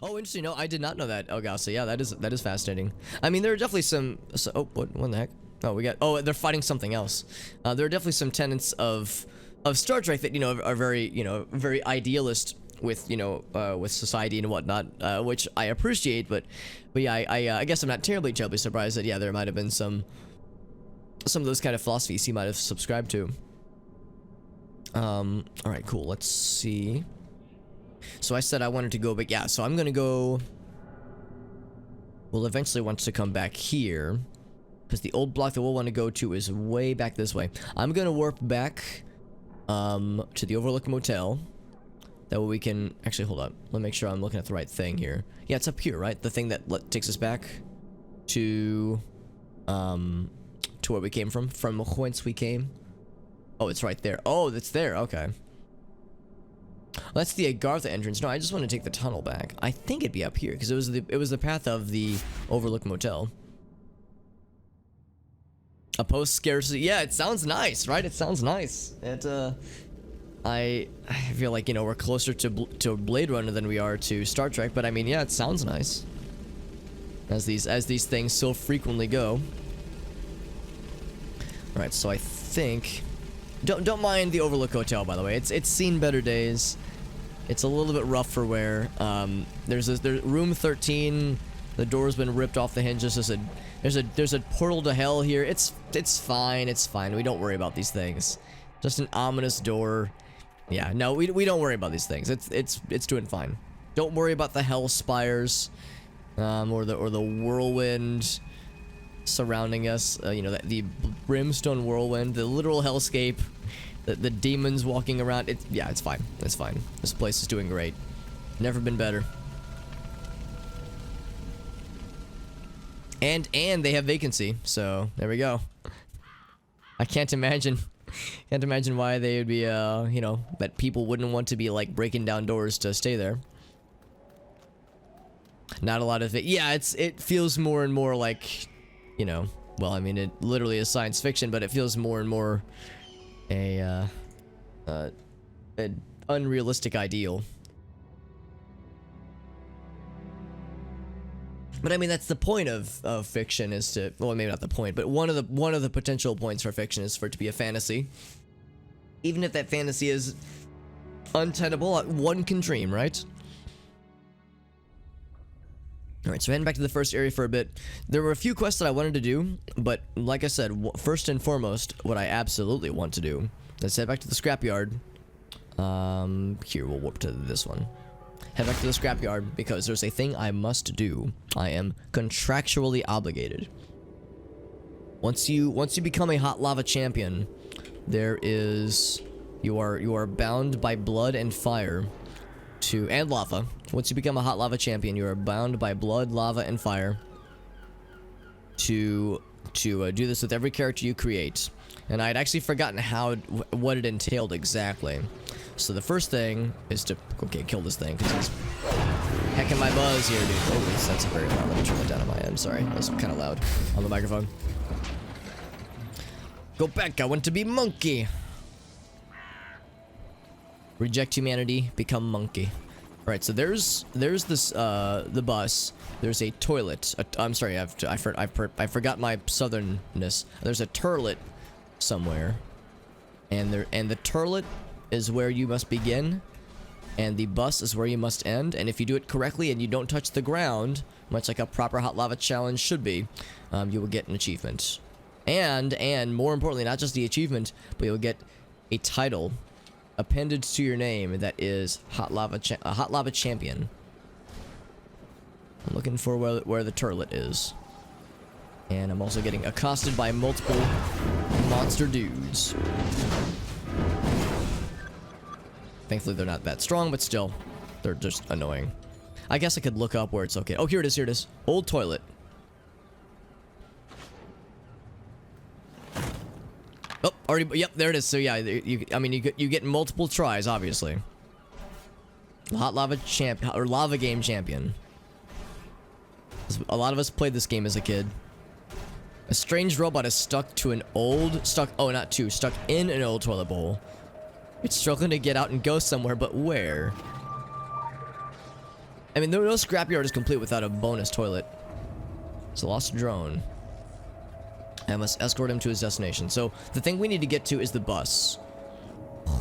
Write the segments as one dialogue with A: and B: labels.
A: Oh, interesting. No, I did not know that, Elgaso. Yeah, that is fascinating. I mean, there are definitely some. So, oh, what the heck? Oh, we got. Oh, they're fighting something else. There are definitely some tenets of Star Trek that are very very idealist with with society and whatnot, which I appreciate. But yeah, I guess I'm not terribly surprised that there might have been some of those kind of philosophies he might have subscribed to. All right, cool. Let's see. So I said I wanted to go, but yeah, so I'm gonna go. We'll eventually want to come back here, because the old block that we'll want to go to is way back this way. I'm gonna warp back to the Overlook Motel. That way we can actually hold up. Let me make sure I'm looking at the right thing here. Yeah, it's up here, right? The thing that takes us back to where we came from whence we came. Oh, it's right there. Oh, it's there. Okay. Well, that's the Agartha entrance. No, I just want to take the tunnel back. I think it'd be up here because it was the path of the Overlook Motel. A post scarcity. Yeah, it sounds nice, right? It sounds nice. I feel like we're closer to Blade Runner than we are to Star Trek, but I mean, yeah, it sounds nice. As these things so frequently go. All right, so I think. Don't mind the Overlook Hotel, by the way. It's seen better days. It's a little bit rough for wear. There's room 13. The door's been ripped off the hinges. There's a portal to hell here. It's fine. It's fine. We don't worry about these things. Just an ominous door. Yeah, no, we don't worry about these things. It's doing fine. Don't worry about the hell spires, or the whirlwind surrounding us. The brimstone whirlwind, the literal hellscape, the demons walking around. It's fine. It's fine. This place is doing great. Never been better. And they have vacancy, so there we go. I can't imagine why they would be that people wouldn't want to be like breaking down doors to stay there. Not a lot of it. Yeah, it feels more and more like, well, I mean, it literally is science fiction, but it feels more and more an unrealistic ideal. But I mean, that's the point of fiction, is to, well, maybe not the point, but one of the potential points for fiction is for it to be a fantasy. Even if that fantasy is untenable, one can dream, right? Alright, so heading back to the first area for a bit. There were a few quests that I wanted to do, but like I said, first and foremost, what I absolutely want to do, let's head back to the scrapyard. Here, we'll warp to this one. Head back to the scrapyard, because there's a thing I must do. I am contractually obligated. Once you become a hot lava champion, you are bound by blood and fire and lava. Once you become a hot lava champion, you are bound by blood, lava, and fire to do this with every character you create. And I'd actually forgotten what it entailed exactly. So the first thing is to kill this thing, because he's hecking my buzz here, dude. Oh, that's very loud. Let me turn that down on my end. Sorry, that was kind of loud on the microphone. Go back. I want to be monkey. Reject humanity, become monkey. Alright, so there's this the bus. There's a toilet. I'm sorry, I forgot my southernness. There's a turlet somewhere, and the turlet is where you must begin, and the bus is where you must end. And if you do it correctly and you don't touch the ground, much like a proper hot lava challenge should be, you will get an achievement. And more importantly, not just the achievement, but you'll get a title appended to your name that is hot lava champion. I'm looking for where the turlet is, and I'm also getting accosted by multiple monster dudes. Thankfully they're not that strong, but still, they're just annoying. I guess I could look up where it's okay. Oh, here it is. Old toilet. Oh, already. Yep, there it is. So yeah, you get multiple tries, obviously. Hot lava champ or lava game champion. A lot of us played this game as a kid. A strange robot is stuck in an old toilet bowl. It's struggling to get out and go somewhere, but where? I mean, no scrapyard is complete without a bonus toilet. It's a lost drone. I must escort him to his destination. So the thing we need to get to is the bus.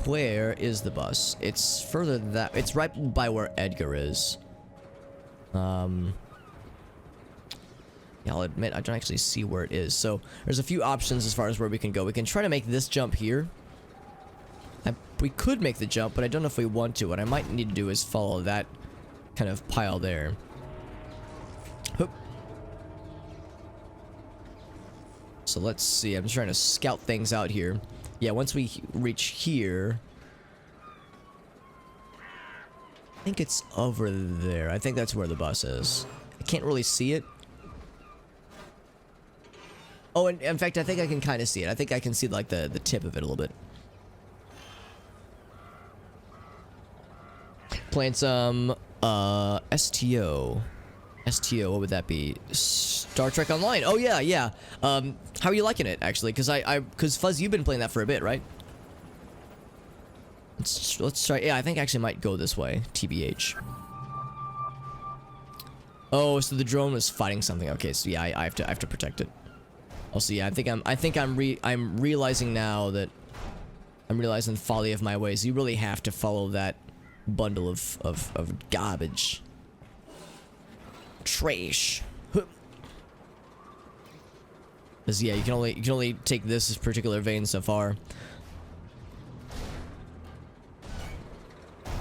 A: Where is the bus? It's further that. It's right by where Edgar is. Yeah, I'll admit I don't actually see where it is. So there's a few options as far as where we can go. We can try to make this jump here. We could make the jump, but I don't know if we want to. What I might need to do is follow that kind of pile there. Hoop. So let's see. I'm just trying to scout things out here. Yeah, once we reach here, I think it's over there. I think that's where the bus is. I can't really see it. Oh, and in fact, I think I can kind of see it. I think I can see like the tip of it a little bit. Playing some STO. STO, what would that be? Star Trek Online. Oh yeah, yeah. How are you liking it actually? Because Fuzz, you've been playing that for a bit, right? Let's try. Yeah, I think I actually might go this way. TBH. Oh, so the drone was fighting something. Okay, so yeah, I have to protect it. Oh, so yeah, I'm realizing now that I'm realizing the folly of my ways. You really have to follow that bundle of garbage. Trash. Because yeah, you can only take this particular vein so far.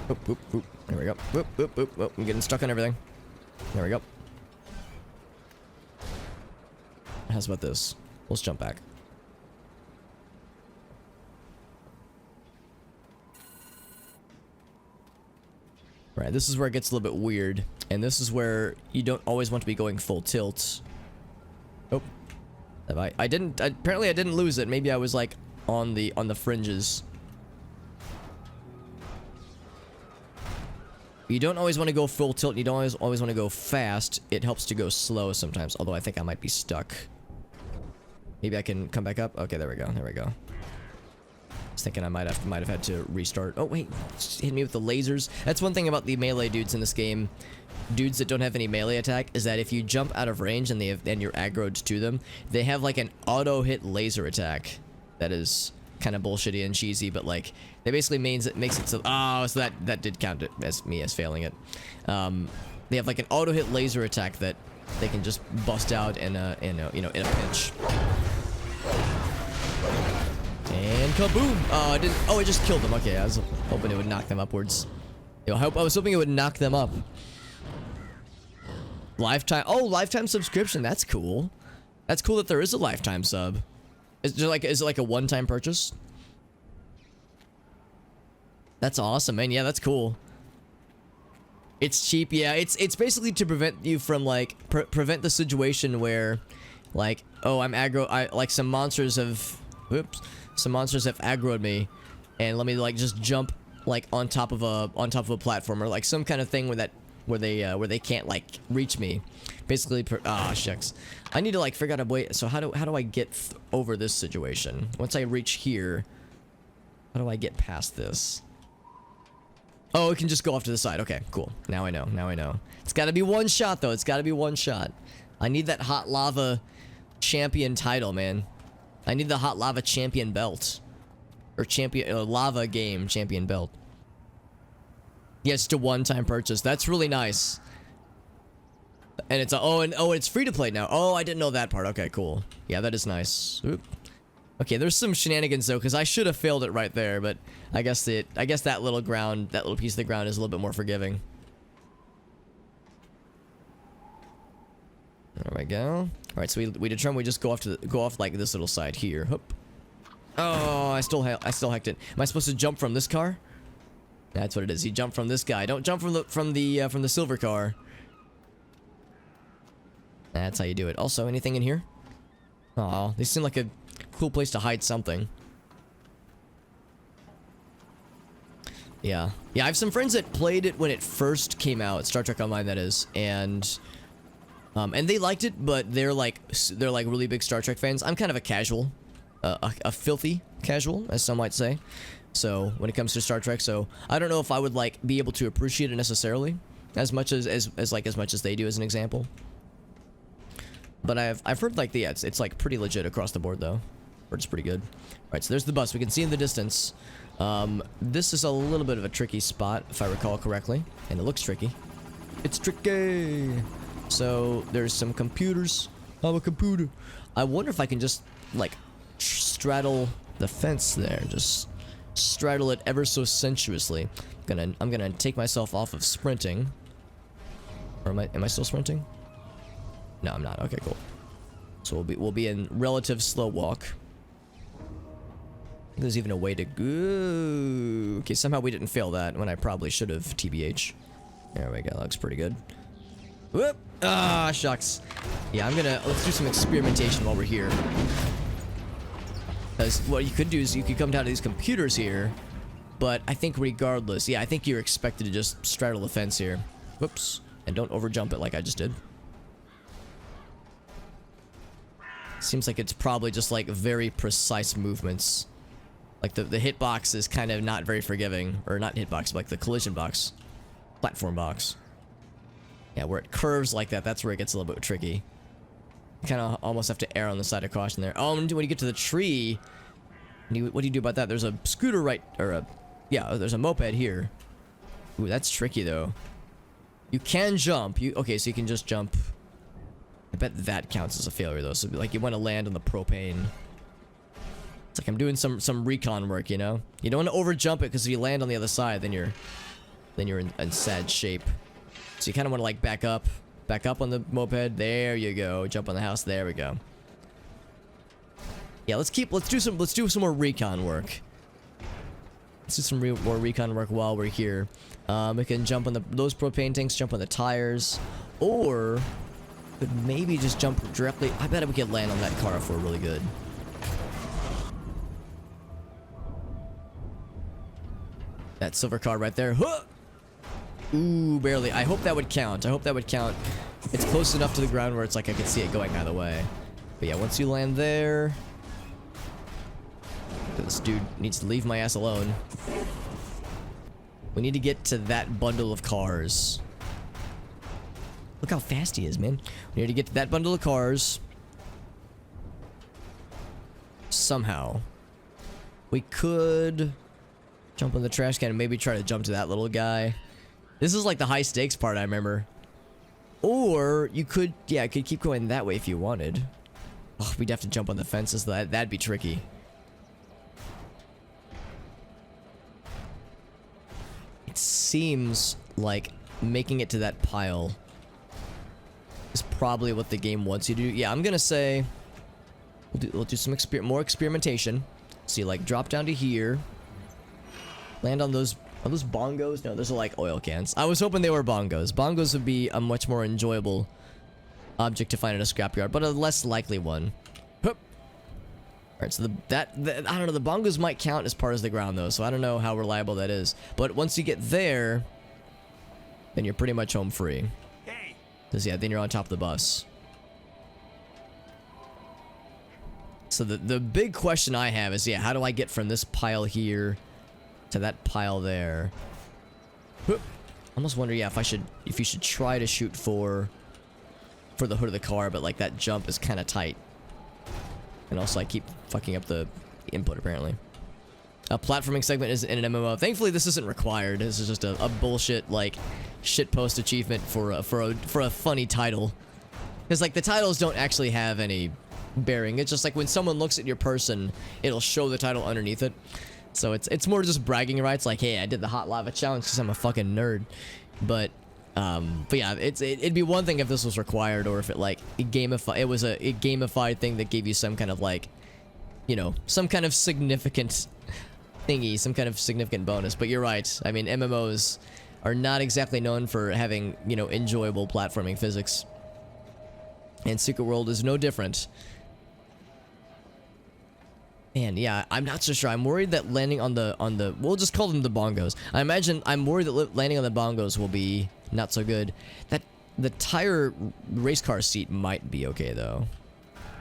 A: Whoop, whoop, whoop. There we go. Whoop, whoop, whoop, whoop. I'm getting stuck on everything. There we go. How's about this? Let's jump back. Right, this is where it gets a little bit weird, and this is where you don't always want to be going full tilt. Oh, apparently I didn't lose it. Maybe I was like on the fringes. You don't always want to go full tilt. You don't always want to go fast. It helps to go slow sometimes. Although I think I might be stuck. Maybe I can come back up. Okay, there we go. There we go. I was thinking I might have had to restart. Oh wait, hit me with the lasers. That's one thing about the melee dudes in this game. Dudes that don't have any melee attack is that if you jump out of range and you're aggroed to them, they have like an auto hit laser attack. That is kind of bullshitty and cheesy, but like that basically makes it so. Oh, so that did count it as me as failing it. They have like an auto hit laser attack that they can just bust out in a pinch. And kaboom! Oh, it just killed them. Okay, I was hoping it would knock them upwards. I was hoping it would knock them up. Lifetime. Oh, lifetime subscription. That's cool. That's cool that there is a lifetime sub. Is it like a one-time purchase? That's awesome, man. Yeah, that's cool. It's cheap. Yeah, it's basically to prevent you from like prevent the situation where, like, oh, I'm aggro. Like some monsters have. Whoops. Some monsters have aggroed me, and let me like just jump like on top of a platform or like some kind of thing where they can't like reach me. Basically, shucks. I need to like figure out a way. So how do I get over this situation? Once I reach here, how do I get past this? Oh, it can just go off to the side. Okay, cool. Now I know. Now I know. It's got to be one shot though. It's got to be one shot. I need that hot lava champion title, man. I need the hot lava champion belt. Or lava game champion belt. Yes, to one-time purchase. That's really nice. And it's it's free to play now. Oh, I didn't know that part. Okay, cool. Yeah, that is nice. Oop. Okay, there's some shenanigans though, because I should have failed it right there, but I guess that little piece of the ground is a little bit more forgiving. There we go. All right, so we determined we just go off like this little side here. Hoop. Oh, I still hacked it. Am I supposed to jump from this car? That's what it is. You jump from this guy. Don't jump from the silver car. That's how you do it. Also, anything in here? Aw, they seem like a cool place to hide something. Yeah. Yeah, I have some friends that played it when it first came out, Star Trek Online that is, and they liked it, but they're like really big Star Trek fans. I'm kind of a casual, a filthy casual, as some might say. So when it comes to Star Trek, so I don't know if I would like be able to appreciate it necessarily. as much as much as they do, as an example. But I've heard like it's like pretty legit across the board though. Or it's pretty good. Alright, so there's the bus. We can see in the distance. This is a little bit of a tricky spot, if I recall correctly. And it looks tricky. It's tricky! So, there's some computers. I'm a computer. I wonder if I can just, like, straddle the fence there. Just straddle it ever so sensuously. I'm gonna take myself off of sprinting. Or am I still sprinting? No, I'm not. Okay, cool. So we'll be in relative slow walk. I think there's even a way to go. Okay, somehow we didn't fail that when I probably should have, TBH. There we go. That looks pretty good. Whoop! Ah, shucks. Yeah, let's do some experimentation while we're here. Because what you could do is you could come down to these computers here, but I think regardless, yeah, I think you're expected to just straddle the fence here. Whoops. And don't overjump it like I just did. Seems like it's probably just like very precise movements. Like the hitbox is kind of not very forgiving. Or not hitbox, but like the collision box. Platform box. Yeah, where it curves like that, that's where it gets a little bit tricky. You kind of almost have to err on the side of caution there. Oh, and when you get to the tree, what do you do about that? There's a scooter there's a moped here. Ooh, that's tricky though. You can jump. Okay, so you can just jump. I bet that counts as a failure though. So like you want to land on the propane. It's like I'm doing some recon work, you know? You don't want to overjump it because if you land on the other side, then you're in sad shape. So you kind of want to like back up on the moped. There you go. Jump on the house. There we go. Yeah, let's do some more recon work. Let's do some more recon work while we're here. We can jump on those propane tanks, jump on the tires, or could maybe just jump directly. I bet we could land on that car if we're really good. That silver car right there. Huh! Ooh, barely. I hope that would count. It's close enough to the ground where it's like I can see it going either way. But yeah, once you land there... This dude needs to leave my ass alone. We need to get to that bundle of cars. Look how fast he is, man. We need to get to that bundle of cars. Somehow. We could jump on the trash can and maybe try to jump to that little guy. This is like the high stakes part, I remember. Or you could, yeah, could keep going that way if you wanted. Oh, we'd have to jump on the fences. That'd be tricky. It seems like making it to that pile is probably what the game wants you to do. Yeah, I'm gonna say we'll do some more experimentation. See, like drop down to here, land on those. Are those bongos? No, those are like oil cans. I was hoping they were bongos. Bongos would be a much more enjoyable object to find in a scrapyard, but a less likely one. Hup. Alright, so I don't know, the bongos might count as part of the ground though, so I don't know how reliable that is. But once you get there, then you're pretty much home free. Because yeah, then you're on top of the bus. So the big question I have is, yeah, how do I get from this pile here to that pile there? I almost wonder, yeah, if you should try to shoot for the hood of the car, but like that jump is kind of tight. And also I keep fucking up the input apparently. A platforming segment is in an MMO. Thankfully this isn't required. This is just a bullshit like shitpost achievement for a funny title. Because like the titles don't actually have any bearing. It's just like when someone looks at your person, it'll show the title underneath it. So it's more just bragging rights, like, hey, I did the hot lava challenge because I'm a fucking nerd. But yeah, it'd be one thing if this was required, or if it like it was a gamified thing that gave you some kind of like, you know, some kind of significant thingy, some kind of significant bonus. But you're right. I mean, MMOs are not exactly known for having, you know, enjoyable platforming physics. And Secret World is no different. Man, yeah, I'm not so sure. I'm worried that landing on the we'll just call them the bongos. I'm worried that landing on the bongos will be not so good. That the tire race car seat might be okay though.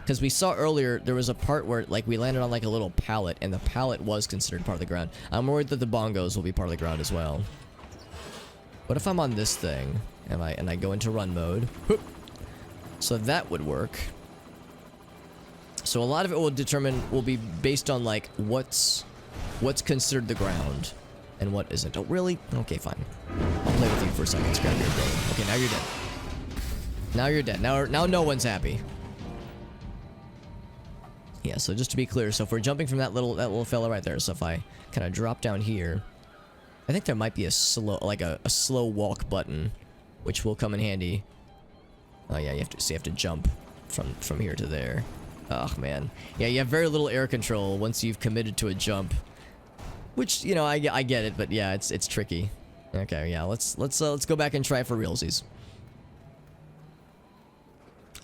A: Because we saw earlier there was a part where like we landed on like a little pallet, and the pallet was considered part of the ground. I'm worried that the bongos will be part of the ground as well. What if I'm on this thing and I go into run mode? Whoop. So that would work. So a lot of it will be based on like what's considered the ground and what isn't. Oh, really? Okay, fine. I'll play with you for a second. Scrap your brain. Okay, now you're dead. Now you're dead. Now no one's happy. Yeah, so just to be clear, so if we're jumping from that little fella right there, so if I kind of drop down here, I think there might be a slow, like a slow walk button, which will come in handy. Oh yeah, you have to jump from here to there. Oh man, yeah, you have very little air control once you've committed to a jump, which, you know, I get it, but yeah, it's tricky. Okay, yeah, let's go back and try for realsies.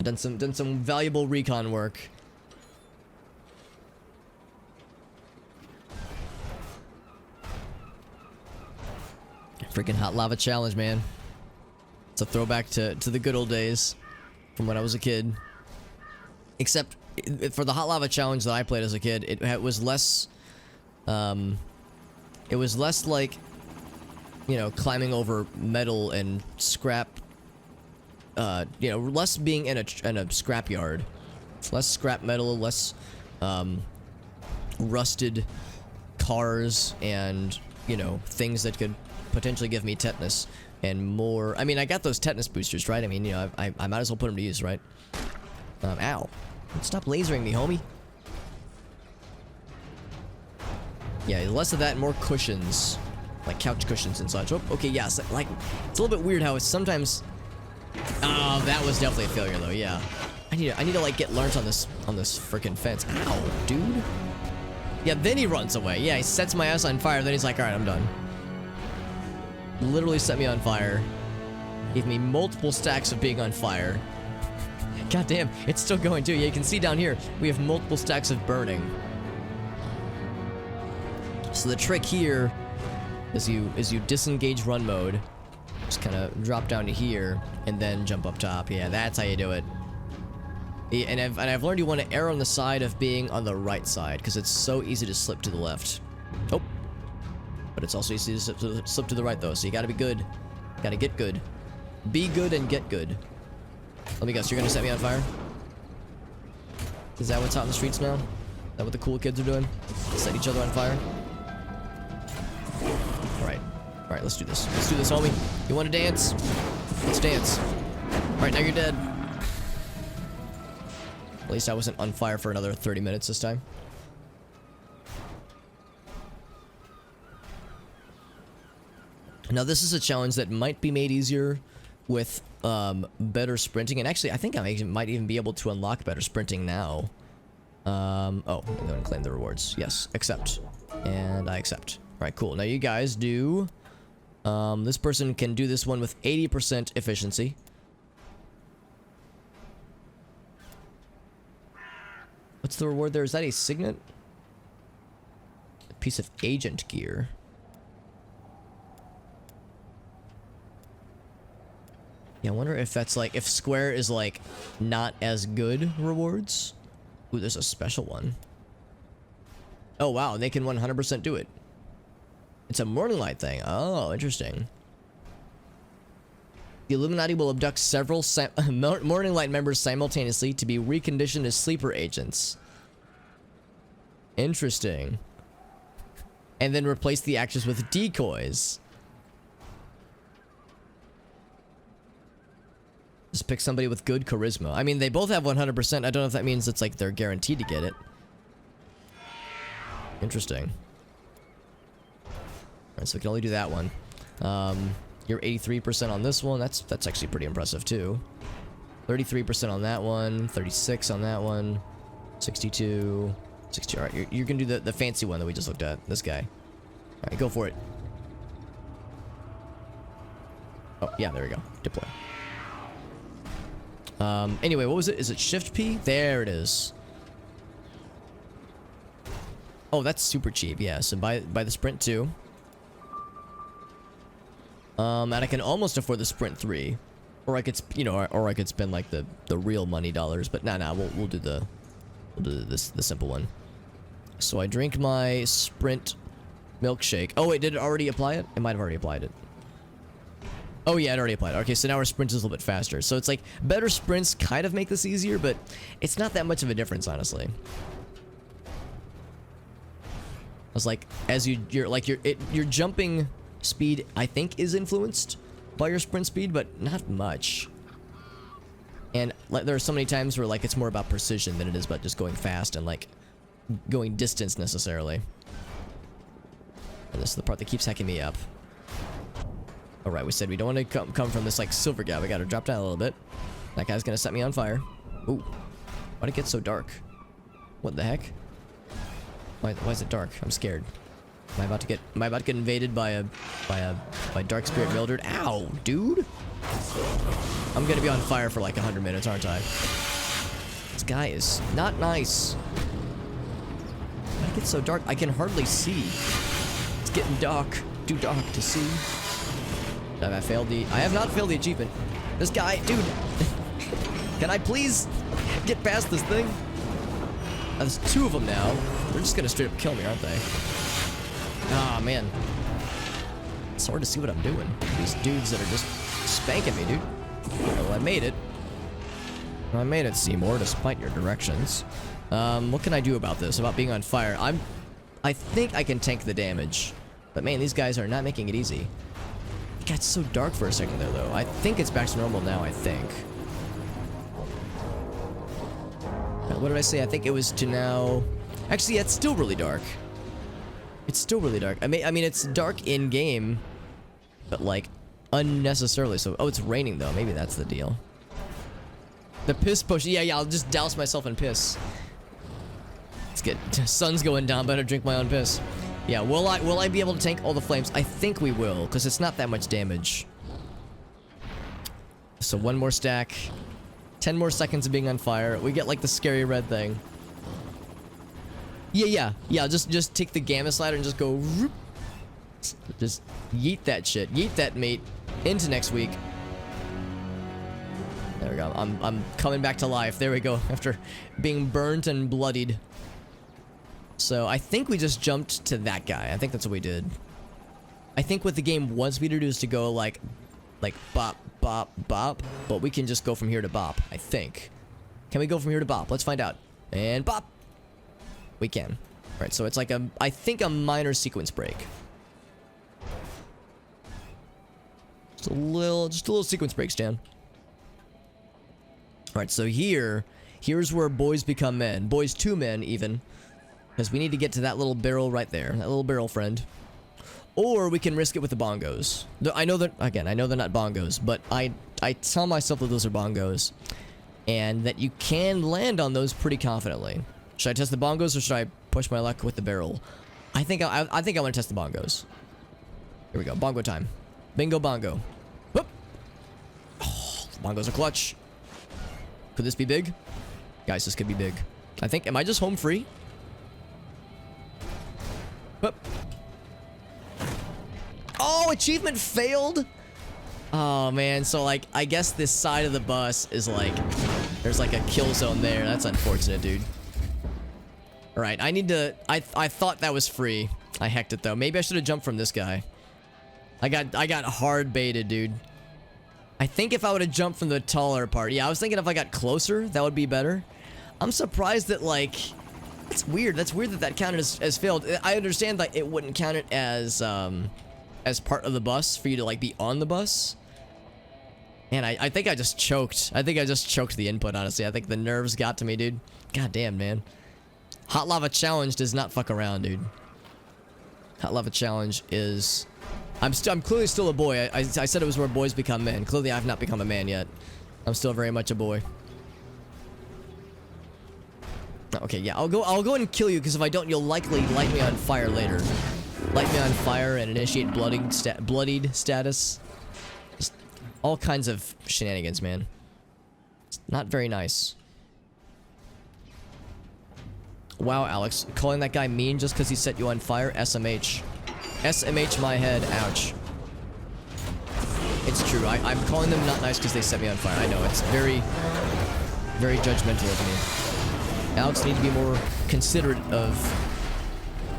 A: Done some valuable recon work. Freaking hot lava challenge, man. It's a throwback to the good old days from when I was a kid. Except for the hot lava challenge that I played as a kid, it was less like, you know, climbing over metal and scrap. You know, less being in a scrapyard, less scrap metal, less rusted cars, and, you know, things that could potentially give me tetanus, and more. I mean, I got those tetanus boosters, right? I mean, you know, I might as well put them to use, right? Ow. Stop lasering me, homie. Yeah, less of that and more cushions. Like couch cushions and such. Oh, okay, yeah, so, like, it's a little bit weird how it's sometimes... Oh, that was definitely a failure, though, yeah. I need to, like, get learnt on this freaking fence. Ow, dude. Yeah, then he runs away. Yeah, he sets my ass on fire, then he's like, alright, I'm done. Literally set me on fire. Gave me multiple stacks of being on fire. God damn, it's still going too. Yeah, you can see down here, we have multiple stacks of burning. So the trick here is you disengage run mode. Just kind of drop down to here and then jump up top. Yeah, that's how you do it. Yeah, and I've learned you want to err on the side of being on the right side, because it's so easy to slip to the left. Oh. But it's also easy to slip to the right, though, so you gotta be good. Gotta get good. Be good and get good. Let me guess, you're gonna set me on fire? Is that what's out in the streets now? Is that what the cool kids are doing? Set each other on fire? Alright. Alright, let's do this. Let's do this, homie. You wanna dance? Let's dance. Alright, now you're dead. At least I wasn't on fire for another 30 minutes this time. Now, this is a challenge that might be made easier with better sprinting. And actually, I think I might even be able to unlock better sprinting now. Oh, I'm going to claim the rewards. Yes, accept. And I accept. Alright, cool. Now, you guys do... this person can do this one with 80% efficiency. What's the reward there? Is that a signet? A piece of agent gear. Yeah, I wonder if that's like, if square is like not as good rewards. Ooh, there's a special one. Oh wow, they can 100% do it. It's a morning light thing. Oh, interesting. The Illuminati will abduct several morning light members simultaneously to be reconditioned as sleeper agents. Interesting. And then replace the actors with decoys. Just pick somebody with good charisma. I mean, they both have 100%. I don't know if that means it's like they're guaranteed to get it. Interesting. Alright, so we can only do that one. You're 83% on this one. That's actually pretty impressive too. 33% on that one. 36 on that one. 62. 60. Alright, you're gonna do the fancy one that we just looked at. This guy. Alright, go for it. Oh, yeah, there we go. Deploy. Anyway, what was it? Is it Shift P? There it is. Oh, that's super cheap. Yeah, so buy the Sprint 2. And I can almost afford the Sprint 3. Or I could, you know, or I could spend like the real money dollars, but nah, we'll do the simple one. So I drink my Sprint milkshake. Oh wait, did it already apply it? It might have already applied it. Oh yeah, it already applied. Okay, so now our sprint is a little bit faster. So it's like better sprints kind of make this easier, but it's not that much of a difference, honestly. I was like, as your jumping speed, I think, is influenced by your sprint speed, but not much. And like, there are so many times where like it's more about precision than it is about just going fast and like going distance necessarily. And this is the part that keeps hacking me up. Alright, we said we don't want to come from this like silver guy. We gotta drop down a little bit. That guy's gonna set me on fire. Ooh. Why'd it get so dark? What the heck? Why is it dark? I'm scared. Am I about to get invaded by dark spirit Mildred? Ow, dude! I'm gonna be on fire for like 100 minutes, aren't I? This guy is not nice. Why it gets so dark? I can hardly see. It's getting dark. Too dark to see. Have I failed the... I have not failed the achievement. This guy... Dude! Can I please get past this thing? There's two of them now. They're just gonna straight up kill me, aren't they? Ah, man. It's hard to see what I'm doing. These dudes that are just spanking me, dude. Well, I made it. I made it, Seymour, despite your directions. What can I do about this? About being on fire? I think I can tank the damage. But man, these guys are not making it easy. It got so dark for a second there, though. I think it's back to normal now, I think. What did I say? I think it was to now... Actually, yeah, it's still really dark. It's still really dark. I mean, it's dark in-game, but, like, unnecessarily so. Oh, it's raining, though. Maybe that's the deal. The piss potion. Yeah, I'll just douse myself in piss. Let's get... Sun's going down. Better drink my own piss. Yeah, will I be able to tank all the flames? I think we will, because it's not that much damage. So one more stack. 10 more seconds of being on fire. We get, like, the scary red thing. Yeah, just take the gamma slider and just go... Just yeet that shit. Yeet that mate into next week. There we go. I'm coming back to life. There we go. After being burnt and bloodied. So I think we just jumped to that guy. I think that's what we did. I think what the game wants me to do is to go like bop, bop, bop. But we can just go from here to bop, I think. Can we go from here to bop? Let's find out. And bop. We can. Alright, so it's like I think a minor sequence break. Just a little sequence break, Stan. Alright, so here's where boys become men. Boys to men, even. Because we need to get to that little barrel right there. That little barrel, friend. Or we can risk it with the bongos. I know that, again, I know they're not bongos, but I tell myself that those are bongos. And that you can land on those pretty confidently. Should I test the bongos or should I push my luck with the barrel? I think I want to test the bongos. Here we go. Bongo time. Bingo bongo. Whoop. Oh, the bongos are clutch. Could this be big? Guys, this could be big. I think... Am I just home free? Whoop. Oh, achievement failed? Oh, man. So, like, I guess this side of the bus is like... There's like a kill zone there. That's unfortunate, dude. Alright, I need to... I thought that was free. I hacked it, though. Maybe I should have jumped from this guy. I got hard baited, dude. I think if I would have jumped from the taller part... Yeah, I was thinking if I got closer, that would be better. I'm surprised that, like... That's weird. That's weird that that counted as failed. I understand that it wouldn't count it as part of the bus for you to, like, be on the bus. And I think I just choked. I think I just choked the input, honestly. I think the nerves got to me, dude. God damn, man. Hot Lava Challenge does not fuck around, dude. Hot Lava Challenge is... I'm clearly still a boy. I said it was where boys become men. Clearly, I've not become a man yet. I'm still very much a boy. Okay, yeah, I'll go and kill you, because if I don't, you'll likely light me on fire later. Light me on fire and initiate bloodied status. Just all kinds of shenanigans, man. It's not very nice. Wow, Alex, calling that guy mean just because he set you on fire? SMH. SMH my head, ouch. It's true, I'm calling them not nice because they set me on fire. I know, it's very, very judgmental of me. Alex needs to be more considerate of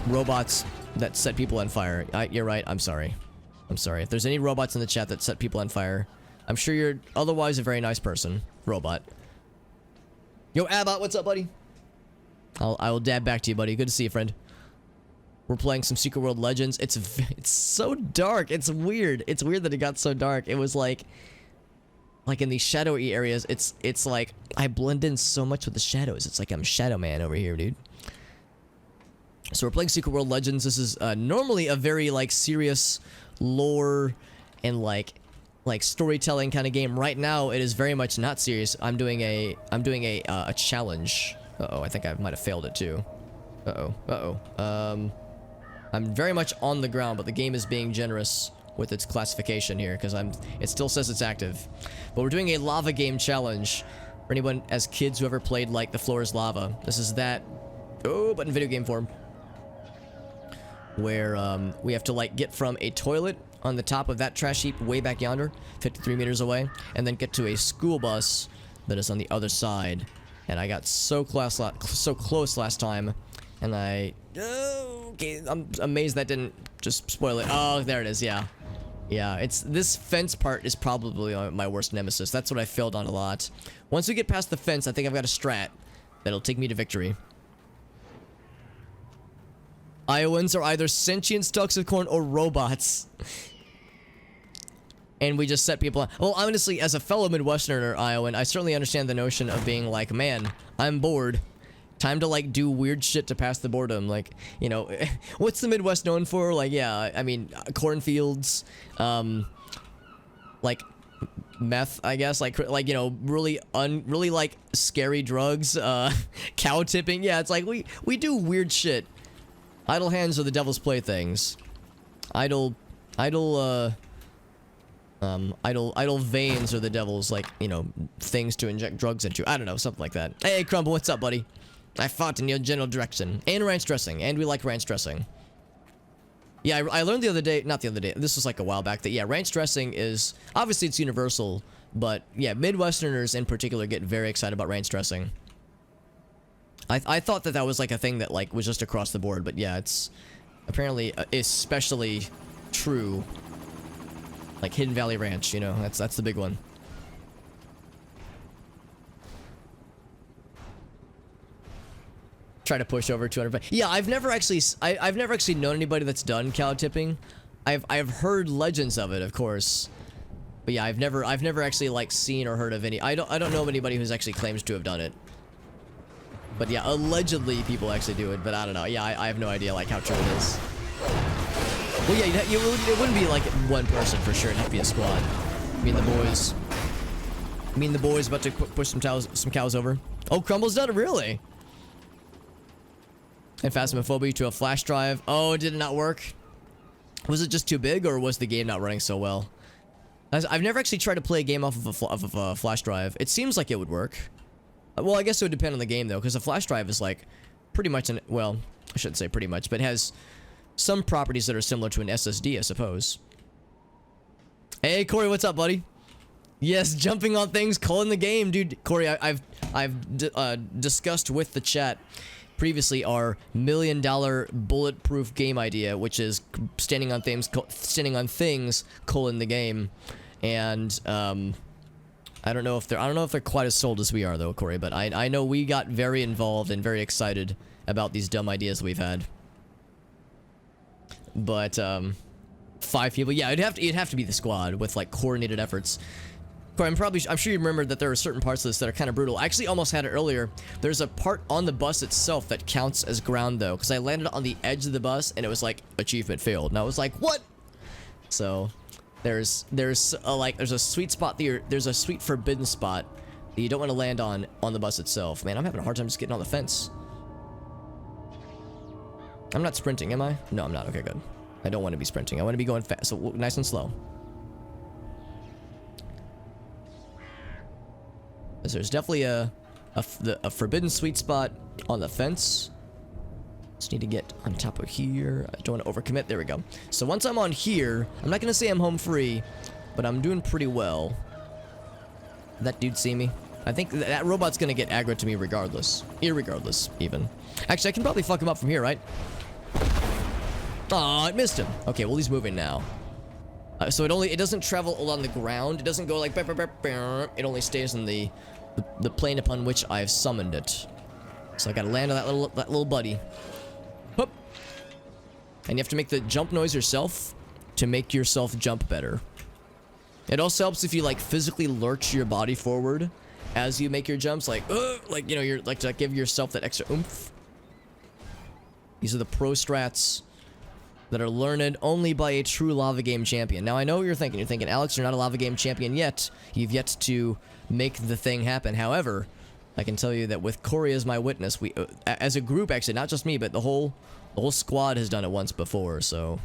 A: robots that set people on fire. You're right, I'm sorry. I'm sorry. If there's any robots in the chat that set people on fire, I'm sure you're otherwise a very nice person. Robot. Yo, Abbott, what's up, buddy? I will dab back to you, buddy. Good to see you, friend. We're playing some Secret World Legends. It's so dark. It's weird. It's weird that it got so dark. It was like in these shadowy areas, it's like I blend in so much with the shadows. It's like I'm Shadow Man over here, dude. So we're playing Secret World Legends. This is normally a very like serious lore and like storytelling kind of game. Right now, it is very much not serious. I'm doing a challenge. Uh-oh, I think I might have failed it too. I'm very much on the ground, but the game is being generous with its classification here because it still says it's active. But we're doing a lava game challenge for anyone as kids who ever played like The Floor is Lava. This is that, but in video game form, where we have to like get from a toilet on the top of that trash heap way back yonder, 53 meters away, and then get to a school bus that is on the other side. And I got so close last time, and okay, I'm amazed that didn't just spoil it. Oh, there it is. Yeah, it's this fence part is probably my worst nemesis. That's what I failed on a lot. Once we get past the fence, I think I've got a strat that'll take me to victory. Iowans are either sentient stalks of corn or robots. And we just set people on. Well, honestly, as a fellow Midwesterner Iowan, I certainly understand the notion of being like, man, I'm bored. Time to like do weird shit to pass the boredom. Like, you know, what's the Midwest known for? Like, yeah, I mean, cornfields, like meth, I guess, like you know, really like scary drugs, cow tipping. Yeah, it's like we do weird shit. Idle hands are the devil's playthings. Idle veins are the devil's, like, you know, things to inject drugs into. I don't know, something like that. Hey, Crumble, what's up, buddy? I fought in your general direction. And ranch dressing. And we like ranch dressing. Yeah, I learned the other day, not the other day, this was like a while back, that, yeah, ranch dressing is, obviously it's universal, but, yeah, Midwesterners in particular get very excited about ranch dressing. I thought that was, like, a thing that, like, was just across the board, but, yeah, it's apparently especially true. Like Hidden Valley Ranch, you know, that's the big one. Try to push over 200. Yeah, I've never actually known anybody that's done cow tipping. I've heard legends of it, of course, but yeah, I've never actually like seen or heard of any. I don't know of anybody who's actually claims to have done it. But yeah, allegedly people actually do it, but I don't know. Yeah, I have no idea like how true it is. Well, yeah, it wouldn't be like one person for sure. It'd have to be a squad. I mean the boys about to push some cows over. Oh, Crumble's done it, really? And Phasmophobia to a flash drive. Oh, did it not work? Was it just too big, or was the game not running so well? I've never actually tried to play a game off of a flash drive. It seems like it would work. Well, I guess it would depend on the game, though, because a flash drive is like pretty much well, I shouldn't say pretty much, but it has some properties that are similar to an SSD, I suppose. Hey, Corey, what's up, buddy? Yes, jumping on things, calling the game, dude. Corey, I've discussed with the chat previously our $1 million bulletproof game idea, which is standing on things, calling the game, and I don't know if they're quite as sold as we are, though, Corey. But I know we got very involved and very excited about these dumb ideas we've had. But 5 people, yeah, it'd have to be the squad with like coordinated efforts. Corey, I'm sure you remember that there are certain parts of this that are kind of brutal. I actually almost had it earlier. There's a part on the bus itself that counts as ground, though, because I landed on the edge of the bus and it was like achievement failed, and I was like, what? So there's a sweet spot there. There's a sweet forbidden spot that you don't want to land on the bus itself. Man, I'm having a hard time just getting on the fence. I'm not sprinting, am I? No, I'm not. Okay, good. I don't want to be sprinting. I want to be going fast, so nice and slow. There's definitely a forbidden sweet spot on the fence. Just need to get on top of here. I don't want to overcommit. There we go. So once I'm on here, I'm not going to say I'm home free, but I'm doing pretty well. Did that dude see me? I think that robot's going to get aggro to me regardless. Irregardless, even. Actually, I can probably fuck him up from here, right? Aw, I missed him. Okay, well, he's moving now. So it doesn't travel along the ground. It doesn't go like it only stays in the plane upon which I've summoned it. So I gotta land on that little buddy. Hup. And you have to make the jump noise yourself to make yourself jump better. It also helps if you like physically lurch your body forward as you make your jumps, like you know, you're like to give yourself that extra oomph. These are the pro strats that are learned only by a true lava game champion. Now I know what you're thinking. You're thinking, Alex, you're not a lava game champion yet. You've yet to make the thing happen. However, I can tell you that with Corey as my witness, we, as a group, actually, not just me, but the whole squad has done it once before. So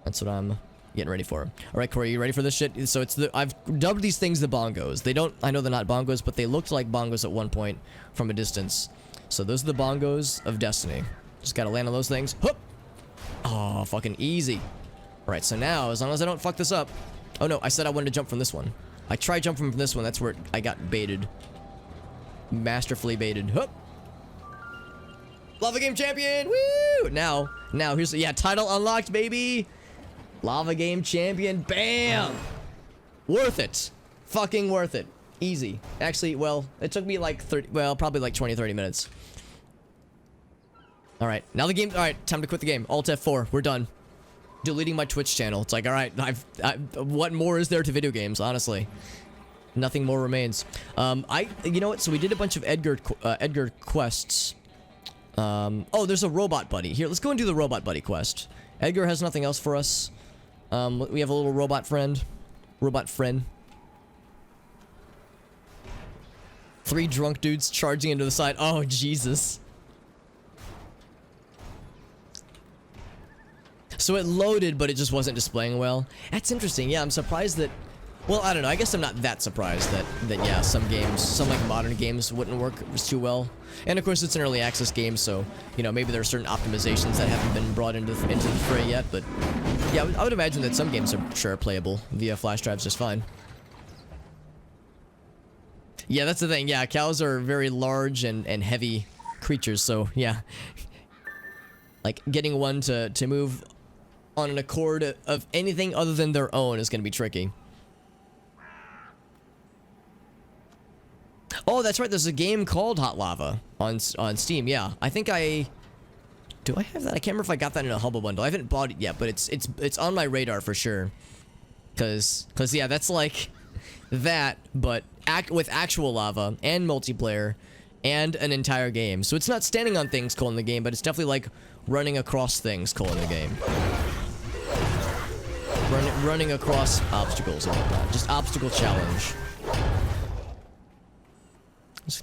A: that's what I'm getting ready for. All right, Corey, you ready for this shit? So I've dubbed these things the bongos. I know they're not bongos, but they looked like bongos at one point from a distance. So those are the bongos of destiny. Just gotta land on those things. Hup! Oh, fucking easy. Alright, so now, as long as I don't fuck this up... Oh no, I said I wanted to jump from this one. I tried jumping from this one, that's where I got baited. Masterfully baited. Hup! Lava Game Champion! Woo! Now, here's... Yeah, title unlocked, baby! Lava Game Champion, bam! Worth it. Fucking worth it. Easy. Actually, well, it took me like 30... Well, probably like 20-30 minutes. Alright, now the game... Alright, time to quit the game. Alt F4, we're done. Deleting my Twitch channel. It's like, alright, what more is there to video games, honestly? Nothing more remains. You know what? So we did a bunch of Edgar quests. Oh, there's a robot buddy. Here, let's go and do the robot buddy quest. Edgar has nothing else for us. We have a little robot friend. Robot friend. 3 drunk dudes charging into the side. Oh, Jesus. So it loaded, but it just wasn't displaying well. That's interesting. Yeah, I'm surprised that... Well, I don't know. I guess I'm not that surprised that yeah, some games, some like modern games wouldn't work too well. And of course, it's an early access game, so, you know, maybe there are certain optimizations that haven't been brought into the fray yet, but yeah, I would imagine that some games are sure playable via flash drives just fine. Yeah, that's the thing. Yeah, cows are very large and heavy creatures, so yeah. Like, getting one to move on an accord of anything other than their own is going to be tricky. Oh, that's right. There's a game called Hot Lava on Steam. Yeah, I think do I have that? I can't remember if I got that in a Humble Bundle. I haven't bought it yet, but it's on my radar for sure. Cause yeah, that's like that, but with actual lava and multiplayer and an entire game. So it's not standing on things cool in the game, but it's definitely like running across things cool in the game. Running across obstacles and whatnot. Just obstacle challenge.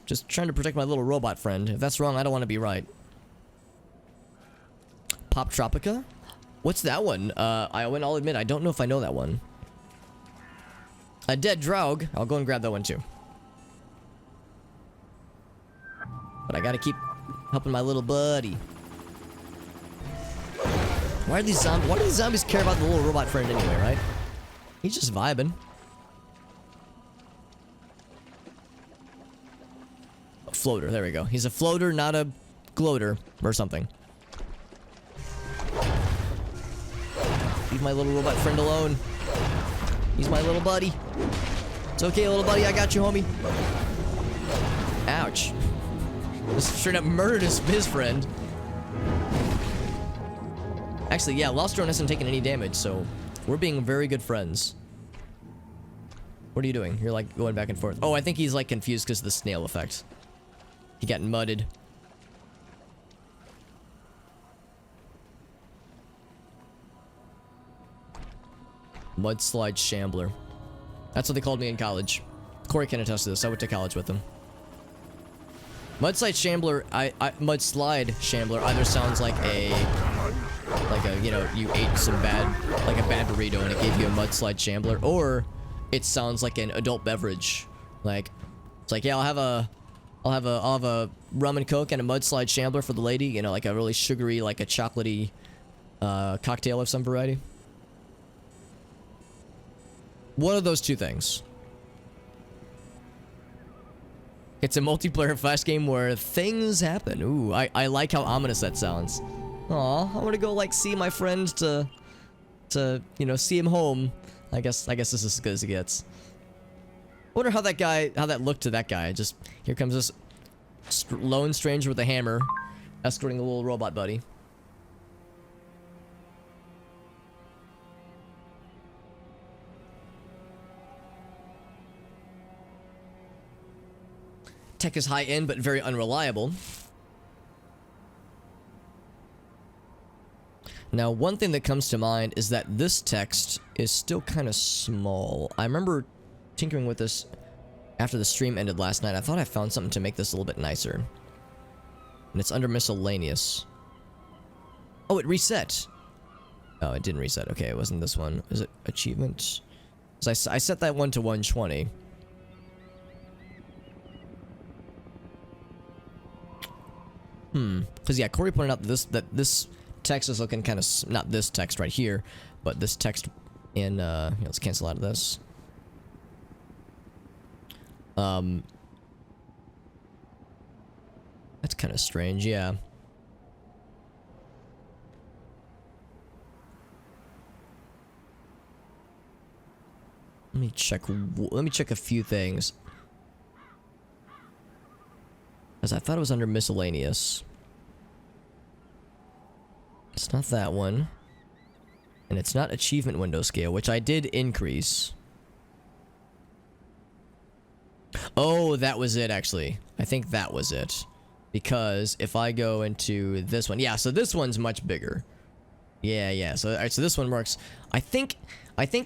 A: Just trying to protect my little robot friend. If that's wrong, I don't want to be right. Pop Tropica? What's that one? I'll admit, I don't know if I know that one. A Dead Draug. I'll go and grab that one too. But I gotta keep helping my little buddy. Why do these zombies care about the little robot friend anyway, right? He's just vibing. A floater, there we go. He's a floater, not a gloater or something. Leave my little robot friend alone. He's my little buddy. It's okay, little buddy, I got you, homie. Ouch. Just straight up murdered his friend. Actually, yeah, Lost Drone hasn't taken any damage, so we're being very good friends. What are you doing? You're like going back and forth. Oh, I think he's like confused because of the snail effect. He got mudded. Mudslide Shambler. That's what they called me in college. Corey can attest to this. I went to college with him. Mudslide Shambler, Mudslide Shambler either sounds like a, you know, you ate some like a bad burrito and it gave you a Mudslide Shambler, or it sounds like an adult beverage. Like, it's like, yeah, I'll have a rum and coke and a Mudslide Shambler for the lady, you know, like a really sugary, like a chocolatey, cocktail of some variety. One of those two things. It's a multiplayer flash game where things happen. Ooh, I like how ominous that sounds. Aw, I want to go, like, see my friend to to, you know, see him home. I guess this is as good as it gets. I wonder how that looked to that guy. Just, here comes this lone stranger with a hammer, escorting a little robot buddy. Tech is high-end, but very unreliable. Now, one thing that comes to mind is that this text is still kind of small. I remember tinkering with this after the stream ended last night. I thought I found something to make this a little bit nicer. And it's under miscellaneous. Oh, it reset. Oh, it didn't reset. Okay, it wasn't this one. Is it achievement? So I set that one to 120. Because yeah, Corey pointed out that this text is looking kind of, not this text right here, but this text in, let's cancel out of this. That's kind of strange, yeah. Let me check a few things. Because I thought it was under miscellaneous. It's not that one. And it's not achievement window scale, which I did increase. Oh, that was it, actually. I think that was it. Because if I go into this one... Yeah, so this one's much bigger. Yeah. So, alright, so this one works. I think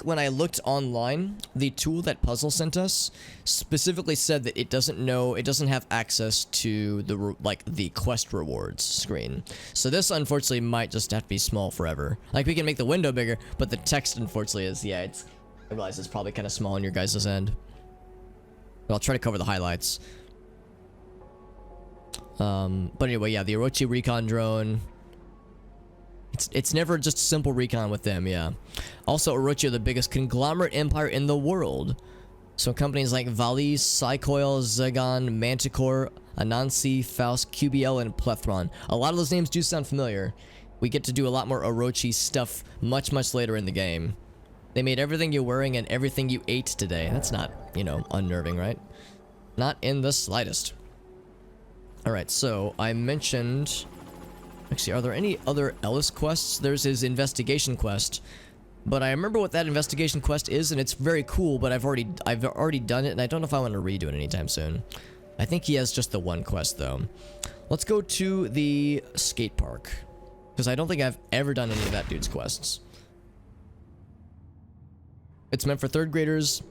A: when I looked online, the tool that Puzzle sent us specifically said that it doesn't have access to the quest rewards screen. So this unfortunately might just have to be small forever. Like, we can make the window bigger, but the text unfortunately is, yeah, I realize it's probably kind of small on your guys' end. But I'll try to cover the highlights. But anyway, yeah, the Orochi recon drone. It's never just simple recon with them, yeah. Also, Orochi are the biggest conglomerate empire in the world. So companies like Valis, Psycoil, Zegon, Manticore, Anansi, Faust, QBL, and Plethron. A lot of those names do sound familiar. We get to do a lot more Orochi stuff much later in the game. They made everything you're wearing and everything you ate today. That's not, you know, unnerving, right? Not in the slightest. Alright, so I mentioned... Actually, are there any other Ellis quests? There's his investigation quest. But I remember what that investigation quest is, and it's very cool, but I've already done it, and I don't know if I want to redo it anytime soon. I think he has just the one quest, though. Let's go to the skate park. Because I don't think I've ever done any of that dude's quests. It's meant for 3rd graders.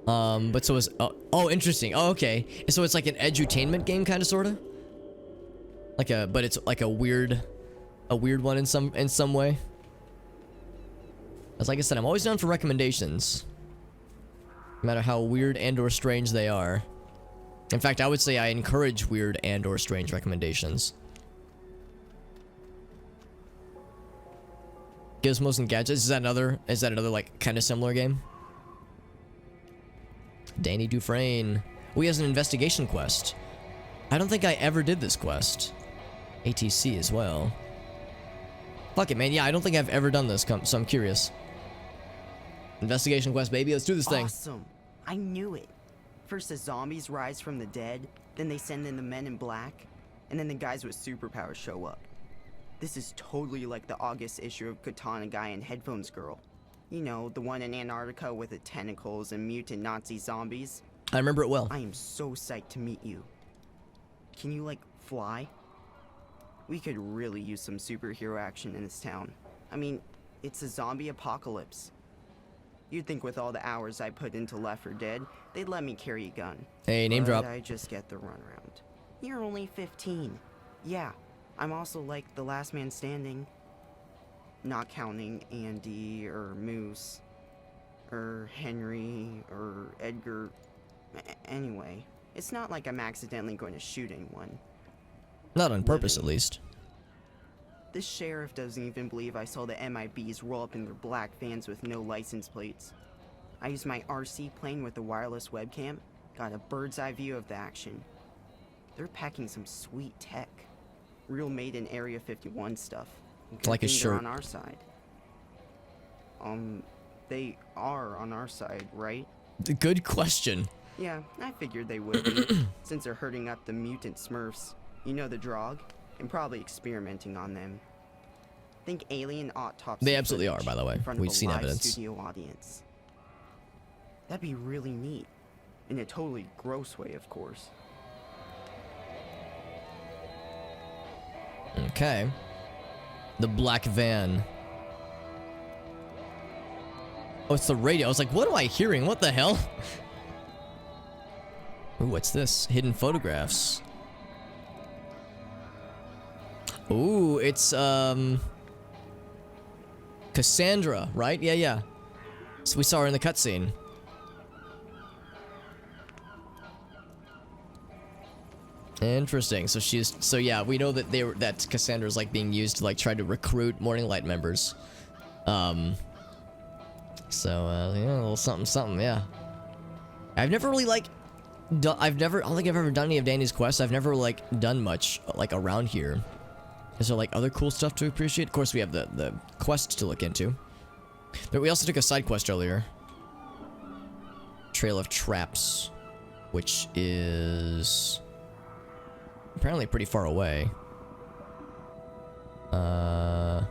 A: But so is... oh, interesting. Oh, okay. So it's like an edutainment game, kind of, sort of? But it's like a weird one in some way. As like I said, I'm always down for recommendations. No matter how weird and/or strange they are. In fact, I would say I encourage weird and/or strange recommendations. Gizmos and Gadgets, is that another like kind of similar game? Danny Dufresne. Oh, he has an investigation quest. I don't think I ever did this quest. ATC as well. Fuck it, man. Yeah, I don't think I've ever done this, so I'm curious. Investigation quest, baby. Let's do this thing.
B: Awesome. I knew it. First the zombies rise from the dead, then they send in the men in black, and then the guys with superpowers show up. This is totally like the August issue of Katana Guy and Headphones Girl. You know, the one in Antarctica with the tentacles and mutant Nazi zombies.
A: I remember it well.
B: I am so psyched to meet you. Can you, like, fly? We could really use some superhero action in this town. I mean, it's a zombie apocalypse. You'd think with all the hours I put into Left 4 Dead, they'd let me carry a gun.
A: Hey, name drop.
B: I just get the runaround. You're only 15. Yeah, I'm also like the last man standing. Not counting Andy, or Moose, or Henry, or Edgar. Anyway, it's not like I'm accidentally going to shoot anyone.
A: Not on purpose, at least.
B: This sheriff doesn't even believe I saw the MIBs roll up in their black vans with no license plates. I used my RC plane with a wireless webcam, got a bird's eye view of the action. They're packing some sweet tech. Real made in Area 51 stuff.
A: Like his
B: They're
A: shirt.
B: on our side. They are on our side, right?
A: Good question.
B: Yeah, I figured they would be, since they're hurting up the mutant Smurfs. You know, the drog, and probably experimenting on them. Think alien autopsy.
A: They absolutely are,
B: footage
A: by the way.
B: in front of
A: We've
B: a
A: seen
B: live
A: evidence.
B: Studio audience. That'd be really neat, in a totally gross way, of course.
A: Okay. The black van. Oh, it's the radio. I was like, what am I hearing? What the hell? Ooh, what's this? Hidden photographs. Ooh, it's, Cassandra, right? Yeah, yeah. So we saw her in the cutscene. Interesting. So yeah, we know that that Cassandra's like being used to like try to recruit Morning Light members. Yeah, a little something, yeah. I've never really like I don't think I've ever done any of Danny's quests. I've never like done much like around here. Is there like other cool stuff to appreciate? Of course we have the quest to look into. But we also took a side quest earlier. Trail of Traps, which is apparently pretty far away. It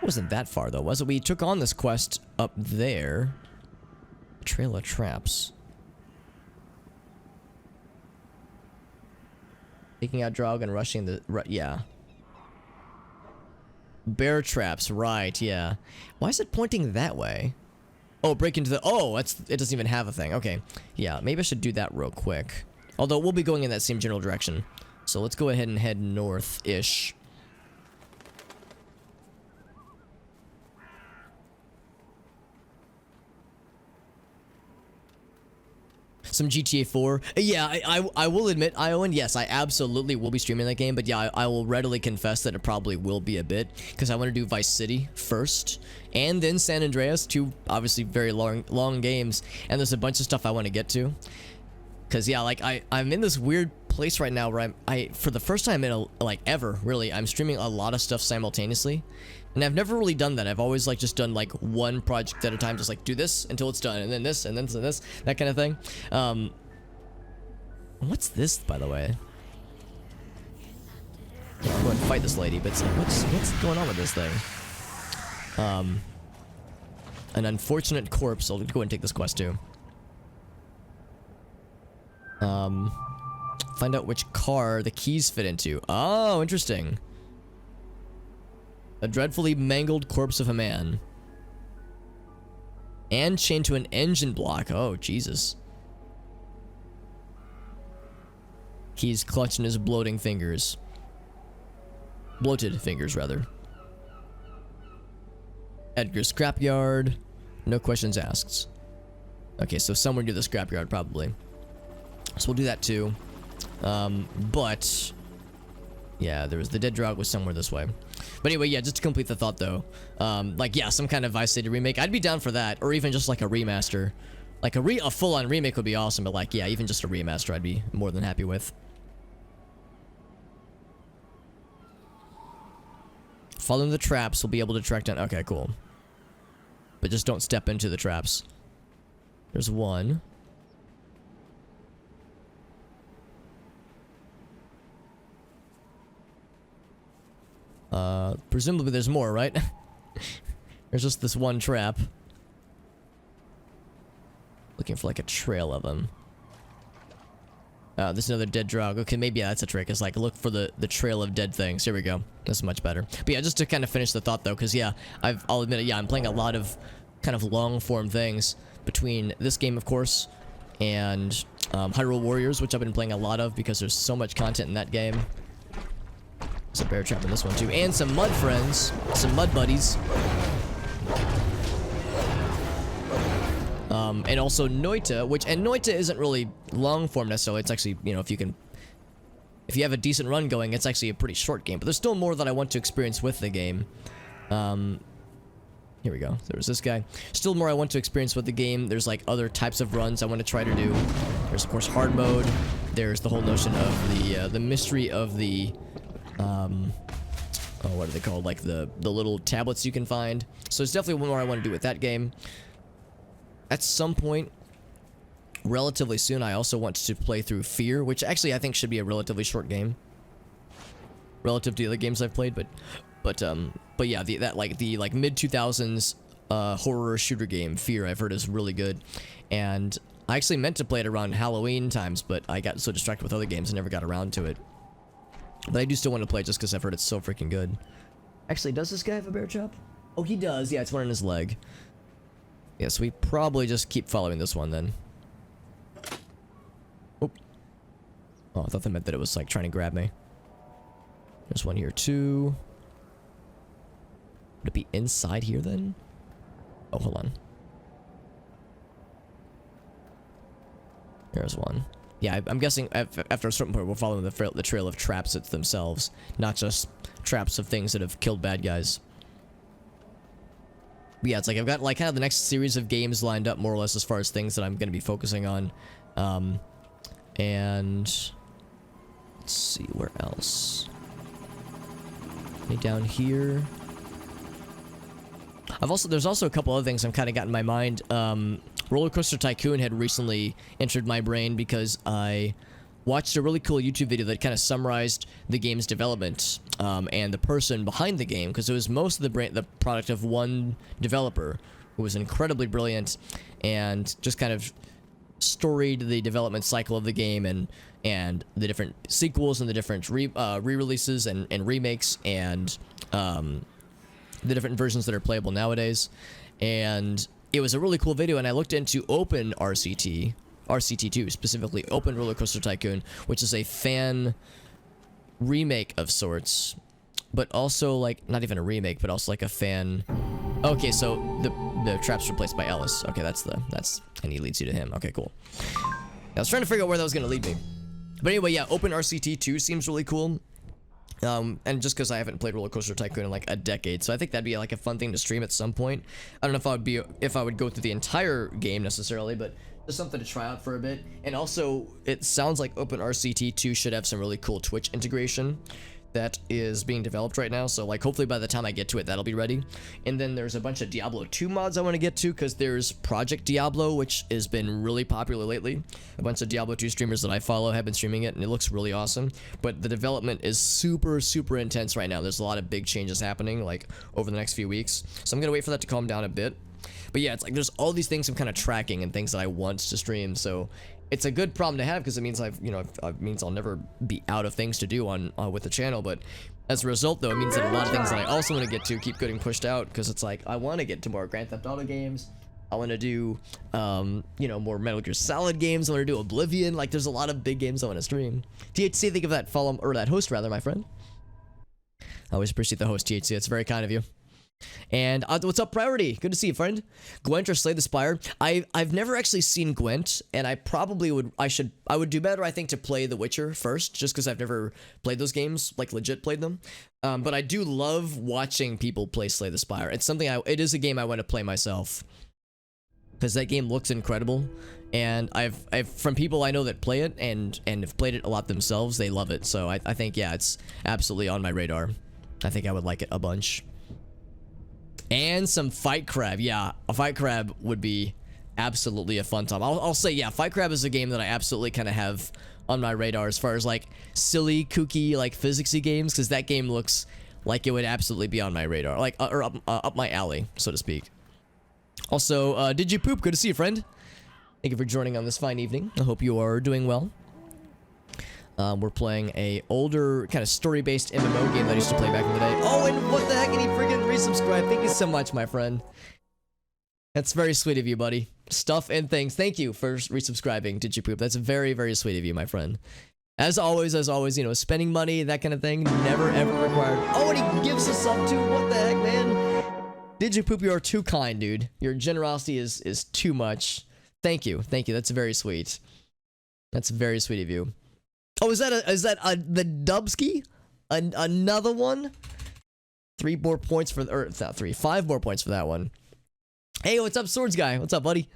A: wasn't that far though, was it? We took on this quest up there. Trail of Traps. Taking out Draug and rushing the... yeah. Bear traps, right, yeah. Why is it pointing that way? Oh, break into the... oh, it doesn't even have a thing. Okay. Yeah, maybe I should do that real quick. Although we'll be going in that same general direction. So let's go ahead and head north-ish. Some GTA 4. Yeah, I will admit, Iowan, yes, I absolutely will be streaming that game, but yeah, I will readily confess that it probably will be a bit, because I want to do Vice City first, and then San Andreas, two obviously very long games, and there's a bunch of stuff I want to get to. Because yeah, like I'm in this weird place right now where I for the first time in like ever, really, I'm streaming a lot of stuff simultaneously. And I've never really done that. I've always like just done like one project at a time, just like do this until it's done, and then this, and then this, that kind of thing. What's this, by the way? Yeah, I'll go and fight this lady, but it's like, what's going on with this thing? An unfortunate corpse. I'll go and take this quest too. Find out which car the keys fit into. Oh, interesting. A dreadfully mangled corpse of a man. And chained to an engine block. Oh, Jesus. Keys clutched in his bloating fingers. Bloated fingers, rather. Edgar's scrapyard. No questions asked. Okay, so somewhere near the scrapyard, probably. So we'll do that too. But... yeah, there was the dead Draug was somewhere this way. But anyway, yeah, just to complete the thought though, like yeah, some kind of Vice City remake. I'd be down for that, or even just like a remaster. Like a full-on remake would be awesome, but like yeah, even just a remaster I'd be more than happy with. Following the traps, we'll be able to track down. Okay, cool. But just don't step into the traps. There's one. Presumably there's more, right? There's just this one trap. Looking for like a trail of them. There's another dead Draug. Okay, maybe yeah, that's a trick. It's like look for the trail of dead things. Here we go. That's much better. But yeah, just to kind of finish the thought though, because yeah, I'll admit it. Yeah, I'm playing a lot of kind of long form things between this game, of course, and Hyrule Warriors, which I've been playing a lot of because there's so much content in that game. There's a bear trap in this one too, and some mud friends, some mud buddies. And also Noita, and Noita isn't really long form necessarily. It's actually, you know, if you have a decent run going, it's actually a pretty short game. But there's still more that I want to experience with the game. Here we go. There's this guy. Still more I want to experience with the game. There's like other types of runs I want to try to do. There's of course hard mode. There's the whole notion of the mystery of the Oh, what are they called? Like the little tablets you can find. So it's definitely one more I want to do with that game. At some point, relatively soon, I also want to play through Fear, which actually I think should be a relatively short game relative to the other games I've played. But yeah, that mid 2000s horror shooter game Fear I've heard is really good, and I actually meant to play it around Halloween times, but I got so distracted with other games and never got around to it. But I do still want to play it just because I've heard it's so freaking good. Actually, does this guy have a bear trap? Oh, he does. Yeah, it's one in his leg. Yeah, so we probably just keep following this one then. Oh, I thought that meant that it was like trying to grab me. There's one here too. Would it be inside here then? Oh, hold on. There's one. Yeah, I'm guessing after a certain point we're following the trail of traps themselves, not just traps of things that have killed bad guys. But yeah, it's like I've got like kind of the next series of games lined up more or less as far as things that I'm going to be focusing on. And let's see where else. Okay, down here. There's also a couple other things I've kind of got in my mind. Roller Coaster Tycoon had recently entered my brain because I watched a really cool YouTube video that kind of summarized the game's development and the person behind the game, because it was most of the product of one developer who was incredibly brilliant and just kind of storied the development cycle of the game and the different sequels and the different re-releases and remakes and the different versions that are playable nowadays. And it was a really cool video, and I looked into Open RCT2, specifically Open Roller Coaster Tycoon, which is a fan remake of sorts, but also like not even a remake, but also like a fan. Okay, so the trap's replaced by Ellis. Okay, that's and he leads you to him. Okay, cool. I was trying to figure out where that was gonna lead me, but anyway, yeah, Open RCT2 seems really cool. And just because I haven't played Roller Coaster Tycoon in like a decade, so I think that'd be like a fun thing to stream at some point. I don't know if I would go through the entire game necessarily, but just something to try out for a bit. And also, it sounds like Open RCT2 should have some really cool Twitch integration that is being developed right now, so like hopefully by the time I get to it, that'll be ready. And then there's a bunch of Diablo 2 mods I want to get to, because there's Project Diablo, which has been really popular lately. A bunch of Diablo 2 streamers that I follow have been streaming it, and it looks really awesome. But the development is super intense right now. There's a lot of big changes happening like over the next few weeks, so I'm gonna wait for that to calm down a bit. But yeah, it's like there's all these things I'm kind of tracking and things that I want to stream, so it's a good problem to have, because it means it means I'll never be out of things to do on with the channel. But as a result, though, it means that a lot of things that I also want to get to keep getting pushed out, because it's like I want to get to more Grand Theft Auto games. I want to do more Metal Gear Solid games. I want to do Oblivion. Like, there's a lot of big games I want to stream. THC, think of that that host rather, my friend. I always appreciate the host, THC. It's very kind of you. And what's up, Priority? Good to see you, friend. Gwent or Slay the Spire. I've never actually seen Gwent, and I probably would. I would do better, I think, to play The Witcher first, just because I've never played those games, like legit played them. But I do love watching people play Slay the Spire. It's something it is a game I want to play myself, because that game looks incredible. And I've from people I know that play it and have played it a lot themselves, they love it. So I think, yeah, it's absolutely on my radar. I think I would like it a bunch. And some Fight Crab. Yeah, a Fight Crab would be absolutely a fun time. I'll say, yeah, Fight Crab is a game that I absolutely kind of have on my radar as far as like silly, kooky, like physicsy games, because that game looks like it would absolutely be on my radar, like or up my alley, so to speak. Also, did you poop? Good to see you, friend. Thank you for joining on this fine evening. I hope you are doing well. We're playing a older kind of story-based MMO game that I used to play back in the day. Oh, and what the heck? And he friggin' resubscribed. Thank you so much, my friend. That's very sweet of you, buddy. Stuff and things. Thank you for resubscribing. Did you poop? That's very, very sweet of you, my friend. As always, spending money, that kind of thing, never ever required. Oh, and he gives us up too. What the heck, man? Did you poop? You are too kind, dude. Your generosity is too much. Thank you. Thank you. That's very sweet. That's very sweet of you. Oh, is that the Dubsky? Another one? 3 more points for, or not 3, 5 more points for that one. Hey, what's up, Swords Guy? What's up, buddy?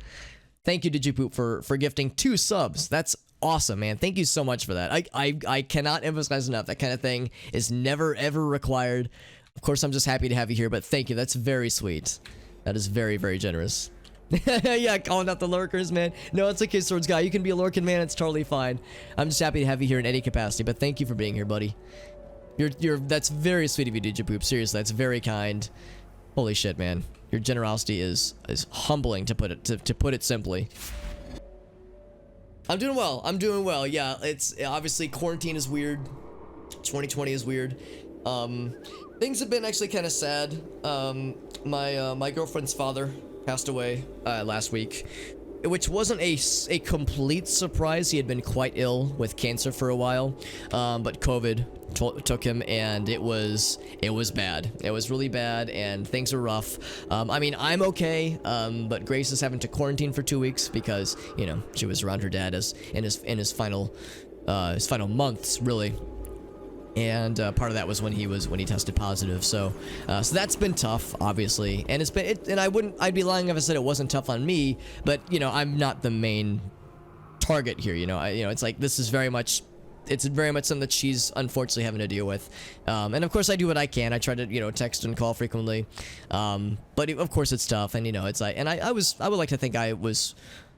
A: Thank you, Digipoop, for gifting 2 subs. That's awesome, man. Thank you so much for that. I cannot emphasize enough. That kind of thing is never, ever required. Of course, I'm just happy to have you here, but thank you. That's very sweet. That is very, very generous. Yeah, calling out the lurkers, man. No, it's okay, Swords Guy. You can be a lurking, man. It's totally fine. I'm just happy to have you here in any capacity, but thank you for being here, buddy. That's very sweet of you, Digipoop. Seriously, that's very kind. Holy shit, man. Your generosity is humbling, to put it simply. I'm doing well. I'm doing well. Yeah, it's obviously quarantine is weird. 2020 is weird. Things have been actually kind of sad. My girlfriend's father passed away last week, which wasn't a complete surprise. He had been quite ill with cancer for a while, but COVID took him, and it was bad. It was really bad, and things were rough. I mean, I'm okay, but Grace is having to quarantine for 2 weeks because, you know, she was around her dad in his final months, really. And part of that was when he tested positive. So that's been tough, obviously. And I'd be lying if I said it wasn't tough on me. But you know, I'm not the main target here. You know, it's like this is very much. It's very much something that she's unfortunately having to deal with. And of course, I do what I can. I try to text and call frequently. But of course, it's tough. And it's like, and I would like to think I was,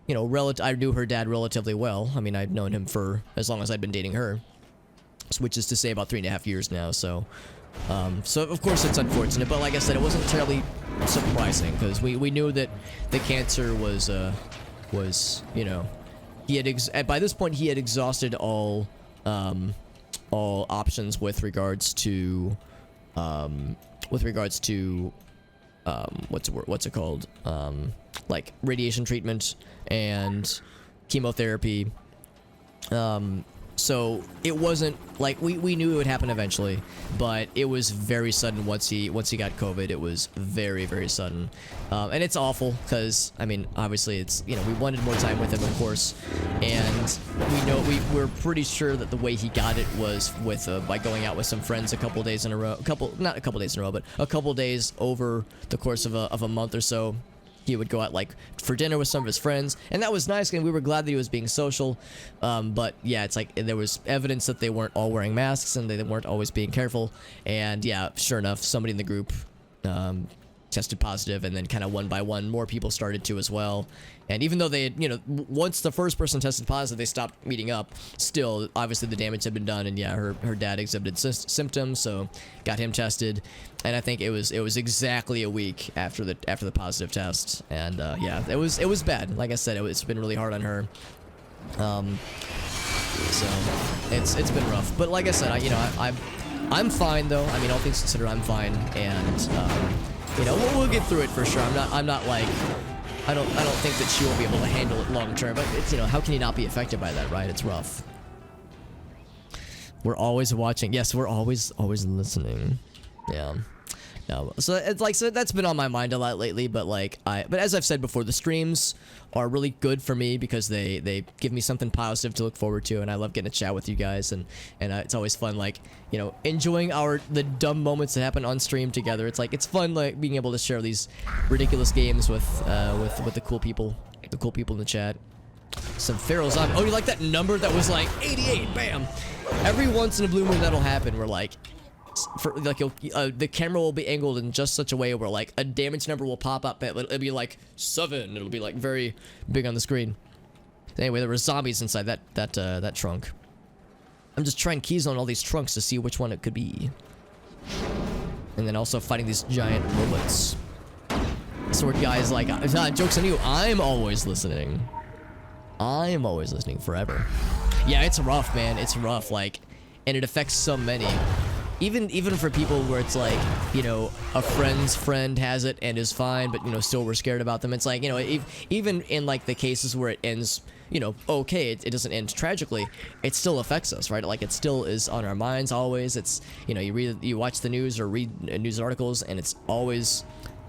A: I knew her dad relatively well. I mean, I've known him for as long as I'd been dating her, which is to say about 3.5 years now. So of course it's unfortunate, but like I said, it wasn't terribly surprising because we knew that the cancer was he had by this point he had exhausted all options with regards to what's it called, like radiation treatment and chemotherapy. So it wasn't like we knew it would happen eventually, but it was very sudden once he got COVID. It was very, very sudden, and it's awful because I mean, obviously it's we wanted more time with him, of course, and we're pretty sure that the way he got it was with by going out with some friends a couple days in a row, not a couple days in a row, but a couple days over the course of a month or so. He would go out like for dinner with some of his friends, and that was nice, and we were glad that he was being social. But yeah, it's like there was evidence that they weren't all wearing masks and they weren't always being careful. And yeah, sure enough, somebody in the group tested positive, and then kind of one by one more people started to as well. And even though they had, once the first person tested positive, they stopped meeting up. Still, obviously the damage had been done, and yeah, her dad exhibited symptoms, so got him tested. And I think it was exactly a week after the positive test, and yeah, it was bad. Like I said, it's been really hard on her. So it's been rough. But like I said, I'm fine though. I mean, all things considered, I'm fine, and we'll get through it for sure. I'm not like. I don't think that she will be able to handle it long term, but it's how can you not be affected by that, right? It's rough. We're always watching. Yes, we're always listening. Yeah. No. So it's like that's been on my mind a lot lately, but but as I've said before, the streams are really good for me because they give me something positive to look forward to, and I love getting to chat with you guys, and it's always fun enjoying the dumb moments that happen on stream together. It's fun being able to share these ridiculous games with the cool people in the chat. Some Pharaoh's on. Oh, you like that number that was like 88? Bam! Every once in a blue moon that'll happen. We're like. The camera will be angled in just such a way where a damage number will pop up. It'll be like 7. It'll be very big on the screen. Anyway, there were zombies inside that trunk. I'm just trying keys on all these trunks to see which one it could be. And then also fighting these giant robots. Sword guys it's not jokes on you. I'm always listening. I'm always listening forever. Yeah, it's rough, man. It's rough. And it affects so many. Even for people where it's a friend's friend has it and is fine, but still we're scared about them. It's even in the cases where it ends okay, it doesn't end tragically, it still affects us, right? It still is on our minds always. It's you watch the news or read news articles, and it's always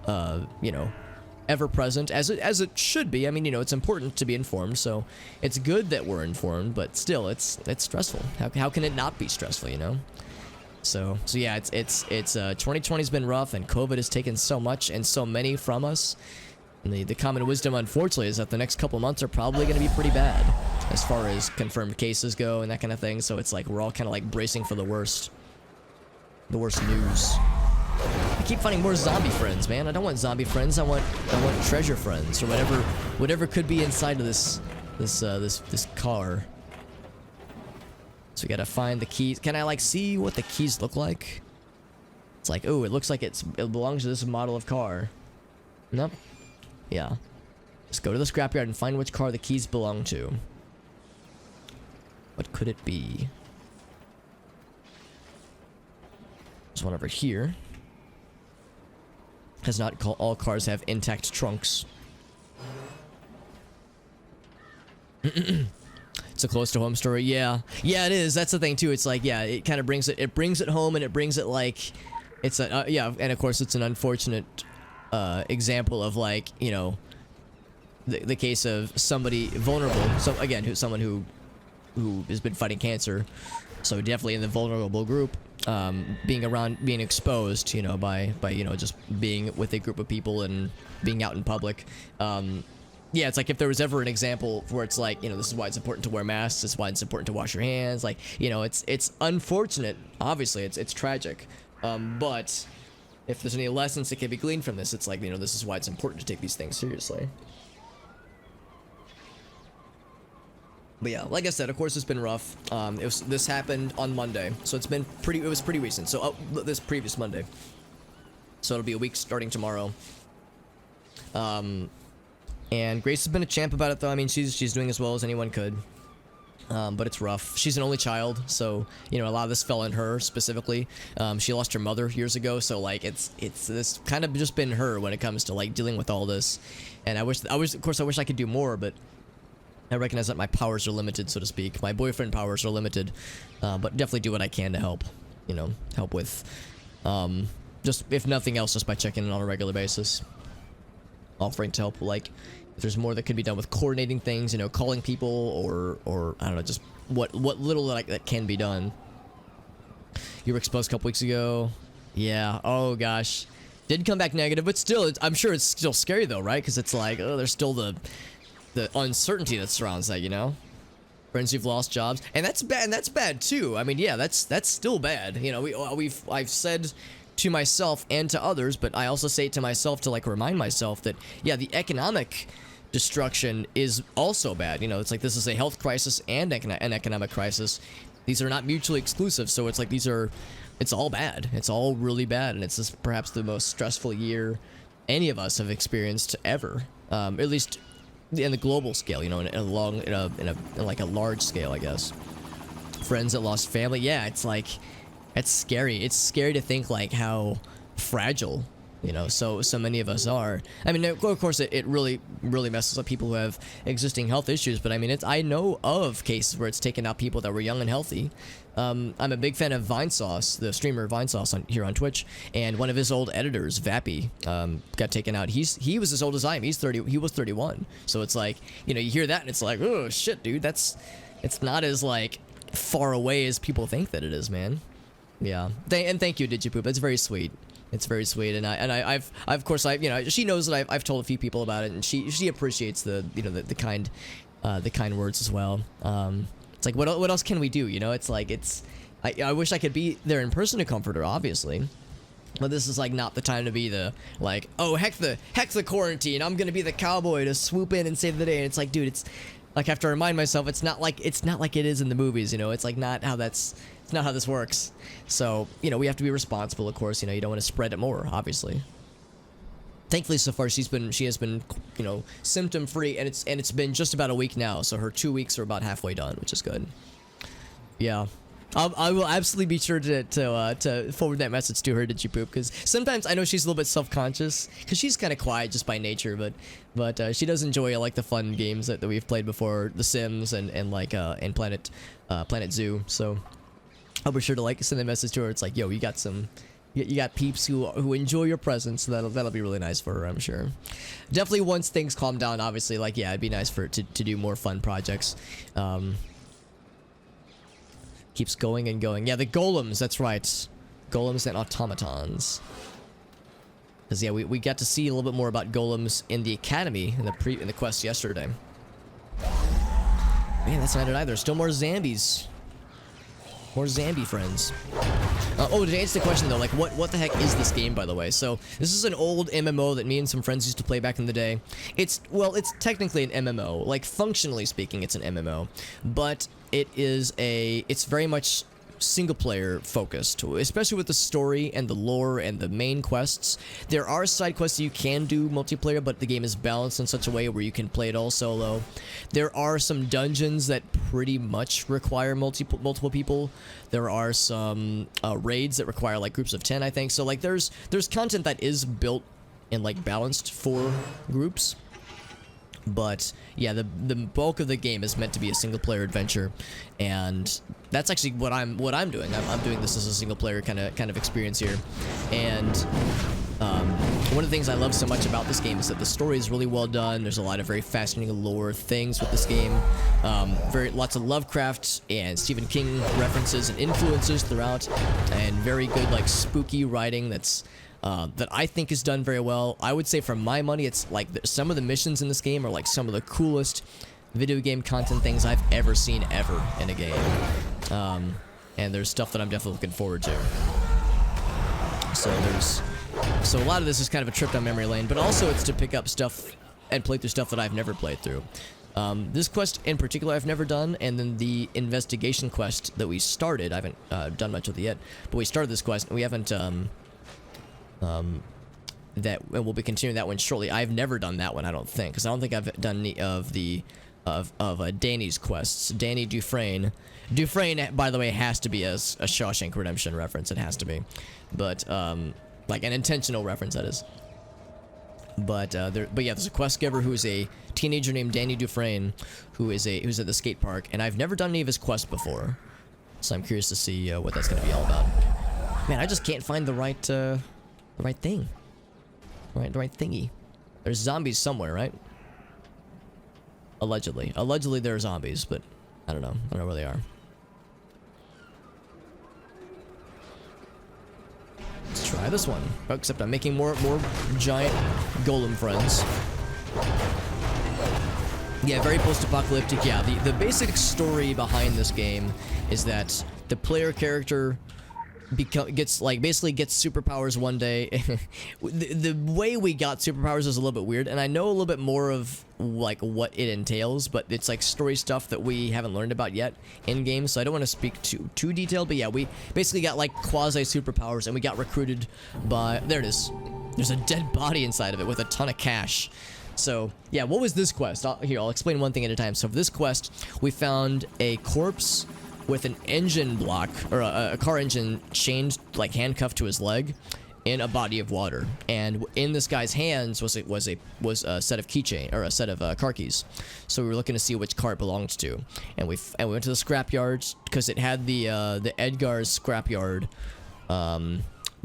A: ever present, as it should be. I mean, it's important to be informed, so it's good that we're informed, but still it's stressful. How can it not be stressful, So yeah, it's 2020's been rough, and COVID has taken so much and so many from us. And the common wisdom, unfortunately, is that the next couple months are probably going to be pretty bad. as far as confirmed cases go and that kind of thing. So it's like we're all kind of like bracing for the worst news. I keep finding more zombie friends, man. I don't want zombie friends. I want treasure friends or whatever could be inside of this car. So we gotta find the keys. Can I like see what the keys look like? It's like, oh, it looks like it belongs to this model of car. Nope. Yeah. Just go to the scrapyard and find which car the keys belong to. What could it be? There's one over here. Has not all cars have intact trunks. It's a close to home story. Yeah, it is. That's the thing too. It's like, yeah, it kind of brings it home, and it brings it like, it's a yeah, and of course it's an unfortunate example of, like, you know, the case of somebody vulnerable. So again, someone who has been fighting cancer, so definitely in the vulnerable group, being exposed, you know, by you know, just being with a group of people and being out in public. Yeah, it's like if there was ever an example where it's like, you know, this is why it's important to wear masks, this is why it's important to wash your hands, like, you know, it's unfortunate, obviously, it's tragic, but if there's any lessons that can be gleaned from this, it's like, you know, this is why it's important to take these things seriously. But yeah, like I said, of course it's been rough. This happened on Monday, so it was pretty recent. So this previous Monday, so it'll be a week starting tomorrow. And Grace has been a champ about it, though. I mean, she's doing as well as anyone could. But it's rough. She's an only child, so, you know, a lot of this fell on her specifically. She lost her mother years ago, so like it's this kind of just been her when it comes to like dealing with all this. And I wish I could do more, but I recognize that my powers are limited, so to speak. My boyfriend powers are limited, but definitely do what I can to help. You know, help with, just if nothing else, just by checking in on a regular basis. Offering to help, like, if there's more that could be done with coordinating things, you know, calling people, or I don't know, just what little that can be done. You were exposed a couple weeks ago. Yeah. Oh gosh, did come back negative, but still, I'm sure it's still scary though, right? Because it's like, oh, there's still the uncertainty that surrounds that, you know. Friends who've lost jobs, and that's bad. And that's bad too. I mean, yeah, that's still bad. You know, I've said to myself and to others, but I also say it to myself to like remind myself that, yeah, the economic destruction is also bad. You know, it's like this is a health crisis and an economic crisis. These are not mutually exclusive, so it's like it's all bad. It's all really bad, and it's just perhaps the most stressful year any of us have experienced ever, at least in the global scale. You know, in like a large scale, I guess. Friends that lost family. Yeah, it's like, it's scary. It's scary to think like how fragile, you know, so many of us are. I mean, of course, it really messes up people who have existing health issues. But I mean, I know of cases where it's taken out people that were young and healthy. I'm a big fan of Vinesauce, the streamer Vinesauce here on Twitch, and one of his old editors, Vappy, got taken out. He was as old as I am. He was 31. So it's like, you know, you hear that and it's like, oh shit, dude, it's not as like far away as people think that it is, man. Yeah, and thank you, Digipoop. That's very sweet. It's very sweet, and I've of course, you know, she knows that I've told a few people about it, and she appreciates the, you know, the kind words as well. It's like, what else can we do? You know, it's like, I wish I could be there in person to comfort her, obviously, but this is like not the time to be the like, oh heck the quarantine, I'm gonna be the cowboy to swoop in and save the day. And it's like, dude, it's like, I have to remind myself it's not like it is in the movies. You know, it's like it's not how this works. So, you know, we have to be responsible, of course. You know, you don't want to spread it more, obviously. Thankfully, so far she has been, you know, symptom free, and it's been just about a week now. So her 2 weeks are about halfway done, which is good. Yeah, I will absolutely be sure to forward that message to her, Digipoop, because sometimes I know she's a little bit self-conscious because she's kind of quiet just by nature, but she does enjoy like the fun games that we've played before, The Sims and like and Planet Zoo. So I'll be sure to like send a message to her. It's like, yo, you got peeps who enjoy your presence, so that'll be really nice for her, I'm sure. Definitely once things calm down, obviously, like, yeah, it'd be nice for it to do more fun projects. Keeps going and going. Yeah, the golems, that's right. Golems and automatons. Because, yeah, we got to see a little bit more about golems in the academy in the quest yesterday. Man, that's not it either. Still more zombies. More zombie friends. Oh, to answer the question though, like what the heck is this game, by the way? So this is an old MMO that me and some friends used to play back in the day. It's technically an MMO. Like functionally speaking, it's an MMO, but it's very much single player focused, especially with the story and the lore and the main quests. There are side quests you can do multiplayer, but the game is balanced in such a way where you can play it all solo. There are some dungeons that pretty much require multiple people. There are some raids that require like groups of 10, I think. So like there's content that is built and like balanced for groups. But yeah, the bulk of the game is meant to be a single player adventure, and that's actually what I'm doing. I'm doing this as a single player kind of experience here. And one of the things I love so much about this game is that the story is really well done. There's a lot of very fascinating lore things with this game. Lots of Lovecraft and Stephen King references and influences throughout, and very good like spooky writing that I think is done very well. I would say for my money, it's like some of the missions in this game are like some of the coolest video game content things I've ever seen ever in a game. And there's stuff that I'm definitely looking forward to. So a lot of this is kind of a trip down memory lane, but also it's to pick up stuff and play through stuff that I've never played through. This quest in particular I've never done, and then the investigation quest that we started, I haven't done much with it yet, but we started this quest and we haven't and we'll be continuing that one shortly. I've never done that one, I don't think, because I don't think I've done any of Danny's quests. Danny Dufresne. Dufresne, by the way, has to be a Shawshank Redemption reference. It has to be, but like an intentional reference, that is. But yeah, there's a quest giver who is a teenager named Danny Dufresne, who's at the skate park, and I've never done any of his quests before, so I'm curious to see what that's gonna be all about. Man, I just can't find the right thing. The right thingy. There's zombies somewhere, right? Allegedly. Allegedly there are zombies, but I don't know. I don't know where they are. Let's try this one. Oh, except I'm making more giant golem friends. Yeah, very post-apocalyptic. Yeah, the basic story behind this game is that the player character gets superpowers one day. the way we got superpowers is a little bit weird, and I know a little bit more of like what it entails, but it's like story stuff that we haven't learned about yet in game, so I don't want to speak too detailed. But yeah, we basically got like quasi superpowers, and we got recruited by, there it is, there's a dead body inside of it with a ton of cash. So yeah, what was this quest? I'll explain one thing at a time. So for this quest, we found a corpse with an engine block, or a car engine chained, like handcuffed to his leg, in a body of water. And in this guy's hands was a set of keychain, or a set of car keys. So we were looking to see which car it belonged to, and we went to the scrapyard because it had the Edgar's scrapyard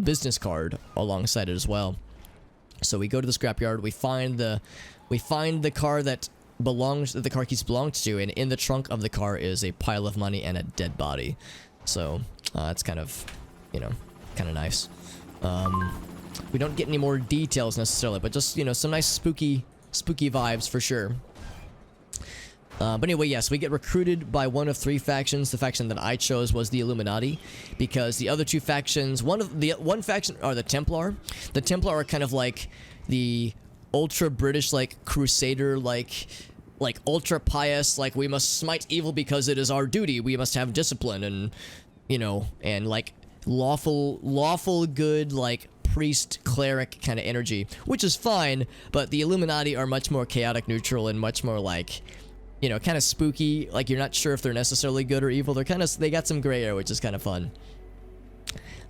A: business card alongside it as well. So we go to the scrapyard, we find the car that the car keys belonged to, and in the trunk of the car is a pile of money and a dead body. So it's kind of nice. We don't get any more details necessarily, but just some nice spooky vibes for sure. But anyway, yes, we get recruited by one of three factions. The faction that I chose was the Illuminati, because the other two factions, one faction are the Templar. The Templar are kind of like the ultra British, like crusader, like ultra pious, like we must smite evil because it is our duty. We must have discipline and and like lawful good, like priest cleric kind of energy, which is fine. But the Illuminati are much more chaotic neutral and much more like kind of spooky. Like you're not sure if they're necessarily good or evil. They got some gray area, which is kind of fun.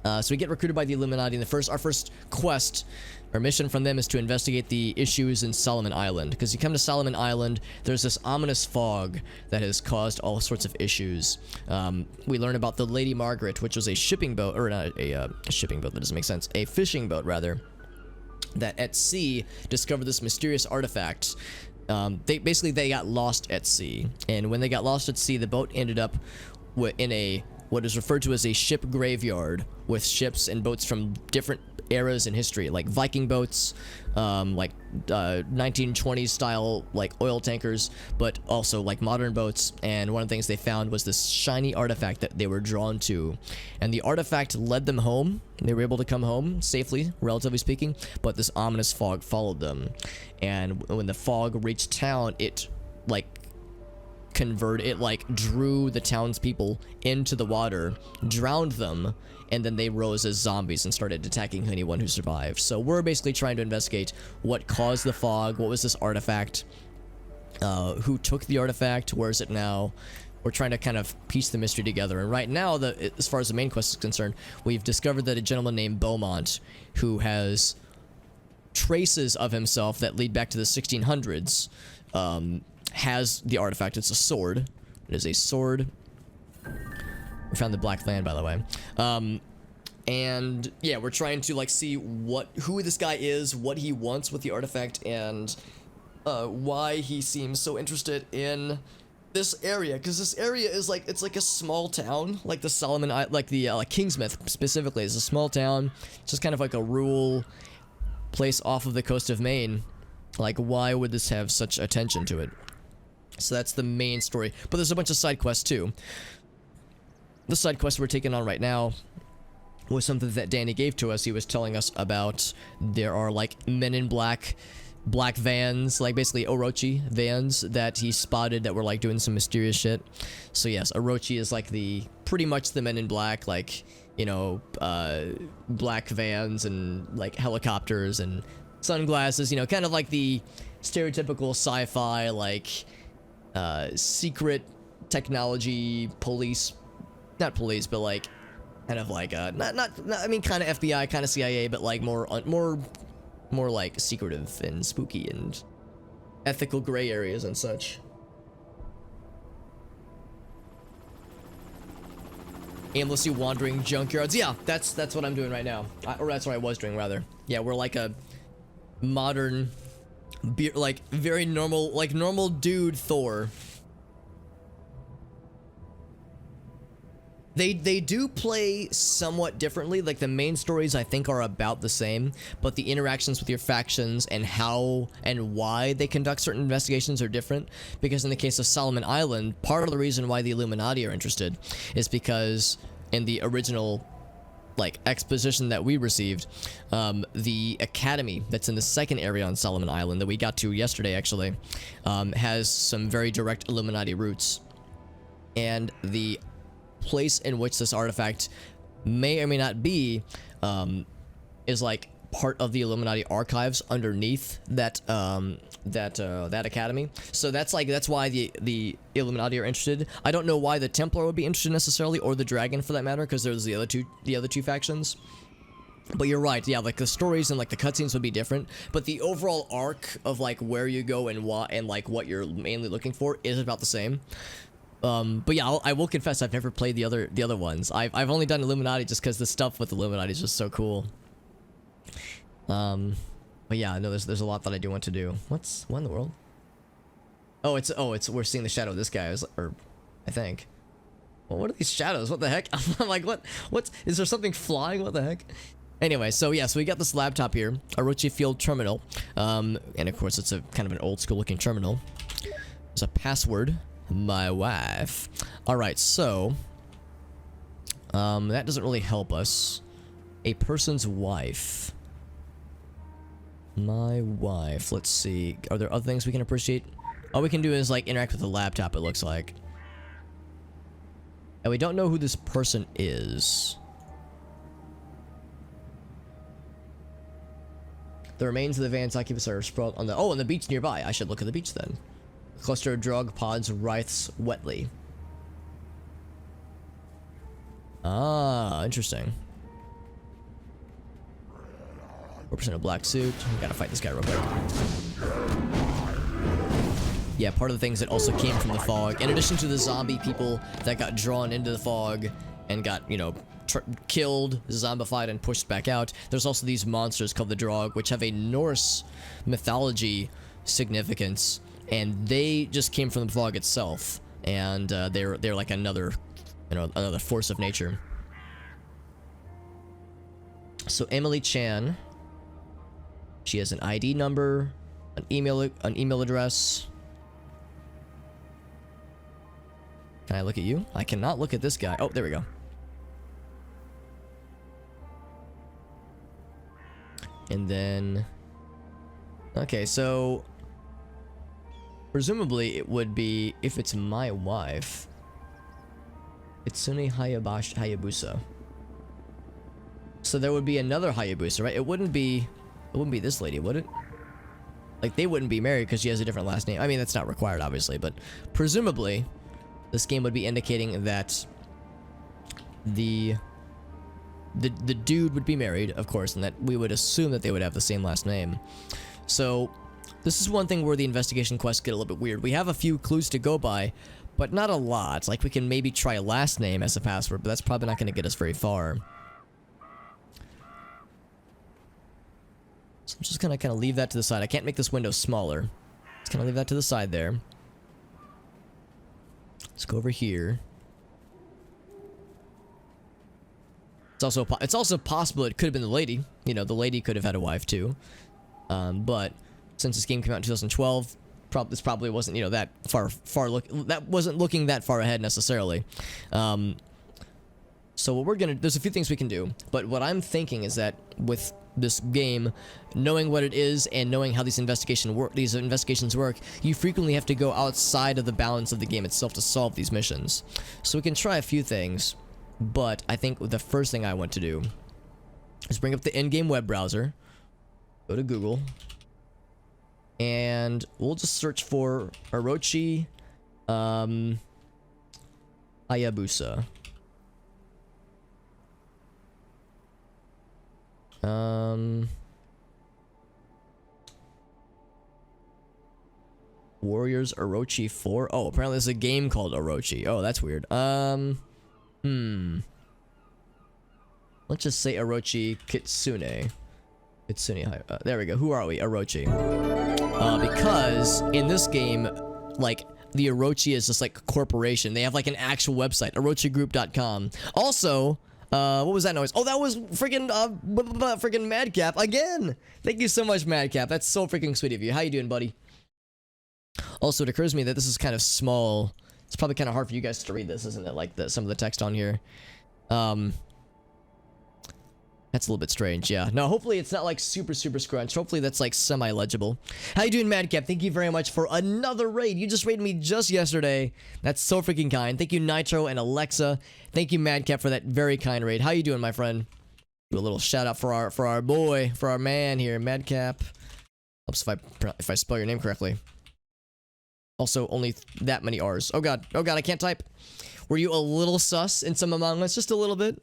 A: So we get recruited by the Illuminati, and our first quest, our mission from them, is to investigate the issues in Solomon Island. Because you come to Solomon Island, there's this ominous fog that has caused all sorts of issues. We learn about the Lady Margaret, which was a shipping boat, or not a shipping boat, that doesn't make sense, a fishing boat rather, that at sea discovered this mysterious artifact. They got lost at sea, and when they got lost at sea, the boat ended up in what is referred to as a ship graveyard, with ships and boats from different eras in history, like Viking boats, like 1920s style like oil tankers, but also like modern boats. And one of the things they found was this shiny artifact that they were drawn to, and the artifact led them home. They were able to come home safely, relatively speaking, but this ominous fog followed them. And when the fog reached town, it like drew the townspeople into the water, drowned them, and then they rose as zombies and started attacking anyone who survived. So we're basically trying to investigate what caused the fog, what was this artifact, who took the artifact, where is it now. We're trying to kind of piece the mystery together. And right now, as far as the main quest is concerned, we've discovered that a gentleman named Beaumont, who has traces of himself that lead back to the 1600s, has the artifact. It's a sword. It is a sword. We found the Black Land, by the way. And yeah, we're trying to like see who this guy is, what he wants with the artifact, and why he seems so interested in this area. Because this area is like, it's like a small town, like the Solomon, like the like Kingsmouth specifically is a small town. It's just kind of like a rural place off of the coast of Maine. Like, why would this have such attention to it? So that's the main story, but there's a bunch of side quests too. The side quest we're taking on right now was something that Danny gave to us. He was telling us about there are like men in black vans, like basically Orochi vans that he spotted that were like doing some mysterious shit. So yes, Orochi is like pretty much the men in black, like, you know, black vans and like helicopters and sunglasses, you know, kind of like the stereotypical sci-fi like secret technology police, not police, but like kind of like not I mean kind of FBI, kind of CIA, but like more like secretive and spooky and ethical gray areas and such. Aimlessly wandering junkyards. Yeah, that's what I'm doing right now, or that's what I was doing rather. Yeah, we're like a modern, like very normal, like normal dude Thor. They do play somewhat differently. Like the main stories I think are about the same, but the interactions with your factions and how and why they conduct certain investigations are different. Because in the case of Solomon Island, part of the reason why the Illuminati are interested is because in the original like exposition that we received, the academy that's in the second area on Solomon Island that we got to yesterday actually, has some very direct Illuminati roots. And the place in which this artifact may or may not be is like part of the Illuminati archives underneath that that academy. So that's why the Illuminati are interested. I don't know why the Templar would be interested necessarily, or the Dragon for that matter, because there's the other two factions. But you're right, yeah, like the stories and like the cutscenes would be different, but the overall arc of like where you go and like what you're mainly looking for is about the same. But yeah, I will confess I've never played the other ones. I've only done Illuminati just because the stuff with Illuminati is just so cool. But yeah, no, there's a lot that I do want to do. What in the world? Oh, it's we're seeing the shadow of this guy, I think. Well, what are these shadows? What the heck? I'm like, what is there something flying? What the heck? Anyway, so yeah, so we got this laptop here, Orochi Field Terminal, and of course it's a kind of an old school looking terminal. There's a password. My wife. Alright, so that doesn't really help us. A person's wife. My wife. Let's see. Are there other things we can appreciate? All we can do is like interact with the laptop, it looks like. And we don't know who this person is. The remains of the van's occupants are sprawled on the beach nearby. I should look at the beach then. Cluster of drug pods writhes wetly. Ah, interesting. 4% of black suit. We gotta fight this guy real quick. Yeah, part of the things that also came from the fog, in addition to the zombie people that got drawn into the fog and got, you know, killed, zombified, and pushed back out, there's also these monsters called the Drog, which have a Norse mythology significance. And they just came from the fog itself, and they're like another force of nature. So Emily Chan. She has an ID number, an email address. Can I look at you? I cannot look at this guy. Oh, there we go. And then... Okay, so... Presumably it would be, if it's my wife, Itsune Hayabusa. So there would be another Hayabusa, right? It wouldn't be this lady, would it? Like, they wouldn't be married because she has a different last name. I mean, that's not required, obviously, but presumably this game would be indicating that the dude would be married, of course, and that we would assume that they would have the same last name. So this is one thing where the investigation quests get a little bit weird. We have a few clues to go by, but not a lot. Like, we can maybe try last name as a password, but that's probably not going to get us very far. So I'm just gonna kind of leave that to the side. I can't make this window smaller. Just gonna leave that to the side there. Let's go over here. It's also possible it could have been the lady. You know, the lady could have had a wife too. But since this game came out in 2012, this probably wasn't, you know, that that wasn't looking that far ahead necessarily. So what there's a few things we can do, but what I'm thinking is that with this game, knowing what it is and knowing how these investigations work, you frequently have to go outside of the balance of the game itself to solve these missions. So we can try a few things, but I think the first thing I want to do is bring up the in-game web browser, go to Google, and we'll just search for Orochi Hayabusa. Warriors Orochi 4. Oh, apparently there's a game called Orochi. Oh, that's weird. Let's just say Orochi Kitsune. There we go. Who are we? Orochi. Because in this game, like, the Orochi is just like a corporation. They have like an actual website, orochigroup.com. Also, what was that noise? Oh, that was freaking freaking Madcap again. Thank you so much, Madcap. That's so freaking sweet of you. How you doing, buddy? Also, it occurs to me that this is kind of small. It's probably kind of hard for you guys to read this, isn't it? Like some of the text on here. That's a little bit strange, yeah. No, hopefully it's not like super scrunched. Hopefully that's like semi-legible. How you doing, Madcap? Thank you very much for another raid. You just raided me just yesterday. That's so freaking kind. Thank you, Nitro and Alexa. Thank you, Madcap, for that very kind raid. How you doing, my friend? Do a little shout out for our boy, for our man here, Madcap. Helps if I spell your name correctly. Also, only that many R's. Oh god, I can't type. Were you a little sus in some Among Us? Just a little bit?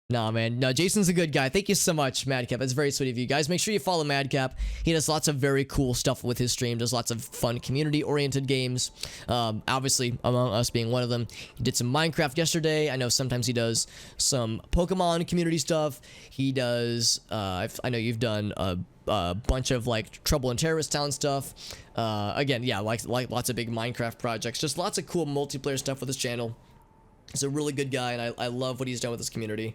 A: Nah, man. No, Jason's a good guy. Thank you so much, Madcap. That's very sweet of you guys. Make sure you follow Madcap. He does lots of very cool stuff with his stream. Does lots of fun community-oriented games. Obviously, Among Us being one of them. He did some Minecraft yesterday. I know sometimes he does some Pokemon community stuff. He does... I know you've done a bunch of like Trouble in Terrorist Town stuff. Again, yeah, like lots of big Minecraft projects. Just lots of cool multiplayer stuff with his channel. He's a really good guy, and I love what he's done with his community.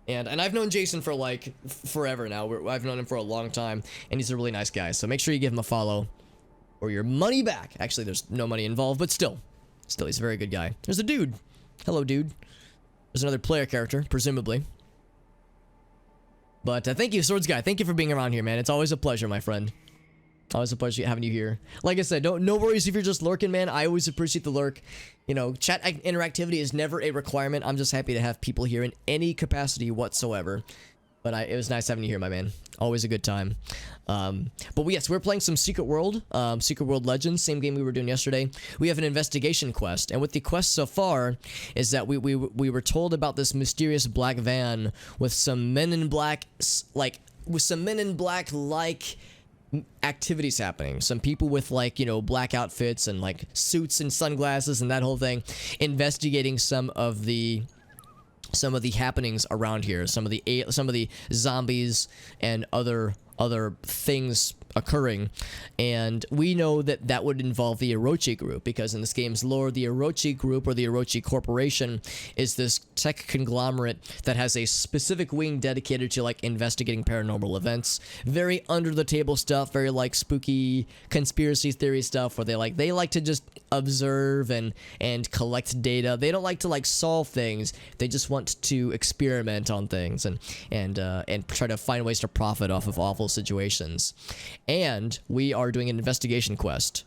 A: And I've known Jason for like forever now. I've known him for a long time, and he's a really nice guy. So make sure you give him a follow, or your money back. Actually, there's no money involved, but still, he's a very good guy. There's a dude. Hello, dude. There's another player character, presumably. But thank you, Swords Guy. Thank you for being around here, man. It's always a pleasure, my friend. Always a pleasure having you here. Like I said, no worries if you're just lurking, man. I always appreciate the lurk. You know, chat interactivity is never a requirement. I'm just happy to have people here in any capacity whatsoever. But it was nice having you here, my man. Always a good time. But yes, we're playing some Secret World. Secret World Legends, same game we were doing yesterday. We have an investigation quest. And with the quest so far is that we were told about this mysterious black van with some Men in Black, like activities happening. Some people with like, you know, black outfits and like suits and sunglasses and that whole thing, investigating some of the happenings around here, some of the zombies and other other things occurring, and we know that that would involve the Orochi group, because in this game's lore, the Orochi group, or the Orochi Corporation, is this tech conglomerate that has a specific wing dedicated to like investigating paranormal events. Very under the table stuff, very like spooky conspiracy theory stuff, where they like to just observe and collect data. They don't like to like solve things. They just want to experiment on things and try to find ways to profit off of awful situations. And we are doing an investigation quest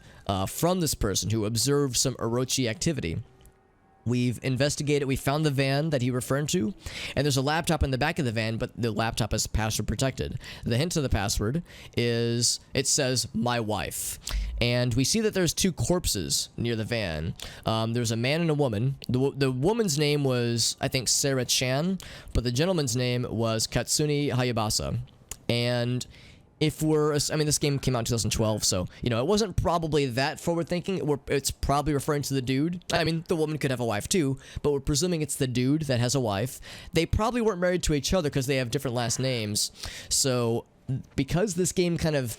A: from this person who observed some Orochi activity. We've investigated, we found the van that he referred to, and there's a laptop in the back of the van, but the laptop is password protected. The hint to the password is, it says, "my wife." And we see that there's 2 corpses near the van. There's a man and a woman. The woman's name was, I think, Sarah Chan, but the gentleman's name was Katsuni Hayabasa. And if we're, I mean, this game came out in 2012, so, you know, it wasn't probably that forward-thinking. It's probably referring to the dude. I mean, the woman could have a wife too, but we're presuming it's the dude that has a wife. They probably weren't married to each other because they have different last names. So, because this game kind of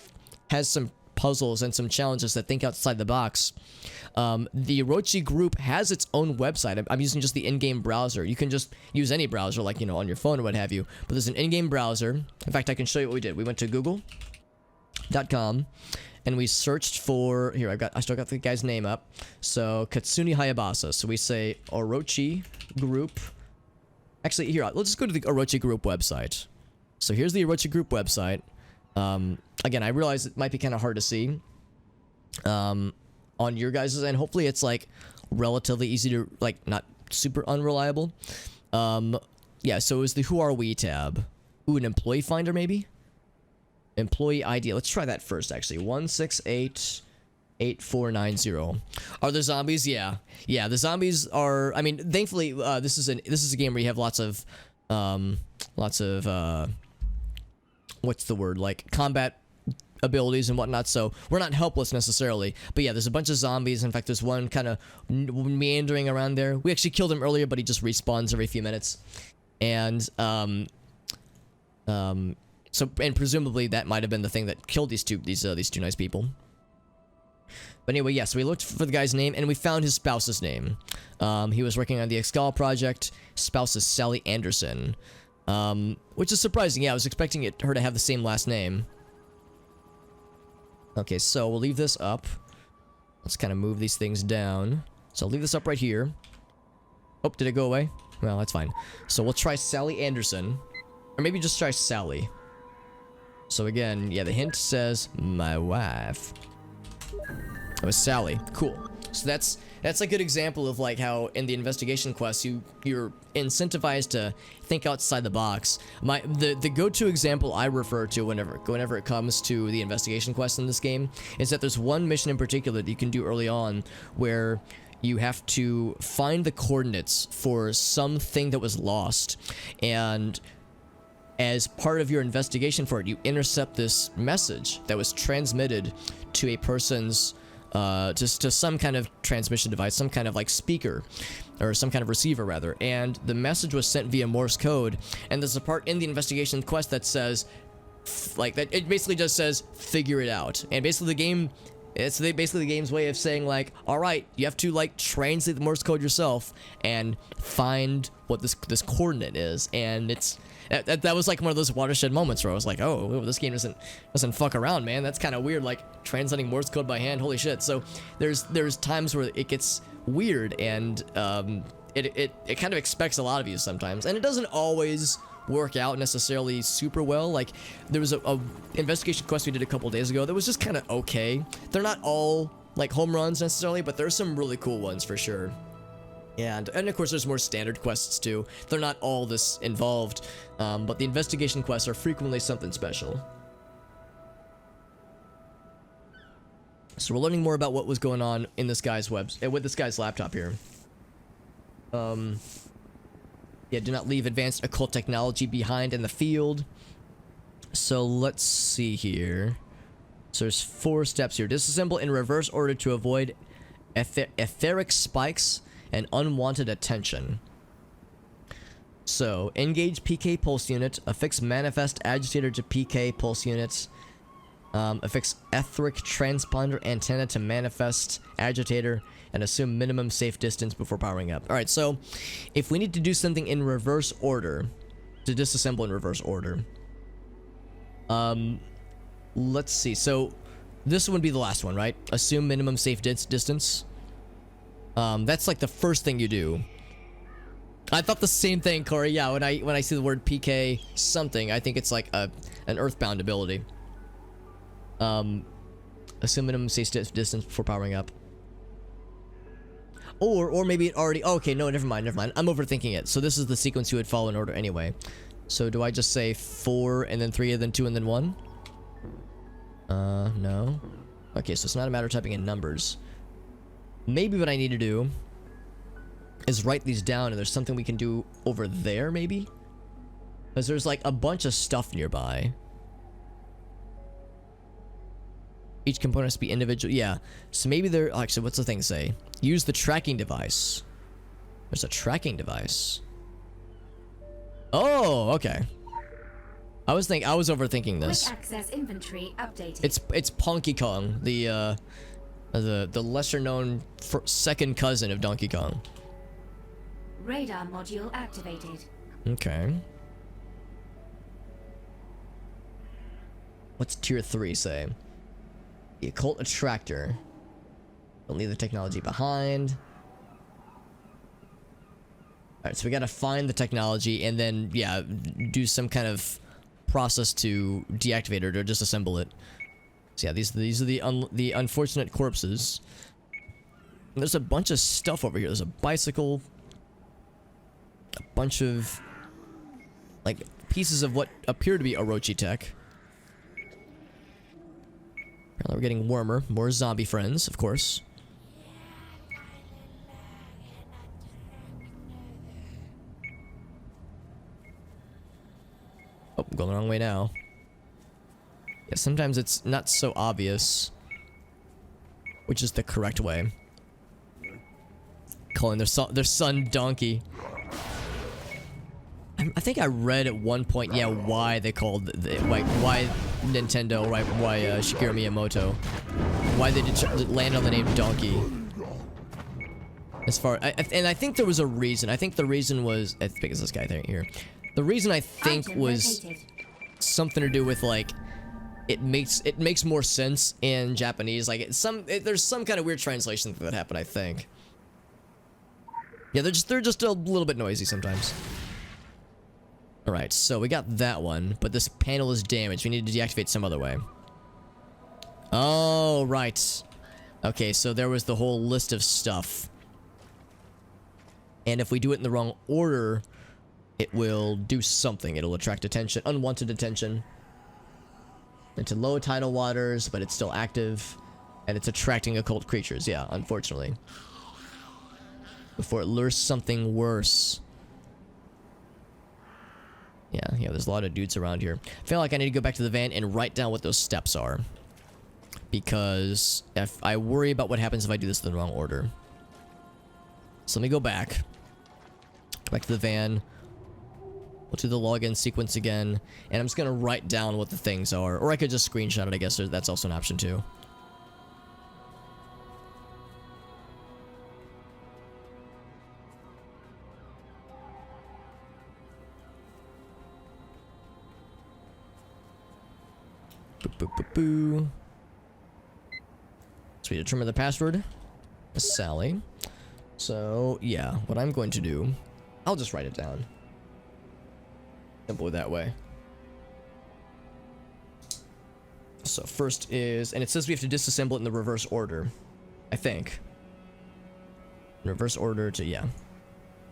A: has some puzzles and some challenges that think outside the box, the Orochi group has its own website. I'm using just the in-game browser. You can just use any browser, like, you know, on your phone or what have you. But there's an in-game browser. In fact, I can show you what we did. We went to google.com and we searched for, here, I still got the guy's name up. So, Katsuni Hayabasa. So we say Orochi group. Actually, here, let's just go to the Orochi group website. So here's the Orochi group website. Again, I realize it might be kind of hard to see on your guys' end. Hopefully it's like relatively easy to, like, not super unreliable. Yeah, so it was the Who Are We tab. Ooh, an employee finder maybe? Employee ID. Let's try that first, actually. 1688490. Are there zombies? Yeah. Yeah, the zombies are, I mean, thankfully, this is a game where you have lots of what's the word, like combat abilities and whatnot, so we're not helpless necessarily. But yeah, there's a bunch of zombies. In fact, there's one kind of meandering around there. We actually killed him earlier, but he just respawns every few minutes. And so, and presumably that might have been the thing that killed these two nice people. But anyway, yeah, so we looked for the guy's name, and we found his spouse's name. He was working on the Excel project. Spouse is Sally Anderson. Which is surprising. Yeah, I was expecting her to have the same last name. Okay, so we'll leave this up. Let's kind of move these things down. So I'll leave this up right here. Oh, did it go away? Well, that's fine. So we'll try Sally Anderson. Or maybe just try Sally. So again, yeah, the hint says, "my wife." It was Sally. Cool. So that's a good example of like how in the investigation quest you're incentivized to think outside the box. The go-to example I refer to whenever it comes to the investigation quest in this game is that there's one mission in particular that you can do early on where you have to find the coordinates for something that was lost, and as part of your investigation for it, you intercept this message that was transmitted to a person's to some kind of transmission device, some kind of like speaker, or some kind of receiver rather, and the message was sent via Morse code. And there's a part in the investigation quest that says, like, that it basically just says, "figure it out." And basically the game, it's basically the game's way of saying like, all right, you have to like translate the Morse code yourself and find what this coordinate is. And it's that was like one of those watershed moments where I was like, oh, this game doesn't fuck around, man. That's kind of weird, like translating Morse code by hand. Holy shit. So there's times where it gets weird, and it kind of expects a lot of you sometimes, and it doesn't always work out necessarily super well. Like there was a investigation quest we did a couple days ago that was just kind of okay. They're not all like home runs necessarily, but there's some really cool ones for sure. And of course there's more standard quests too. They're not all this involved, but the investigation quests are frequently something special. So we're learning more about what was going on in this guy's with this guy's laptop here. Yeah, do not leave advanced occult technology behind in the field. So let's see here. So there's 4 steps here. Disassemble in reverse order to avoid etheric spikes and unwanted attention. So, engage PK pulse unit, affix manifest agitator to PK pulse unit, affix etheric transponder antenna to manifest agitator, and assume minimum safe distance before powering up. Alright, so if we need to do something in reverse order, to disassemble in reverse order, let's see. So, this would be the last one, right? Assume minimum safe distance. That's like the first thing you do. I thought the same thing, Corey. Yeah, when I see the word PK something, I think it's like an earthbound ability. Assume minimum safe distance before powering up. Or maybe it already... Okay, no, never mind. I'm overthinking it. So this is the sequence you would follow in order anyway. So do I just say 4 and then 3 and then 2 and then 1? No. Okay, so it's not a matter of typing in numbers. Maybe what I need to do is write these down, and there's something we can do over there, maybe? Because there's like a bunch of stuff nearby. Each component has to be individual. Yeah. So maybe there... Actually, what's the thing say? Use the tracking device. There's a tracking device. Oh, okay. I was overthinking this.
C: Quick access inventory updated.
A: It's Ponky Kong, the lesser known second cousin of Donkey Kong.
C: Radar module activated.
A: Okay. What's tier 3 say? The occult attractor. Don't leave the technology behind. Alright, so we gotta find the technology and then, yeah, do some kind of process to deactivate it or disassemble it. So yeah, these are the unfortunate corpses. And there's a bunch of stuff over here. There's a bicycle. A bunch of, like, pieces of what appear to be Orochi tech. Apparently we're getting warmer. More zombie friends, of course. Oh, I'm going the wrong way now. Yeah, sometimes it's not so obvious which is the correct way. Calling their son Donkey. I think I read at one point, yeah, why they called why Nintendo, right? Why Shigeru Miyamoto, why they did land on the name Donkey. As far, and I think there was a reason. I think the reason was, as big as this guy here. The reason I think was something to do with like, it makes more sense in Japanese. Like there's some kind of weird translation that happened. I think. Yeah, they're just a little bit noisy sometimes. Alright, so we got that one, but this panel is damaged. We need to deactivate some other way. Oh, right. Okay, so there was the whole list of stuff. And if we do it in the wrong order, it will do something. It'll attract attention, unwanted attention. Into low tidal waters, but it's still active. And it's attracting occult creatures, yeah, unfortunately. Before it lures something worse. Yeah, there's a lot of dudes around here. I feel like I need to go back to the van and write down what those steps are. Because if I worry about what happens if I do this in the wrong order. So let me go back. Back to the van. We'll do the login sequence again. And I'm just going to write down what the things are. Or I could just screenshot it, I guess. That's also an option too. Boo. So we determine the password. Sally. So, yeah, what I'm going to do, I'll just write it down. Simple that way. So first is, and it says we have to disassemble it in the reverse order. I think. In reverse order to, yeah.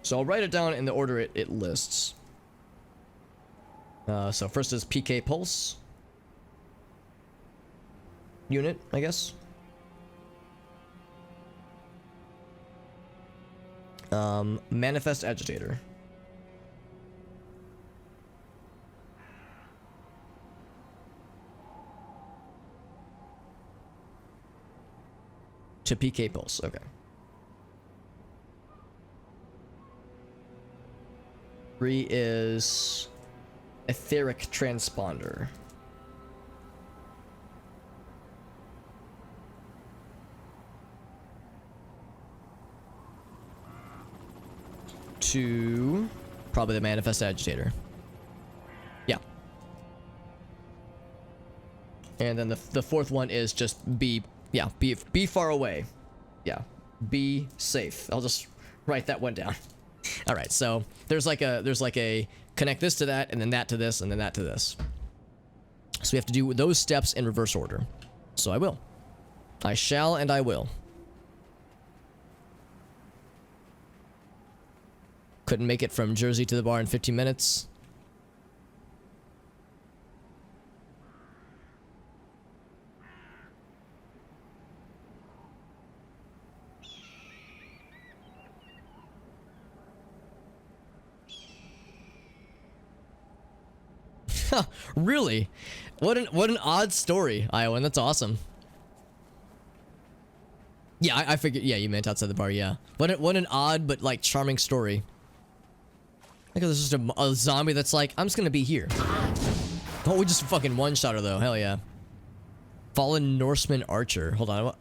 A: So I'll write it down in the order it lists. So first is PK Pulse. Unit, I guess. Manifest agitator. To PK pulse, okay. 3 is etheric transponder. Two, probably the manifest agitator. Yeah. And then the fourth one is just be far away. Yeah, be safe. I'll just write that one down. All right, so there's like a connect this to that, and then that to this, and then that to this. So we have to do those steps in reverse order. So I will. I shall and I will. Couldn't make it from Jersey to the bar in 15 minutes. Really? What an odd story, Iowan. That's awesome. Yeah, I figured. Yeah, you meant outside the bar. Yeah. What an odd but like charming story. Like there's just a zombie that's like, I'm just gonna be here. Oh, we just fucking one-shot her though. Hell yeah. Fallen Norseman Archer. Hold on.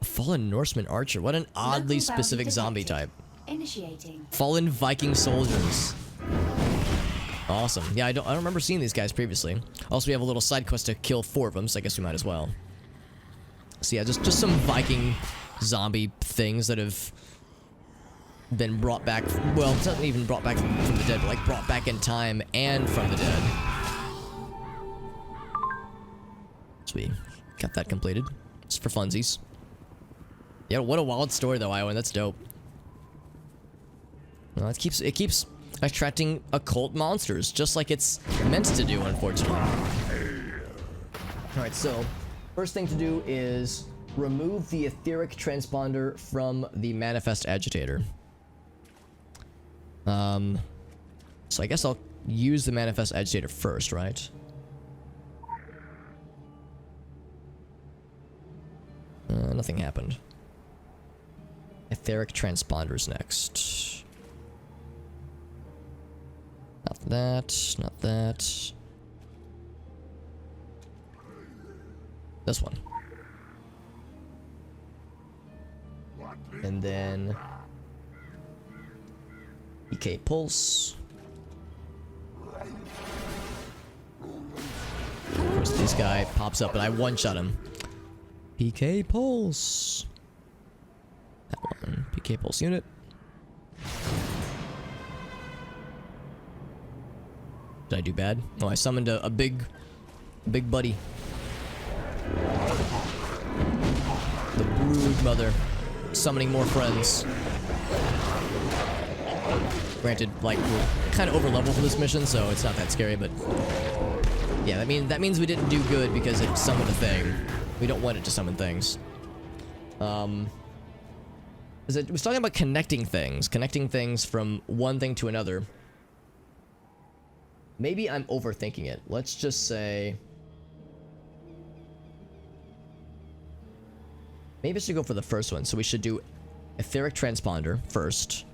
A: A Fallen Norseman Archer. What an oddly specific zombie type.
C: Initiating.
A: Fallen Viking soldiers. Awesome. Yeah, I don't remember seeing these guys previously. Also, we have a little side quest to kill 4 of them, so I guess we might as well. So yeah, just some Viking zombie things that have been brought back. Well, it's not even brought back from the dead, but like brought back in time and from the dead. Sweet. Got that completed. Just for funsies. Yeah, what a wild story though, Iowan. That's dope. Well, it keeps attracting occult monsters, just like it's meant to do, unfortunately. Alright, so first thing to do is remove the etheric transponder from the manifest agitator. So I guess I'll use the manifest agitator first, right? Nothing happened. Etheric transponders next. Not that, not that. This one. And then PK Pulse. Of course, this guy pops up and I one-shot him. PK Pulse. That one. PK Pulse unit. Did I do bad? Oh, I summoned a big buddy. The Brood Mother. Summoning more friends. Granted, like, we're kind of over level for this mission, so it's not that scary, but yeah, that means we didn't do good because it summoned a thing. We don't want it to summon things. It was talking about connecting things from one thing to another. Maybe I'm overthinking it. Let's just say maybe I should go for the first one. So we should do etheric transponder first.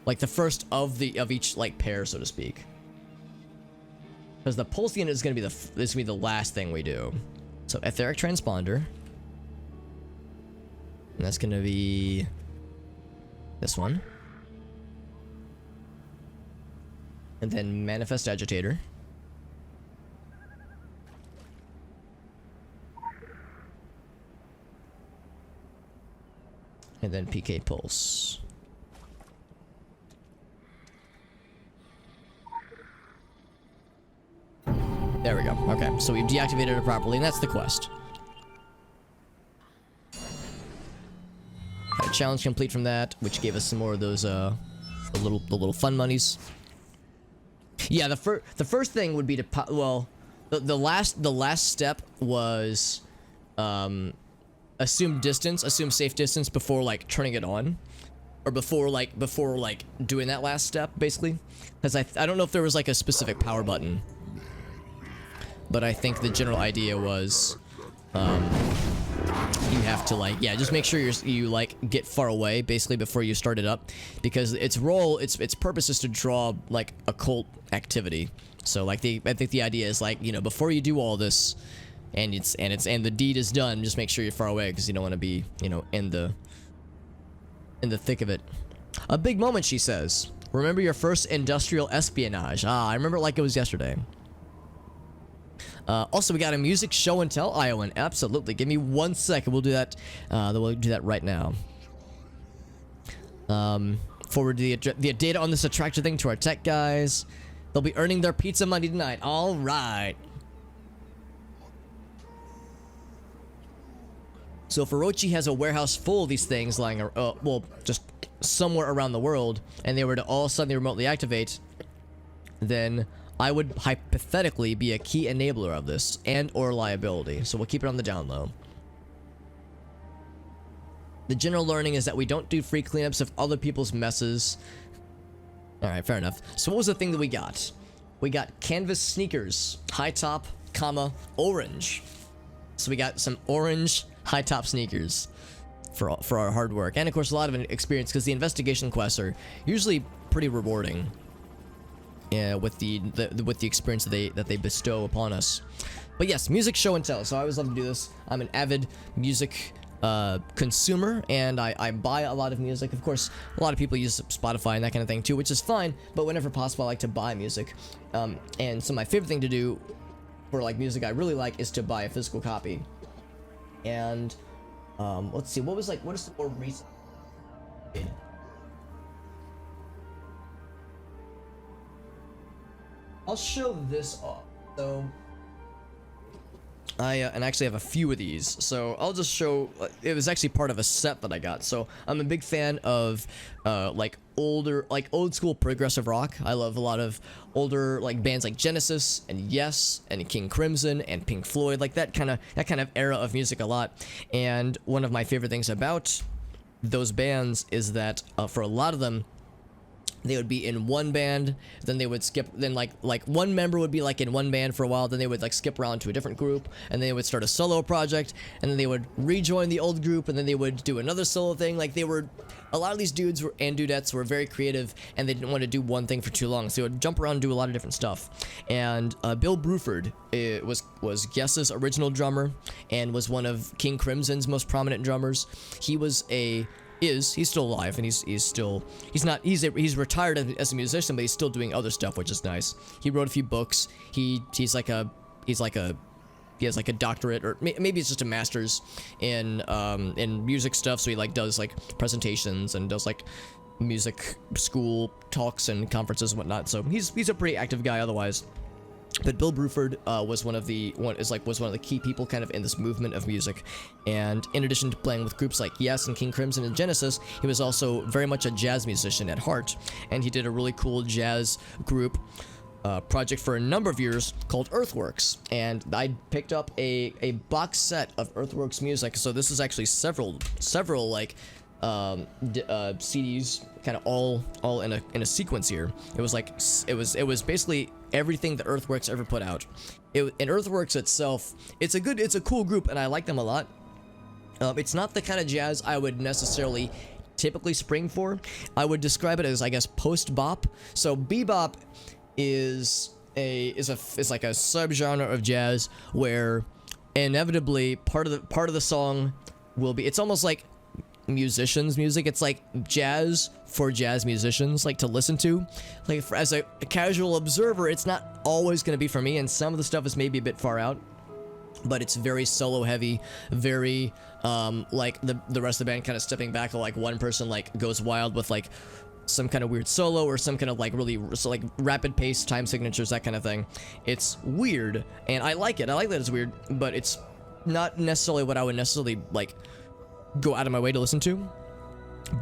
A: Like the first of each like pair, so to speak. Because the pulse unit is gonna be the last thing we do. So etheric transponder. And that's gonna be this one. And then manifest agitator. And then PK pulse. There we go. Okay, so we've deactivated it properly, and that's the quest. Got a challenge complete from that, which gave us some more of those the little fun monies. Yeah, the first thing would be to well, the last step was assume safe distance before like turning it on, or before doing that last step basically, because I don't know if there was like a specific power button, but I think the general idea was you have to like, yeah, just make sure you like get far away basically before you start it up, because its purpose is to draw like occult activity. So like I think the idea is like, you know, before you do all this and the deed is done, just make sure you're far away, because you don't want to be, you know, in the thick of it. A big moment, she says. Remember your first industrial espionage. Ah, I remember it like it was yesterday. Also, we got a music show and tell, Iowan. Absolutely. Give me 1 second. We'll do that. We'll do that right now. Forward the data on this attractor thing to our tech guys. They'll be earning their pizza money tonight. All right. So if Orochi has a warehouse full of these things lying, well, just somewhere around the world, and they were to all suddenly remotely activate, then I would hypothetically be a key enabler of this and or liability. So we'll keep it on the down low. The general learning is that we don't do free cleanups of other people's messes. Alright, fair enough. So what was the thing that we got? We got canvas sneakers, high top, comma, orange. So we got some orange high top sneakers for our hard work. And of course a lot of experience, because the investigation quests are usually pretty rewarding. Yeah, with the experience that they bestow upon us. But yes, music show and tell. So I always love to do this. I'm an avid music consumer, and I buy a lot of music. Of course, a lot of people use Spotify and that kind of thing too, which is fine. But whenever possible, I like to buy music. And so my favorite thing to do for like music I really like is to buy a physical copy. And let's see, what is the more recent? I'll show this off. So I and actually have a few of these, so I'll just show. It was actually part of a set that I got. So I'm a big fan of like old school progressive rock. I love a lot of older like bands like Genesis and Yes and King Crimson and Pink Floyd, like that kind of era of music a lot. And one of my favorite things about those bands is that for a lot of them, they would be in one band, then they would skip, then like one member would be like in one band for a while, then they would like skip around to a different group, and they would start a solo project, and then they would rejoin the old group, and then they would do another solo thing. Like a lot of these dudes and dudettes were very creative, and they didn't want to do one thing for too long, so they would jump around and do a lot of different stuff. And Bill Bruford was Guess's original drummer, and was one of King Crimson's most prominent drummers. He's still alive, and he's retired as a musician, but he's still doing other stuff, which is nice. He wrote a few books. He has like a doctorate, or maybe it's just a master's in music stuff. So he like does like presentations and does like music school talks and conferences and whatnot. So he's a pretty active guy otherwise. But Bill Bruford was one of the key people kind of in this movement of music. And in addition to playing with groups like Yes and King Crimson and Genesis, he was also very much a jazz musician at heart. And he did a really cool jazz group project for a number of years called Earthworks. And I picked up a box set of Earthworks music. So this is actually several like CDs, kind of all in a sequence here. It was basically everything that Earthworks ever put out. And Earthworks itself, it's a cool group, and I like them a lot. It's not the kind of jazz I would necessarily typically spring for. I would describe it as, I guess, post-bop. So bebop is like a subgenre of jazz where inevitably part of the song will be, it's almost like musicians music. It's like jazz for jazz musicians, like to listen to. Like as a casual observer, it's not always going to be for me, and some of the stuff is maybe a bit far out, but it's very solo heavy, very like the rest of the band kind of stepping back, or like one person like goes wild with like some kind of weird solo or some kind of like really like rapid pace time signatures, that kind of thing. It's weird, and I like it. I like that it's weird, but it's not necessarily what I would necessarily like go out of my way to listen to.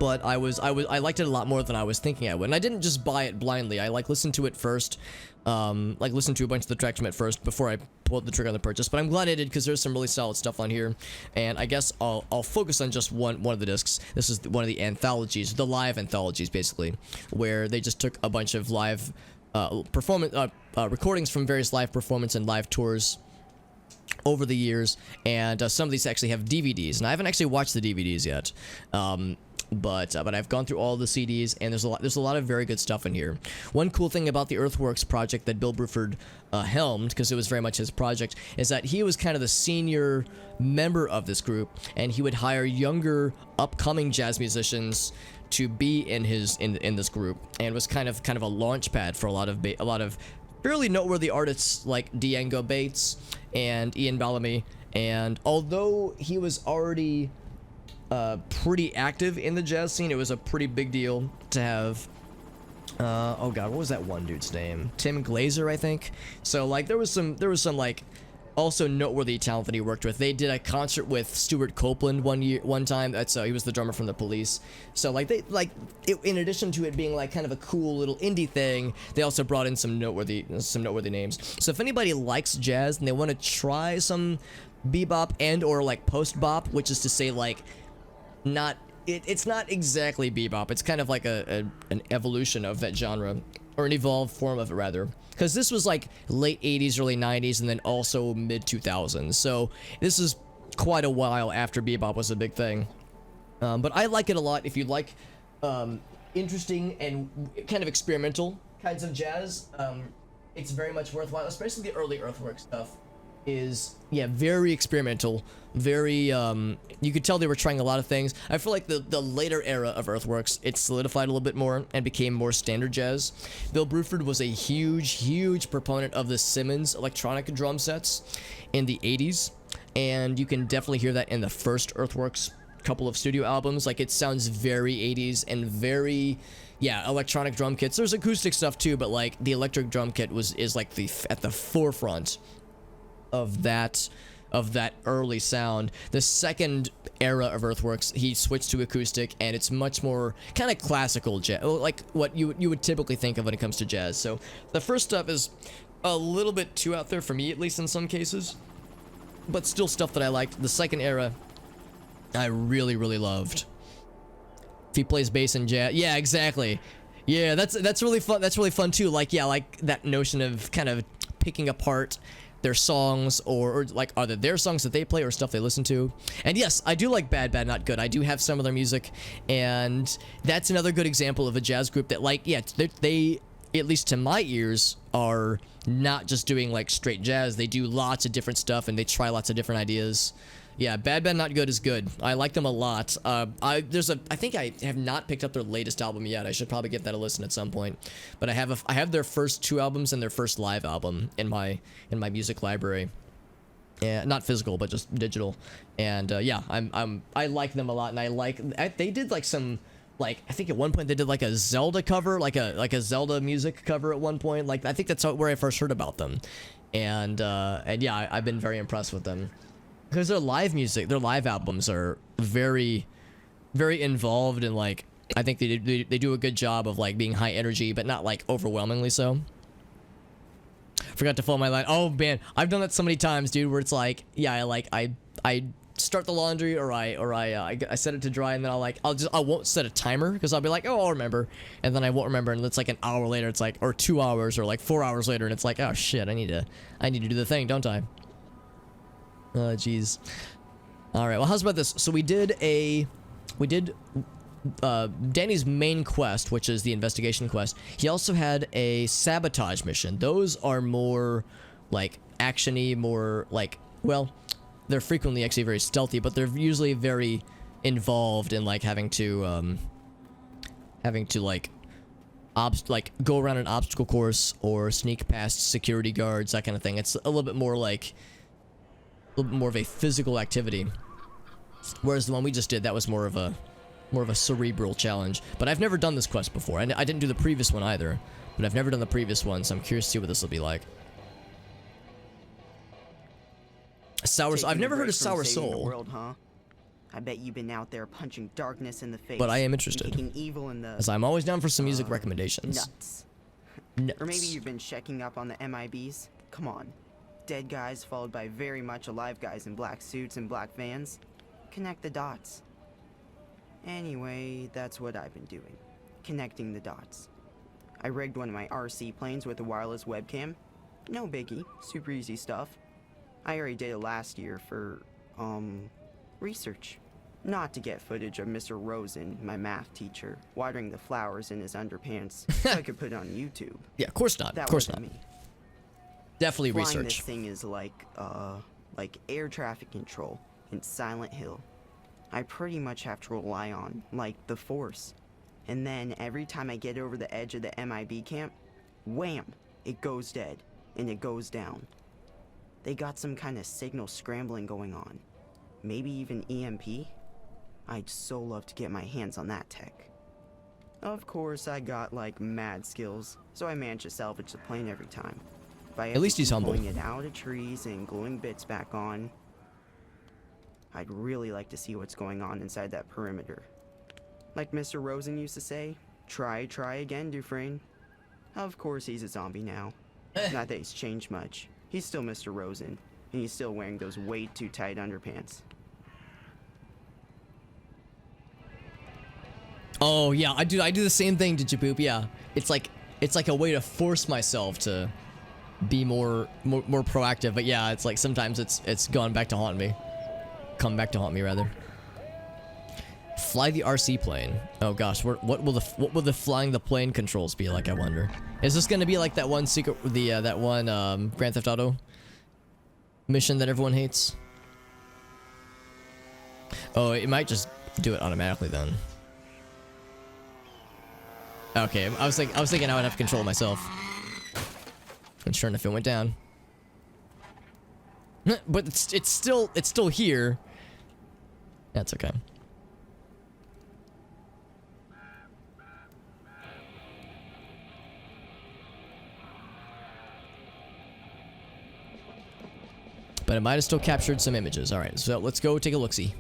A: But I liked it a lot more than I was thinking I would. And I didn't just buy it blindly. I like listened to it first, like listened to a bunch of the tracks from it first before I pulled the trigger on the purchase. But I'm glad I did, because there's some really solid stuff on here. And I guess I'll focus on just one of the discs. This is one of the anthologies, the live anthologies basically, where they just took a bunch of live recordings from various live performance and live tours over the years, and some of these actually have DVDs, and I haven't actually watched the DVDs yet. But I've gone through all the CDs, and there's a lot of very good stuff in here. One cool thing about the Earthworks project that Bill Bruford helmed, because it was very much his project, is that he was kind of the senior member of this group, and he would hire younger, upcoming jazz musicians to be in this group, and was kind of a launch pad for a lot of fairly noteworthy artists like Diego Bates and Ian Bellamy. And although he was already pretty active in the jazz scene, it was a pretty big deal to have oh god, what was that one dude's name? Tim Glazer, I think. So like there was some like also noteworthy talent that he worked with. They did a concert with Stuart Copeland one time. That's he was the drummer from the Police. So like in addition to it being like kind of a cool little indie thing, they also brought in some noteworthy names. So if anybody likes jazz and they want to try some bebop and or like post bop, which is to say like it's not exactly bebop. It's kind of like an evolution of that genre, or an evolved form of it rather. Because this was like late 80s, early 90s, and then also mid 2000s. So this is quite a while after bebop was a big thing. But I like it a lot. If you like interesting and kind of experimental kinds of jazz, it's very much worthwhile. Especially the early Earthworks stuff is very experimental, very you could tell they were trying a lot of things. I feel like the later era of Earthworks, it solidified a little bit more and became more standard jazz. Bill Bruford was a huge proponent of the Simmons electronic drum sets in the 80s, and you can definitely hear that in the first Earthworks couple of studio albums. Like it sounds very 80s and very electronic drum kits. There's acoustic stuff too, but like the electric drum kit is like at the forefront of that early sound. The second era of Earthworks, he switched to acoustic, and it's much more kind of classical jazz, like what you would typically think of when it comes to jazz. So the first stuff is a little bit too out there for me, at least in some cases, but still stuff that I liked. The second era, I really loved. If he plays bass and jazz, yeah, exactly. Yeah, that's really fun. That's really fun too. Like like that notion of kind of picking apart their songs, or like either their songs that they play or stuff they listen to. And yes, I do like Bad Bad Not Good. I do have some of their music, and that's another good example of a jazz group that like they at least to my ears are not just doing like straight jazz. They do lots of different stuff, and they try lots of different ideas. Yeah, Bad Bad Not Good is good. I like them a lot. I think I have not picked up their latest album yet. I should probably get that a listen at some point. But I have their first 2 albums and their first live album in my music library. Yeah, not physical, but just digital. And I like them a lot, and they did like some, like I think at one point they did like a Zelda cover, like a Zelda music cover at one point. Like I think that's where I first heard about them. And yeah, I've been very impressed with them. Because their live music, their live albums are very involved, and like I think they do a good job of like being high energy, but not like overwhelmingly so. Forgot to follow my line. Oh man, I've done that so many times, dude. Where it's like, I start the laundry, or I set it to dry, and then I won't set a timer because I'll be like, oh, I'll remember, and then I won't remember, and it's like an hour later, it's like, or 2 hours, or like 4 hours later, and it's like, oh shit, I need to do the thing, don't I? Oh, jeez. Alright, well, how's about this? So we did Danny's main quest, which is the investigation quest. He also had a sabotage mission. Those are more, like, action-y, more, like, well, they're frequently actually very stealthy, but they're usually very involved in, like, having to, like, go around an obstacle course, or sneak past security guards, that kind of thing. It's a little bit more, like, a little bit more of a physical activity, whereas the one we just did, that was more of a cerebral challenge. But I've never done this quest before, and I didn't do the previous one either, but I've never done the previous one, so I'm curious to see what this will be like. I've never heard of Sour Soul.
B: World, huh? I bet you've been out there punching darkness in the face,
A: but I am interested,
B: kicking evil in the,
A: as I'm always down for some music recommendations.
B: Nuts. Or maybe you've been checking up on the MIBs. Come on. Dead guys followed by very much alive guys in black suits and black vans. Connect the dots. Anyway, that's what I've been doing. Connecting the dots. I rigged one of my RC planes with a wireless webcam. No biggie, super easy stuff. I already did it last year for, research. Not to get footage of Mr. Rosen, my math teacher, watering the flowers in his underpants so I could put it on YouTube.
A: Yeah, of course not.
B: That
A: Of course
B: wasn't
A: not.
B: me.
A: Definitely
B: Flying
A: research.
B: this thing is like air traffic control in Silent Hill. I pretty much have to rely on, like, the Force. And then every time I get over the edge of the MIB camp, wham! It goes dead, and it goes down. They got some kind of signal scrambling going on. Maybe even EMP? I'd so love to get my hands on that tech. Of course, I got, like, mad skills, so I managed to salvage the plane every time.
A: At least he's humble.
B: Pulling it out of trees and gluing bits back on. I'd really like to see what's going on inside that perimeter. Like Mr. Rosen used to say, try again, Dufresne. Of course he's a zombie now. Not that he's changed much. He's still Mr. Rosen, and he's still wearing those way too tight underpants.
A: Oh yeah, I do the same thing to Jaboop, yeah. It's like a way to force myself to be more proactive, but yeah, it's like sometimes it's gone back to haunt me. Come back to haunt me rather. Fly the RC plane. Oh gosh, what will the flying the plane controls be like, I wonder? Is this gonna be like that one secret, that one Grand Theft Auto mission that everyone hates? Oh, it might just do it automatically then. Okay, I was thinking I would have to control it myself. And sure enough, it went down. But it's still here. That's okay. But it might have still captured some images. All right, so let's go take a look-see.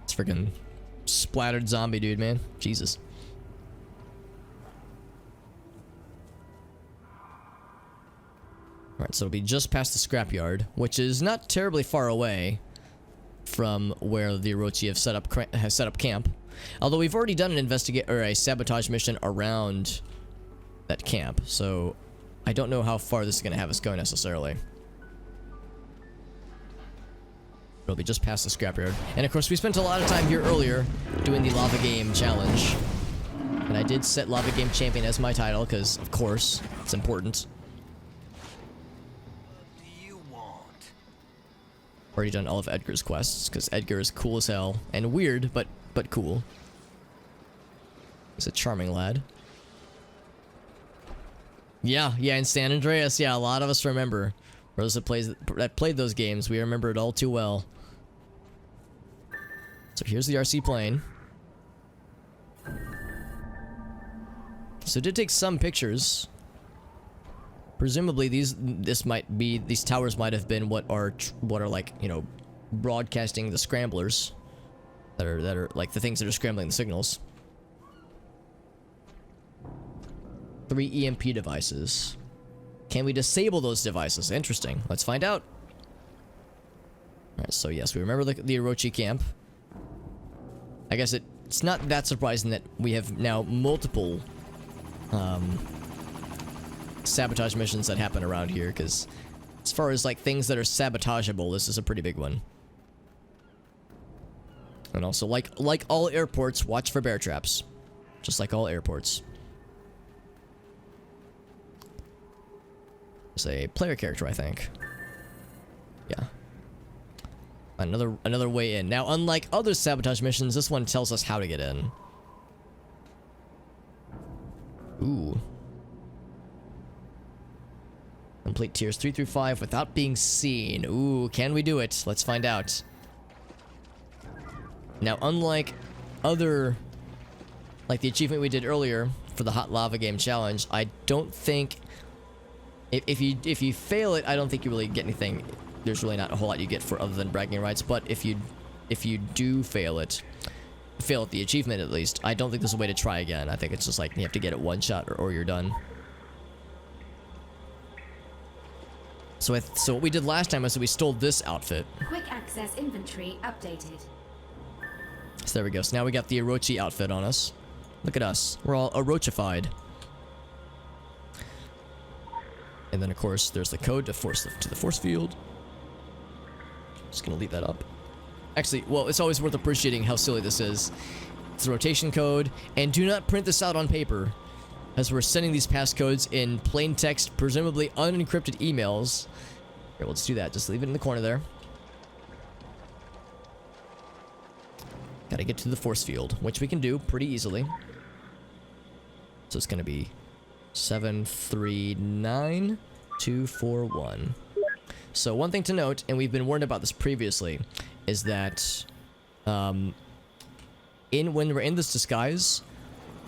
A: It's freaking splattered zombie dude, man. Jesus. Alright, so it'll be just past the scrapyard, which is not terribly far away from where the Orochi has set up camp. Although we've already done an a sabotage mission around that camp, so I don't know how far this is going to have us go necessarily. It'll be just past the scrapyard. And of course, we spent a lot of time here earlier doing the Lava Game Challenge. And I did set Lava Game Champion as my title, because, of course, it's important. Already done all of Edgar's quests, because Edgar is cool as hell. And weird, but cool. He's a charming lad. Yeah, in San Andreas, yeah, a lot of us remember. For those that played those games, we remember it all too well. So here's the RC plane. So it did take some pictures. Presumably these towers might have been what are like, you know, broadcasting the scramblers that are like the things that are scrambling the signals. 3 EMP devices. Can we disable those devices? Interesting. Let's find out. Alright, so yes, we remember the Orochi camp. I guess it's not that surprising that we have now multiple sabotage missions that happen around here, because as far as like things that are sabotageable, this is a pretty big one. And also, like all airports, watch for bear traps. Just like all airports. It's a player character, I think. Yeah. Another way in. Now, unlike other sabotage missions, this one tells us how to get in. Ooh. Complete tiers 3 through 5 without being seen. Ooh, can we do it? Let's find out. Now, unlike other, like the achievement we did earlier for the Hot Lava Game Challenge, I don't think if you fail it, I don't think you really get anything. There's really not a whole lot you get for other than bragging rights. But if you do fail at the achievement at least, I don't think there's a way to try again. I think it's just like you have to get it one shot or you're done. So what we did last time was that we stole this outfit.
C: Quick access inventory updated.
A: So there we go. So now we got the Orochi outfit on us. Look at us. We're all Orochified. And then, of course, there's the code to the force field. Just gonna leave that up. Actually, well, it's always worth appreciating how silly this is. It's a rotation code, and do not print this out on paper, as we're sending these passcodes in plain text, presumably unencrypted emails. Here, let's do that. Just leave it in the corner there. Gotta get to the force field, which we can do pretty easily. So it's gonna be 739241. So one thing to note, and we've been warned about this previously, is that when we're in this disguise,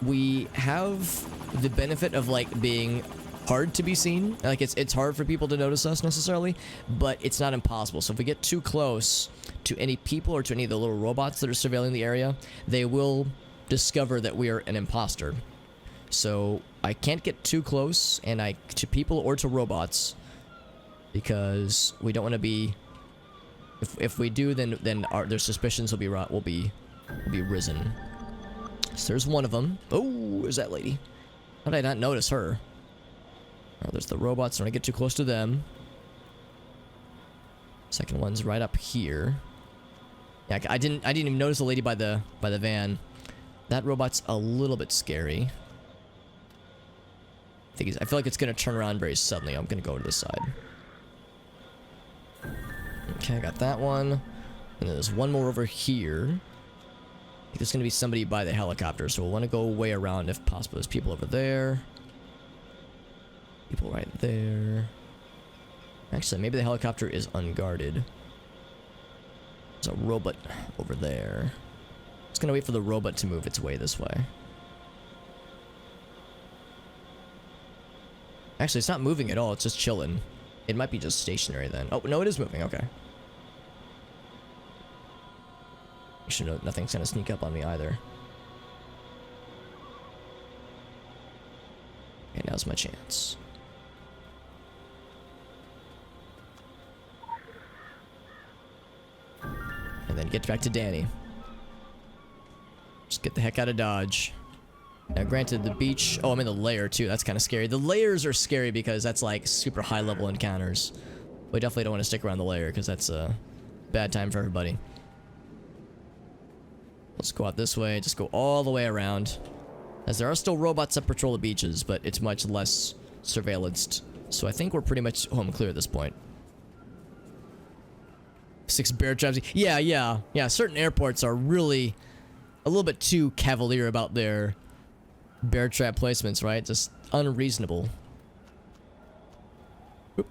A: we have the benefit of like being hard to be seen. Like it's hard for people to notice us necessarily, but it's not impossible. So if we get too close to any people or to any of the little robots that are surveilling the area, they will discover that we are an imposter. So I can't get too close to people or to robots, because we don't want to be. If we do, then their suspicions will be risen. So there's one of them. Oh, there's that lady. How did I not notice her? Oh, there's the robots. Don't want to get too close to them. Second one's right up here. Yeah, I didn't even notice the lady by the van. That robot's a little bit scary. I feel like it's gonna turn around very suddenly. I'm gonna go to this side. Okay, I got that one. And then there's one more over here. I think there's gonna be somebody by the helicopter, so we'll want to go way around if possible. There's people over there. People right there. Actually, maybe the helicopter is unguarded. There's a robot over there. Just gonna wait for the robot to move its way this way. Actually, it's not moving at all. It's just chilling. It might be just stationary then. Oh, no, it is moving. Okay. You should know nothing's gonna sneak up on me either. Okay, now's my chance. And then get back to Danny. Just get the heck out of Dodge. Now, granted, the beach... Oh, I'm in the lair, too. That's kind of scary. The lairs are scary because that's, like, super high-level encounters. We definitely don't want to stick around the lair because that's a bad time for everybody. Let's go out this way. Just go all the way around. As there are still robots that patrol the beaches, but it's much less surveillanced. So I think we're pretty much home clear at this point. 6 bear traps. Yeah. Certain airports are really a little bit too cavalier about their bear trap placements, right? Just unreasonable. Oop.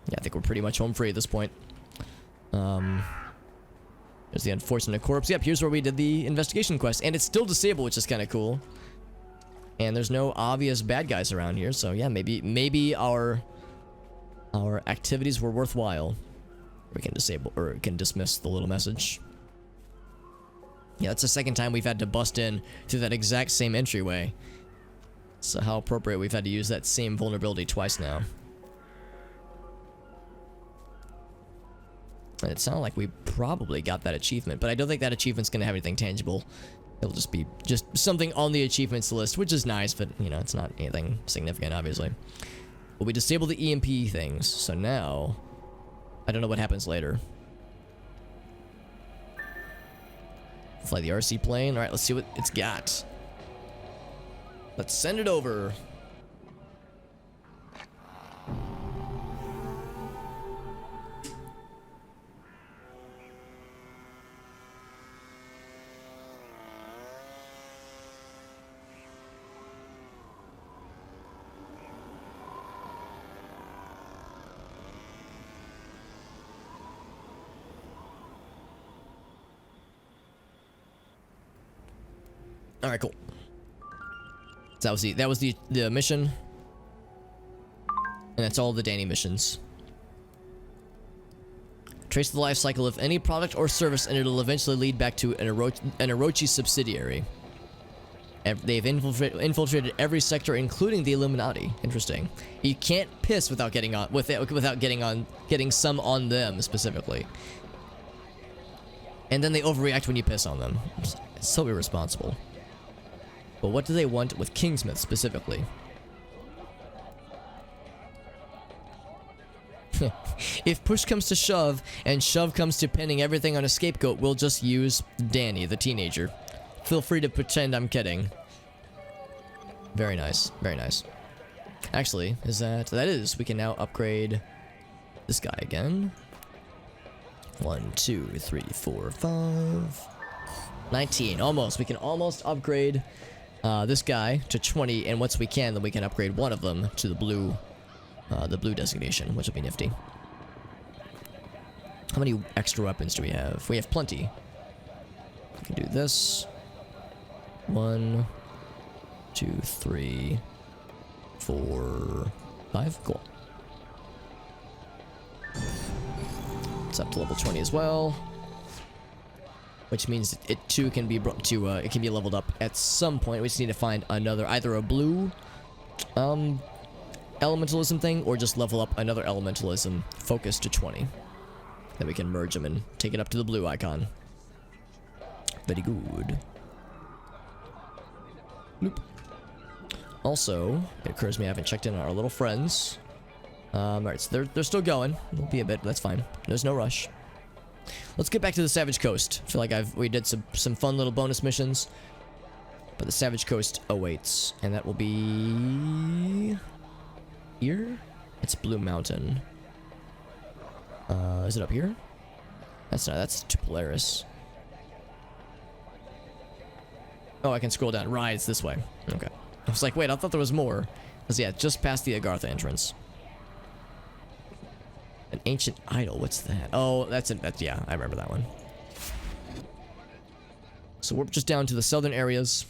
A: Yeah, I think we're pretty much home free at this point. There's the unfortunate corpse. Yep, here's where we did the investigation quest, and it's still disabled, which is kind of cool. And there's no obvious bad guys around here, so yeah, maybe our activities were worthwhile. We can disable or can dismiss the little message. Yeah, that's the second time we've had to bust in through that exact same entryway. So how appropriate we've had to use that same vulnerability twice now. And it sounded like we probably got that achievement, but I don't think that achievement's gonna have anything tangible. It'll just be something on the achievements list, which is nice, but you know, it's not anything significant, obviously. But we disabled the EMP things, so now I don't know what happens later. Fly the RC plane. Alright, let's see what it's got. Let's send it over. All right, cool. So that was the mission, and that's all the Danny missions. Trace the life cycle of any product or service, and it'll eventually lead back to an Orochi subsidiary. They've infiltrated every sector, including the Illuminati. Interesting. You can't piss without getting some on them specifically. And then they overreact when you piss on them. It's so irresponsible. But what do they want with Kingsmith specifically? If push comes to shove, and shove comes to pinning everything on a scapegoat, we'll just use Danny, the teenager. Feel free to pretend I'm kidding. Very nice. Very nice. Actually, is that... That is. We can now upgrade this guy again. 1, 2, 3, 4, 5... 19. Almost. We can almost upgrade this guy to 20, and once we can, then we can upgrade one of them to the blue designation, which will be nifty. How many extra weapons do we have? We have plenty. We can do this. 1, 2, 3, 4, 5. Cool. It's up to level 20 as well, which means it too can be brought to it can be leveled up at some point. We just need to find another, either a blue elementalism thing, or just level up another elementalism focus to 20. Then we can merge them and take it up to the blue icon. Very good. Nope. Also, it occurs to me I haven't checked in on our little friends. Alright, so they're still going. It'll be a bit, that's fine. There's no rush. Let's get back to the Savage Coast. I feel like we did some fun little bonus missions. But the Savage Coast awaits. And that will be... here? It's Blue Mountain. Is it up here? That's not, that's to Polaris. Oh, I can scroll down. Right, it's this way. Okay. I was like, wait, I thought there was more. Because, yeah, just past the Agartha entrance. An ancient idol. What's that? Oh, that's yeah, I remember that one. So we're just down to the southern areas.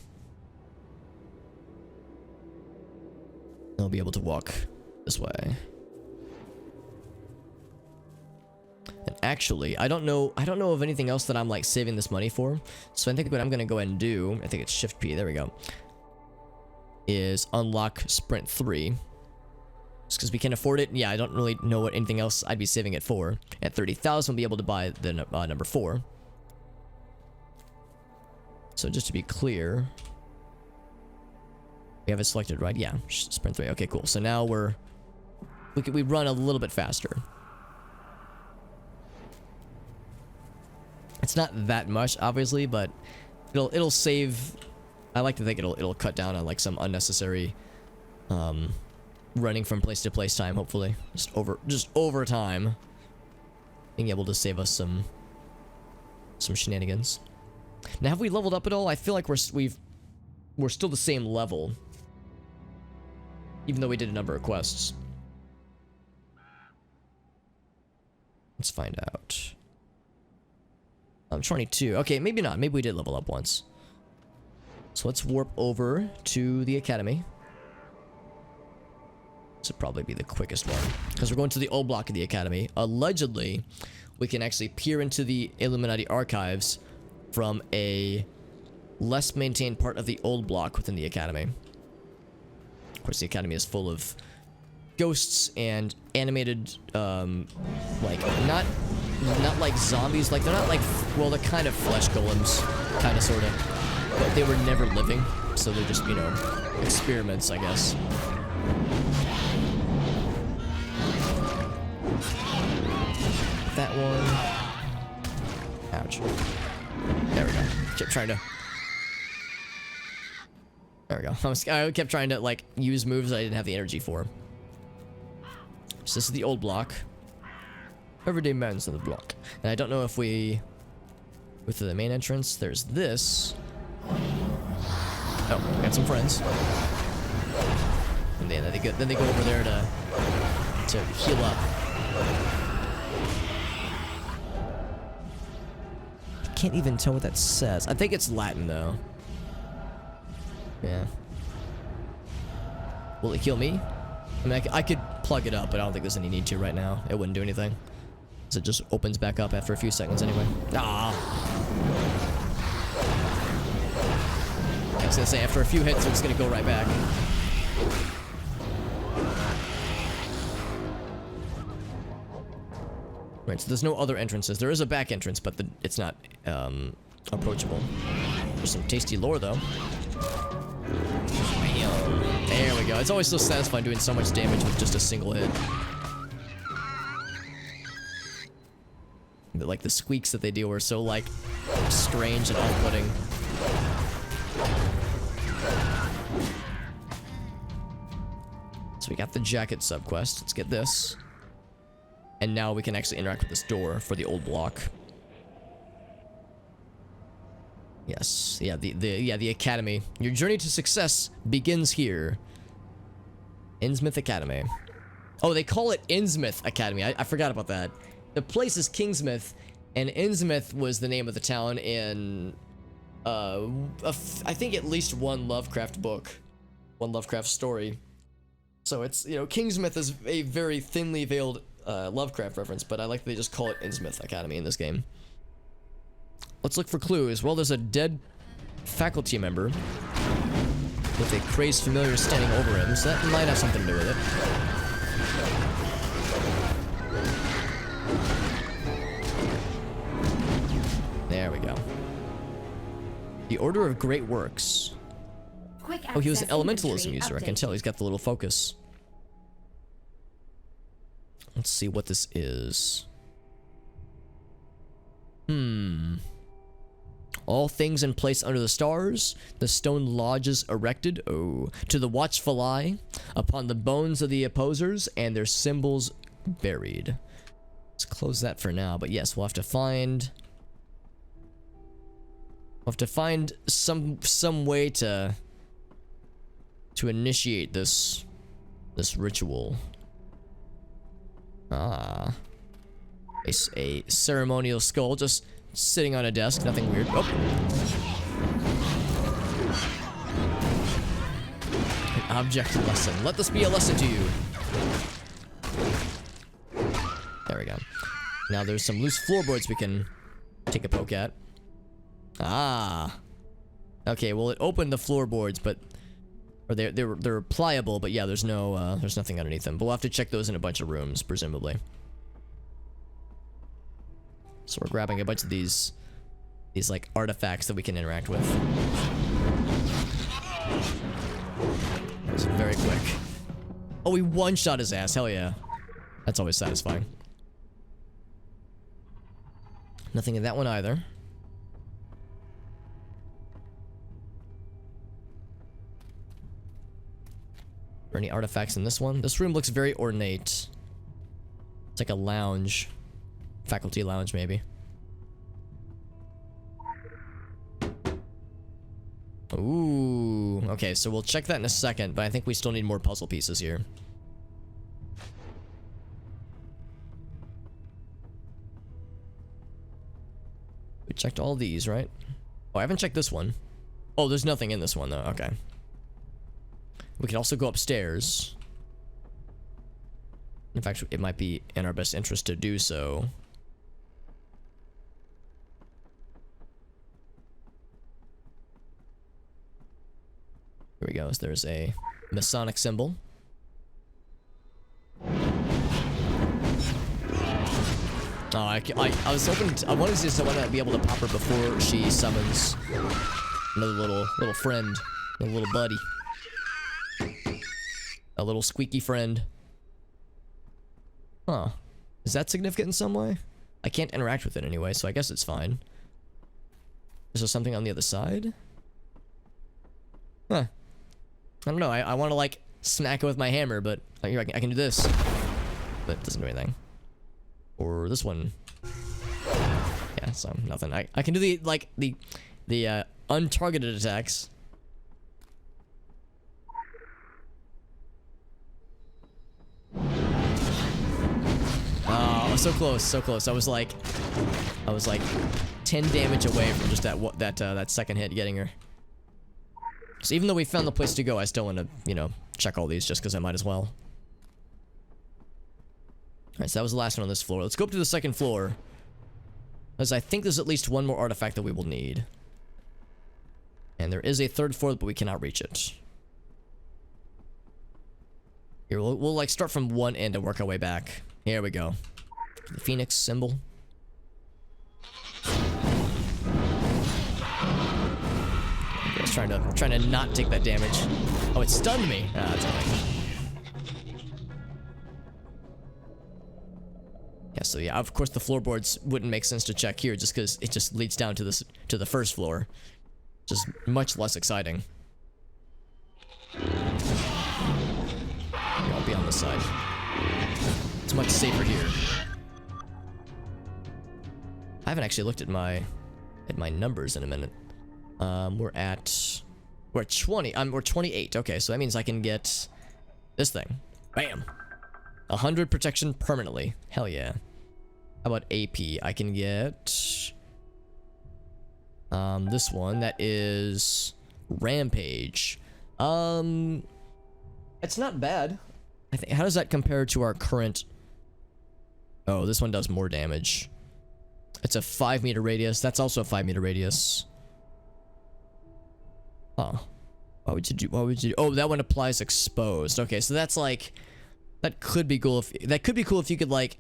A: I'll be able to walk this way. And actually, I don't know of anything else that I'm like saving this money for. So I think what I'm gonna go ahead and do, I think it's Shift P, there we go, is unlock Sprint 3. Just because we can afford it. Yeah, I don't really know what anything else I'd be saving it for. At 30,000, we'll be able to buy the number 4. So just to be clear, we have it selected, right? Yeah, Sprint 3. Okay, cool. So now we run a little bit faster. It's not that much, obviously, but it'll save. I like to think it'll cut down on like some unnecessary running from place to place time. Hopefully, just over time, being able to save us some shenanigans. Now, have we leveled up at all? I feel like we're still the same level, even though we did a number of quests. Let's find out. I'm 22. Okay, maybe not. Maybe we did level up once. So let's warp over to the academy. This would probably be the quickest one, because we're going to the old block of the academy. Allegedly, we can actually peer into the Illuminati archives from a less maintained part of the old block within the academy. Of course, the academy is full of ghosts and animated, like, not like zombies. Like, they're not like, well, they're kind of flesh golems, kind of, sort of. But they were never living, so they're just, you know, experiments, I guess. That one. Ouch. There we go. Kept trying to... There we go. I kept trying to, like, use moves that I didn't have the energy for. So this is the old block. Everyday man's in the block. And I don't know if we... With the main entrance, there's this. Oh, we got some friends. And then they go over there to heal up. I can't even tell what that says. I think it's Latin, though. Yeah. Will it heal me? I mean, I could plug it up, but I don't think there's any need to right now. It wouldn't do anything. So it just opens back up after a few seconds anyway. Ah! I was gonna say, after a few hits, it's gonna go right back. Right, so there's no other entrances. There is a back entrance, but it's not approachable. There's some tasty lore, though. There we go. It's always so satisfying doing so much damage with just a single hit. Like the squeaks that they do are so like strange and off-putting. So we got the jacket subquest. Let's get this. And now we can actually interact with this door for the old block. Yes, yeah, the academy. Your journey to success begins here. Innsmouth Academy. Oh, they call it Innsmouth Academy. I forgot about that. The place is Kingsmouth, and Innsmouth was the name of the town in, I think at least one Lovecraft book, one Lovecraft story. So it's, you know, Kingsmouth is a very thinly veiled Lovecraft reference, but I like that they just call it Innsmouth Academy in this game. Let's look for clues. Well, there's a dead faculty member with a crazed familiar standing over him, so that might have something to do with it. There we go. The Order of Great Works. Oh, he was an elementalism user. I can tell he's got the little focus. Let's see what this is. All things in place under the stars, the stone lodges erected, oh, to the watchful eye, upon the bones of the opposers, and their symbols buried. Let's close that for now, but yes, we'll have to find... some way to initiate this ritual. Ah. A ceremonial skull just sitting on a desk, nothing weird. Oh. An object lesson. Let this be a lesson to you. There we go. Now there's some loose floorboards we can take a poke at. Ah. Okay, well it opened the floorboards, but or they're pliable, but yeah, there's nothing underneath them. But we'll have to check those in a bunch of rooms, presumably. So we're grabbing a bunch of these like artifacts that we can interact with. It's very quick. Oh, we one-shot his ass. Hell yeah. That's always satisfying. Nothing in that one either. Are there any artifacts in this one? This room looks very ornate. It's like a lounge. Faculty lounge, maybe. Ooh. Okay, so we'll check that in a second, but I think we still need more puzzle pieces here. We checked all these, right? Oh, I haven't checked this one. Oh, there's nothing in this one, though. Okay. We can also go upstairs. In fact, it might be in our best interest to do so. Here we go. There's a Masonic symbol. Oh, I was hoping I wanted to be able to pop her before she summons another little friend, a little buddy, a little squeaky friend. Huh? Is that significant in some way? I can't interact with it anyway, so I guess it's fine. Is there something on the other side? Huh? I don't know. I want to like smack it with my hammer, but here I can do this, but it doesn't do anything. Or this one. Yeah, so nothing. I can do the untargeted attacks. Oh, so close, so close. I was like 10 damage away from just that second hit getting her. So even though we found the place to go, I still want to, you know, check all these just because I might as well. Alright, so that was the last one on this floor. Let's go up to the second floor, because I think there's at least one more artifact that we will need. And there is a third floor, but we cannot reach it. Here, we'll like start from one end and work our way back. Here we go. The Phoenix symbol. I was trying to not take that damage. Oh, it stunned me. Ah, that's annoying. Yes, So yeah, of course the floorboards wouldn't make sense to check here just because it just leads down to the first floor. Just much less exciting. Yeah, I'll be on this side. It's much safer here. I haven't actually looked at my numbers in a minute. We're at 20. We're 28. Okay, so that means I can get this thing. Bam. 100 protection permanently. Hell yeah. How about AP? I can get this one. That is Rampage. It's not bad. I think. How does that compare to our current? Oh, this one does more damage. It's a 5-meter radius. That's also a 5-meter radius. Huh. What would you do? Oh, that one applies exposed. Okay, so that's like, that could be cool if you could, like,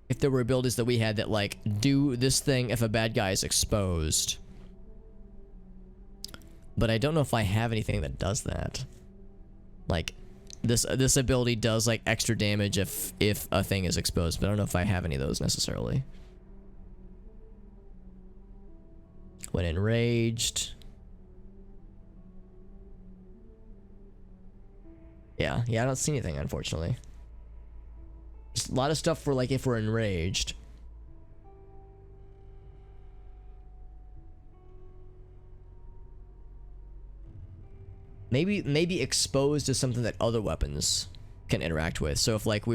A: if there were abilities that we had that, like, do this thing if a bad guy is exposed. But I don't know if I have anything that does that. Like, this ability does, like, extra damage if a thing is exposed, but I don't know if I have any of those necessarily. When enraged. Yeah, I don't see anything, unfortunately. Just a lot of stuff for, like, if we're enraged. Maybe exposed is something that other weapons can interact with. So if, like,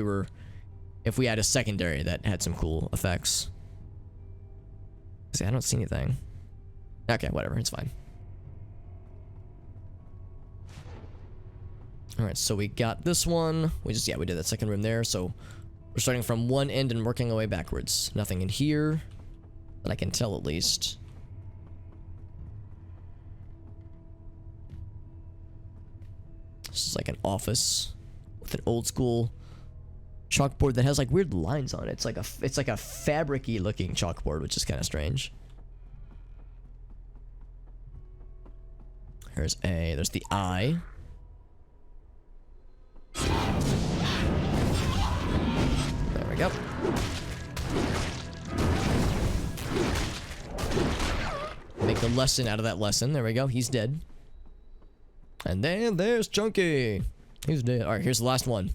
A: if we had a secondary that had some cool effects. See, I don't see anything. Okay, whatever, it's fine. Alright, so we got this one. We did that second room there, so we're starting from one end and working our way backwards. Nothing in here, that I can tell at least. This is like an office with an old school chalkboard that has like weird lines on it. It's like a fabric-y looking chalkboard, which is kind of strange. There's the eye. There we go. Make the lesson out of that lesson. There we go. He's dead. And then there's Chunky. He's dead. Alright, here's the last one.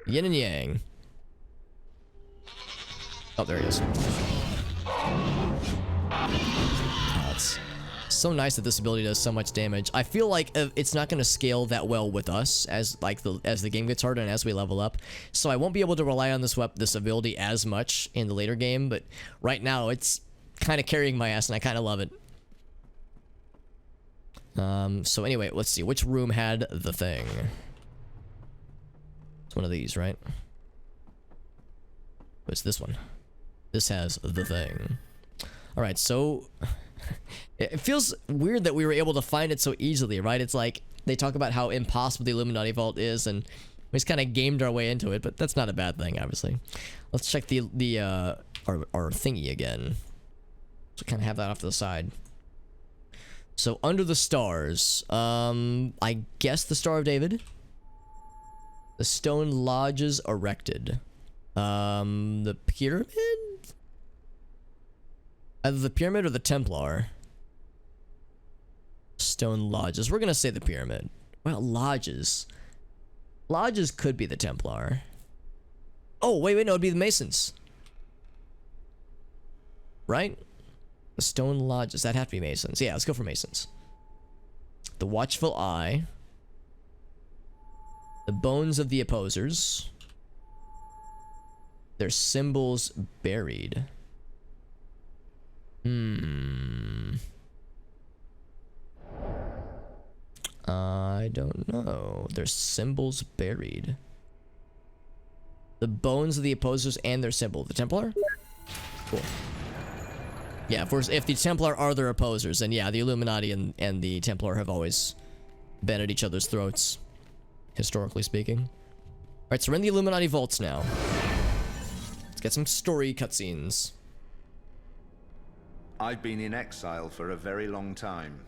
A: Yin and Yang. Oh, there he is. Oh, it's so nice that this ability does so much damage. I feel like it's not going to scale that well with us as the game gets harder and as we level up. So I won't be able to rely on this ability as much in the later game, but right now it's kind of carrying my ass and I kind of love it. So anyway, let's see which room had the thing. It's one of these, right? It's this one. This has the thing. Alright, so it feels weird that we were able to find it so easily, right? It's like they talk about how impossible the Illuminati vault is, and we just kind of gamed our way into it, but that's not a bad thing, obviously. Let's check our thingy again. So kind of have that off to the side. So under the stars, I guess the Star of David. The stone lodges erected. The pyramid? Either the pyramid or the Templar. Stone lodges. We're gonna say the pyramid. Well, lodges. Lodges could be the Templar. Oh, wait, no, it'd be the Masons. Right? The stone lodges. That'd have to be Masons. Yeah, let's go for Masons. The watchful eye. The bones of the opposers. Their symbols buried. I don't know. Their symbols buried. The bones of the opposers and their symbol. The Templar? Cool. Yeah, if the Templar are their opposers, then yeah, the Illuminati and the Templar have always been at each other's throats, historically speaking. Alright, so we're in the Illuminati vaults now. Let's get some story cutscenes.
D: I've been in exile for a very long time.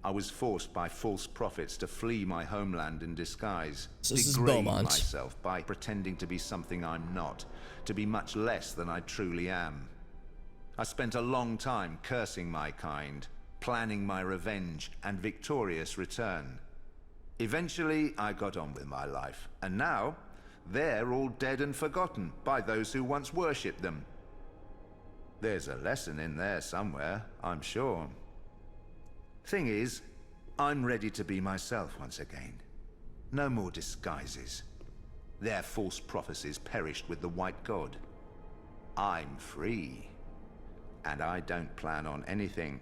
D: I was forced by false prophets to flee my homeland in disguise,
A: So this is
D: degrade
A: Beaumont.
D: myself by pretending to be something I'm not, to be much less than I truly am. I spent a long time cursing my kind, planning my revenge and victorious return. Eventually, I got on with my life, and now they're all dead and forgotten by those who once worshipped them. There's a lesson in there somewhere, I'm sure. Thing is, I'm ready to be myself once again. No more disguises. Their false prophecies perished with the White God. I'm free, and I don't plan on anything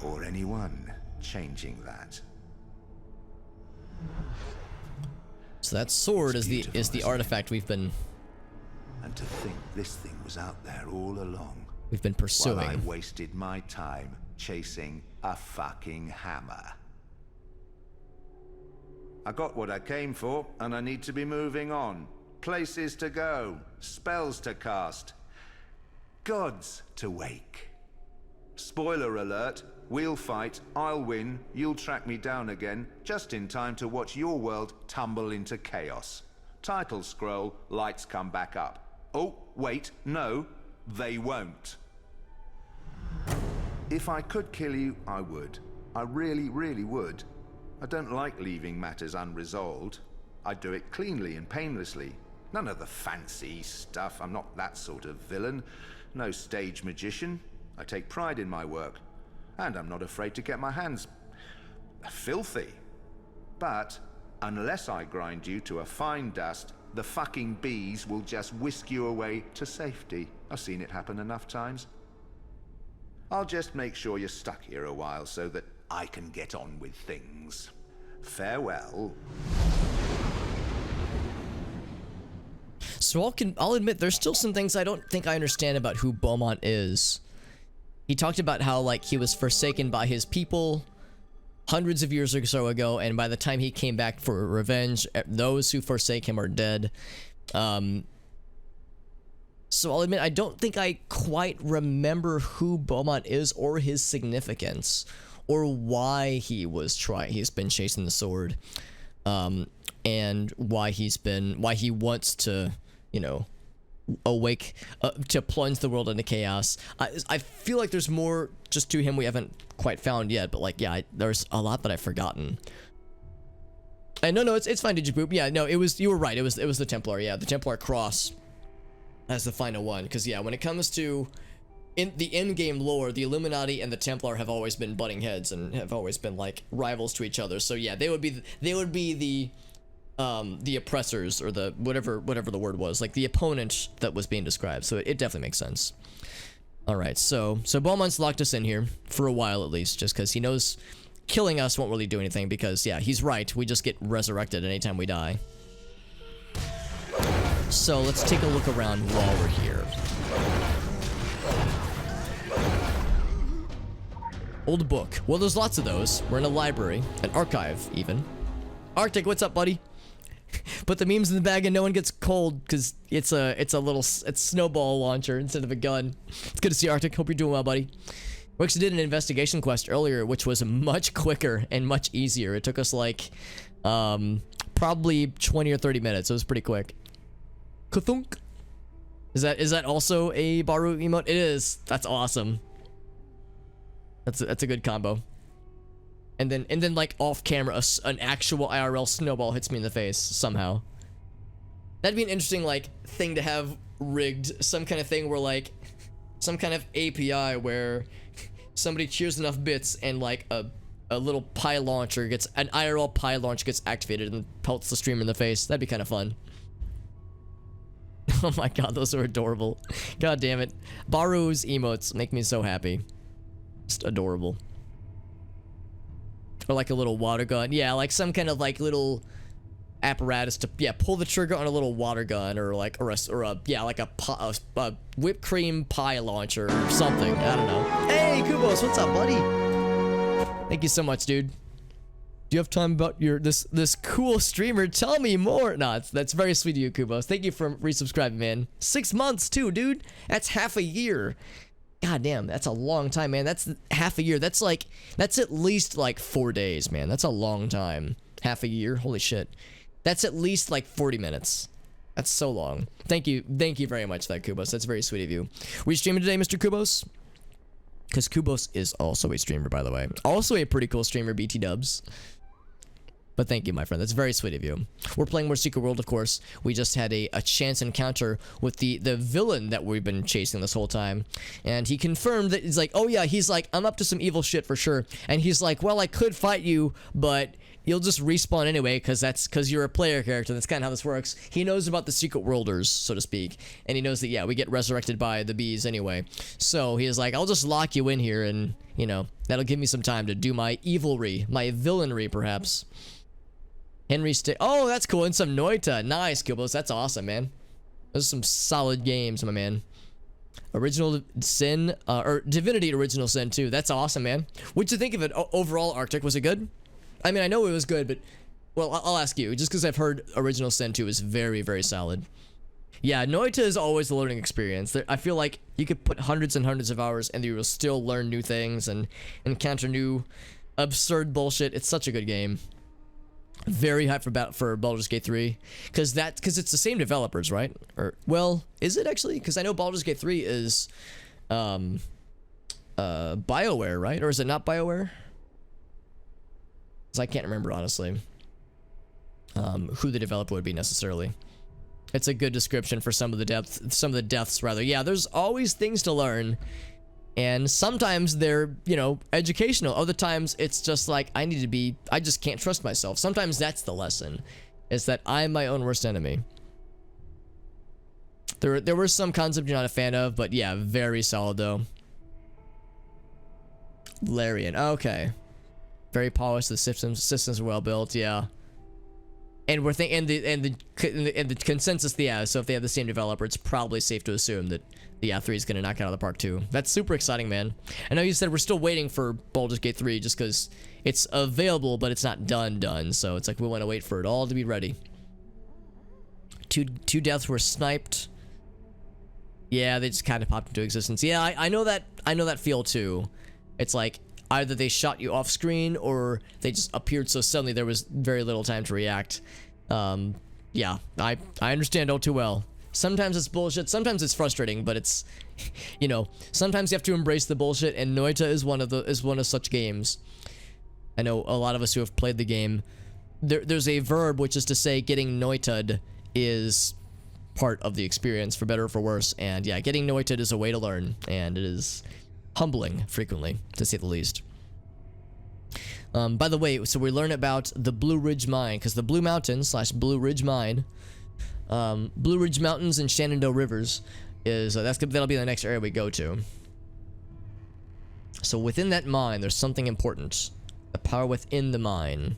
D: or anyone changing that.
A: So that sword is the
D: beautiful,
A: artifact we've been
D: And to think this thing was out there all along,
A: pursuing.
D: while I wasted my time chasing a fucking hammer. I got what I came for, and I need to be moving on. Places to go, spells to cast, gods to wake. Spoiler alert, we'll fight, I'll win, you'll track me down again, just in time to watch your world tumble into chaos. Title scroll, lights come back up. Oh, wait, no, they won't. If I could kill you, I would. I really, really would. I don't like leaving matters unresolved. I do it cleanly and painlessly. None of the fancy stuff. I'm not that sort of villain. No stage magician. I take pride in my work. And I'm not afraid to get my hands filthy. But unless I grind you to a fine dust, the fucking bees will just whisk you away to safety. I've seen it happen enough times. I'll just make sure you're stuck here a while so that I can get on with things. Farewell.
A: So I'll admit there's still some things I don't think I understand about who Beaumont is. He talked about how like he was forsaken by his people hundreds of years or so ago, and by the time he came back for revenge, those who forsake him are dead. So I'll admit I don't think I quite remember who Beaumont is or his significance or why he's been chasing the sword, and why he wants to, you know, awake, to plunge the world into chaos. I feel like there's more just to him we haven't quite found yet, but like, yeah, there's a lot that I've forgotten. And no, it's fine, Digipoop. Yeah, no, you were right. It was the Templar. Yeah, the Templar cross as the final one. Because yeah, when it comes to in the in-game lore, the Illuminati and the Templar have always been butting heads and have always been like rivals to each other. So yeah, they would be the oppressors, or the whatever the word was, like the opponent that was being described. So it definitely makes sense. All right, so Beaumont's locked us in here for a while at least, just because he knows killing us won't really do anything. Because yeah, he's right. We just get resurrected anytime we die. So let's take a look around while we're here. Old book. Well, there's lots of those. We're in a library, an archive even. Arctic, what's up, buddy? Put the memes in the bag and no one gets cold because it's a snowball launcher instead of a gun. It's good to see you, Arctic. Hope you're doing well, buddy. We actually did an investigation quest earlier, which was much quicker and much easier. It took us like probably 20 or 30 minutes. It was pretty quick. Kathunk. Is that also a Baru emote? It is. That's awesome. That's a good combo. And then like off camera, an actual IRL snowball hits me in the face somehow. That'd be an interesting like thing to have rigged. Some kind of thing where like some kind of API where somebody cheers enough bits and like a little pie launcher gets, an IRL pie launcher gets activated and pelts the streamer in the face. That'd be kind of fun. Oh my god, those are adorable. God damn it. Baru's emotes make me so happy. Just adorable. Or like a little water gun. Yeah, like some kind of like little apparatus to, yeah, pull the trigger on a little water gun, or like a whipped cream pie launcher or something. I don't know. Hey, Kubos, what's up, buddy? Thank you so much, dude. Do you have time about your this cool streamer? Tell me more. No, that's very sweet of you, Kubos. Thank you for resubscribing, man. 6 months too, dude. That's half a year. God damn, that's a long time, man. That's half a year. That's at least like 4 days, man. That's a long time. Half a year. Holy shit. That's at least like 40 minutes. That's so long. Thank you very much for that, Kubos. That's very sweet of you. Were you streaming today, Mr. Kubos? Because Kubos is also a streamer, by the way. Also a pretty cool streamer, BT Dubs. But thank you, my friend. That's very sweet of you. We're playing more Secret World, of course. We just had a chance encounter with the villain that we've been chasing this whole time. And he confirmed that he's like, oh yeah, he's like, I'm up to some evil shit for sure. And he's like, well, I could fight you, but you'll just respawn anyway because you're a player character. That's kind of how this works. He knows about the Secret Worlders, so to speak. And he knows that, yeah, we get resurrected by the bees anyway. So he is like, I'll just lock you in here and, you know, that'll give me some time to do my evilry, my villainry, perhaps. Henry oh, that's cool. And some Noita. Nice, Kubos. That's awesome, man. Those are some solid games, my man. Original Sin, or Divinity Original Sin, too. That's awesome, man. What'd you think of it overall, Arctic? Was it good? I mean, I know it was good, but... Well, I'll ask you. Just because I've heard Original Sin 2 is very, very solid. Yeah, Noita is always a learning experience. I feel like you could put hundreds and hundreds of hours and you will still learn new things and encounter new absurd bullshit. It's such a good game. Very hyped for Baldur's Gate 3 because it's the same developers, right? Or well, is it actually? Because I know Baldur's Gate 3 is BioWare, right? Or is it not BioWare? Because I can't remember honestly who the developer would be necessarily. It's a good description for some of the depths rather. Yeah, there's always things to learn. And sometimes they're, you know, educational. Other times it's just like, I just can't trust myself. Sometimes that's the lesson, is that I'm my own worst enemy. There were some concepts you're not a fan of, but yeah, very solid though. Larian, okay. Very polished, the systems are well built, yeah. And we're thinking, and the consensus, yeah, so if they have the same developer, it's probably safe to assume that the 3 is going to knock it out of the park too. That's super exciting, man. I know you said we're still waiting for Baldur's Gate 3 just because it's available, but it's not done. So it's like we want to wait for it all to be ready. Two deaths were sniped. Yeah, they just kind of popped into existence. Yeah, I know that feel too. It's like either they shot you off screen or they just appeared so suddenly there was very little time to react. Yeah, I understand all too well. Sometimes it's bullshit, sometimes it's frustrating, but it's, you know, sometimes you have to embrace the bullshit, and Noita is one of such games. I know a lot of us who have played the game, there's a verb which is to say getting Noita'd is part of the experience, for better or for worse, and yeah, getting Noita'd is a way to learn, and it is humbling frequently, to say the least. By the way, so we learn about the Blue Ridge Mine, because the Blue Mountain / Blue Ridge Mine, Blue Ridge Mountains and Shenandoah Rivers is that'll be the next area we go to. So within that mine, there's something important. The power within the mine.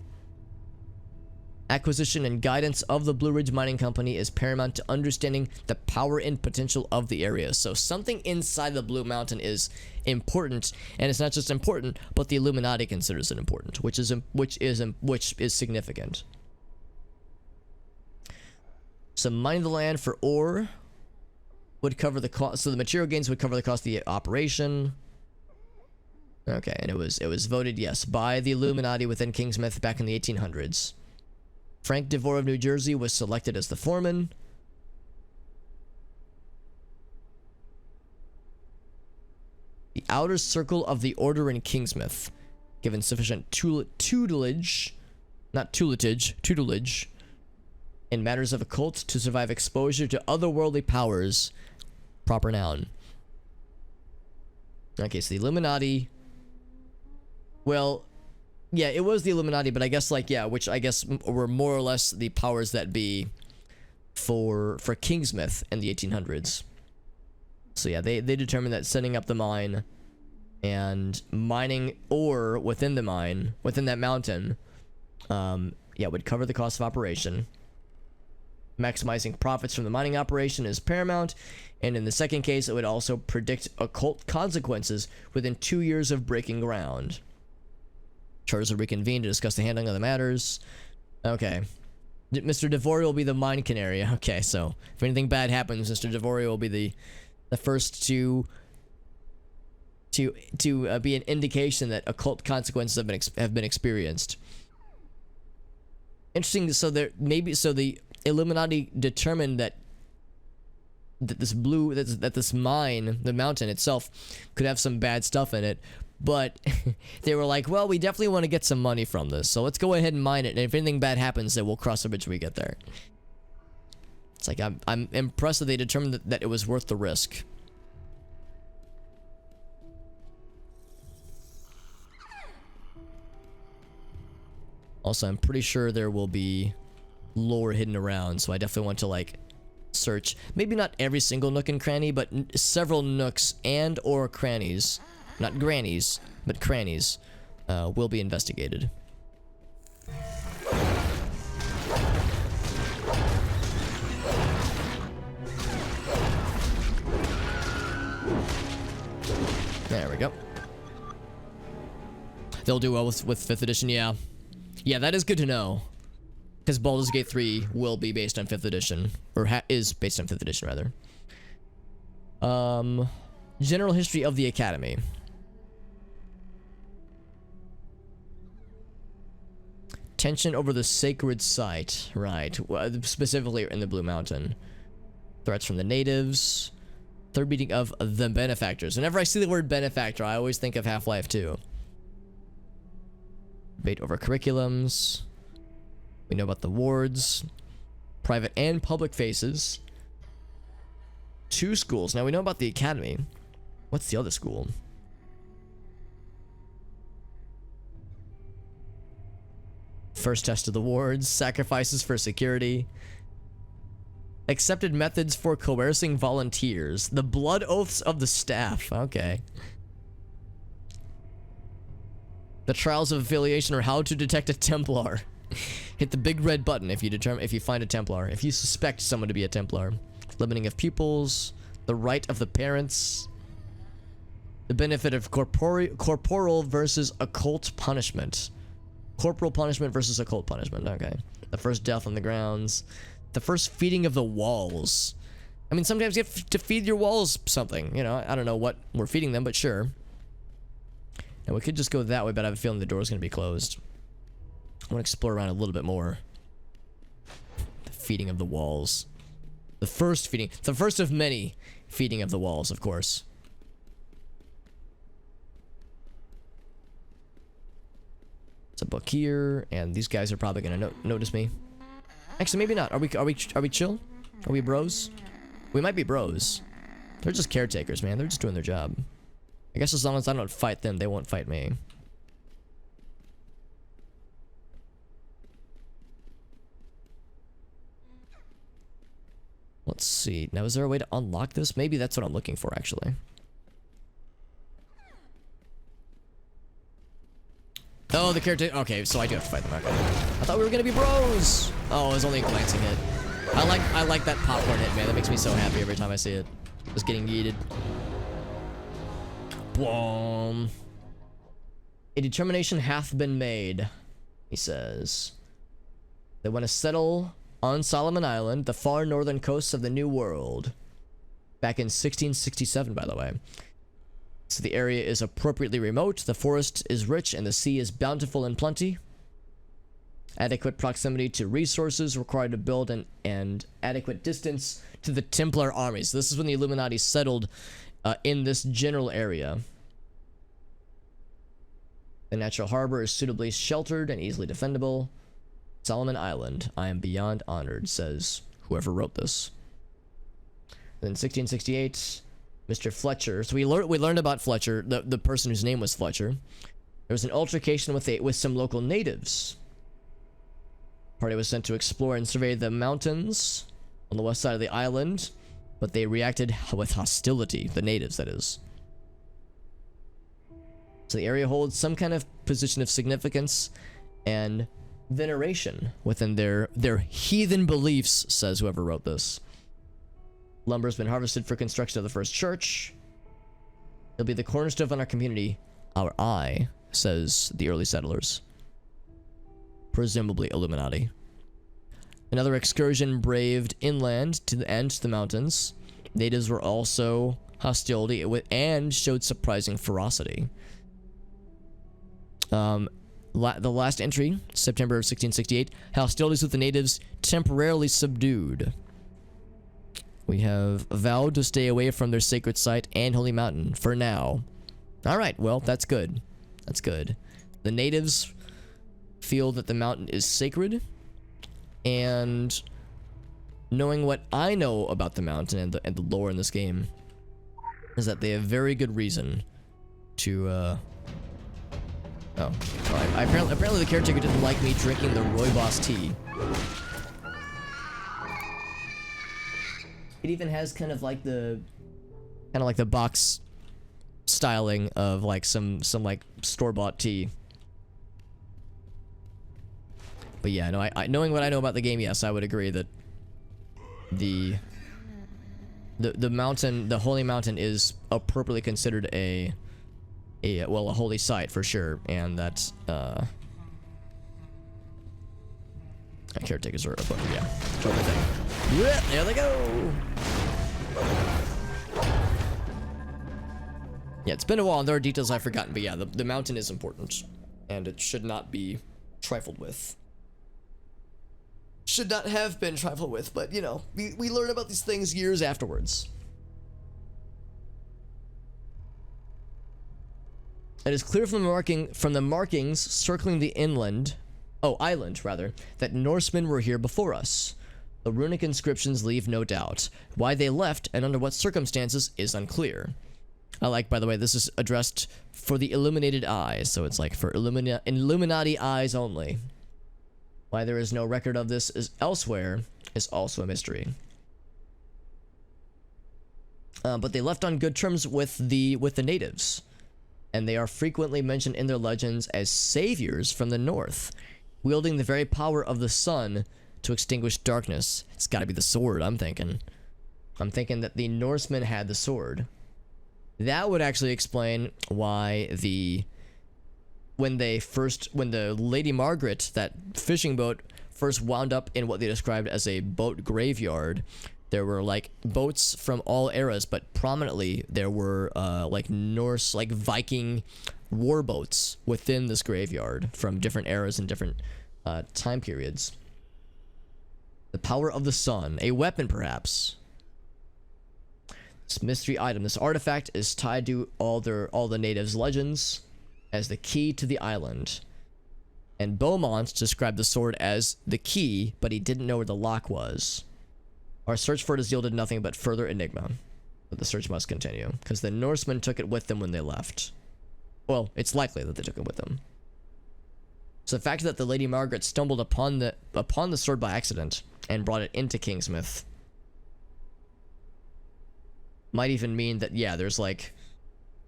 A: Acquisition and guidance of the Blue Ridge Mining Company is paramount to understanding the power and potential of the area. So something inside the Blue Mountain is important, and it's not just important, but the Illuminati considers it important, which is significant. So mining the land for ore would cover the cost. So the material gains would cover the cost of the operation. Okay, and it was voted yes by the Illuminati within Kingsmouth back in the 1800s. Frank DeVore of New Jersey was selected as the foreman. The outer circle of the order in Kingsmouth, given sufficient tutelage in matters of occult to survive exposure to otherworldly powers. Proper noun. Okay, so the Illuminati. Well, yeah, it was the Illuminati, but I guess which I guess were more or less the powers that be for Kingsmouth in the 1800s. So yeah, they determined that setting up the mine and mining ore within the mine, within that mountain, would cover the cost of operation. Maximizing profits from the mining operation is paramount, and in the second case, it would also predict occult consequences within 2 years of breaking ground. Charters are reconvened to discuss the handling of the matters. Okay. Mr. DeVore will be the mine canary. Okay, so if anything bad happens, Mr. DeVore will be the first to to be an indication that occult consequences have been experienced. Interesting. So the Illuminati determined that this mine, the mountain itself, could have some bad stuff in it, but they were like, well, we definitely want to get some money from this, so let's go ahead and mine it, and if anything bad happens, then we'll cross the bridge when we get there. It's like, I'm impressed that they determined that it was worth the risk. Also, I'm pretty sure there will be lore hidden around, so I definitely want to, like, search. Maybe not every single nook and cranny, but several nooks and or crannies, not grannies, but crannies, will be investigated. There we go. They'll do well with 5th edition, yeah. Yeah, that is good to know. Because Baldur's Gate 3 will be based on 5th edition. Or is based on 5th edition, rather. General history of the Academy. Tension over the sacred site. Right. Specifically in the Blue Mountain. Threats from the natives. Third meeting of the benefactors. Whenever I see the word benefactor, I always think of Half-Life 2. Debate over curriculums. We know about the wards. Private and public faces. 2 schools. Now we know about the academy. What's the other school? First test of the wards. Sacrifices for security. Accepted methods for coercing volunteers. The blood oaths of the staff. Okay. The trials of affiliation, or how to detect a Templar. Hit the big red button if you find a Templar. If you suspect someone to be a Templar. Limiting of pupils. The right of the parents. The benefit of corporal versus occult punishment. Corporal punishment versus occult punishment. Okay. The first death on the grounds. The first feeding of the walls. I mean, sometimes you have to feed your walls something. You know, I don't know what we're feeding them, but sure. And we could just go that way, but I have a feeling the door's going to be closed. I want to explore around a little bit more. The feeding of the walls. The first feeding. The first of many feeding of the walls, of course. It's a book here, and these guys are probably going to notice me. Actually, maybe not. Are we chill? Are we bros? We might be bros. They're just caretakers, man. They're just doing their job. I guess as long as I don't fight them, they won't fight me. Let's see. Now, is there a way to unlock this? Maybe that's what I'm looking for, actually. Oh, the caretaker. Okay, so I do have to fight them. Okay. I thought we were gonna be bros. Oh, it was only a glancing hit. I like that popcorn hit, man. That makes me so happy every time I see it. Just getting yeeted. Boom. A determination hath been made, he says. They want to settle on Solomon Island, the far northern coasts of the New World. Back in 1667, by the way. So the area is appropriately remote, the forest is rich, and the sea is bountiful and plenty. Adequate proximity to resources required to build and adequate distance to the Templar armies. This is when the Illuminati settled in this general area. The natural harbor is suitably sheltered and easily defendable. Solomon Island, I am beyond honored, says whoever wrote this. Then 1668, Mr. Fletcher. So we learned about Fletcher, the person whose name was Fletcher. There was an altercation with some local natives. Party was sent to explore and survey the mountains on the west side of the island, but they reacted with hostility. The natives, that is. So the area holds some kind of position of significance and veneration within their heathen beliefs, says whoever wrote this. Lumber has been harvested for construction of the first church. It'll be the cornerstone of our community, our eye, says the early settlers. Presumably Illuminati. Another excursion braved inland to the mountains. Natives were also hostility and showed surprising ferocity. The last entry, September of 1668, hostilities with the natives temporarily subdued. We have vowed to stay away from their sacred site and holy mountain for now. Alright, well, that's good. That's good. The natives feel that the mountain is sacred, and knowing what I know about the mountain and the lore in this game is that they have very good reason to apparently the caretaker didn't like me drinking the rooibos tea. It even has kind of like the box styling of like some like store-bought tea. But yeah, no, I knowing what I know about the game, yes, I would agree that the mountain, the holy mountain, is appropriately considered a holy site for sure, and that caretakers are yeah, totally thing. Yeah, there they go. Yeah, it's been a while and there are details I've forgotten, but yeah, the mountain is important and it should not be trifled with. Should not have been trifled with, but you know, we learn about these things years afterwards. It is clear from the markings circling the island, that Norsemen were here before us. The runic inscriptions leave no doubt. Why they left and under what circumstances is unclear. I like, by the way, this is addressed for the illuminated eyes, so it's like for Illuminati eyes only. Why there is no record of this elsewhere is also a mystery. But they left on good terms with the natives, and they are frequently mentioned in their legends as saviors from the north, wielding the very power of the sun to extinguish darkness. It's got to be the sword, I'm thinking. I'm thinking that the Norsemen had the sword. That would actually explain why when the Lady Margaret, that fishing boat, first wound up in what they described as a boat graveyard, there were like boats from all eras, but prominently there were like Norse, like Viking war boats within this graveyard from different eras and different time periods. The power of the sun, a weapon perhaps. This mystery item, this artifact, is tied to all the natives' legends as the key to the island. And Beaumont described the sword as the key, but he didn't know where the lock was. Our search for it has yielded nothing but further enigma. But the search must continue, because the Norsemen took it with them when they left. Well, it's likely that they took it with them. So the fact that the Lady Margaret stumbled upon the sword by accident and brought it into Kingsmouth might even mean that, yeah, there's like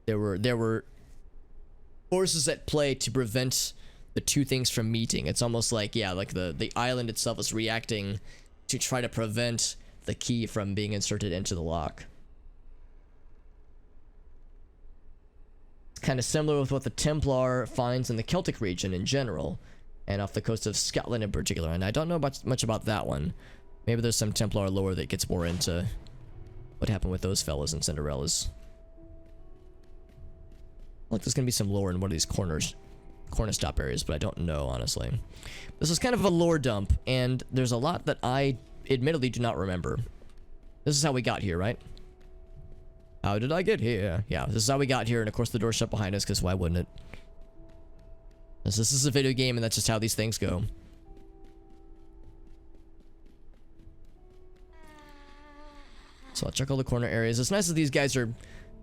A: there were forces at play to prevent the two things from meeting. It's almost like, yeah, like the island itself is reacting to try to prevent the key from being inserted into the lock. It's kind of similar with what the Templar finds in the Celtic region in general, and off the coast of Scotland in particular, and I don't know much about that one. Maybe there's some Templar lore that gets more into what happened with those fellas and Cinderellas. Like there's gonna be some lore in one of these corner stop areas, but I don't know, honestly. This is kind of a lore dump, and there's a lot that I admittedly do not remember. This is how we got here, right? How did I get here? Yeah, this is how we got here, and of course the door shut behind us, because why wouldn't it? This is a video game, and that's just how these things go. So I'll check all the corner areas. It's nice that these guys are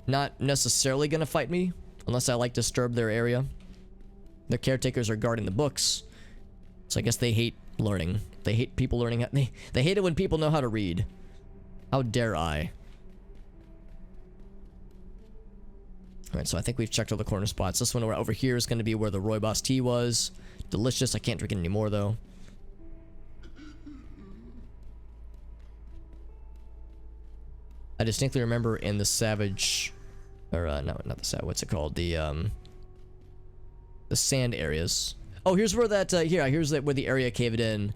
A: not necessarily gonna fight me, unless I like disturb their area. The caretakers are guarding the books, so I guess they hate learning. They hate people learning. They hate it when people know how to read. How dare I? Alright, so I think we've checked all the corner spots. This one over here is going to be where the rooibos tea was. Delicious. I can't drink it anymore, though. I distinctly remember in the Savage... Or, no, not the Savage. What's it called? The sand areas. Oh, here's where that... here's where the area caved in.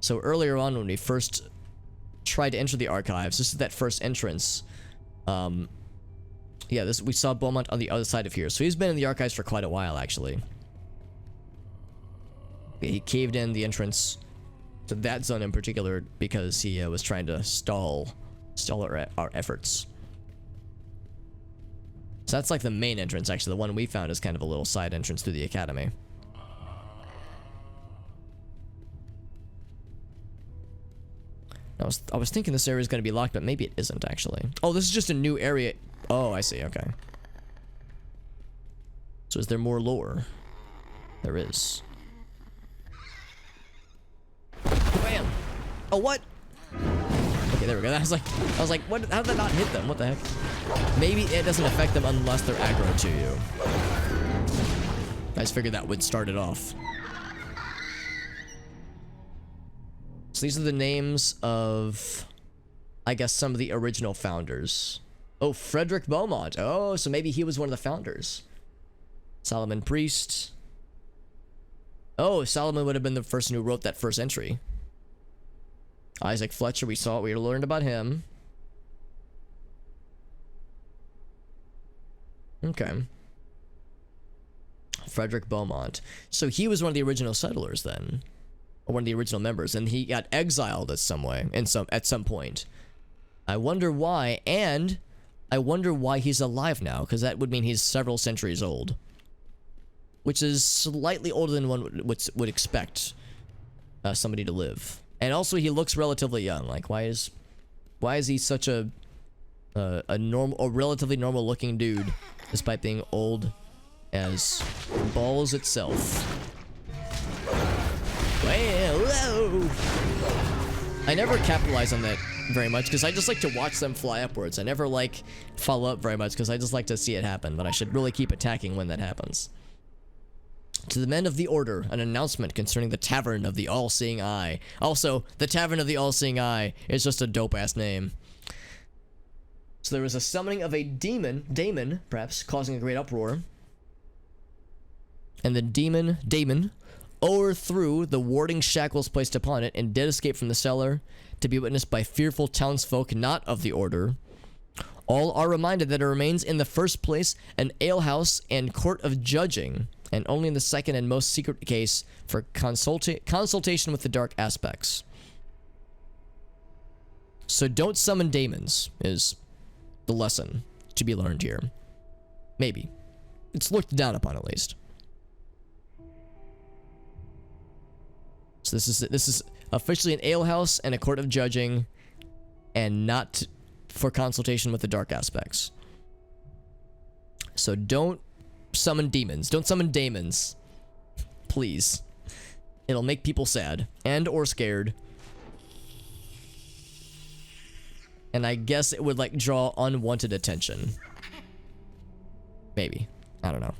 A: So earlier on, when we first tried to enter the archives, this is that first entrance. Yeah, we saw Beaumont on the other side of here. So he's been in the archives for quite a while, actually. Yeah, he caved in the entrance to that zone in particular because he was trying to stall our efforts. So that's like the main entrance, actually. The one we found is kind of a little side entrance through the academy. I was thinking this area is going to be locked, but maybe it isn't, actually. Oh, this is just a new area. Oh, I see. Okay. So is there more lore? There is. Bam! Oh, what? Okay, there we go. I was like, what? How did that not hit them? What the heck? Maybe it doesn't affect them unless they're aggro to you. I just figured that would start it off. So these are the names of, I guess, some of the original founders. Oh, Frederick Beaumont. Oh, so maybe he was one of the founders. Solomon Priest. Oh, Solomon would have been the person who wrote that first entry. Isaac Fletcher, we learned about him. Okay. Frederick Beaumont. So he was one of the original settlers then. Or one of the original members, and he got exiled at some point. I wonder why, and I wonder why he's alive now, because that would mean he's several centuries old. Which is slightly older than one would expect somebody to live. And also he looks relatively young. Like, why is he such a relatively normal looking dude, despite being old as balls itself? Whoa. I never capitalize on that very much because I just like to watch them fly upwards. I never like follow up very much because I just like to see it happen, but I should really keep attacking when that happens. To the men of the Order, an announcement concerning the Tavern of the All-Seeing Eye. Also, the Tavern of the All-Seeing Eye is just a dope-ass name. So there was a summoning of a daemon, perhaps, causing a great uproar. And the daemon, overthrew the warding shackles placed upon it and did escape from the cellar, to be witnessed by fearful townsfolk not of the Order. All are reminded that it remains in the first place an alehouse and court of judging, and only in the second and most secret case for consultation with the dark aspects. So don't summon daemons is the lesson to be learned here. Maybe. It's looked down upon at least. So this is officially an alehouse and a court of judging, and not for consultation with the dark aspects. So don't summon demons. Don't summon daemons. Please. It'll make people sad and or scared. And I guess it would like draw unwanted attention. Maybe. I don't know.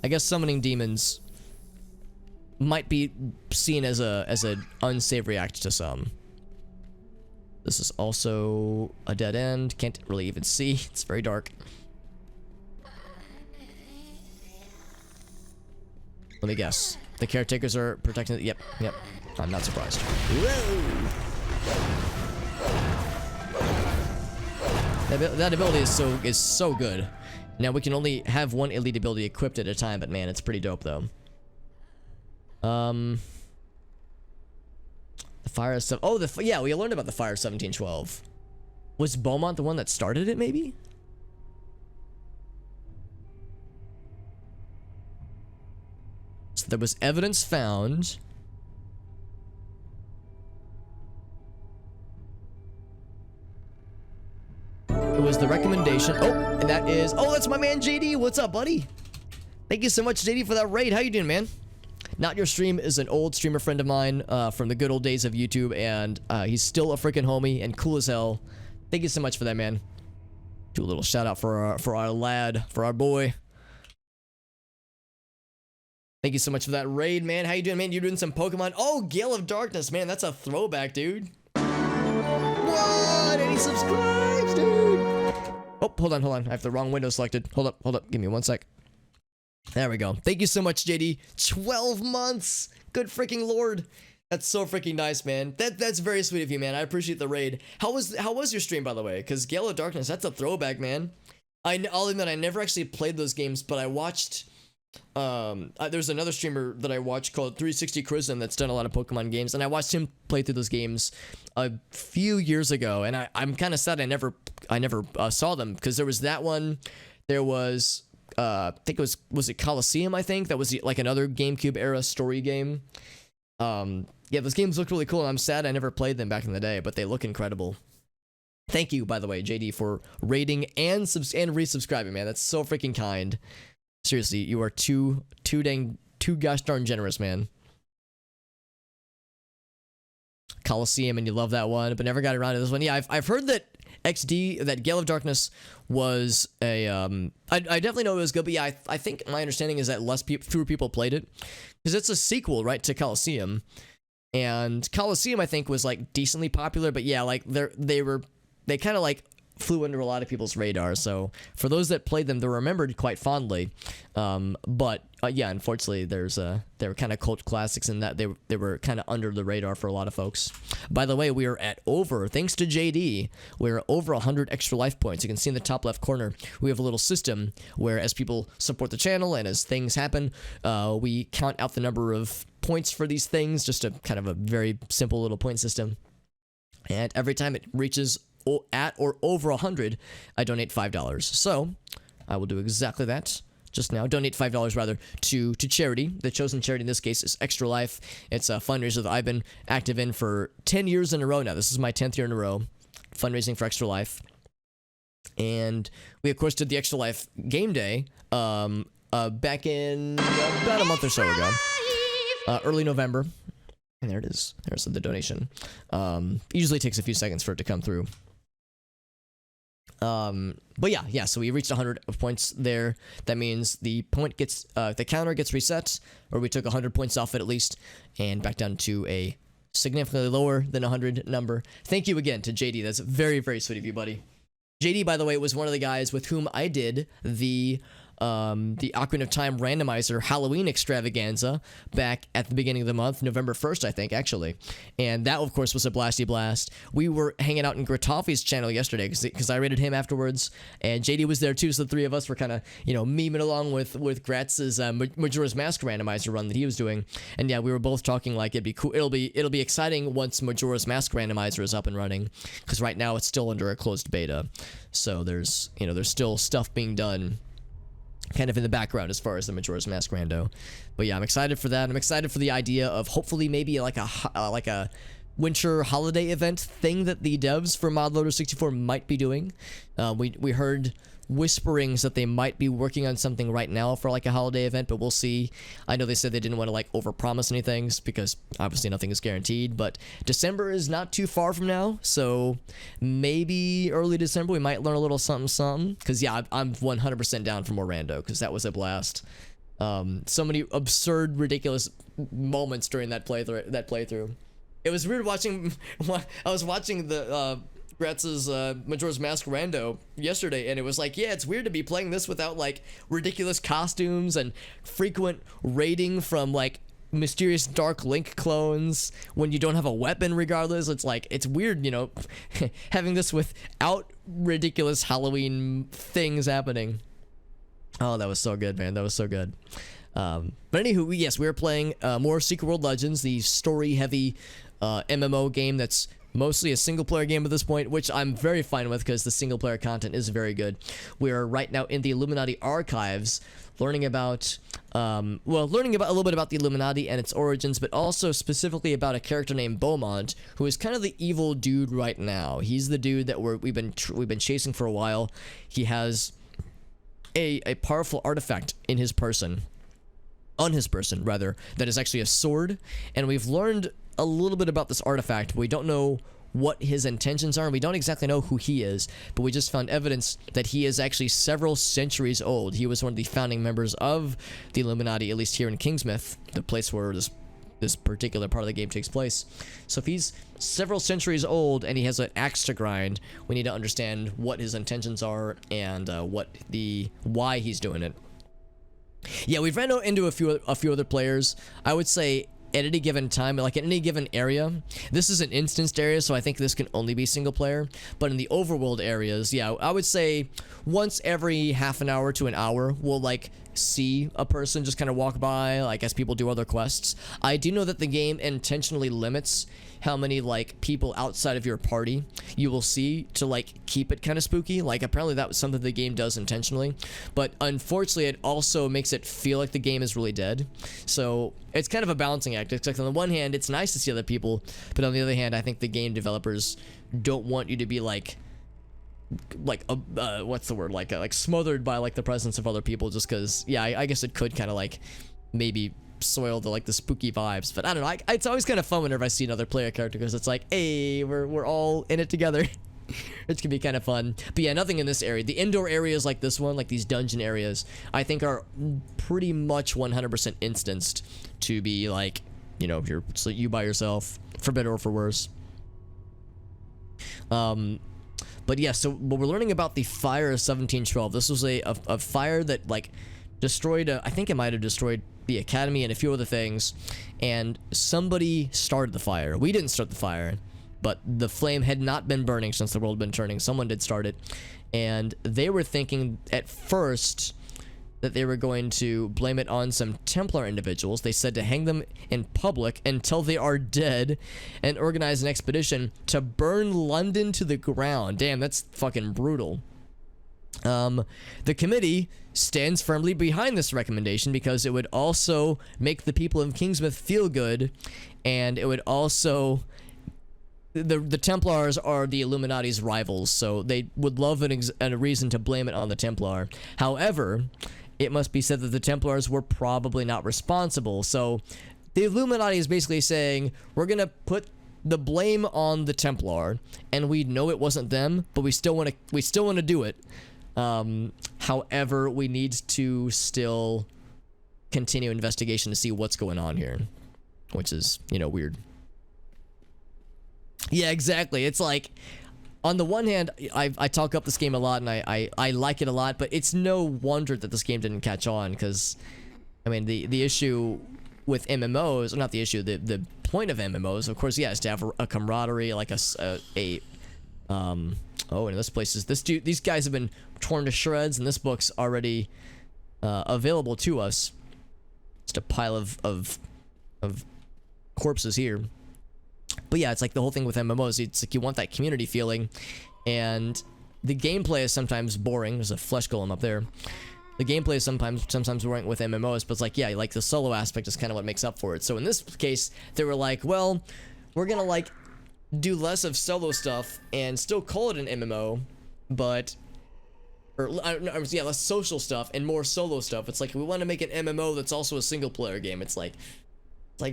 A: I guess summoning demons might be seen as an unsavory act to some. This is also a dead end. Can't really even see. It's very dark. Let me guess. The caretakers are protecting it. Yep. I'm not surprised. Whoa! That ability is so good. Now we can only have one elite ability equipped at a time, but man, it's pretty dope though. The fire of yeah, we learned about the fire of 1712. Was Beaumont the one that started it, maybe? So there was evidence found. It was the recommendation. Oh, and that is, oh, that's my man JD. What's up, buddy? Thank you so much, JD, for that raid. How you doing, man? Not Your Stream is an old streamer friend of mine from the good old days of YouTube, and he's still a freaking homie and cool as hell. Thank you so much for that, man. Do a little shout out for our lad, for our boy. Thank you so much for that raid, man. How you doing, man? You're doing some Pokemon. Oh, Gale of Darkness, man. That's a throwback, dude. What? And he subscribes, dude. Oh, hold on. I have the wrong window selected. Hold up. Give me 1 sec. There we go. Thank you so much, JD. 12 months. Good freaking lord. That's so freaking nice, man. That's very sweet of you, man. I appreciate the raid. How was your stream, by the way? Because Gale of Darkness, that's a throwback, man. I'll admit I never actually played those games, but I watched. There's another streamer that I watch called 360 Chrism that's done a lot of Pokemon games, and I watched him play through those games a few years ago, and I'm kind of sad I never saw them, because there was that one. There was I think it was it Coliseum? I think that was like another GameCube era story game. Yeah, those games look really cool, and I'm sad I never played them back in the day, but they look incredible. Thank you, by the way, JD, for rating and resubscribing, man. That's so freaking kind. Seriously, you are too gosh darn generous, man. Coliseum, and you love that one, but never got around to this one. Yeah, I've heard that that Gale of Darkness was a I definitely know it was good, but yeah, I think my understanding is that fewer people played it, because it's a sequel, right, to Coliseum, and Coliseum I think was like decently popular, but yeah, like they kind of like flew under a lot of people's radar. So for those that played them, they're remembered quite fondly. But yeah, unfortunately, they were kind of cult classics in that they were kind of under the radar for a lot of folks. By the way, we are at thanks to JD, we're over 100 extra life points. You can see in the top left corner, we have a little system where as people support the channel and as things happen, we count out the number of points for these things, just a kind of a very simple little point system. And every time it reaches at or over 100, I donate $5. So I will do exactly that just now. Donate $5 rather to charity. The chosen charity in this case is Extra Life. It's a fundraiser that I've been active in for 10 years in a row now. This is my 10th year in a row, fundraising for Extra Life. And we of course did the Extra Life game day back in about a month or so ago, early November. And there it is. There's the donation. Usually takes a few seconds for it to come through. But yeah, so we reached 100 points there. That means the counter gets reset, or we took 100 points off it at least, and back down to a significantly lower than 100 number. Thank you again to JD. That's very, very sweet of you, buddy. JD, by the way, was one of the guys with whom I did the Ocarina of Time randomizer Halloween extravaganza back at the beginning of the month, November 1st, I think, actually. And that, of course, was a blasty blast. We were hanging out in Gratoffy's channel yesterday because I rated him afterwards, and JD was there too, so the three of us were kind of, memeing along with Gratz's Majora's Mask randomizer run that he was doing. And yeah, we were both talking like it'd be cool. It'll be exciting once Majora's Mask randomizer is up and running, because right now it's still under a closed beta. So there's still stuff being done kind of in the background as far as the Majora's Mask rando. But yeah, I'm excited for that. I'm excited for the idea of hopefully maybe like a winter holiday event thing that the devs for ModLoader 64 might be doing. We heard whisperings that they might be working on something right now for like a holiday event, but we'll see. I know they said they didn't want to like overpromise any things because obviously nothing is guaranteed, but December is not too far from now, so maybe early December we might learn a little something, because yeah, I'm 100% down for more rando, because that was a blast. So many absurd, ridiculous moments during that playthrough. It was weird watching. I was watching the Gratz's Majora's Mask rando yesterday, and it was like, yeah, it's weird to be playing this without like ridiculous costumes and frequent raiding from like mysterious Dark Link clones when you don't have a weapon regardless. It's like, it's weird, having this without ridiculous Halloween things happening. Oh, that was so good, man. That was so good. But anywho, yes, we were playing more Secret World Legends, the story-heavy MMO game that's mostly a single-player game at this point, which I'm very fine with because the single-player content is very good. We are right now in the Illuminati archives, learning about a little bit about the Illuminati and its origins, but also specifically about a character named Beaumont, who is kind of the evil dude right now. He's the dude that we've been chasing for a while. He has a powerful artifact on his person, that is actually a sword, and we've learned a little bit about this artifact, but we don't know what his intentions are, and we don't exactly know who he is, but we just found evidence that he is actually several centuries old. He was one of the founding members of the Illuminati, at least here in Kingsmith, the place where this particular part of the game takes place. So if he's several centuries old and he has an axe to grind, we need to understand what his intentions are and why he's doing it. Yeah, we've ran into a few other players. I would say at any given time, like in any given area, this is an instanced area, so I think this can only be single player. But in the overworld areas, yeah, I would say once every half an hour to an hour, we'll like see a person just kind of walk by, like as people do other quests. I do know that the game intentionally limits how many like people outside of your party you will see to like keep it kind of spooky. Like apparently that was something the game does intentionally, but unfortunately it also makes it feel like the game is really dead. So it's kind of a balancing act. It's like on the one hand it's nice to see other people, but on the other hand I think the game developers don't want you to be like what's the word, like smothered by like the presence of other people, just because yeah, I guess it could kind of like maybe soil the spooky vibes. But I don't know, it's always kind of fun whenever I see another player character, because it's like, hey, we're all in it together. It's gonna be kind of fun. But yeah, nothing in this area. The indoor areas like this one, like these dungeon areas, I think are pretty much 100% instanced to be like, you know, so you by yourself, for better or for worse. But yeah, so what we're learning about the fire of 1712. This was a fire that like destroyed, I think it might have destroyed the academy and a few other things, and somebody started the fire. We didn't start the fire, but the flame had not been burning since the world had been turning. Someone did start it, and they were thinking at first that they were going to blame it on some Templar individuals. They said to hang them in public until they are dead and organize an expedition to burn London to the ground. Damn, that's fucking brutal. The committee stands firmly behind this recommendation because it would also make the people of Kingsmouth feel good, and it would also... The Templars are the Illuminati's rivals, so they would love a reason to blame it on the Templar. However, it must be said that the Templars were probably not responsible, so the Illuminati is basically saying, we're gonna put the blame on the Templar, and we know it wasn't them, but we still want to do it. However, we need to still continue investigation to see what's going on here, which is, you know, weird. Yeah, exactly. It's like, on the one hand, I talk up this game a lot, and I like it a lot, but it's no wonder that this game didn't catch on, because, I mean, the issue with MMOs, or not the issue, the point of MMOs, of course, yeah, is to have a camaraderie, like oh, and this place is, these guys have been torn to shreds, and this book's already available to us. Just a pile of corpses here. But yeah, it's like the whole thing with MMOs, it's like you want that community feeling, and the gameplay is sometimes boring. There's a flesh golem up there. The gameplay is sometimes boring with MMOs, but it's like, yeah, like the solo aspect is kind of what makes up for it. So in this case, they were like, well, we're gonna like do less of solo stuff and still call it an MMO, but yeah, less social stuff and more solo stuff. It's like, we want to make an MMO that's also a single player game. It's like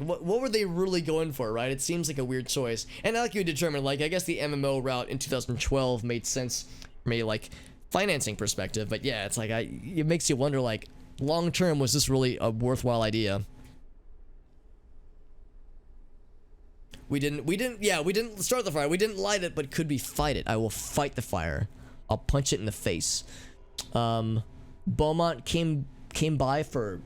A: what were they really going for, right? It seems like a weird choice. And like you determined, like, I guess the MMO route in 2012 made sense from a like financing perspective, but yeah, it's like it makes you wonder, like, long term, was this really a worthwhile idea? We didn't start the fire. We didn't light it, but could we fight it? I will fight the fire. I'll punch it in the face. Beaumont came by for...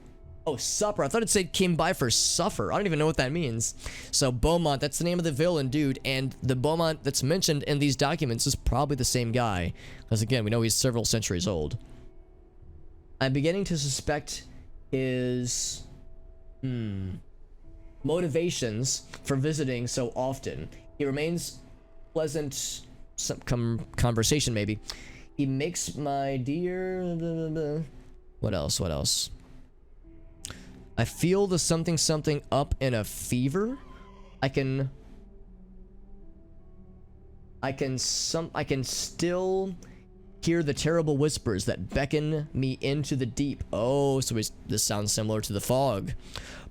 A: Oh, supper. I thought it said came by for suffer. I don't even know what that means. So Beaumont, that's the name of the villain dude, and the Beaumont that's mentioned in these documents is probably the same guy. Because again, we know he's several centuries old. I'm beginning to suspect his... motivations for visiting so often. He remains pleasant, some conversation maybe. He makes my dear... What else? I feel the something up in a fever. I can still hear the terrible whispers that beckon me into the deep. Oh, so this sounds similar to the fog.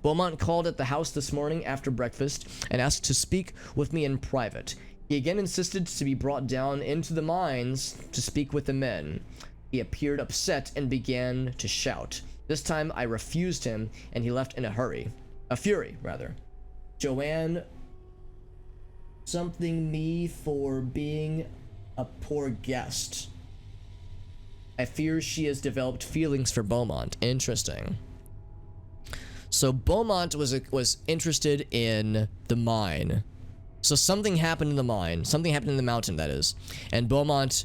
A: Beaumont called at the house this morning after breakfast and asked to speak with me in private. He again insisted to be brought down into the mines to speak with the men. He appeared upset and began to shout. This time I refused him, and he left in a fury, rather. Joanne something me for being a poor guest. I fear she has developed feelings for Beaumont. Interesting. So Beaumont was interested in the mine. So something happened in the mine. Something happened in the mountain, that is. And Beaumont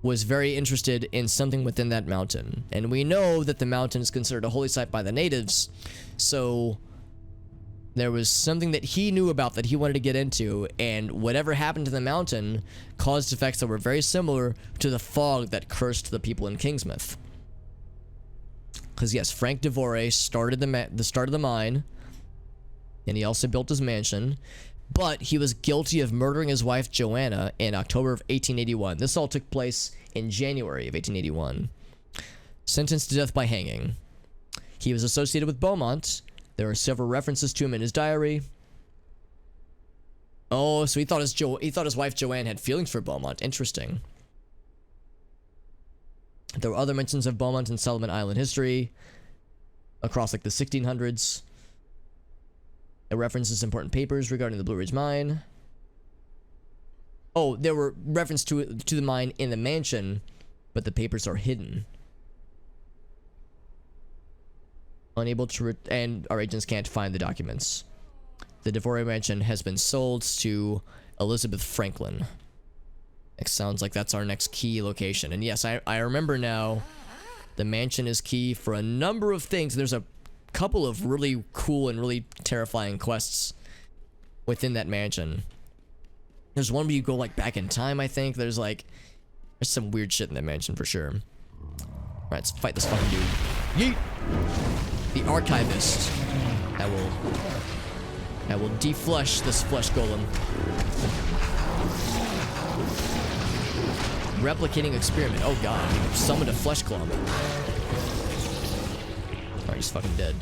A: was very interested in something within that mountain. And we know that the mountain is considered a holy site by the natives. So there was something that he knew about that he wanted to get into, and whatever happened to the mountain caused effects that were very similar to the fog that cursed the people in Kingsmouth. Because yes, Frank Devore started the start of the mine, and he also built his mansion, but he was guilty of murdering his wife Joanna in October of 1881. This all took place in January of 1881. Sentenced to death by hanging. He was associated with Beaumont. There are several references to him in his diary. Oh, so he thought his wife Joanne had feelings for Beaumont. Interesting. There were other mentions of Beaumont in Solomon Island history across like the 1600s. It references important papers regarding the Blue Ridge Mine. Oh, there were references to the mine in the mansion, but the papers are hidden. Unable to and our agents can't find the documents. The Devore mansion has been sold to Elizabeth Franklin. It sounds like that's our next key location. And yes, I remember now. The mansion is key for a number of things. There's a couple of really cool and really terrifying quests within that mansion. There's one where you go like back in time, I think. There's some weird shit in that mansion for sure. Alright, let's fight this fucking dude. Yeet! The archivist. I will deflesh this flesh golem. Replicating experiment. Oh god, he summoned a flesh clump. Alright, he's fucking dead.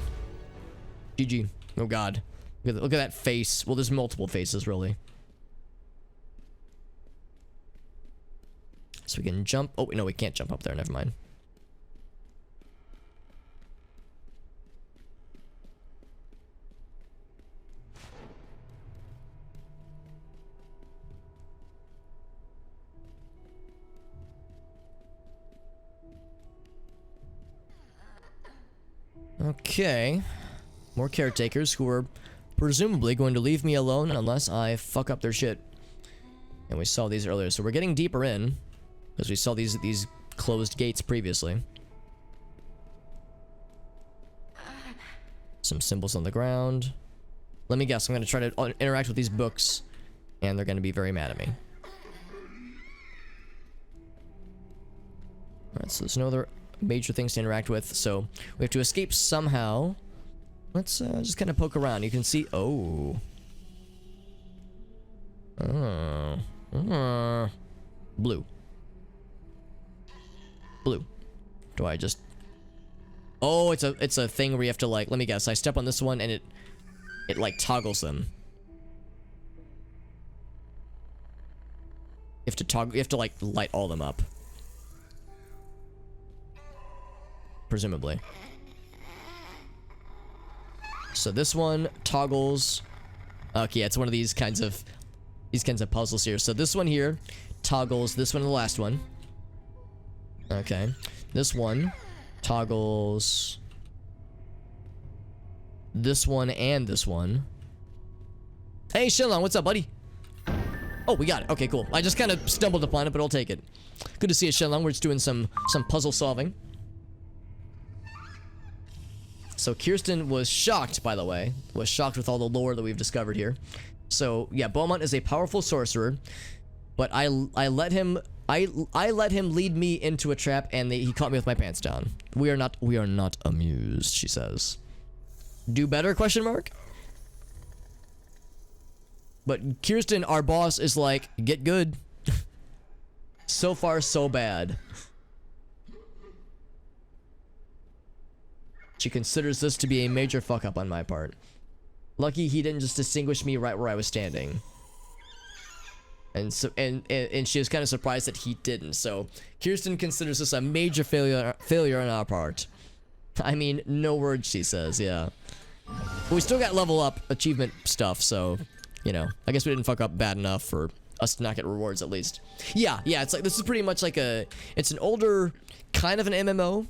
A: GG. Oh god. Look at that face. Well, there's multiple faces, really. So we can jump. Oh, no, we can't jump up there. Never mind. Okay. More caretakers who are presumably going to leave me alone unless I fuck up their shit. And we saw these earlier, so we're getting deeper in because we saw these closed gates previously. Some symbols on the ground. Let me guess, I'm going to try to interact with these books, and they're going to be very mad at me. Alright, so there's no other major things to interact with, so we have to escape somehow. Let's just kind of poke around. You can see, blue. Do I just, oh, it's a thing where you have to like, let me guess, I step on this one and it like toggles them. You have to like light all them up. Presumably. So this one toggles. Okay, yeah, it's one of these kinds of puzzles here. So this one here toggles this one and the last one. Okay. This one toggles this one and this one. Hey, Shenlong, what's up, buddy? Oh, we got it. Okay, cool. I just kind of stumbled upon it, but I'll take it. Good to see you, Shenlong. We're just doing some puzzle solving. So Kirsten was shocked, by the way. Was shocked with all the lore that we've discovered here. So, yeah, Beaumont is a powerful sorcerer, but I let him lead me into a trap, and he caught me with my pants down. We are not amused, she says. Do better, question mark? But Kirsten, our boss, is like, get good. So far, so bad. She considers this to be a major fuck up on my part. Lucky he didn't just distinguish me right where I was standing. And so and she was kind of surprised that he didn't. So Kirsten considers this a major failure on our part. I mean, no words, she says, yeah. But we still got level up achievement stuff, so, you know, I guess we didn't fuck up bad enough for us to not get rewards at least. Yeah, it's like, this is pretty much like it's an older kind of an MMO.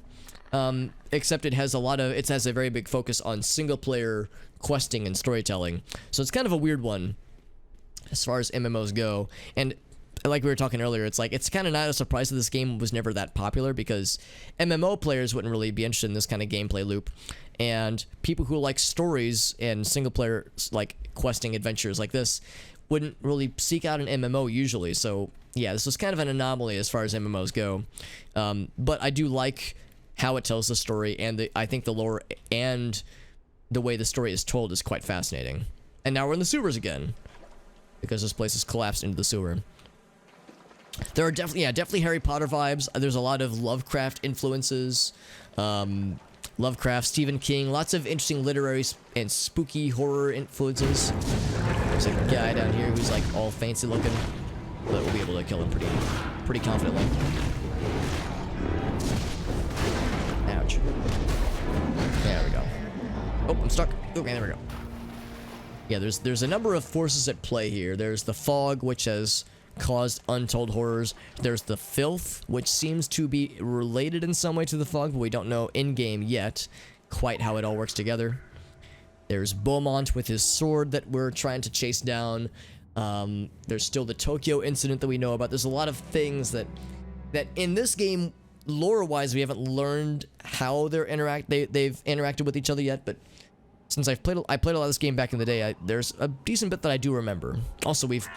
A: except it has a very big focus on single player questing and storytelling. So it's kind of a weird one as far as MMOs go. And like we were talking earlier, it's kind of not a surprise that this game was never that popular, because MMO players wouldn't really be interested in this kind of gameplay loop, and people who like stories and single player like questing adventures like this wouldn't really seek out an MMO usually. So yeah, this was kind of an anomaly as far as MMOs go. But I do like how it tells the story, and I think the lore and the way the story is told is quite fascinating. And now we're in the sewers again, because this place has collapsed into the sewer. There are definitely Harry Potter vibes. There's a lot of Lovecraft influences. Lovecraft, Stephen King, lots of interesting literary and spooky horror influences. There's a guy down here who's like all fancy looking, but we'll be able to kill him pretty confidently. Ouch. There we go. Oh, I'm stuck. Okay, there we go. Yeah, there's a number of forces at play here. There's the fog, which has caused untold horrors. There's the filth, which seems to be related in some way to the fog, but we don't know in-game yet quite how it all works together. There's Beaumont with his sword that we're trying to chase down. There's still the Tokyo incident that we know about. There's a lot of things that in this game, lore-wise, we haven't learned how they've interacted with each other yet, but since I played a lot of this game back in the day, there's a decent bit that I do remember. Also, we've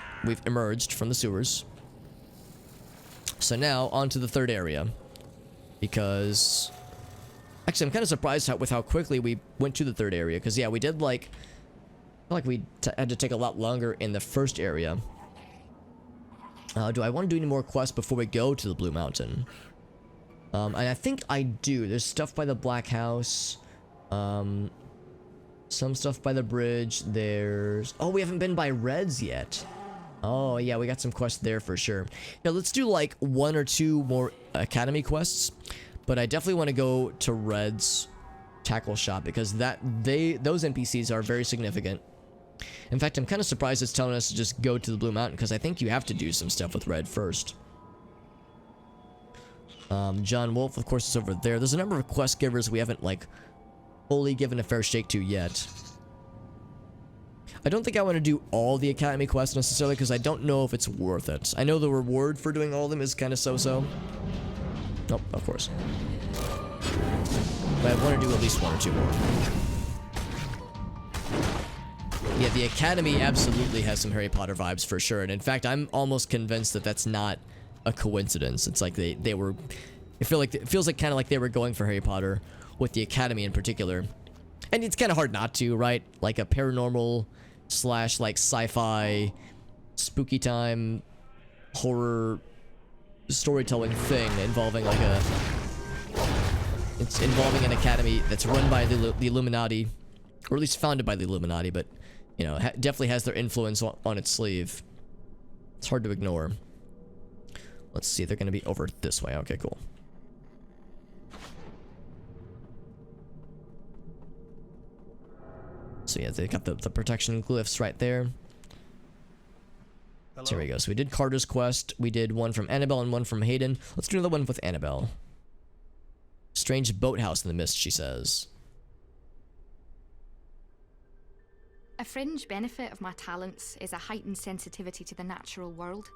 A: emerged from the sewers. So now, on to the third area. Because actually, I'm kind of surprised with how quickly we went to the third area. Because, yeah, we did, I feel like we had to take a lot longer in the first area. Do I want to do any more quests before we go to the Blue Mountain? And I think I do. There's stuff by the Black House. Some stuff by the bridge. There's... Oh, we haven't been by Reds yet. Oh, yeah, we got some quests there for sure. Now, let's do, like, 1 or 2 more Academy quests. But I definitely want to go to Red's tackle shop, because those NPCs are very significant. In fact, I'm kind of surprised it's telling us to just go to the Blue Mountain, because I think you have to do some stuff with Red first. John Wolf, of course, is over there. There's a number of quest givers we haven't, like, fully given a fair shake to yet. I don't think I want to do all the Academy quests necessarily, because I don't know if it's worth it. I know the reward for doing all of them is kind of so-so. Oh, of course. But I want to do at least 1 or 2 more. Yeah, the Academy absolutely has some Harry Potter vibes for sure. And in fact, I'm almost convinced that that's not a coincidence. It's like they were... it feels like kind of like they were going for Harry Potter with the Academy in particular. And it's kind of hard not to, right? Like a paranormal / like sci-fi spooky time horror storytelling thing involving like it's involving an academy that's run by the Illuminati, or at least founded by the Illuminati, but you know, definitely has their influence on its sleeve. It's hard to ignore. Let's see, they're going to be over this way. Okay, cool. So yeah, they got the protection glyphs right there. So here we go. So we did Carter's quest. We did one from Annabelle and one from Hayden. Let's do another one with Annabelle. Strange boathouse in the mist, she says.
E: A fringe benefit of my talents is a heightened sensitivity to the natural world,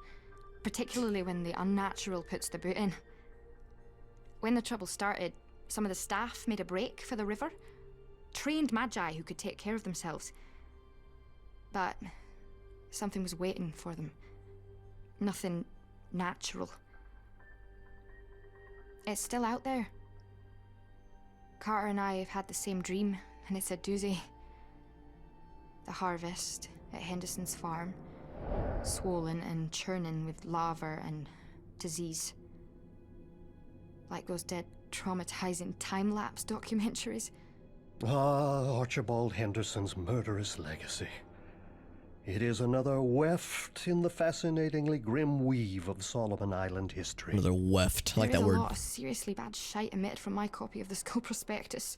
E: particularly when the unnatural puts the boot in. When the trouble started, some of the staff made a break for the river. Trained magi who could take care of themselves. But something was waiting for them. Nothing natural. It's still out there. Carter and I have had the same dream, and it's a doozy. The harvest at Henderson's farm, swollen and churning with lava and disease. Like those dead, traumatizing time-lapse documentaries.
F: Ah, Archibald Henderson's murderous legacy. It is another weft in the fascinatingly grim weave of Solomon Island history.
A: Another weft, I like that word.
E: There is a lot of seriously bad shite emitted from my copy of the Skull Prospectus.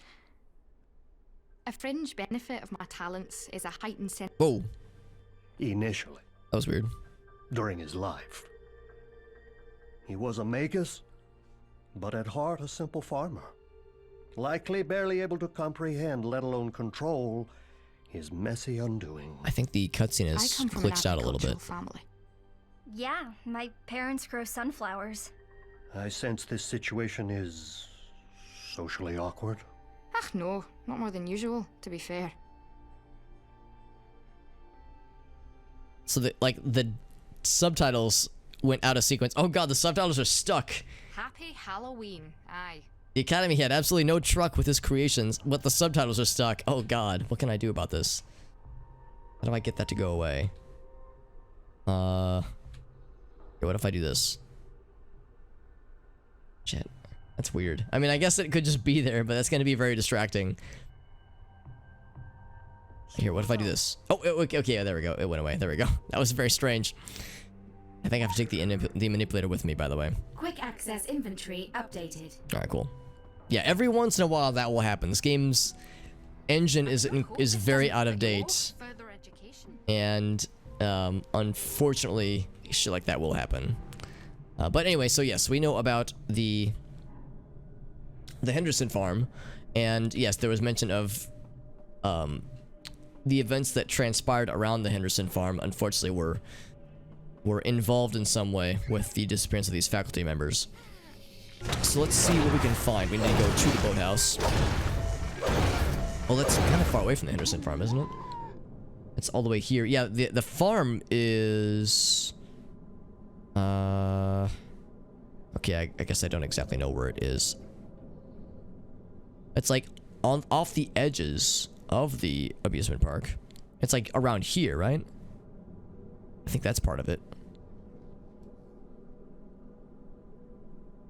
E: A fringe benefit of my talents is a heightened sense.
A: Whoa.
F: Initially.
A: That was weird.
F: During his life. He was a magus, but at heart a simple farmer. likely barely able to comprehend, let alone control, his messy undoing.
A: I think the cutscene
E: I
A: has
E: come from an
A: glitched out a little bit.
E: agricultural family.
G: Yeah, my parents grow sunflowers.
F: I sense this situation is socially awkward.
E: Ah, no, not more than usual, to be fair.
A: So the subtitles went out of sequence. Oh god, the subtitles are stuck.
E: Happy Halloween, aye.
A: The Academy had absolutely no truck with his creations, but the subtitles are stuck. Oh god, what can I do about this? How do I get that to go away? Okay, what if I do this? Shit, that's weird. I mean, I guess it could just be there, but that's gonna be very distracting. Here, what if I do this? Oh, okay, yeah, there we go. It went away. There we go. That was very strange. I think I have to take the manipulator with me, by the way.
C: Quick access inventory updated.
A: All right, cool. Yeah, every once in a while that will happen. This game's engine is very out of date,
E: Further education.
A: and unfortunately, shit like that will happen. But anyway, so yes, we know about the Henderson farm, and yes, there was mention of the events that transpired around the Henderson farm. Unfortunately, were involved in some way with the disappearance of these faculty members. So let's see what we can find. We need to go to the boathouse. Well, that's kind of far away from the Henderson farm, isn't it? It's all the way here. Yeah, the farm is... Okay, I guess I don't exactly know where it is. It's like off the edges of the amusement park. It's like around here, right? I think that's part of it.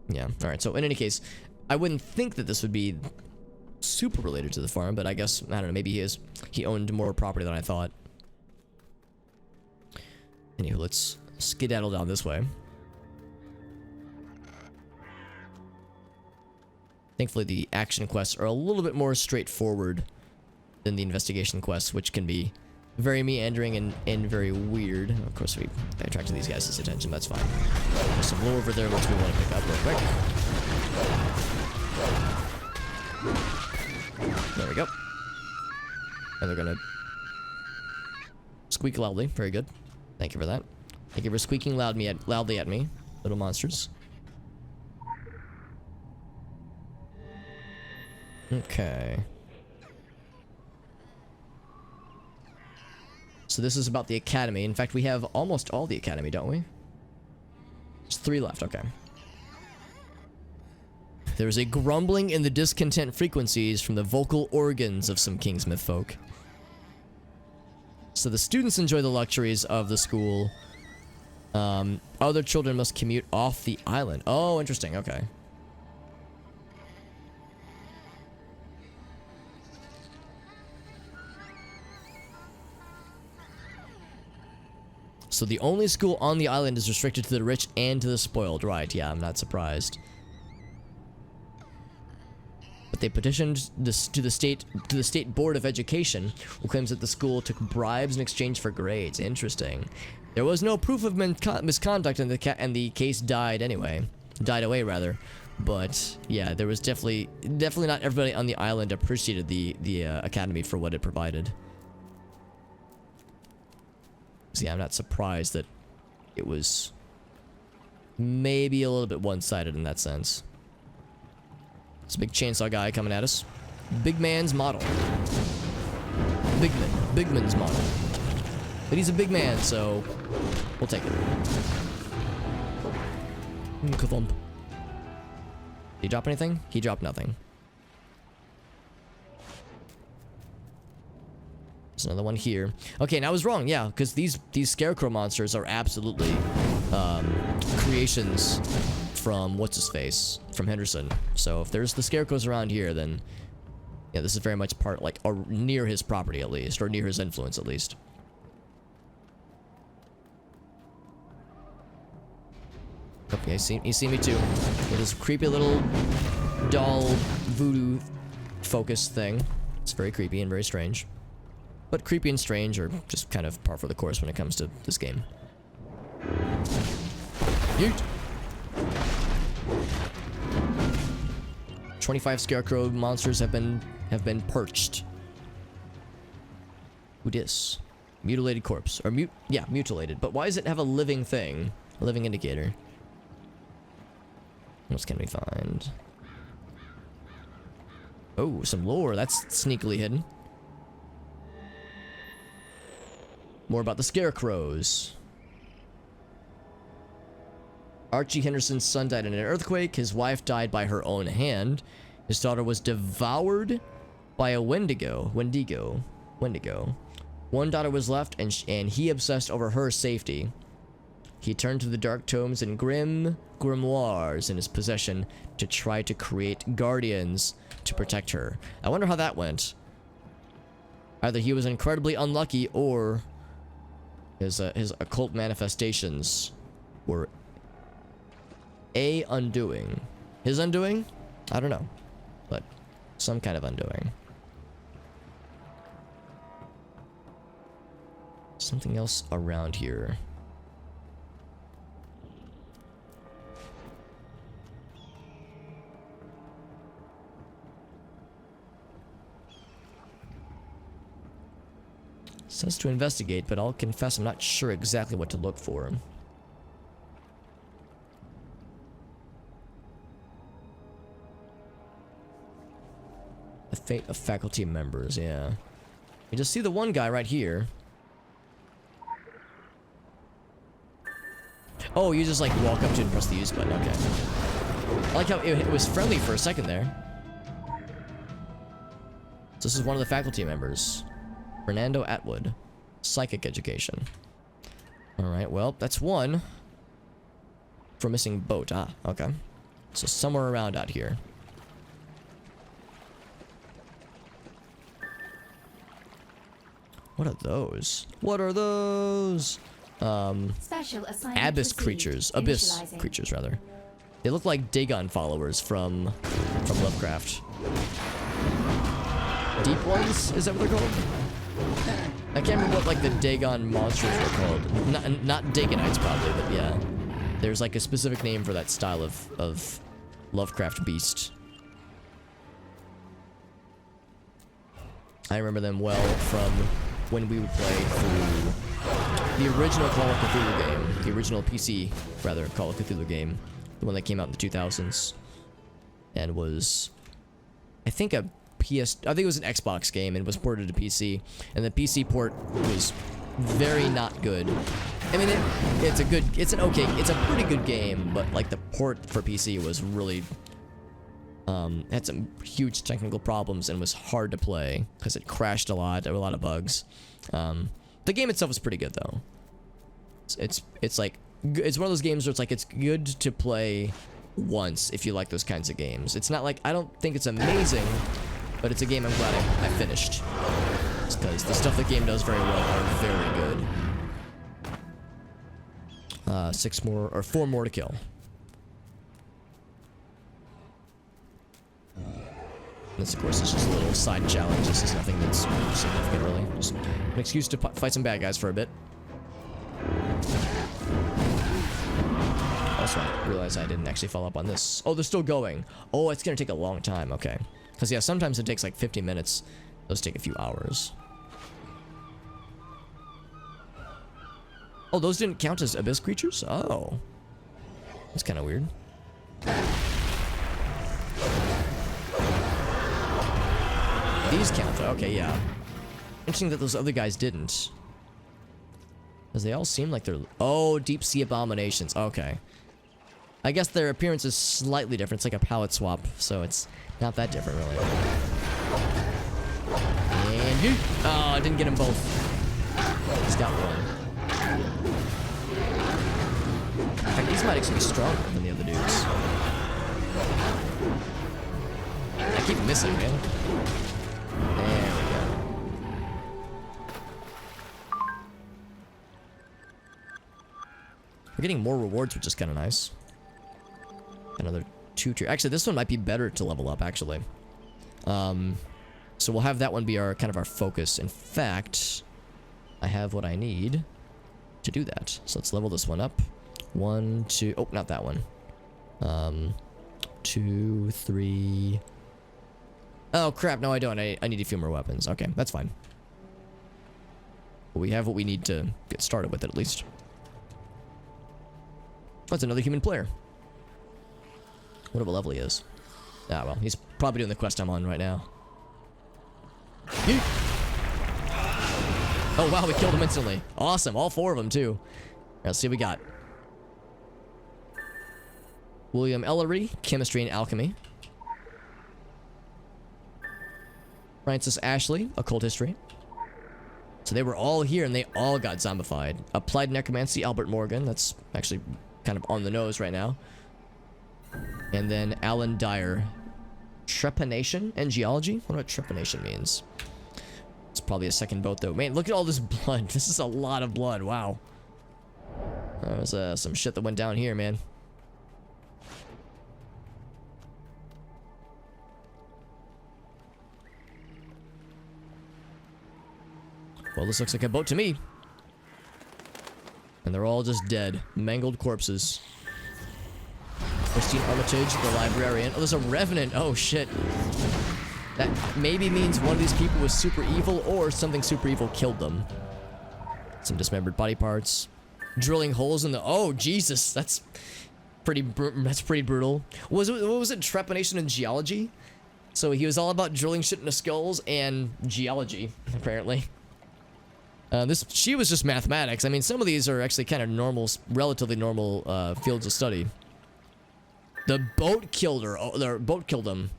A: Yeah, alright, so in any case, I wouldn't think that this would be super related to the farm, but I guess, I don't know, maybe he owned more property than I thought. Anywho, let's skedaddle down this way. Thankfully, the action quests are a little bit more straightforward than the investigation quests, which can be very meandering and very weird. Of course, we attracted these guys' attention. That's fine. There's some lore over there which we want to pick up real quick. There we go. And they're gonna squeak loudly. Very good. Thank you for that. Thank you for squeaking loudly at me, little monsters. Okay. So this is about the Academy. In fact, we have almost all the Academy, don't we? There's 3 left, okay. There's a grumbling in the discontent frequencies from the vocal organs of some Kingsmith folk. So the students enjoy the luxuries of the school. Other children must commute off the island. Oh, interesting, okay. So the only school on the island is restricted to the rich and to the spoiled. Right, yeah, I'm not surprised. But they petitioned this to the state board of education, who claims that the school took bribes in exchange for grades. Interesting. There was no proof of misconduct, and the case died anyway. Died away, rather. But yeah, there was definitely not everybody on the island appreciated the academy for what it provided. So yeah, I'm not surprised that it was maybe a little bit one-sided in that sense. It's a big chainsaw guy coming at us. Big man's model. Big man's model. But he's a big man, so we'll take it. Ka-thump. Did he drop anything? He dropped nothing. There's another one here. Okay, and I was wrong, yeah, because these scarecrow monsters are absolutely creations from what's-his-face, from Henderson. So if there's the scarecrows around here, then yeah, this is very much part, like, or near his property at least, or near his influence at least. Okay, you see me too. With this creepy little doll voodoo focus thing. It's very creepy and very strange. But creepy and strange are just kind of par for the course when it comes to this game. Yeet! 25 scarecrow monsters have been perched. Who dis? Mutilated corpse. Or yeah, mutilated. But why does it have a living thing? A living indicator. What else can we find? Oh, some lore. That's sneakily hidden. More about the scarecrows. Archie Henderson's son died in an earthquake. His wife died by her own hand. His daughter was devoured by a Wendigo. One daughter was left, and he obsessed over her safety. He turned to the dark tomes and grimoires in his possession to try to create guardians to protect her. I wonder how that went. Either he was incredibly unlucky, or his occult manifestations were a undoing. His undoing? I don't know, but some kind of undoing. Something else around here. Says to investigate, but I'll confess I'm not sure exactly what to look for. The fate of faculty members, yeah. You just see the one guy right here. Oh, you just like walk up to it and press the use button, okay. I like how it was friendly for a second there. So this is one of the faculty members. Fernando Atwood. Psychic education. Alright, well, that's one. For missing boat, ah, okay. So somewhere around out here. What are those? What are those?
C: Special assignment
A: Abyss
C: received.
A: creatures. Abyss
C: Initializing.
A: creatures, rather. They look like Dagon followers from Lovecraft. Deep ones? Is that what they're called? I can't remember what like the Dagon monsters were called. Not Dagonites probably, but yeah. There's like a specific name for that style of Lovecraft beast. I remember them well from when we would play through the original Call of Cthulhu game. The original PC, rather, Call of Cthulhu game. The one that came out in the 2000s. And was, I think it was an Xbox game and was ported to PC. And the PC port was very not good. I mean, it's a pretty good game, but like the port for PC was really, had some huge technical problems and was hard to play because it crashed a lot. There were a lot of bugs. The game itself is pretty good though. It's one of those games where it's like it's good to play once if you like those kinds of games. It's not like, I don't think it's amazing, but it's a game I'm glad I finished. Because the stuff the game does very well are very good. 4 more to kill. This, of course, is just a little side challenge. This is nothing that's significant, really. Just an excuse to fight some bad guys for a bit. Also, I realized I didn't actually follow up on this. Oh, they're still going. Oh, it's gonna take a long time. Okay. Because, yeah, sometimes it takes like 50 minutes. Those take a few hours. Oh, those didn't count as abyss creatures? Oh. That's kind of weird. These count. Okay, yeah. Interesting that those other guys didn't. Because they all seem like they're... Oh, deep sea abominations. Okay. I guess their appearance is slightly different. It's like a palette swap, so it's not that different, really. And you... Oh, I didn't get them both. He's got one. In fact, these might actually be stronger than the other dudes. I keep missing, man. There we go. We're getting more rewards, which is kind of nice. Another 2 tier. Actually, this one might be better to level up, actually. So we'll have that one be our kind of our focus. In fact, I have what I need to do that. So let's level this one up. 1, 2... Oh, not that one. 2, 3, Oh, crap. No, I don't. I need a few more weapons. Okay, that's fine. But we have what we need to get started with it, at least. That's another human player. Whatever level he is. Ah, well, he's probably doing the quest I'm on right now. Yeet. Oh, wow, we killed him instantly. Awesome. All 4 of them, too. Let's see what we got. William Ellery, Chemistry and Alchemy. Francis Ashley, Occult History. So they were all here and they all got zombified. Applied Necromancy, Albert Morgan. That's actually kind of on the nose right now. And then Alan Dyer. Trepanation and Geology? I wonder what trepanation means. It's probably a second boat though. Man, look at all this blood. This is a lot of blood. Wow. There's some shit that went down here, man. Well, this looks like a boat to me. And they're all just dead. Mangled corpses. Christine Armitage, the librarian. Oh, there's a revenant. Oh, shit. That maybe means one of these people was super evil or something super evil killed them. Some dismembered body parts. Drilling holes in the... Oh, Jesus. That's pretty brutal. What was it? Trepanation and Geology? So he was all about drilling shit into skulls and geology, apparently. She was just mathematics. I mean, some of these are actually kind of normal, relatively normal fields of study. The boat killed her. Oh, the boat killed him.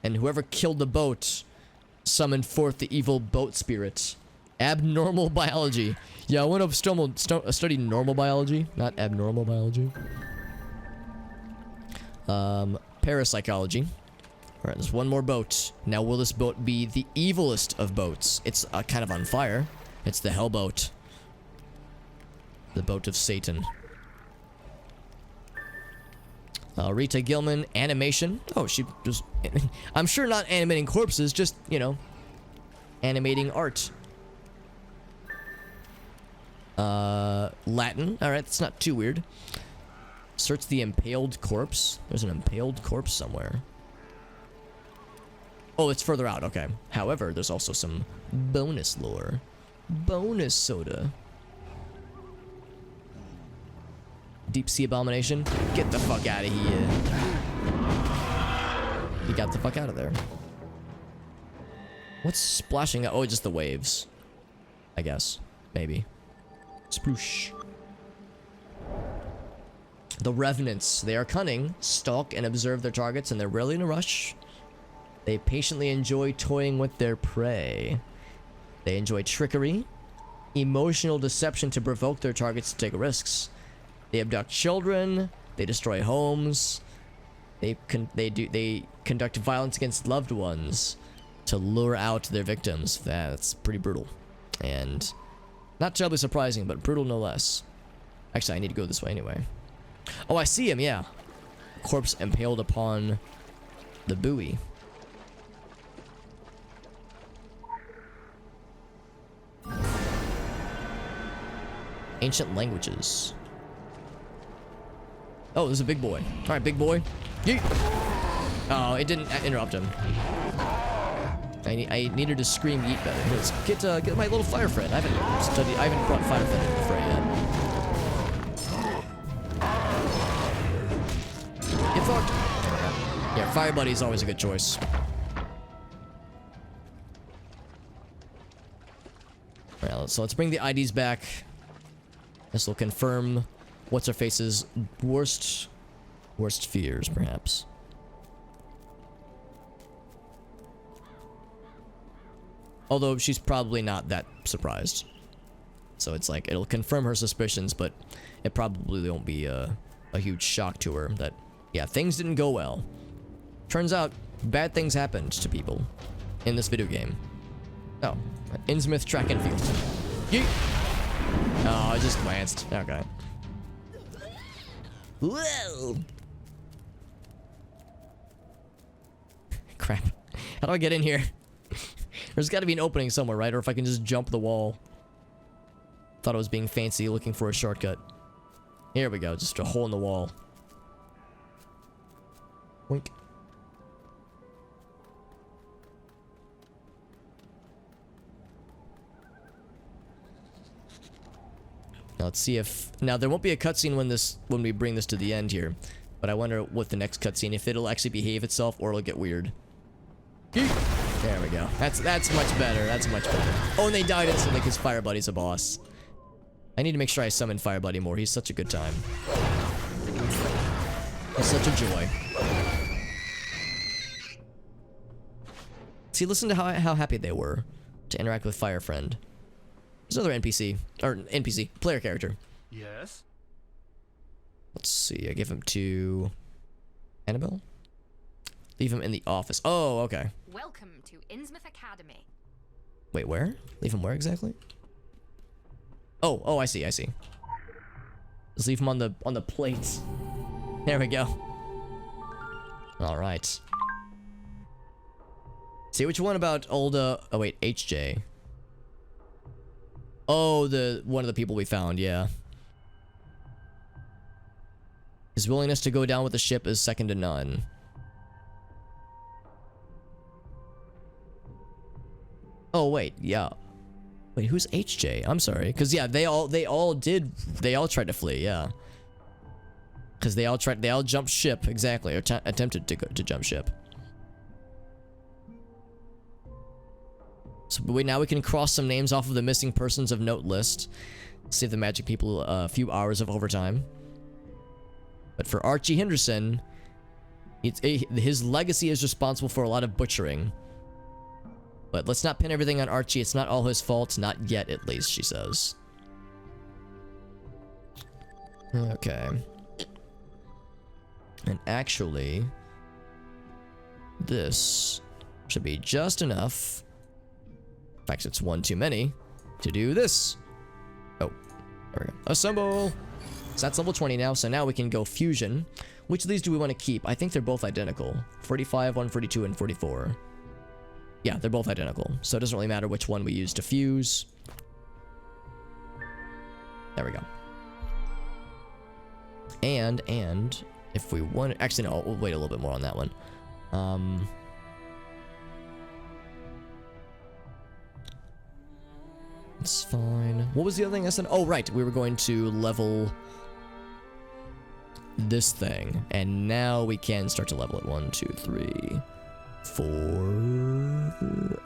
A: And whoever killed the boat summoned forth the evil boat spirit. Abnormal biology. Yeah, I want to study normal biology, not abnormal biology. Parapsychology. Alright, there's one more boat. Now, will this boat be the evilest of boats? It's kind of on fire. It's the Hellboat. The boat of Satan. Rita Gilman, animation. Oh, she just... I'm sure not animating corpses, just, you know, animating art. Latin. Alright, that's not too weird. Search the impaled corpse. There's an impaled corpse somewhere. Oh, it's further out. Okay. However, there's also some bonus lore. Bonus soda. Deep Sea Abomination. Get the fuck out of here. He got the fuck out of there. What's splashing out? Oh, just the waves. I guess. Maybe. Sploosh. The Revenants. They are cunning, stalk and observe their targets, and they're rarely in a rush. They patiently enjoy toying with their prey. They enjoy trickery, emotional deception to provoke their targets to take risks. They abduct children. They destroy homes. They conduct violence against loved ones to lure out their victims. That's pretty brutal, and not terribly surprising, but brutal no less. Actually, I need to go this way anyway. Oh, I see him. Yeah, corpse impaled upon the buoy. Ancient languages. Oh, there's a big boy. Alright, big boy. Yeet! Oh, it didn't interrupt him. I needed to scream yeet better. Let's get my little fire friend. I haven't brought fire friend into the fray yet. Get fucked. Yeah, fire buddy is always a good choice. Alright, so let's bring the IDs back. This will confirm what's her face's worst fears, perhaps. Although she's probably not that surprised. So it's like, it'll confirm her suspicions, but it probably won't be a huge shock to her that, yeah, things didn't go well. Turns out, bad things happened to people in this video game. Oh, Innsmouth track and field. Yeet! Oh, I just glanced. Okay. Whoa! Crap. How do I get in here? There's got to be an opening somewhere, right? Or if I can just jump the wall. Thought I was being fancy looking for a shortcut. Here we go. Just a hole in the wall. Wink. Now let's see if... Now, there won't be a cutscene when we bring this to the end here. But I wonder what the next cutscene, if it'll actually behave itself or it'll get weird. There we go. That's much better. That's much better. Oh, and they died instantly because Fire Buddy's a boss. I need to make sure I summon Fire Buddy more. He's such a good time. He's such a joy. See, listen to how happy they were to interact with Fire Friend. There's another NPC. Or NPC. Player character.
F: Yes?
A: Let's see. I give him to... Annabelle? Leave him in the office. Oh, okay.
E: Welcome to Innsmouth Academy.
A: Wait, where? Leave him where exactly? Oh, I see. Just leave him on the plates. There we go. All right. See, which one about old, oh wait, HJ. Oh, one of the people we found, yeah. His willingness to go down with the ship is second to none. Oh, wait, yeah. Wait, who's HJ? I'm sorry. Because, yeah, they all tried to flee, yeah. Because they all jumped ship, exactly, or attempted to jump ship. So now we can cross some names off of the missing persons of note list. Save the magic people a few hours of overtime. But for Archie Henderson, his legacy is responsible for a lot of butchering. But let's not pin everything on Archie. It's not all his fault. Not yet, at least, she says. Okay. And actually, this should be just enough. In fact, it's one too many to do this. Oh, there we go. Assemble! So that's level 20 now, so now we can go fusion. Which of these do we want to keep? I think they're both identical. 45, 142, and 44. Yeah, they're both identical, so it doesn't really matter which one we use to fuse. There we go. And if we want... Actually, no, we'll wait a little bit more on that one. It's fine. What was the other thing I said? Oh, right. We were going to level this thing. And now we can start to level it. 1, 2, 3, 4.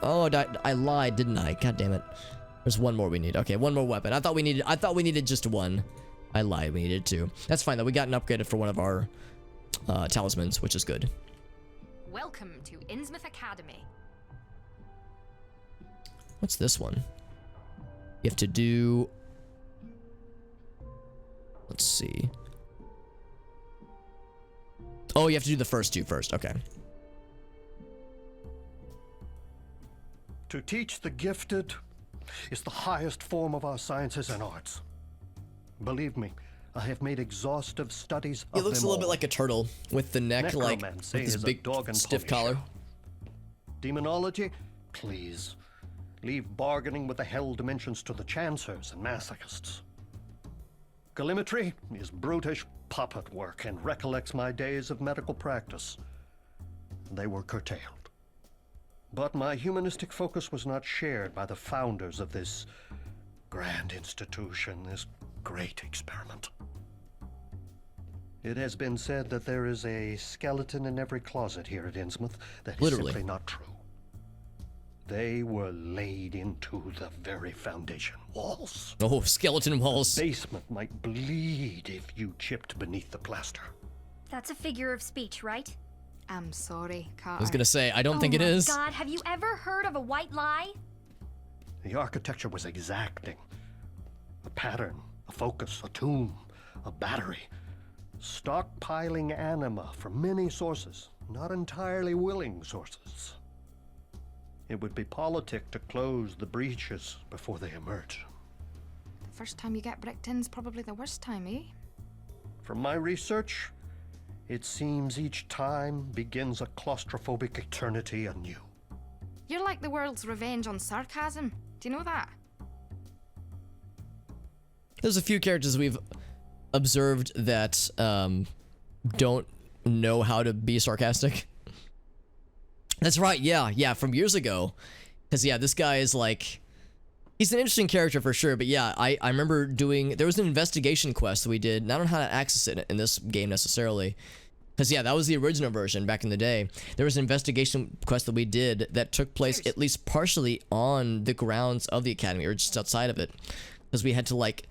A: Oh, I lied, didn't I? God damn it. There's one more we need. Okay, one more weapon. I thought we needed just one. I lied. We needed two. That's fine, though. We got an upgraded for one of our talismans, which is good.
E: Welcome to Innsmouth Academy.
A: What's this one? You have to do... Let's see. Oh, you have to do the first two first. Okay.
F: To teach the gifted is the highest form of our sciences and arts. Believe me, I have made exhaustive studies of them all.
A: It looks a little bit like a turtle with the neck like with this big stiff collar.
F: Demonology? Please. Leave bargaining with the hell dimensions to the chancers and masochists. Callimetry is brutish puppet work and recollects my days of medical practice. They were curtailed. But my humanistic focus was not shared by the founders of this grand institution, this great experiment. It has been said that there is a skeleton in every closet here at Innsmouth. That is simply not true. They were laid into the very foundation walls.
A: Oh, skeleton walls.
F: The basement might bleed if you chipped beneath the plaster.
G: That's a figure of speech, right?
E: I'm sorry, Carter.
A: I was gonna say, I don't think it is.
G: Oh my God, have you ever heard of a white lie?
F: The architecture was exacting. A pattern, a focus, a tomb, a battery. Stockpiling anima from many sources, not entirely willing sources. It would be politic to close the breaches before they emerge.
E: The first time you get bricked in's probably the worst time, eh?
F: From my research, it seems each time begins a claustrophobic eternity anew.
E: You're like the world's revenge on sarcasm. Do you know that?
A: There's a few characters we've observed that don't know how to be sarcastic. That's right, yeah, from years ago. Because, yeah, this guy is like... He's an interesting character for sure, but yeah, I remember there was an investigation quest that we did, not on how to access it in this game necessarily, because yeah, that was the original version back in the day. There was an investigation quest that we did that took place at least partially on the grounds of the academy, or just outside of it, because we had to like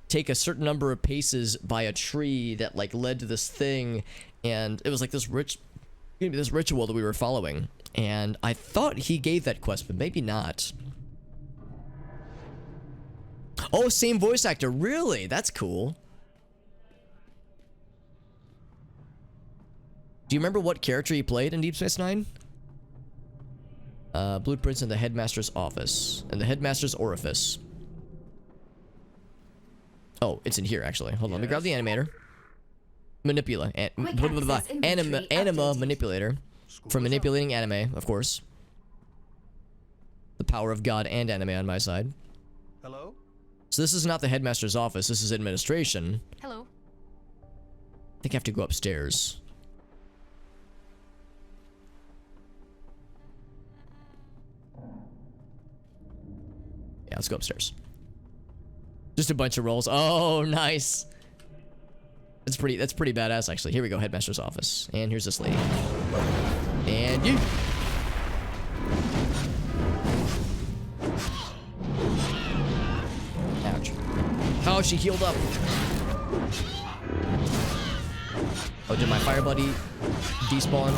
A: take a certain number of paces by a tree that like led to this thing, and it was like this ritual that we were following, and I thought he gave that quest, but maybe not. Oh, same voice actor. Really? That's cool. Do you remember what character he played in Deep Space Nine? Blueprints in the Headmaster's office. In the Headmaster's orifice. Oh, it's in here, actually. Hold on, let me grab the animator. Anima manipulator. For manipulating anime, of course. The power of God and anime on my side.
F: Hello?
A: So this is not the Headmaster's office, this is administration.
E: Hello.
A: I think I have to go upstairs. Yeah, let's go upstairs. Just a bunch of rolls. Oh, nice. That's pretty badass, actually. Here we go, Headmaster's office. And here's this lady. And you. Ouch. Oh, she healed up. Oh, did my fire buddy despawn?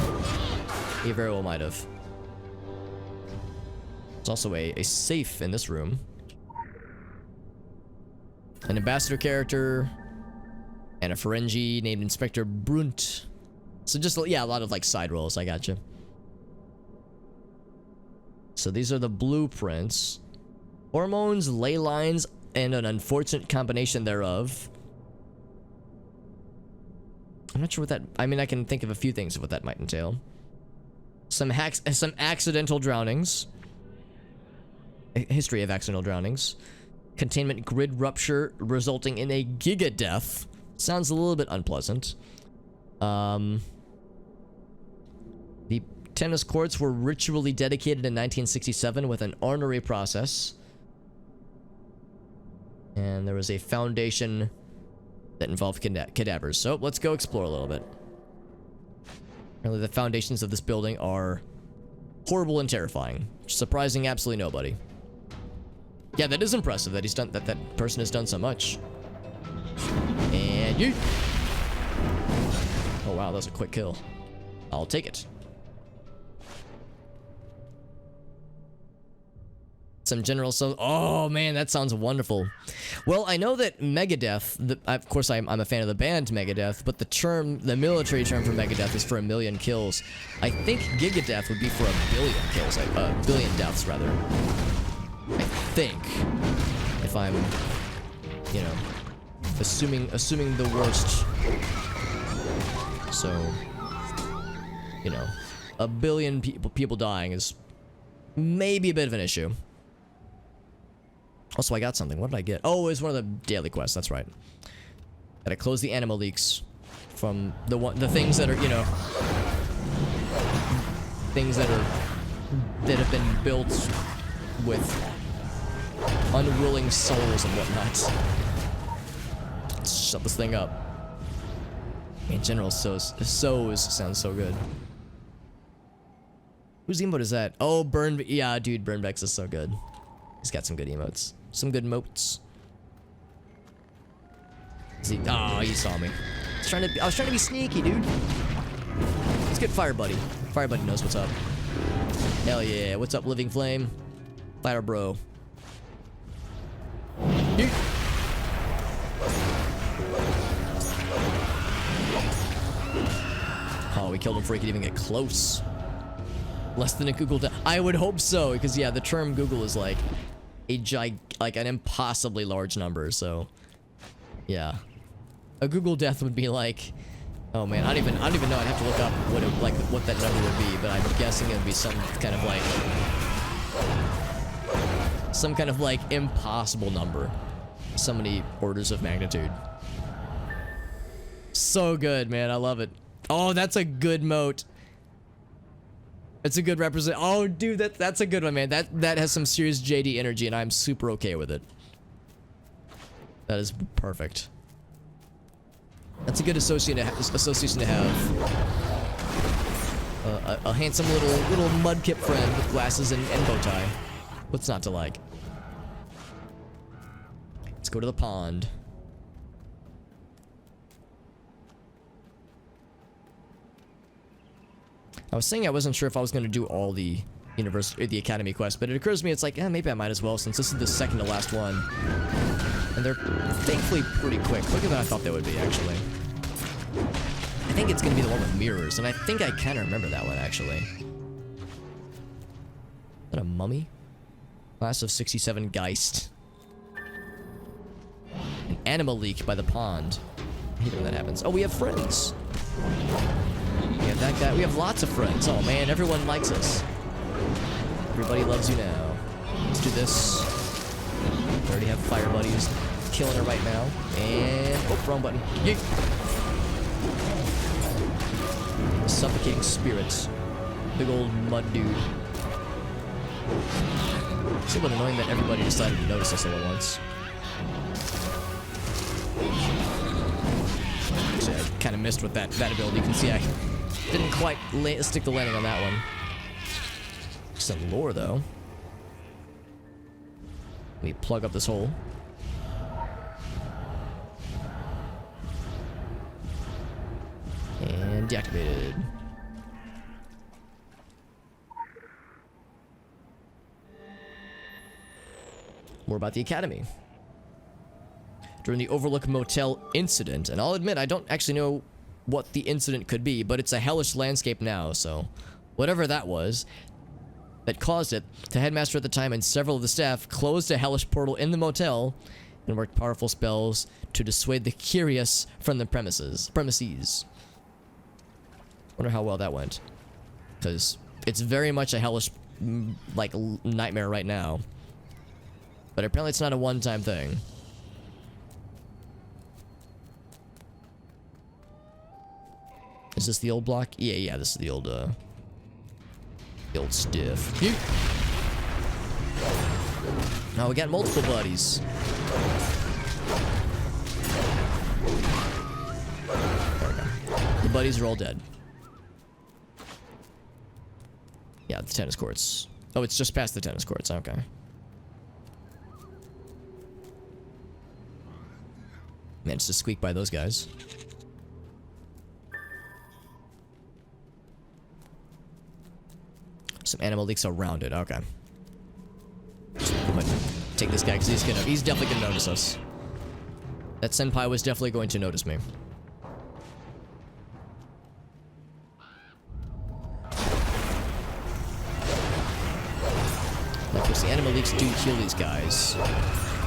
A: He very well might have. There's also a safe in this room. An ambassador character. And a Ferengi named Inspector Brunt. So just, yeah, a lot of like side roles. I gotcha. So these are the blueprints. Hormones, ley lines, and an unfortunate combination thereof. I'm not sure what that... I mean, I can think of a few things of what that might entail. Some accidental drownings. A history of accidental drownings. Containment grid rupture resulting in a giga death. Sounds a little bit unpleasant. The tennis courts were ritually dedicated in 1967 with an ornery process. And there was a foundation that involved cadavers. So let's go explore a little bit. Apparently the foundations of this building are horrible and terrifying, surprising absolutely nobody. Yeah, that is impressive that that person has done so much. And you. Oh wow, that was a quick kill. I'll take it. Some general oh man, that sounds wonderful. Well, I know that Megadeth, of course I'm a fan of the band Megadeth, but the military term for Megadeth is for 1 million kills. I think Gigadeath would be for 1 billion kills, billion deaths rather. I think, if I'm, you know, assuming the worst. So, you know, 1 billion people dying is maybe a bit of an issue. Also, I got something. What did I get? Oh, it's one of the daily quests. That's right. Gotta close the anima leaks from the things that are, you know, things that have been built with unwilling souls and whatnot. Let's shut this thing up. In general, sows sounds so good. Whose emote is that? Oh, yeah, dude, Burnbeck's is so good. He's got some good emotes. Some good moats. Oh, he saw me. I was trying to be sneaky, dude. Let's get Fire Buddy. Fire Buddy knows what's up. Hell yeah. What's up, Living Flame? Fire bro. Yeet. Oh, we killed him before he could even get close. Less than a Google death. I would hope so, because yeah, the term Google is like an impossibly large number, so yeah. A Google death would be like, oh man, I don't even know. I'd have to look up what that number would be, but I'm guessing it would be some kind of like impossible number. So many orders of magnitude. So good, man. I love it. Oh, that's a good moat. It's a good represent. Oh, dude, that's a good one, man. That has some serious JD energy, and I'm super okay with it. That is perfect. That's a good association to have. A handsome little mudkip friend with glasses and bow tie. What's not to like? Let's go to the pond. I was saying I wasn't sure if I was going to do all the the academy quests, but it occurs to me it's like, maybe I might as well, since this is the second to last one. And they're thankfully pretty quick. Quicker than I thought they would be, actually. I think it's going to be the one with mirrors, and I think I kind of remember that one, actually. Is that a mummy? Class of 67 Geist. An animal leak by the pond. I hate when that happens. Oh, we have friends. We have that guy. We have lots of friends. Oh man, everyone likes us. Everybody loves you now. Let's do this. We already have fire buddies killing her right now. And oh, wrong button. Yeet. Suffocating spirits. Big old mud dude. It's a little annoying that everybody decided to notice us all at once. Actually, I kind of missed with that ability. You can see I didn't quite stick the landing on that one. Some lore, though. Let me plug up this hole. And deactivated. More about the Academy. During the Overlook Motel incident, and I'll admit I don't actually know what the incident could be, but it's a hellish landscape now, so whatever that was that caused it, the headmaster at the time and several of the staff closed a hellish portal in the motel and worked powerful spells to dissuade the curious from the premises. Wonder how well that went, because it's very much a hellish like nightmare right now, but apparently it's not a one-time thing. Is this the old block? Yeah, this is the old stiff. Now we got multiple buddies. There we go. The buddies are all dead. Yeah, the tennis courts. Oh, it's just past the tennis courts. Okay. Managed to squeak by those guys. Some animal leaks around it. Okay. Take this guy because he's definitely gonna notice us. That senpai was definitely going to notice me. Of course, the animal leaks do kill these guys,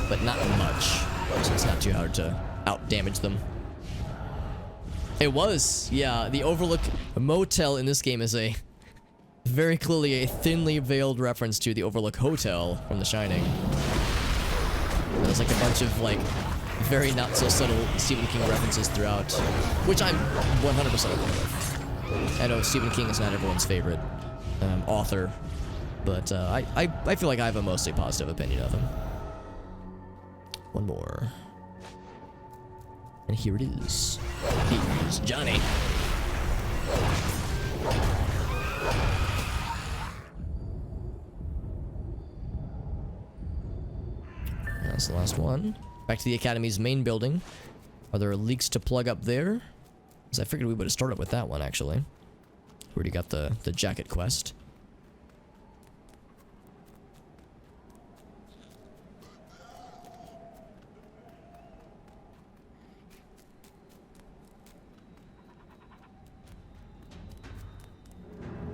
A: but not much, so it's not too hard to out damage them. It was, yeah. The Overlook Motel in this game is a very clearly a thinly veiled reference to the Overlook Hotel from The Shining. There's like a bunch of like very not so subtle Stephen King references throughout, which I'm 100% okay with. I know Stephen King is not everyone's favorite author, but I feel like I have a mostly positive opinion of him. One more. And here it is. Here's Johnny. That's the last one. Back to the Academy's main building. Are there leaks to plug up there? Because I figured we would have started with that one, actually. We already got the jacket quest.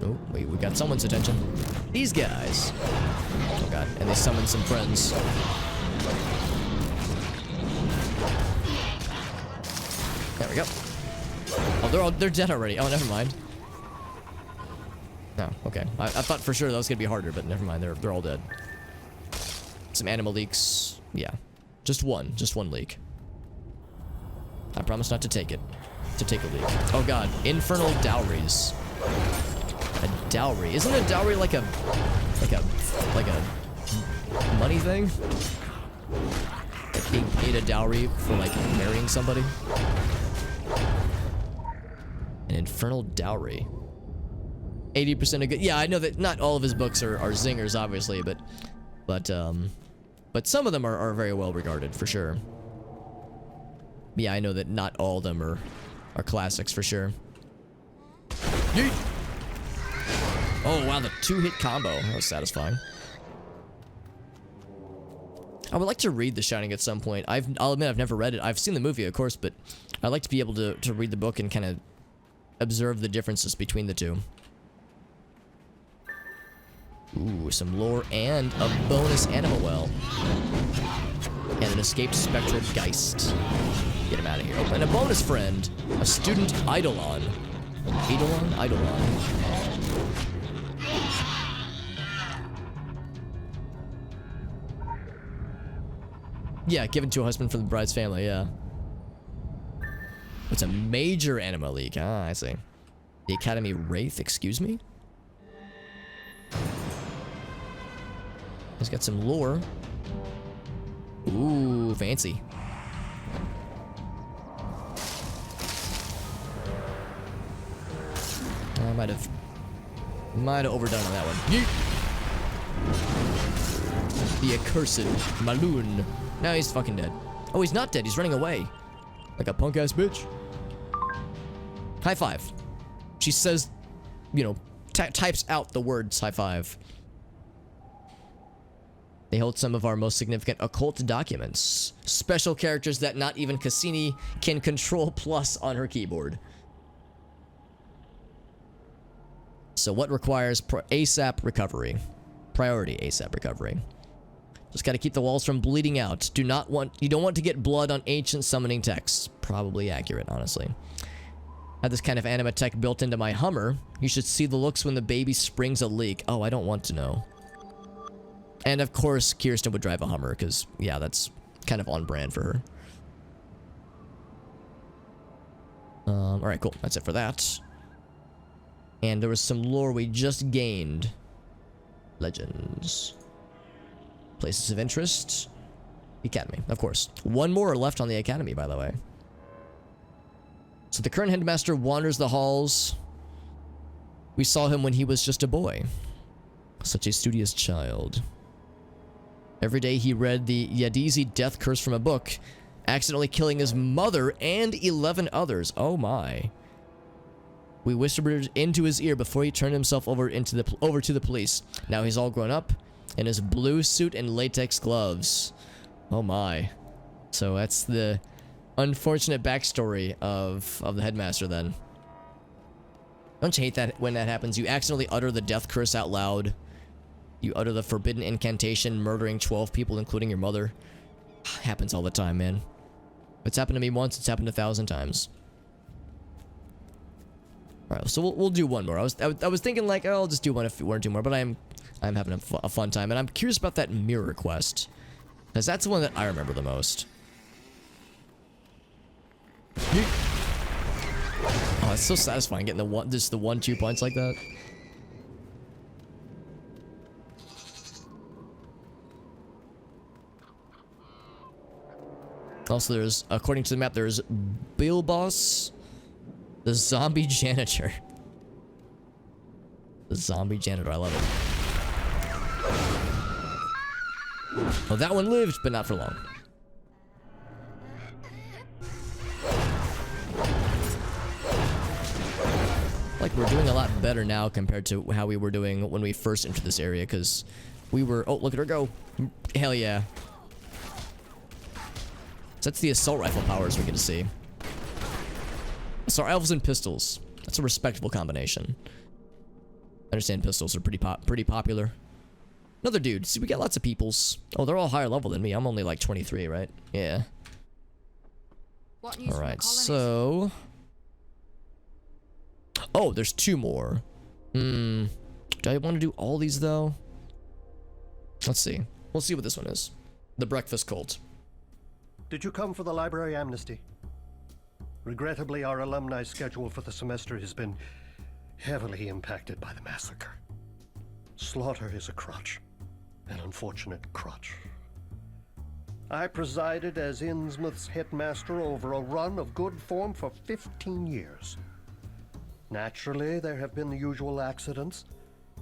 A: Oh, wait, we got someone's attention. These guys. Oh god, and they summoned some friends. There we go. Oh, they're dead already. Oh, never mind. No, okay. I thought for sure that was gonna be harder, but never mind. They're all dead. Some animal leaks. Yeah, just one leak. I promise not to take it. To take a leak. Oh god, infernal dowries. A Dowry. Isn't a dowry like a money thing? Like being paid a dowry for like marrying somebody? An infernal dowry. 80% of good. Yeah, I know that not all of his books are zingers, obviously, but some of them are very well regarded for sure. Yeah, I know that not all of them are classics for sure. Yeet. Oh wow, the 2-hit combo. That was satisfying. I would like to read The Shining at some point. I'll admit I've never read it. I've seen the movie, of course, but I'd like to be able to read the book and kind of observe the differences between the two. Ooh, some lore and a bonus animal well. And an escaped spectral geist. Get him out of here. Oh, and a bonus friend. A student Eidolon. Eidolon? Eidolon. Yeah, given to a husband from the bride's family, yeah. It's a major anima leak. Ah, I see. The Academy Wraith, excuse me? He's got some lore. Ooh, fancy. I might have overdone on that one. Yeet. The accursed Maloon. Now he's fucking dead. Oh, he's not dead. He's running away. Like a punk ass bitch. High five. She says, you know, types out the words high five. They hold some of our most significant occult documents. Special characters that not even Cassini can control plus on her keyboard. So what requires ASAP recovery? Priority ASAP recovery. Just gotta keep the walls from bleeding out. You don't want to get blood on ancient summoning texts. Probably accurate, honestly. I have this kind of anima tech built into my Hummer. You should see the looks when the baby springs a leak. Oh, I don't want to know. And of course, Kirsten would drive a Hummer, because, yeah, that's kind of on brand for her. Alright, cool. That's it for that. And there was some lore we just gained. Legends. Places of interest. Academy, of course. One more left on the Academy, by the way. So the current headmaster wanders the halls. We saw him when he was just a boy. Such a studious child. Every day he read the Yadizi death curse from a book, accidentally killing his mother and 11 others. Oh my. We whispered into his ear before he turned himself over to the police. Now he's all grown up in his blue suit and latex gloves. Oh my. So that's the unfortunate backstory of the headmaster then. Don't you hate that when that happens? You accidentally utter the death curse out loud. You utter the forbidden incantation, murdering 12 people, including your mother. Happens all the time, man. If it's happened to me once, it's happened 1,000 times. Alright, so we'll do one more. I was thinking like, oh, I'll just do one or two more, but I'm having a fun time, and I'm curious about that mirror quest, because that's the one that I remember the most. Oh, it's so satisfying getting the 1-2 points like that. Also, there's, according to the map, there's Bill Boss, the zombie janitor. The zombie janitor, I love it. Well, that one lived, but not for long. Like, we're doing a lot better now compared to how we were doing when we first entered this area, because we were... Oh, look at her go. Hell yeah. So that's the assault rifle powers we get to see. Assault rifles and pistols. That's a respectable combination. I understand pistols are pretty popular. Another dude. See, we got lots of peoples. Oh, they're all higher level than me. I'm only like 23, right? Yeah. Alright, so... Oh, there's 2 more. Do I want to do all these, though? Let's see. We'll see what this one is. The Breakfast Cult.
F: Did you come for the library amnesty? Regrettably, our alumni schedule for the semester has been heavily impacted by the massacre. Slaughter is a crutch, an unfortunate crutch. I presided as Innsmouth's headmaster over a run of good form for 15 years. Naturally, there have been the usual accidents,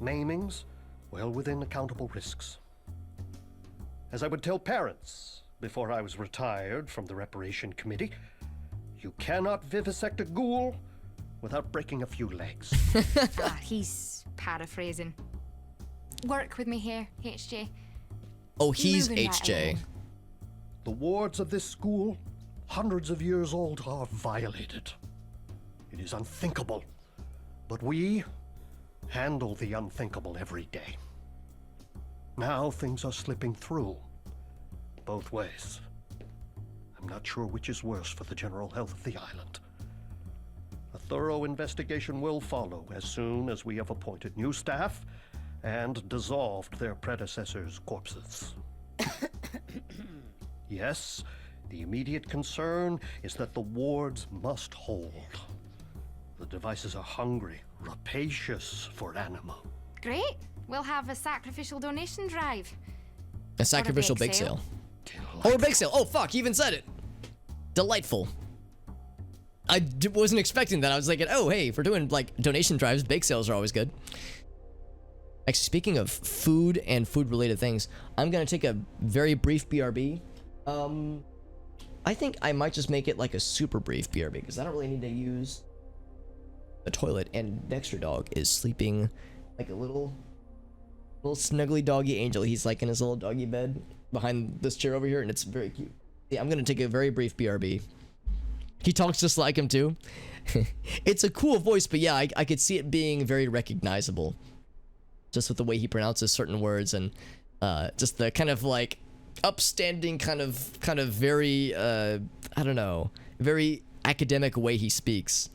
F: maimings, well within accountable risks. As I would tell parents before I was retired from the Reparation Committee, you cannot vivisect a ghoul without breaking a few legs.
E: He's paraphrasing. Work with me here, HJ.
A: Oh, he's
E: Moving right
A: HJ.
E: along.
F: The wards of this school, hundreds of years old, are violated. It is unthinkable, but we handle the unthinkable every day. Now things are slipping through, both ways. I'm not sure which is worse for the general health of the island. A thorough investigation will follow as soon as we have appointed new staff and dissolved their predecessors' corpses. Yes, the immediate concern is that the wards must hold. The devices are hungry, rapacious for anima.
E: Great. We'll have a sacrificial donation drive.
A: A sacrificial
E: bake
A: bake sale.
E: sale.
A: Or a bake sale. Oh, fuck, he even said it. Delightful. I wasn't expecting that. I was like, oh, hey, if we're doing, like, donation drives, bake sales are always good. Actually, speaking of food and food-related things, I'm gonna take a very brief BRB. I think I might just make it like a super brief BRB, because I don't really need to use the toilet, and Dexter Dog is sleeping like a little snuggly doggy angel. He's like in his little doggy bed behind this chair over here, and it's very cute. Yeah, I'm gonna take a very brief BRB. He talks just like him too. It's a cool voice, but yeah, I could see it being very recognizable, just with the way he pronounces certain words, and just the kind of like upstanding kind of very I don't know, very academic way he speaks.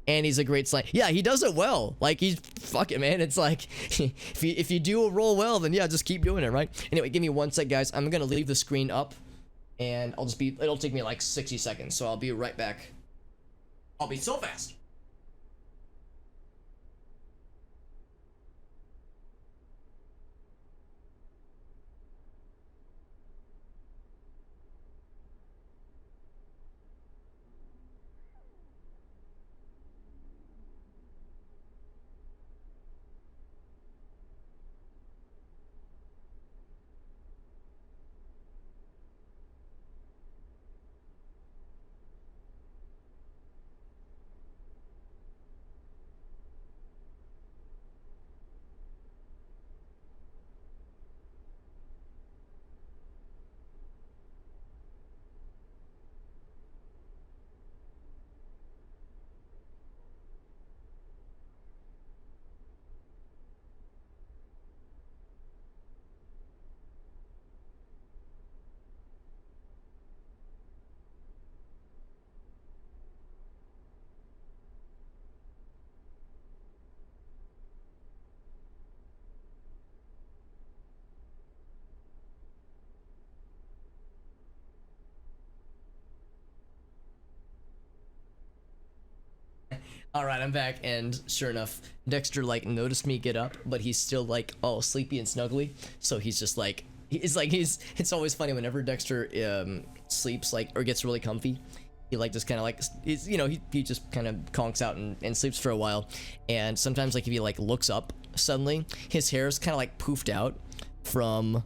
A: And he's a great slang. Yeah, he does it well. Like, he's fucking, man. It's like, if you do a roll well, then yeah, just keep doing it, right? Anyway, give me one sec, guys. I'm gonna leave the screen up, and it'll take me like 60 seconds, so I'll be right back. I'll be so fast. All right, I'm back, and sure enough, Dexter like noticed me get up, but he's still like all sleepy and snuggly. So he's just like, it's always funny whenever Dexter sleeps like or gets really comfy. He like just kind of like, he's, you know, he just kind of conks out and sleeps for a while. And sometimes like if he like looks up suddenly, his hair's kind of like poofed out from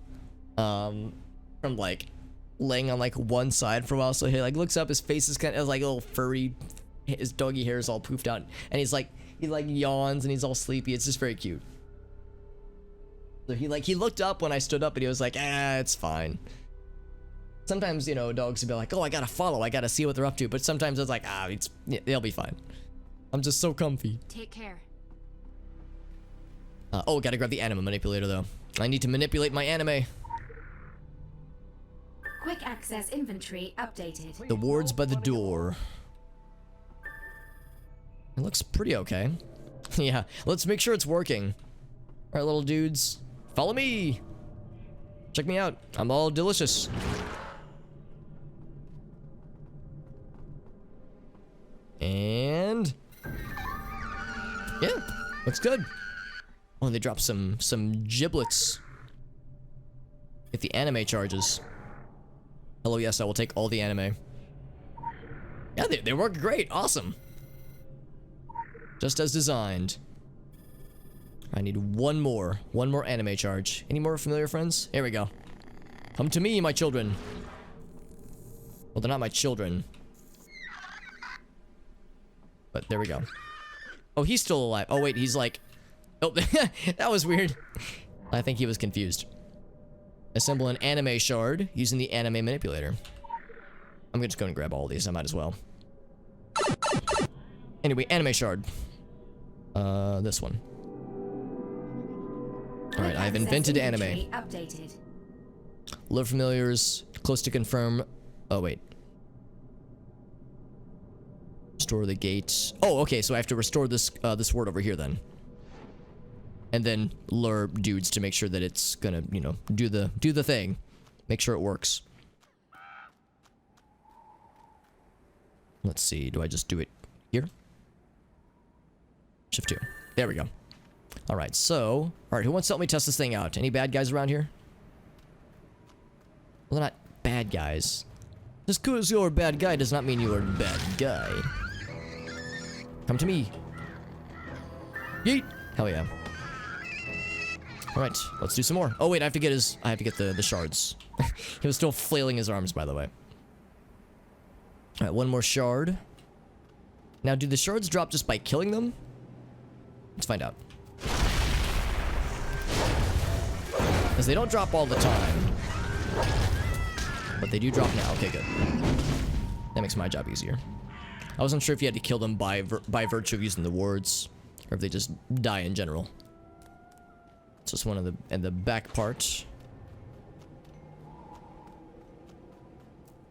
A: like laying on like one side for a while. So he like looks up, his face is kind of like a little furry. His doggy hair is all poofed out, and he like yawns and he's all sleepy. It's just very cute. So he looked up when I stood up, and he was like, it's fine. Sometimes, you know, dogs would be like, oh, I gotta follow, I gotta see what they're up to, but sometimes it's like, they'll be fine. I'm just so comfy.
E: Take care.
A: Oh, gotta grab the anima manipulator though. I need to manipulate my anime.
C: Quick access inventory updated.
A: The wards by the door. It looks pretty okay. Yeah, let's make sure it's working. Alright, little dudes. Follow me! Check me out. I'm all delicious. And... yeah. Looks good. Oh, and they dropped some giblets. Get the anime charges. Hello, yes, I will take all the anime. Yeah, they work great. Awesome. Just as designed. I need one more anime charge. Any more familiar friends? Here we go. Come to me, my children. Well, they're not my children. But there we go. Oh, he's still alive. Oh, wait, he's like... Oh, that was weird. I think he was confused. Assemble an anime shard using the anime manipulator. I'm just going to grab all of these. I might as well. Anyway, anime shard. This one. Alright, I've invented anime.
C: Updated.
A: Lure familiars, close to confirm. Oh, wait. Restore the gate. Oh, okay, so I have to restore this this word over here then. And then lure dudes to make sure that it's gonna, you know, do the thing. Make sure it works. Let's see, do I just do it here? Shift 2. There we go. Alright, so... Alright, who wants to help me test this thing out? Any bad guys around here? Well, they're not bad guys. Just because you're a bad guy does not mean you're a bad guy. Come to me. Yeet! Hell yeah. Alright, let's do some more. Oh wait, I have to get the shards. He was still flailing his arms, by the way. Alright, one more shard. Now, do the shards drop just by killing them? Let's find out. Because they don't drop all the time. But they do drop now. Okay, good. That makes my job easier. I wasn't sure if you had to kill them by virtue of using the wards, or if they just die in general. It's just one of the back part.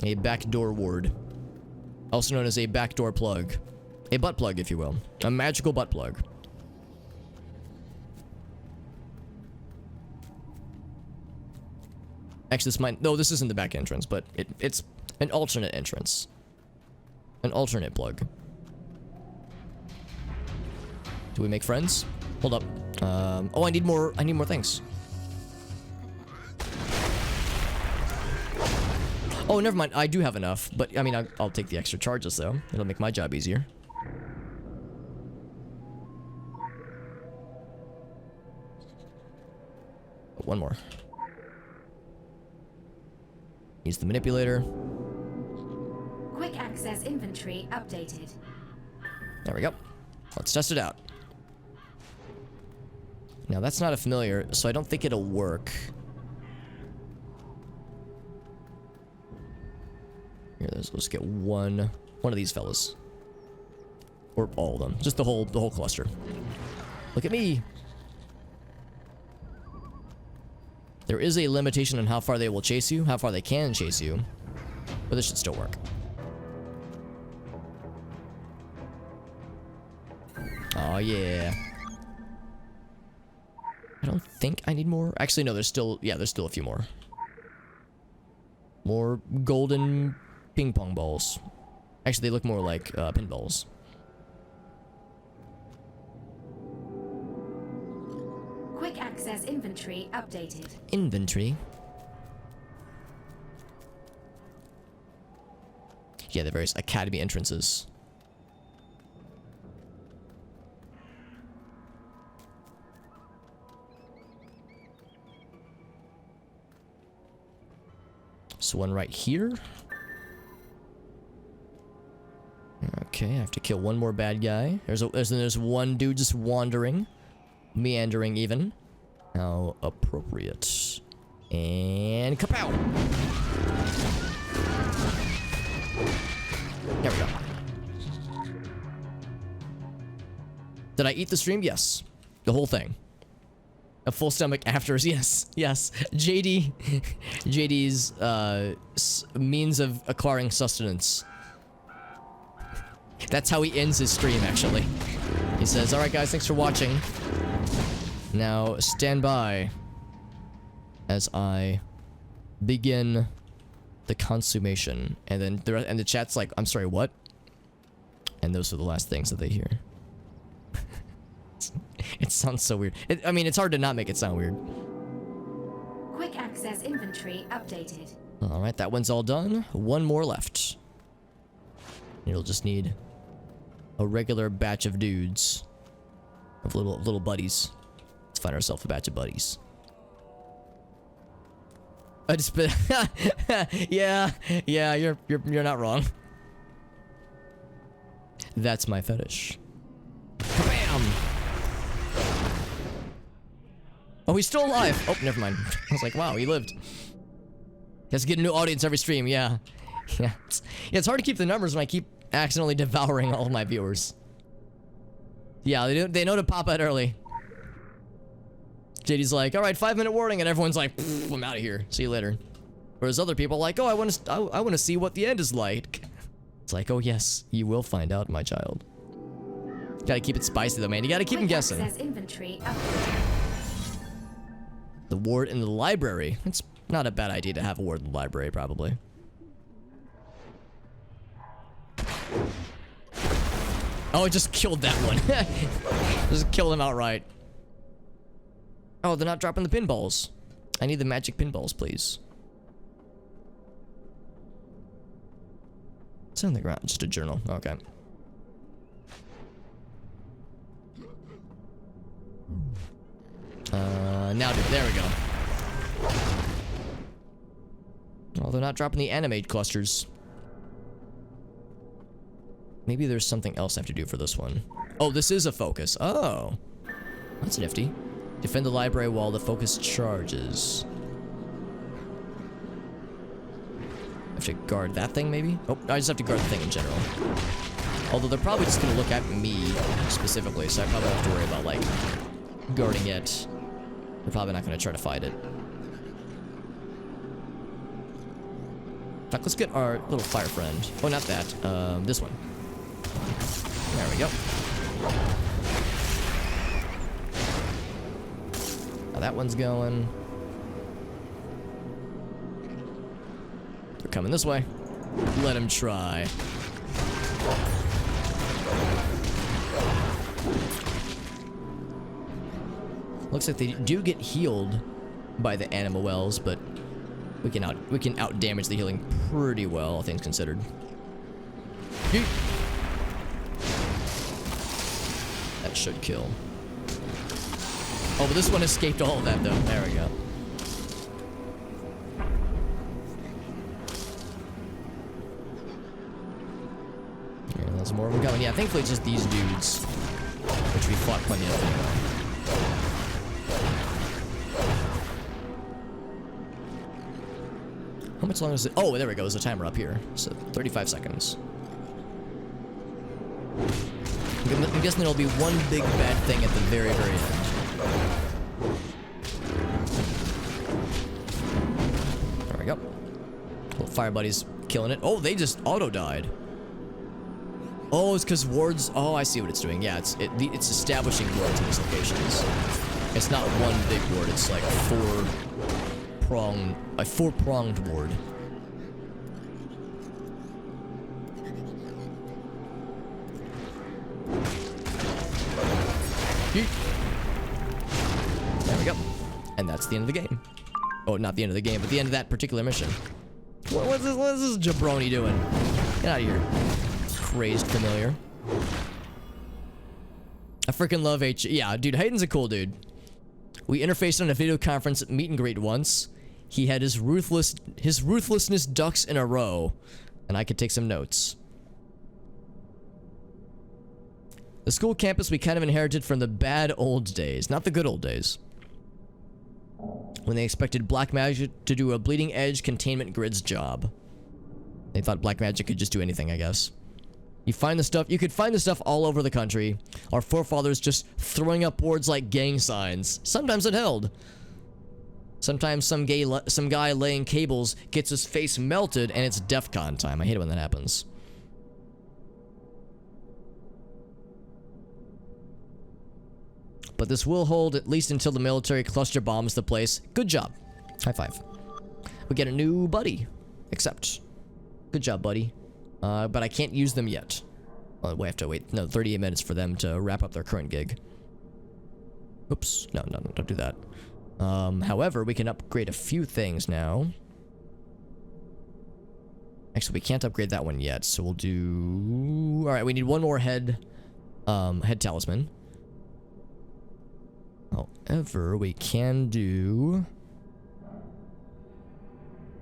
A: A backdoor ward. Also known as a backdoor plug. A butt plug, if you will. A magical butt plug. Actually, this might... No, this isn't the back entrance, but it's an alternate entrance. An alternate plug. Do we make friends? Hold up. Oh, I need more things. Oh, never mind. I do have enough, but I mean, I'll take the extra charges, though. It'll make my job easier. One more. Use the manipulator.
C: Quick access inventory updated.
A: There we go. Let's test it out. Now, that's not a familiar, so I don't think it'll work. Here, let's get one of these fellas. Or all of them. Just the whole cluster. Look at me. There is a limitation on how far they will chase you, how far they can chase you. But this should still work. Oh, yeah. I don't think I need more. Actually, no, there's still a few more. More golden ping pong balls. Actually, they look more like pinballs.
C: Quick access inventory updated.
A: Inventory. Yeah, the various academy entrances. So one right here. Okay, I have to kill one more bad guy. There's one dude just wandering. Meandering even. How appropriate. And kapow! There we go. Did I eat the stream? Yes. The whole thing. A full stomach afters, yes. Yes. JD's means of acquiring sustenance. That's how he ends his stream, actually. He says, alright guys, thanks for watching. Now, stand by as I begin the consummation. And then the chat's like, I'm sorry, what? And those are the last things that they hear. It sounds so weird. I mean, it's hard to not make it sound weird.
C: Quick access inventory updated.
A: Alright, that one's all done. One more left. It'll just need a regular batch of dudes. Of little buddies. Let's find ourselves a batch of buddies. I just been yeah, you're not wrong. That's my fetish. Bam! Oh, he's still alive. Oh, never mind. I was like, wow, he lived. He has to get a new audience every stream, yeah. Yeah, it's hard to keep the numbers when I keep accidentally devouring all of my viewers. Yeah, they know to pop out early. JD's like, all right, 5-minute warning, and everyone's like, I'm out of here. See you later. Whereas other people are like, oh, I want to see what the end is like. It's like, oh yes, you will find out, my child. Gotta keep it spicy though, man. You gotta keep them guessing.
C: Inventory
A: The ward in the library. It's not a bad idea to have a ward in the library, probably. Oh, it just killed that one. Just killed him outright. Oh, they're not dropping the pinballs. I need the magic pinballs, please. It's on the ground. Just a journal. Okay. Now, dude. There we go. Oh, they're not dropping the animate clusters. Maybe there's something else I have to do for this one. Oh, this is a focus. Oh. That's nifty. Defend the library while the focus charges. I have to guard that thing, maybe? Oh, I just have to guard the thing in general. Although they're probably just gonna look at me specifically, so I probably don't have to worry about, like, guarding it. They're probably not gonna try to fight it. In fact, let's get our little fire friend. Oh, not that. This one. There we go. Now that one's going. They're coming this way. Let him try. Looks like they do get healed by the animal wells, but we can out damage the healing pretty well, all things considered. Yeet. That should kill. Oh, but this one escaped all of that, though. There we go. Yeah, there's more of them coming. Yeah, thankfully it's just these dudes, which we fought plenty of anyway. How much longer is it? Oh, there we go. There's a timer up here. So 35 seconds. I'm guessing there'll be one big bad thing at the very, very end. There we go. Little fire buddies killing it. Oh, they just auto-died. Oh, it's because wards... Oh, I see what it's doing. Yeah, it's establishing wards in these locations. It's not one big ward. It's like a four-pronged ward. There we go. And that's the end of the game. Oh, not the end of the game, but the end of that particular mission. What's this jabroni doing? Get out of here. Crazed familiar. I freaking love H. Yeah, dude, Hayden's a cool dude. We interfaced on a video conference meet and greet once. He had his ruthlessness ducks in a row, and I could take some notes. The school campus we kind of inherited from the bad old days, not the good old days. When they expected Black Magic to do a bleeding edge containment grid's job. They thought Black Magic could just do anything, I guess. You could find the stuff all over the country. Our forefathers just throwing up boards like gang signs. Sometimes it held. Sometimes some guy laying cables gets his face melted and it's DEFCON time. I hate it when that happens. But this will hold at least until the military cluster bombs the place. Good job. High five. We get a new buddy. Accept. Good job, buddy. But I can't use them yet. Well, we have to wait, no, 38 minutes for them to wrap up their current gig. Oops. No, don't do that. However, we can upgrade a few things now. Actually, we can't upgrade that one yet, so we'll do... Alright, we need one more head talisman. However, we can do...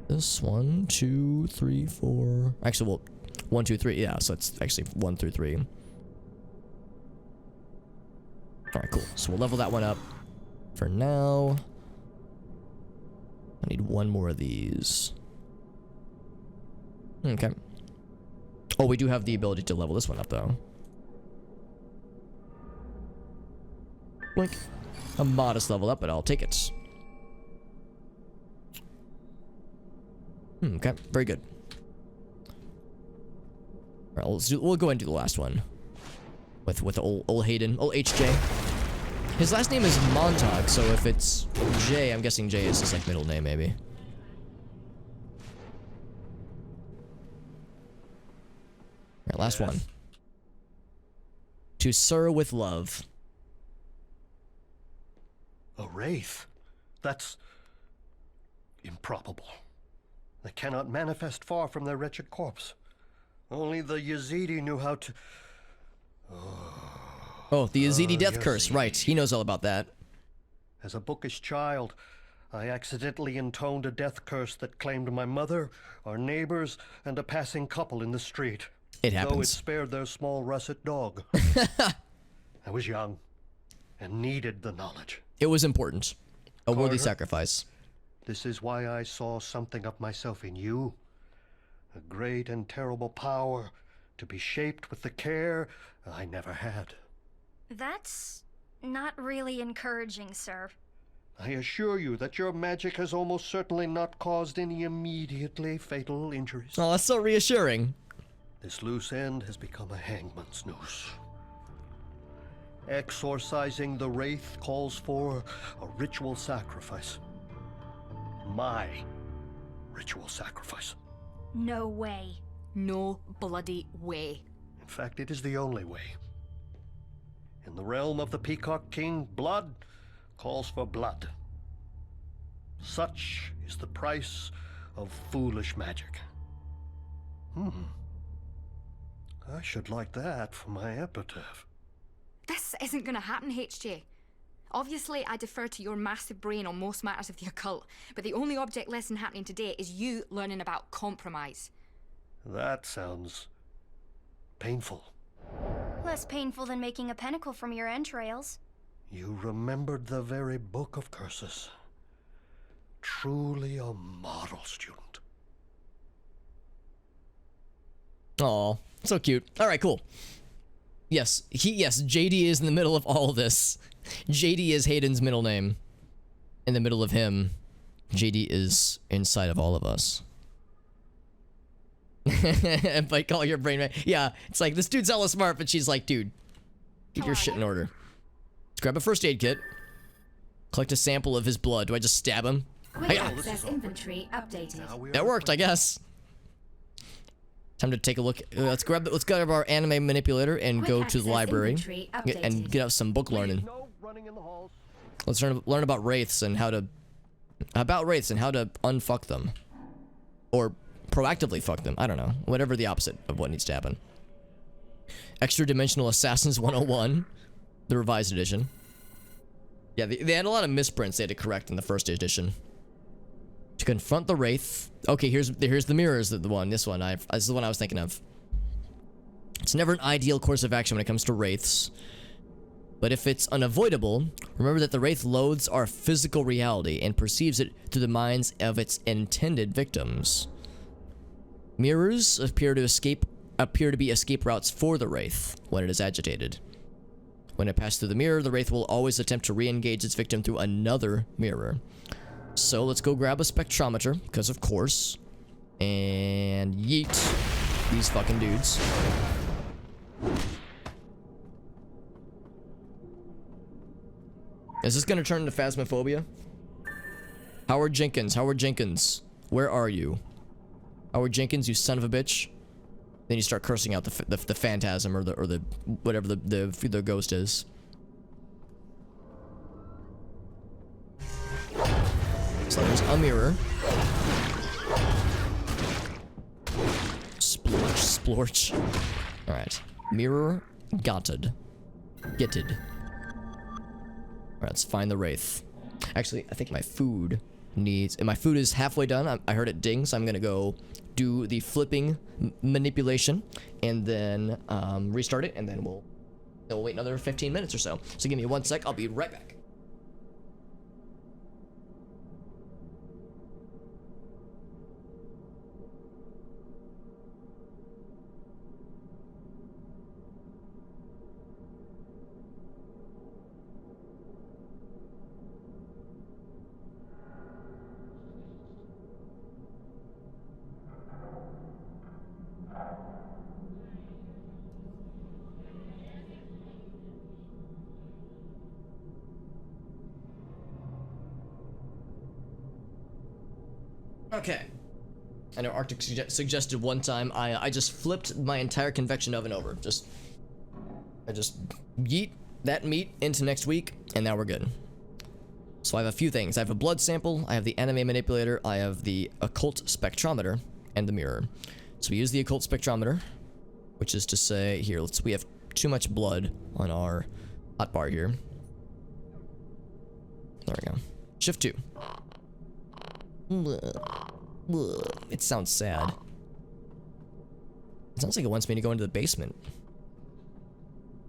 A: this 1, 2, 3, 4... Actually, well, 1, 2, 3. Yeah, so it's actually 1 through 3. Alright, cool. So we'll level that one up for now. I need one more of these. Okay. Oh, we do have the ability to level this one up, though. Blink. A modest level up, but I'll take it. Okay, very good. Alright, we'll go ahead and do the last one. With old Hayden. Old HJ. His last name is Montag, so if it's J, I'm guessing J is his, like, middle name, maybe. Alright, last one. To Sir with love.
F: A wraith? That's improbable. They cannot manifest far from their wretched corpse. Only the Yazidi knew how to...
A: Oh, the Yazidi death curse, right. He knows all about that.
F: As a bookish child, I accidentally intoned a death curse that claimed my mother, our neighbors, and a passing couple in the street.
A: It happens.
F: Though it spared their small russet dog. I was young and needed the knowledge.
A: It was important. A worthy
F: Carter,
A: sacrifice.
F: This is why I saw something of myself in you. A great and terrible power to be shaped with the care I never had.
G: That's not really encouraging, sir.
F: I assure you that your magic has almost certainly not caused any immediately fatal injuries.
A: Oh, that's so reassuring.
F: This loose end has become a hangman's noose. Exorcising the wraith calls for a ritual sacrifice. My ritual sacrifice.
G: No way.
E: No bloody way.
F: In fact, it is the only way. In the realm of the Peacock King, blood calls for blood. Such is the price of foolish magic. I should like that for my epitaph.
E: This isn't gonna happen, HJ. Obviously, I defer to your massive brain on most matters of the occult, but the only object lesson happening today is you learning about compromise.
F: That sounds painful.
G: Less painful than making a pentacle from your entrails.
F: You remembered the very book of curses. Truly a model student.
A: Aw, so cute. Alright, cool. Yes, JD is in the middle of all of this. JD is Hayden's middle name. In the middle of him, JD is inside of all of us. And by call your brain, yeah, it's like, this dude's hella smart, but she's like, dude, get your shit in order. Let's grab a first aid kit. Collect a sample of his blood. Do I just stab him?
C: Quick access inventory updated.
A: That worked, I guess. Time to take a look. Let's grab our anime manipulator and
C: Quick
A: go to the
C: access
A: library
C: inventory
A: and get out some book learning.
F: No running in the halls.
A: Let's learn about wraiths and how to unfuck them, or proactively fuck them. I don't know. Whatever the opposite of what needs to happen. Extra Dimensional Assassins 101, the revised edition. Yeah, they had a lot of misprints they had to correct in the first edition. To confront the wraith. Okay, here's the mirrors. This is the one I was thinking of. It's never an ideal course of action when it comes to wraiths. But if it's unavoidable, remember that the wraith loathes our physical reality and perceives it through the minds of its intended victims. Mirrors appear to be escape routes for the wraith when it is agitated. When it passes through the mirror, the wraith will always attempt to re-engage its victim through another mirror. So let's go grab a spectrometer, because of course, and yeet these fucking dudes. Is this gonna turn into Phasmophobia? Howard Jenkins, where are you? Howard Jenkins, you son of a bitch. Then you start cursing out the phantasm or the whatever the ghost is. So there's a mirror. Splorch. Alright. Mirror gotted. Getted. Alright, let's find the Wraith. Actually, I think my food needs... my food is halfway done. I heard it ding, so I'm gonna go do the flipping manipulation and then restart it, and then we'll wait another 15 minutes or so. So give me 1 sec. I'll be right back. Okay. I know Arctic suggested one time I just flipped my entire convection oven over. I just yeet that meat into next week, and now we're good. So I have a few things. I have a blood sample, I have the anime manipulator, I have the occult spectrometer, and the mirror. So we use the occult spectrometer, which is to say, here, we have too much blood on our hotbar here. There we go. Shift 2. It sounds sad. It sounds like it wants me to go into the basement.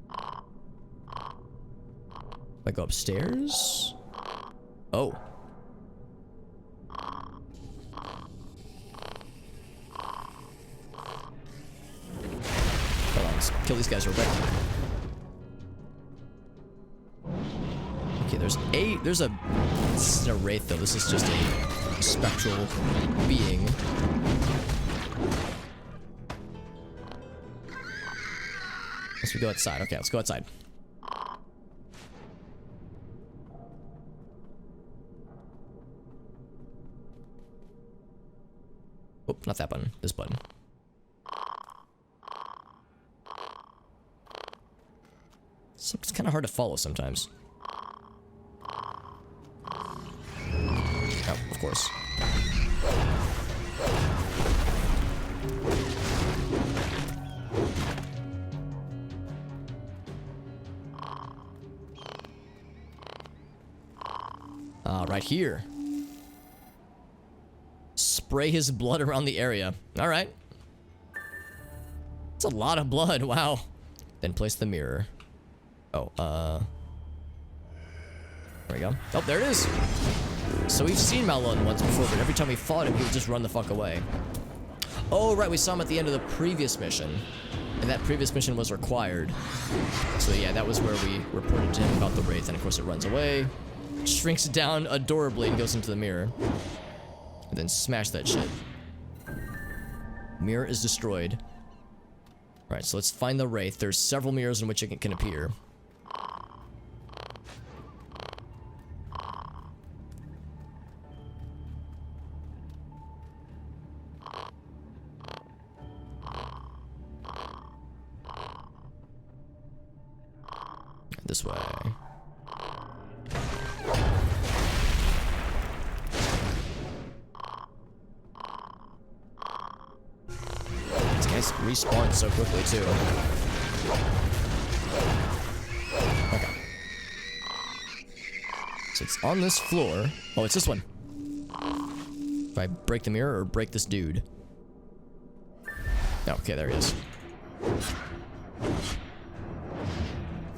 A: I go upstairs? Oh. Hold on, let's kill these guys real quick. Okay, this isn't a wraith though, this is just a spectral being. Let's go outside. Okay, let's go outside. Oh, not that button. This button. It's kind of hard to follow sometimes. Oh, of course. Right here. Spray his blood around the area. All right. It's a lot of blood. Wow. Then place the mirror. Oh, there we go. Oh, there it is. So we've seen Malone once before, but every time we fought him, he would just run the fuck away. Oh, right. We saw him at the end of the previous mission. And that previous mission was required. So yeah, that was where we reported to him about the Wraith. And of course it runs away, shrinks down adorably, and goes into the mirror. And then smash that shit. Mirror is destroyed. Alright, so let's find the Wraith. There's several mirrors in which it can appear. This way. These guys respawn so quickly too. Okay. So it's on this floor. Oh, it's this one. If I break the mirror or break this dude. Okay, there he is.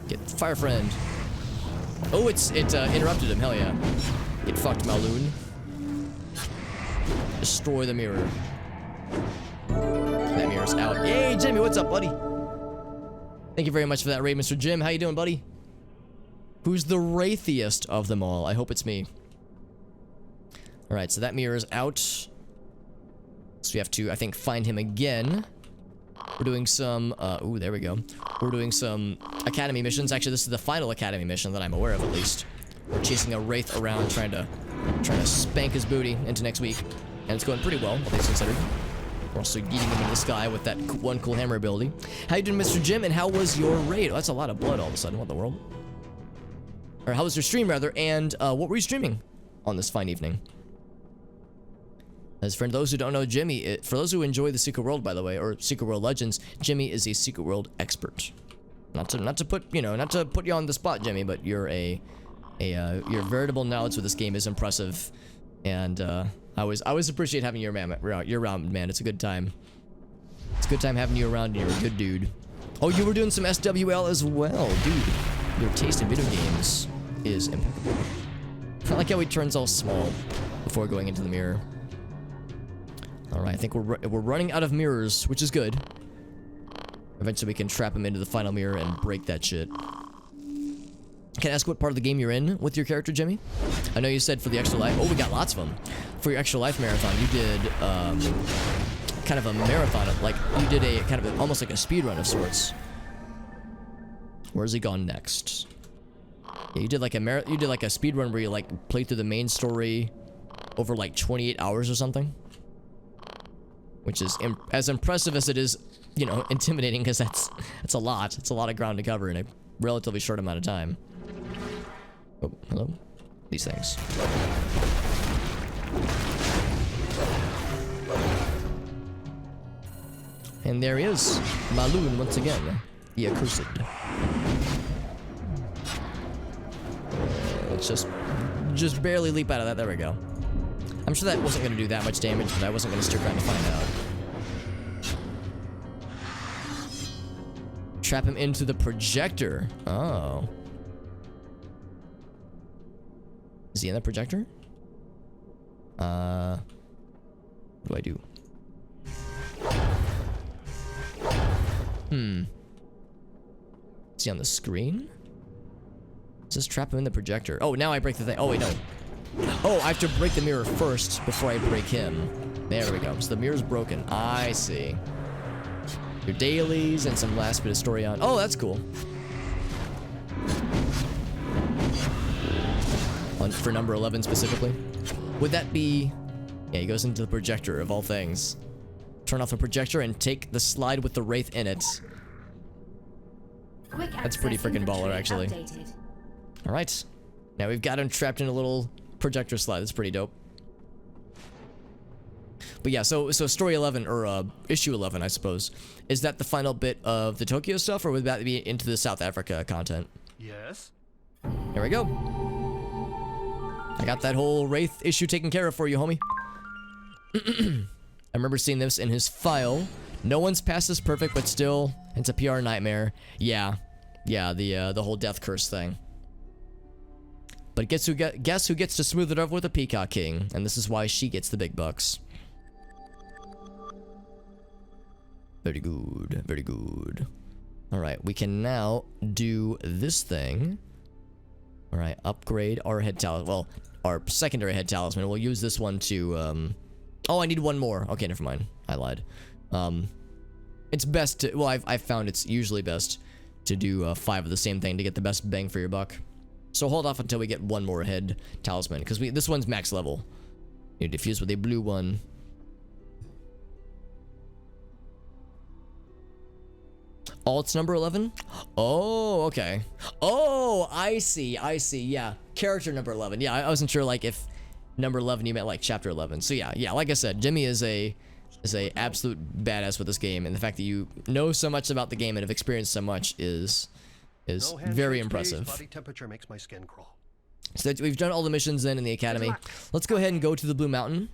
A: Get fire friend. Oh, it interrupted him. Hell yeah. Get fucked, Maloon. Destroy the mirror. That mirror's out. Yay, Jimmy, what's up, buddy? Thank you very much for that raid, Mr. Jim. How you doing, buddy? Who's the wraithiest of them all? I hope it's me. Alright, so that mirror's out. So we have to, I think, find him again. We're doing some, ooh, there we go. We're doing some academy missions. Actually, this is the final academy mission that I'm aware of, at least. We're chasing a wraith around, trying to spank his booty into next week. And it's going pretty well, all things considered. We're also yeeting him into the sky with that one cool hammer ability. How you doing, Mr. Jim? And how was your raid? Oh, that's a lot of blood all of a sudden. What in the world? Or how was your stream, rather? And, what were you streaming on this fine evening? As for those who don't know Jimmy, for those who enjoy the Secret World, by the way, or Secret World Legends, Jimmy is a Secret World expert. Not to put you on the spot, Jimmy, but your veritable knowledge with this game is impressive, and I always appreciate having you around, man. It's a good time. It's a good time having you around, and you're a good dude. Oh, you were doing some SWL as well, dude. Your taste in video games is impeccable. I like how he turns all small before going into the mirror. All right, I think we're running out of mirrors, which is good. Eventually, we can trap him into the final mirror and break that shit. Can I ask what part of the game you're in with your character, Jimmy? I know you said for the extra life. Oh, we got lots of them. For your extra life marathon, you did kind of a marathon. Like you did a kind of almost like a speed run of sorts. Where's he gone next? Yeah, you did like a speed run where you like played through the main story over like 28 hours or something. Which is as impressive as it is, you know, intimidating, because that's a lot. It's a lot of ground to cover in a relatively short amount of time. Oh, hello? These things. And there he is. Maloon once again. The accursed. Let's just barely leap out of that. There we go. I'm sure that wasn't going to do that much damage, but I wasn't going to stick around to find out. Trap him into the projector. Oh. Is he in the projector? What do I do? Is he on the screen? Just trap him in the projector. Oh, now I break the thing. Oh, wait, no. Oh, I have to break the mirror first before I break him. There we go. So the mirror's broken. I see. Your dailies and some last bit of story on. Oh, that's cool. For number 11 specifically. Would that be... Yeah, he goes into the projector of all things. Turn off the projector and take the slide with the wraith in it. That's pretty freaking baller, actually. Alright. Now we've got him trapped in a little projector slide. That's pretty dope. But yeah, so story 11, or issue 11, I suppose. Is that the final bit of the Tokyo stuff, or would that be into the South Africa content?
F: Yes?
A: Here we go. I got that whole Wraith issue taken care of for you, homie. I remember seeing this in his file. No one's past is perfect, but still, it's a PR nightmare. Yeah, the whole death curse thing. But guess who gets to smooth it over with a Peacock King, and this is why she gets the big bucks. Very good, very good. All right, we can now do this thing. All right, upgrade our head talisman. Well, our secondary head talisman. We'll use this one to, oh, I need one more. Okay, never mind. I lied. It's best to, well, I've found it's usually best to do 5 of the same thing to get the best bang for your buck. So hold off until we get one more head talisman, because this one's max level. You diffuse with a blue one. Oh, it's number 11? Oh, okay. Oh, I see, yeah. Character number 11. Yeah, I wasn't sure, like, if number 11 you meant, like, chapter 11. So, yeah, like I said, Jimmy is a absolute badass with this game, and the fact that you know so much about the game and have experienced so much is very impressive.
F: Body temperature makes my skin crawl.
A: So we've done all the missions then in the academy. Let's go ahead and go to the Blue Mountain,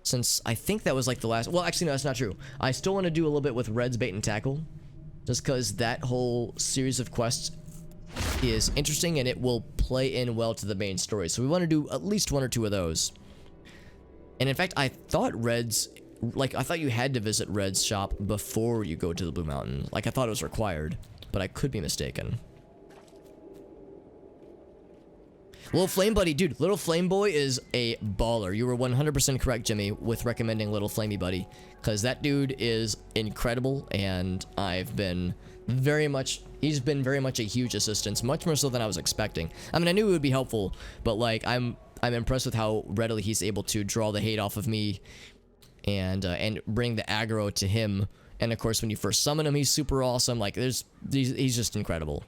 A: since I think that was, like, the last... Well, actually, no, that's not true. I still want to do a little bit with Red's Bait and Tackle. Just because that whole series of quests is interesting and it will play in well to the main story. So we want to do at least 1 or 2 of those. And in fact, I thought I thought you had to visit Red's shop before you go to the Blue Mountain. Like, I thought it was required, but I could be mistaken. Little Flame Buddy, dude, Little Flame Boy is a baller. You were 100% correct, Jimmy, with recommending Little Flamey Buddy, because that dude is incredible, and he's been very much a huge assistance, much more so than I was expecting. I mean, I knew it would be helpful, but like, I'm impressed with how readily he's able to draw the hate off of me, and bring the aggro to him. And of course, when you first summon him, he's super awesome. Like, he's just incredible.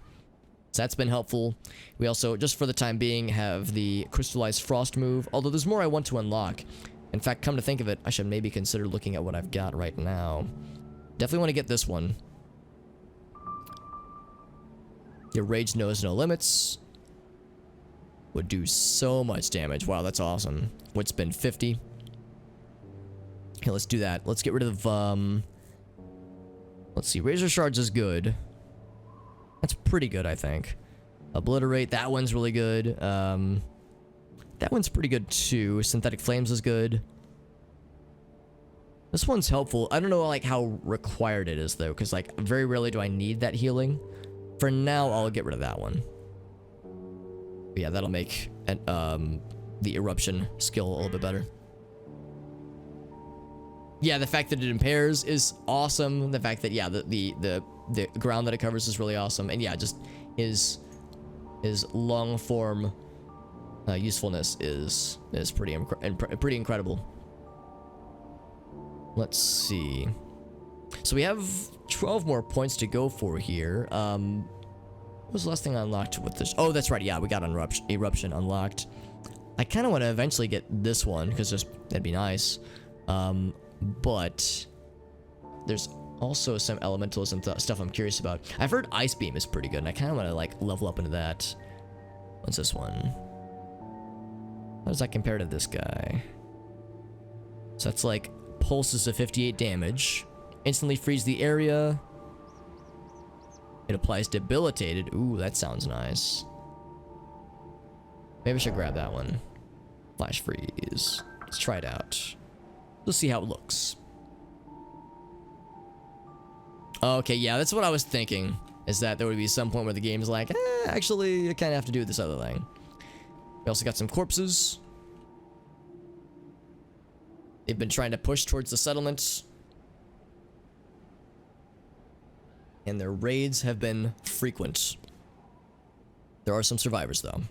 A: So that's been helpful. We also, just for the time being, have the Crystallized Frost move, although there's more I want to unlock. In fact, come to think of it, I should maybe consider looking at what I've got right now. Definitely want to get this one. Your rage knows no limits. Would do so much damage. Wow, that's awesome. Would spend 50. Okay, let's do that. Let's get rid of, let's see. Razor Shards is good. That's pretty good, I think. Obliterate, that one's really good. That one's pretty good, too. Synthetic Flames is good. This one's helpful. I don't know, like, how required it is, though, because, like, very rarely do I need that healing. For now, I'll get rid of that one. But yeah, that'll make the Eruption skill a little bit better. Yeah, the fact that it impairs is awesome. The fact that, yeah, the ground that it covers is really awesome. And yeah, just his long form usefulness is pretty incredible. Let's see. So we have 12 more points to go for here. What was the last thing I unlocked with this? Oh, that's right. Yeah, we got Eruption unlocked. I kind of want to eventually get this one because that'd be nice. But there's also some elementalism stuff I'm curious about. I've heard Ice Beam is pretty good, and I kind of want to like level up into that. What's this one? How does that compare to this guy? So that's like pulses of 58 damage. Instantly freeze the area. It applies debilitated. Ooh, that sounds nice. Maybe I should grab that one. Flash freeze. Let's try it out. Let's see how it looks. Okay, yeah, that's what I was thinking. Is that there would be some point where the game's like, actually, you kind of have to do this other thing. We also got some corpses. They've been trying to push towards the settlement. And their raids have been frequent. There are some survivors, though.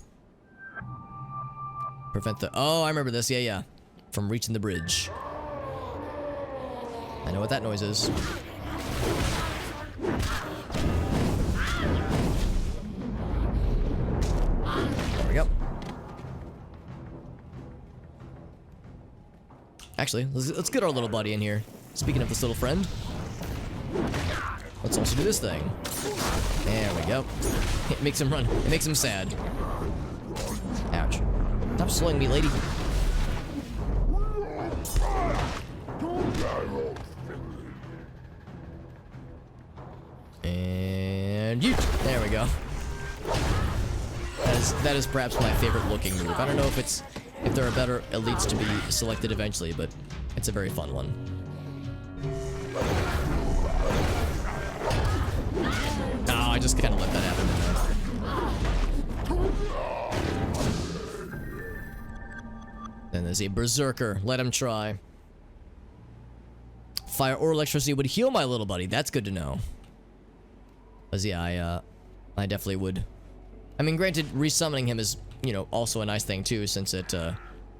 A: Prevent the... Oh, I remember this. Yeah. From reaching the bridge. I know what that noise is. There we go. Actually, let's get our little buddy in here. Speaking of this little friend, let's also do this thing. There we go. It makes him run. It makes him sad. Ouch. Stop slowing me, lady. And you. There we go. That is perhaps my favorite looking move. I don't know if there are better elites to be selected eventually, but it's a very fun one. Oh, I just kind of let that happen. Then there's a berserker. Let him try. Fire or electricity would heal my little buddy. That's good to know. Because yeah, I definitely would. I mean, granted, resummoning him is, you know, also a nice thing too, since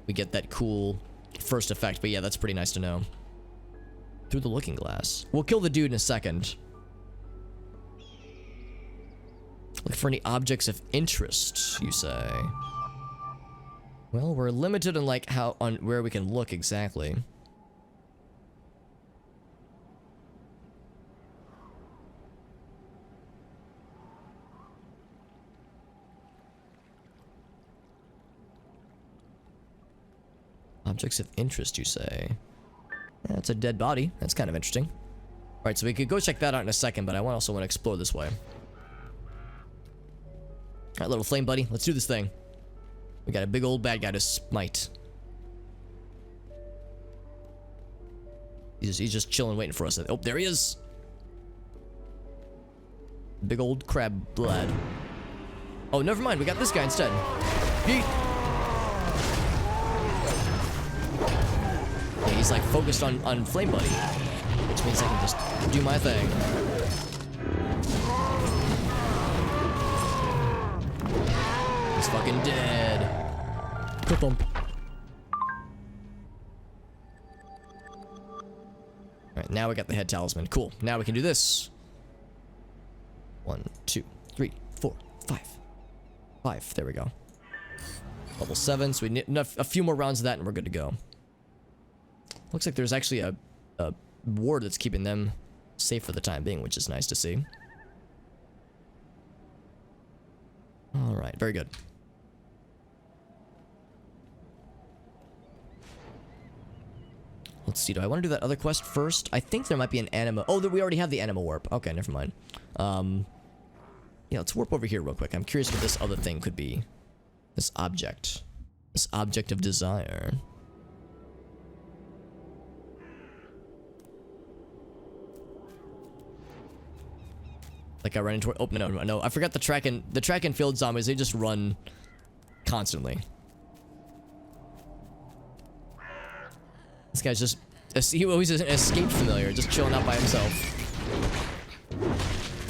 A: we get that cool first effect. But yeah, that's pretty nice to know. Through the looking glass. We'll kill the dude in a second. Look for any objects of interest, you say. Well, we're limited on like on where we can look exactly. Objects of interest, you say? That's a dead body. That's kind of interesting. Alright, so we could go check that out in a second, but I also want to explore this way. Alright, little flame buddy. Let's do this thing. We got a big old bad guy to smite. He's just chilling, waiting for us. Oh, there he is! Big old crab blood. Oh, never mind. We got this guy instead. Yeet! Yeah, he's like focused on Flame Buddy, which means I can just do my thing. He's fucking dead. Ka-thump. Alright, now we got the head talisman. Cool. Now we can do this. 1, 2, 3, 4, 5. 5. There we go. Level 7. So we need a few more rounds of that and we're good to go. Looks like there's actually a ward that's keeping them safe for the time being, which is nice to see. Alright, very good. Let's see, do I want to do that other quest first? I think there might be an anima. Oh, we already have the anima warp. Okay, never mind. Yeah, let's warp over here real quick. I'm curious what this other thing could be. This object. This object of desire. Like I run into... Oh, no. I forgot the track and field zombies. They just run constantly. This guy's just... He always is an escaped familiar, just chilling out by himself.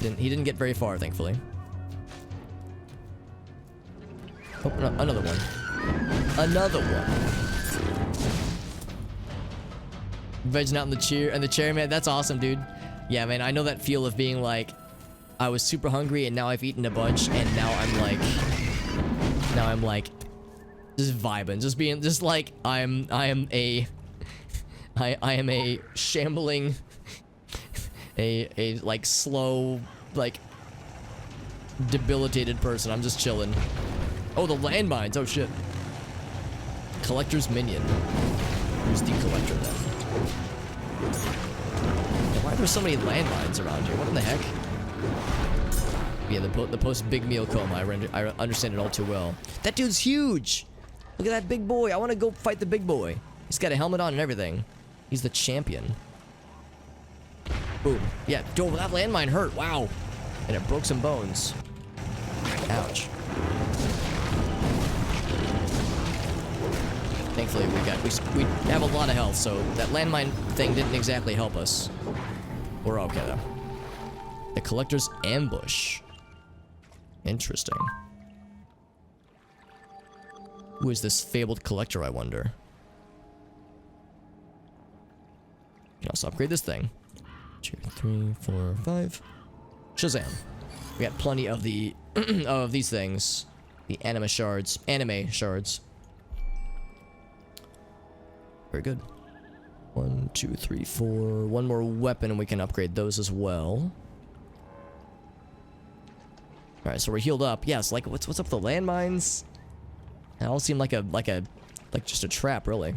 A: He didn't get very far, thankfully. Oh, no, another one. Another one. Vegging out in the chair, man. That's awesome, dude. Yeah, man. I know that feel of being like, I was super hungry and now I've eaten a bunch and now I'm like, just vibing, just being, just like I am a shambling, a like slow, like debilitated person. I'm just chilling. Oh, the landmines. Oh shit. Collector's minion. Who's the collector then? Why are there so many landmines around here? What in the heck? Yeah, the post big meal coma. I understand it all too well. That dude's huge. Look at that big boy. I want to go fight the big boy. He's got a helmet on and everything. He's the champion. Boom. Yeah, dude, that landmine hurt. Wow. And it broke some bones. Ouch. Thankfully, we have a lot of health, so that landmine thing didn't exactly help us. We're okay though. The collector's ambush. Interesting. Who is this fabled collector, I wonder? You can also upgrade this thing. 2, 3, 4, 5. Shazam. We got plenty of the of these things. The anime shards. Very good. 1, 2, 3, 4. One more weapon and we can upgrade those as well. Alright, so we're healed up. Yes, like what's up with the landmines? They all seem like just a trap, really.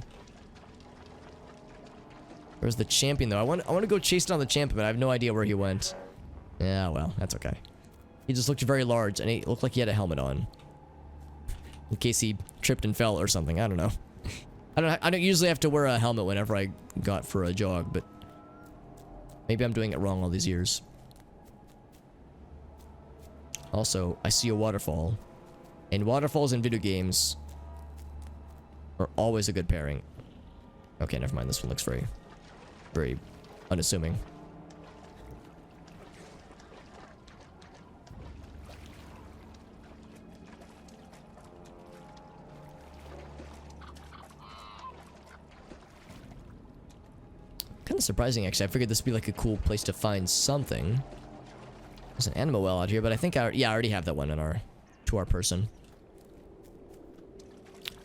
A: Where's the champion though? I want to go chase down the champion, but I have no idea where he went. Yeah, well, that's okay. He just looked very large and he looked like he had a helmet on. In case he tripped and fell or something. I don't know. I don't usually have to wear a helmet whenever I go out for a jog, but maybe I'm doing it wrong all these years. Also, I see a waterfall. And waterfalls in video games are always a good pairing. Okay, never mind. This one looks very, very unassuming. Kind of surprising, actually. I figured this would be like a cool place to find something. There's an animal well out here, but I think I already have that one in our person.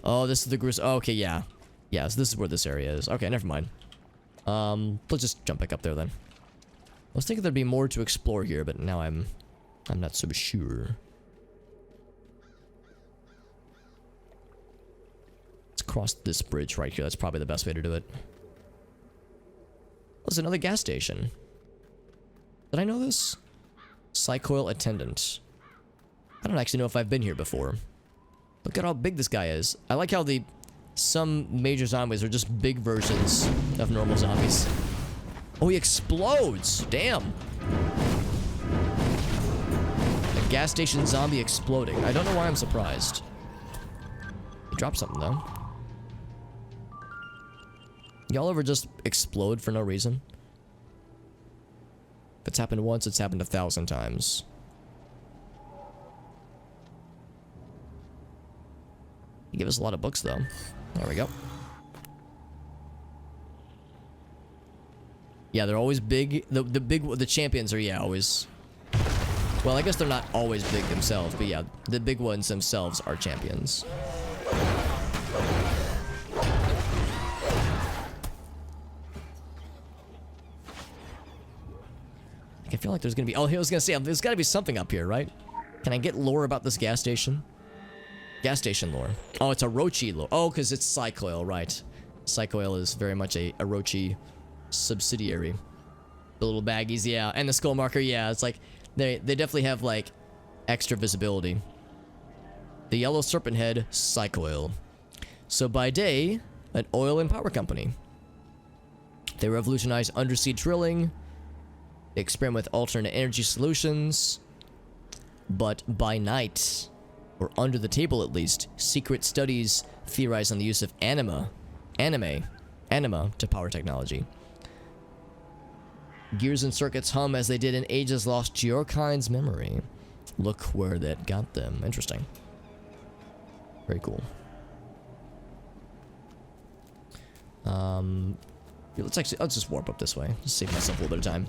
A: Oh, this is the gruesome. Oh, okay, yeah. Yeah, so this is where this area is. Okay, never mind. Let's just jump back up there then. I was thinking there'd be more to explore here, but now I'm not so sure. Let's cross this bridge right here. That's probably the best way to do it. Oh, there's another gas station. Did I know this? Psychoil attendant. I don't actually know if I've been here before. Look at how big this guy is. I like how some major zombies are just big versions of normal zombies. Oh, he explodes! Damn! A gas station zombie exploding. I don't know why I'm surprised. He dropped something, though. Y'all ever just explode for no reason? If it's happened once, it's happened 1,000 times. He gave us a lot of books, though. There we go. Yeah, they're always big. The champions are, yeah, always... Well, I guess they're not always big themselves, but yeah, the big ones themselves are champions. I feel like there's gonna be... Oh, I was gonna say, there's gotta be something up here, right? Can I get lore about this gas station? Gas station lore. Oh, it's Orochi lore. Oh, because it's Psychoil, right. Psychoil is very much a Orochi subsidiary. The little baggies, yeah. And the skull marker, yeah. It's like, they definitely have, like, extra visibility. The Yellow Serpent Head, Psychoil. So by day, an oil and power company. They revolutionize undersea drilling. They experiment with alternate energy solutions. But by night, or under the table at least, secret studies theorize on the use of anima to power technology. Gears and circuits hum as they did in ages lost to your kind's memory. Look where that got them. Interesting. Very cool. Yeah, let's just warp up this way. Just save myself a little bit of time.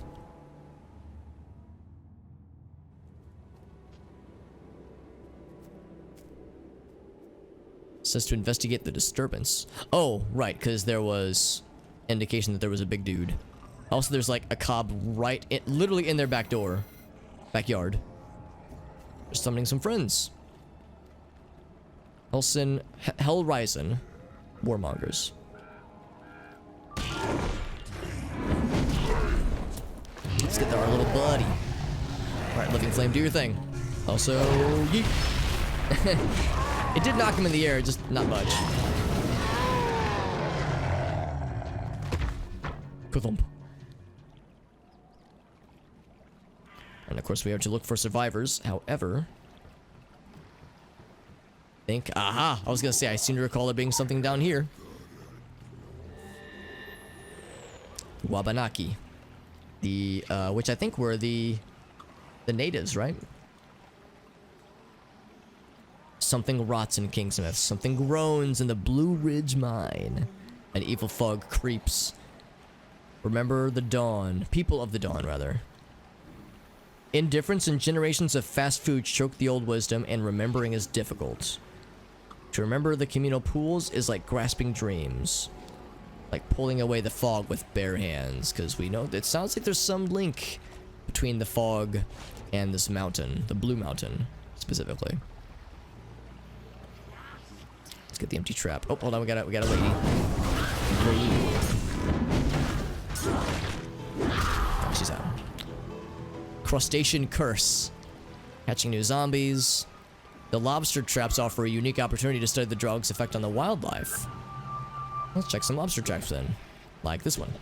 A: It says to investigate the disturbance. Oh, right, because there was indication that there was a big dude. Also, there's like a cob right in, literally in their backyard. They're summoning some friends. Hellrisen warmongers. Let's get our little buddy. Alright, Living Flame, do your thing. Also, yeet. It did knock him in the air, just not much. Ka-thump. And of course we have to look for survivors. However, I was gonna say, I seem to recall there being something down here. Wabanaki. The, which I think were the natives, right? Something rots in Kingsmith. Something groans in the Blue Ridge Mine. An evil fog creeps. Remember the dawn. People of the dawn, rather. Indifference and generations of fast food choke the old wisdom, and remembering is difficult. To remember the communal pools is like grasping dreams. Like pulling away the fog with bare hands, because we know it sounds like there's some link between the fog and this mountain, the Blue Mountain, specifically. Let's get the empty trap. Oh, hold on, we got a lady. Oh, she's out. Crustacean curse. Catching new zombies. The lobster traps offer a unique opportunity to study the drug's effect on the wildlife. Let's check some lobster traps then. Like this one.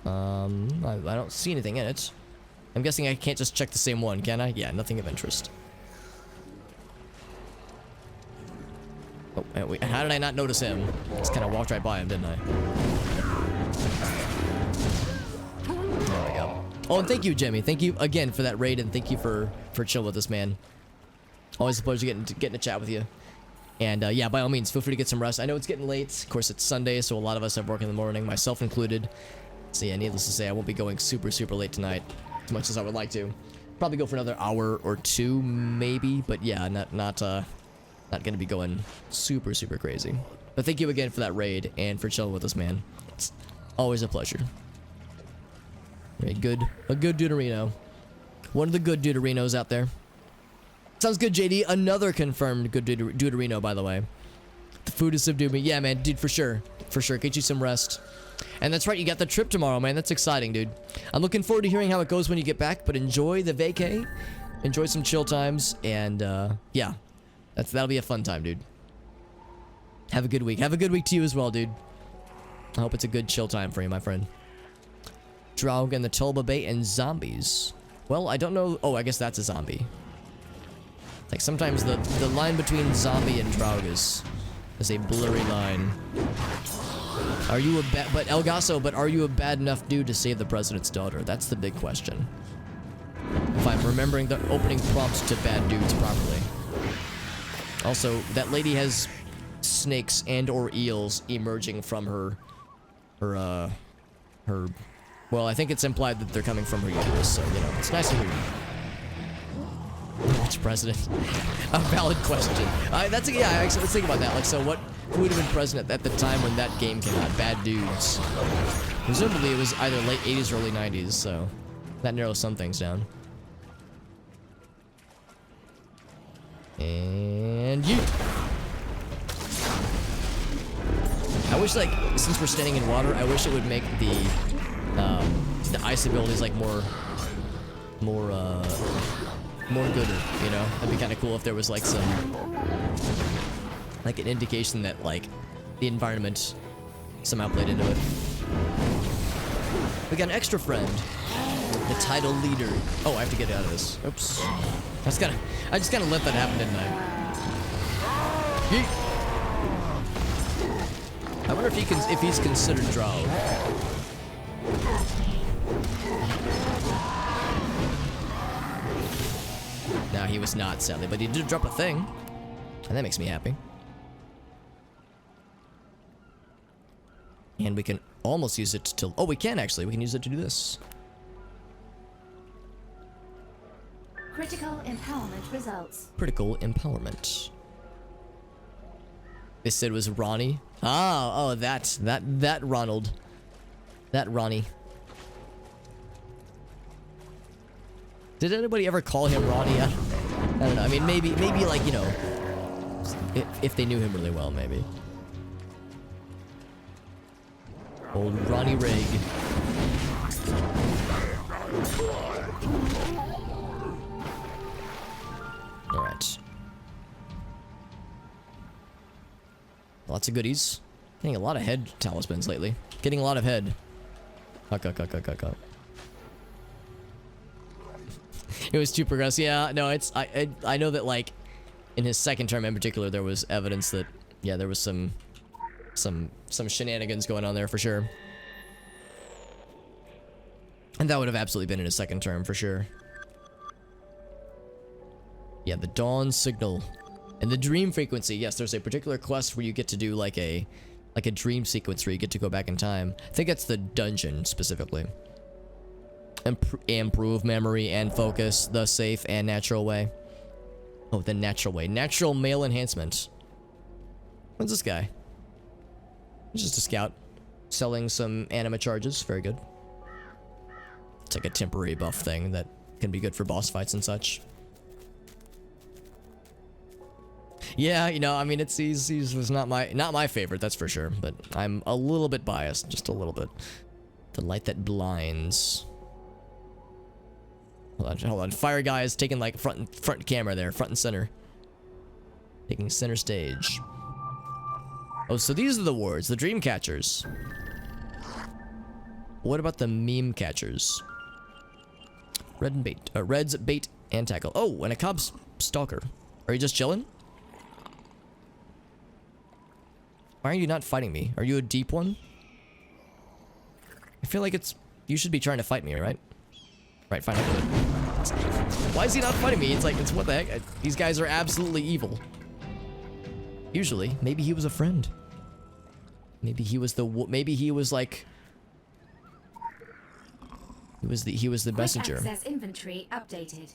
A: I don't see anything in it. I'm guessing I can't just check the same one, can I? Yeah, nothing of interest. Oh, wait, how did I not notice him? Just kind of walked right by him, didn't I? There we go. Oh, and thank you, Jimmy. Thank you again for that raid, and thank you for chilling with us, man. Always a pleasure getting to chat with you. And yeah, by all means, feel free to get some rest. I know it's getting late. Of course, it's Sunday, so a lot of us have work in the morning, myself included. So yeah, needless to say, I won't be going super late tonight, as much as I would like to. Probably go for another hour or two, maybe. But yeah, not gonna be going super crazy. But thank you again for that raid and for chilling with us, man. It's always a pleasure. A good Deuterino. One of the good Deuterinos out there. Sounds good, JD. Another confirmed good Deuterino, by the way. The food is subdued me. Yeah, man, dude, for sure. For sure. Get you some rest. And that's right, you got the trip tomorrow, man. That's exciting, dude. I'm looking forward to hearing how it goes when you get back, but enjoy the vacay. Enjoy some chill times, and yeah. That'll be a fun time, dude. Have a good week. Have a good week to you as well, dude. I hope it's a good chill time for you, my friend. Draug and the Tulba Bay and zombies. Well, I don't know. Oh, I guess that's a zombie. Like sometimes the line between zombie and Draug is a blurry line. Are you but Elgaso, but are you a bad enough dude to save the president's daughter? That's the big question. If I'm remembering the opening prompts to bad dudes properly. Also, that lady has snakes and or eels emerging from her well, I think it's implied that they're coming from her uterus, so, you know, it's nice to hear. Which president? A valid question. Yeah, actually, let's think about that. Like, so who would have been president at the time when that game came out? Bad dudes. Presumably it was either late 80s or early 90s, so that narrows some things down. And you. I wish, like, since we're standing in water, I wish it would make the ice abilities like more gooder, you know? That'd be kind of cool if there was like like an indication that like the environment somehow played into it. We got an extra friend, the title leader. Oh, I have to get out of this. Oops. I just kind of let that happen, didn't I? Yeet. I wonder if he's considered Drow. No, he was not, sadly, but he did drop a thing, and that makes me happy. And we can almost use it to... Oh, we can actually. We can use it to do this.
C: Critical empowerment results.
A: Critical empowerment. They said it was Ronnie. Oh, that Ronald. That Ronnie. Did anybody ever call him Ronnie? I don't know. I mean, maybe like, you know, if they knew him really well, maybe. Old Ronnie Rig. All right. Lots of goodies. Getting a lot of head talismans lately. Getting a lot of head. It was too progressive. Yeah, no, it's I know that like in his second term in particular there was evidence that yeah, there was some shenanigans going on there for sure. And that would have absolutely been in his second term for sure. Yeah, the dawn signal and the dream frequency. Yes, there's a particular quest where you get to do like a dream sequence where you get to go back in time. I think that's the dungeon specifically. Improve memory and focus the safe and natural way. Oh, the natural way. Natural male enhancement. What's this guy? He's just a scout selling some anima charges. Very good. It's like a temporary buff thing that can be good for boss fights and such. Yeah, you know, I mean, he was not my favorite, that's for sure. But I'm a little bit biased, just a little bit. The light that blinds. Hold on. Fire guy is taking like front camera there, front and center. Taking center stage. Oh, so these are the wards, the dream catchers. What about the meme catchers? Red's bait and tackle. Oh, and a cob's stalker. Are you just chilling? Why are you not fighting me? Are you a deep one? I feel like you should be trying to fight me, right? Right, fine, I'll do it. Why is he not fighting me? It's like, it's what the heck? These guys are absolutely evil. Usually, maybe he was a friend. Maybe he was like... He was the messenger.
C: Quick access inventory updated.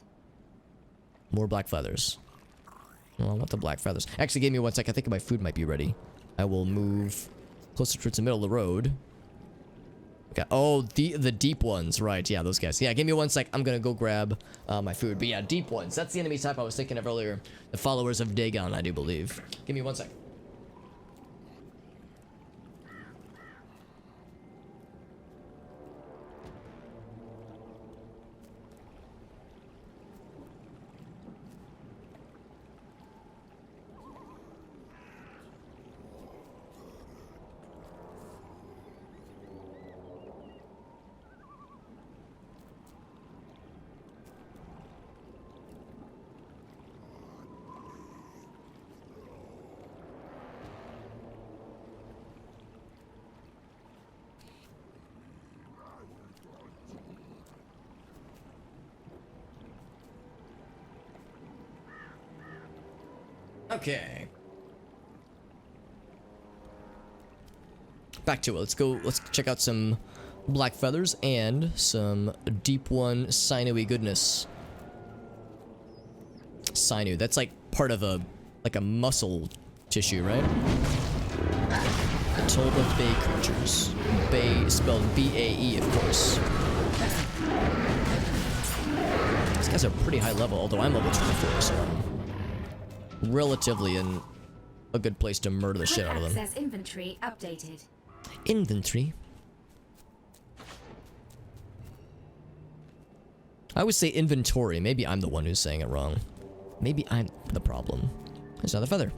A: More black feathers. Oh, I want the black feathers. Actually, give me 1 sec. I think my food might be ready. I will move closer towards the middle of the road. Okay. Oh, the deep ones, right? Yeah, those guys. Yeah, give me 1 sec. I'm gonna go grab my food. But yeah, deep ones. That's the enemy type I was thinking of earlier. The followers of Dagon, I do believe. Give me 1 sec. Okay. Back to it. Let's go. Let's check out some black feathers and some deep one sinewy goodness. Sinew. That's like part of a muscle tissue, right? Atoll of Bay creatures. Bay spelled B-A-E, of course. These guys are pretty high level, although I'm level 24, so I'm relatively in a good place to murder the shit out of them.
C: Access inventory updated.
A: Inventory? I would say inventory. Maybe I'm the one who's saying it wrong. Maybe I'm the problem. There's another feather.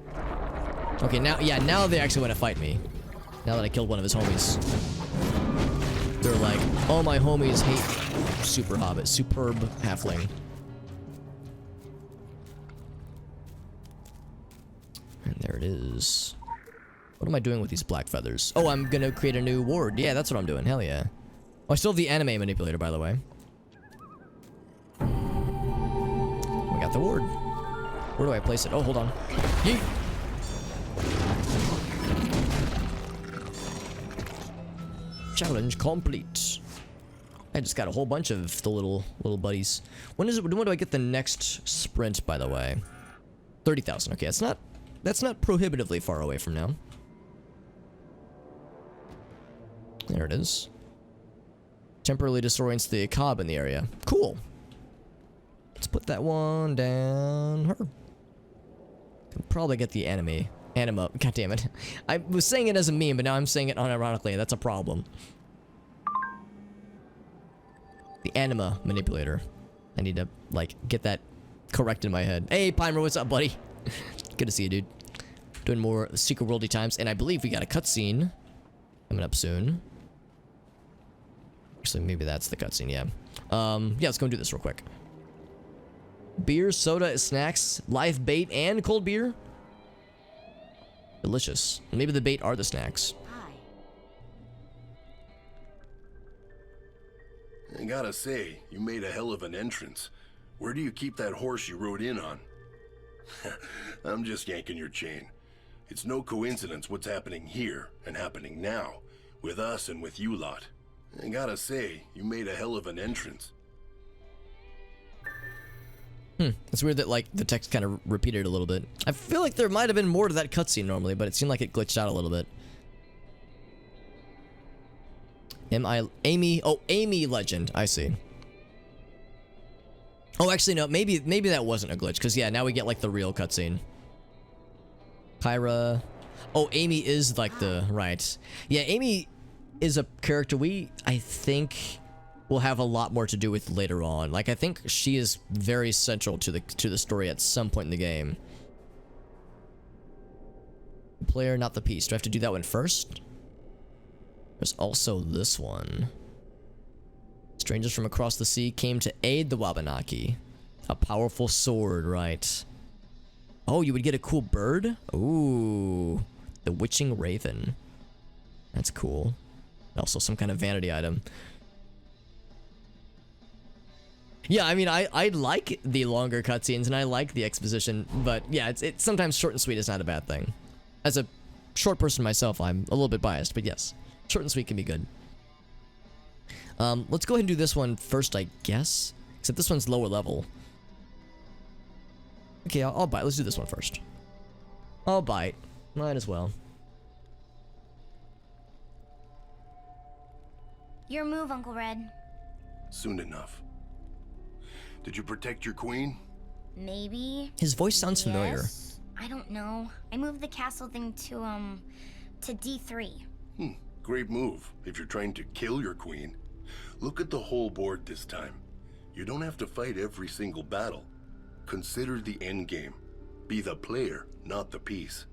A: Okay, now, yeah, now they actually want to fight me. Now that I killed one of his homies. They're like, oh, my homies hate Super Hobbit, superb halfling. And there it is. What am I doing with these black feathers? Oh, I'm gonna create a new ward. Yeah, that's what I'm doing. Hell yeah. Oh, I still have the anime manipulator, by the way. We got the ward. Where do I place it? Oh, hold on. Yeet. Challenge complete. I just got a whole bunch of the little buddies. When do I get the next sprint, by the way? 30,000. Okay, that's not prohibitively far away from now. There it is. Temporarily disorients the cob in the area. Cool. Let's put that one down her. Can probably get the anima. God damn it. I was saying it as a meme, but now I'm saying it unironically. That's a problem. The anima manipulator. I need to, like, get that correct in my head. Hey, Pimer, what's up, buddy? Good to see you, dude. Doing more Secret Worldy times, and I believe we got a cutscene coming up soon. Actually, maybe that's the cutscene, yeah. Yeah, let's go and do this real quick. Beer, soda, snacks, live bait, and cold beer. Delicious. Maybe the bait are the snacks.
H: I gotta say, you made a hell of an entrance. Where do you keep that horse you rode in on? I'm just yanking your chain. It's no coincidence what's happening here and happening now, with us and with you lot. I gotta say, you made a hell of an entrance.
A: It's weird that, like, the text kind of repeated a little bit. I feel like there might have been more to that cutscene normally, but it seemed like it glitched out a little bit. Amy? Oh, Amy Legend. I see. Oh, actually, no. Maybe that wasn't a glitch, because, yeah, now we get, like, the real cutscene. Kyra. Oh, Amy is, like, the... Right. Yeah, Amy is a character I think... will have a lot more to do with later on. Like, I think she is very central to the story at some point in the game. Player, not the piece. Do I have to do that one first? There's also this one. Strangers from across the sea came to aid the Wabanaki. A powerful sword, right. Oh, you would get a cool bird? Ooh. The Witching Raven. That's cool. Also some kind of vanity item. Yeah, I mean, I like the longer cutscenes and I like the exposition, but yeah, it's sometimes short and sweet is not a bad thing. As a short person myself, I'm a little bit biased, but yes, short and sweet can be good. Let's go ahead and do this one first, I guess. Except this one's lower level. Okay, I'll bite. Let's do this one first. I'll bite. Might as well.
G: Your move, Uncle Red.
H: Soon enough. Did you protect your queen?
G: Maybe.
A: His voice sounds familiar.
G: Yes. I don't know. I moved the castle thing to D3.
H: Great move, if you're trying to kill your queen. Look at the whole board this time. You don't have to fight every single battle. Consider the end game. Be the player, not the piece.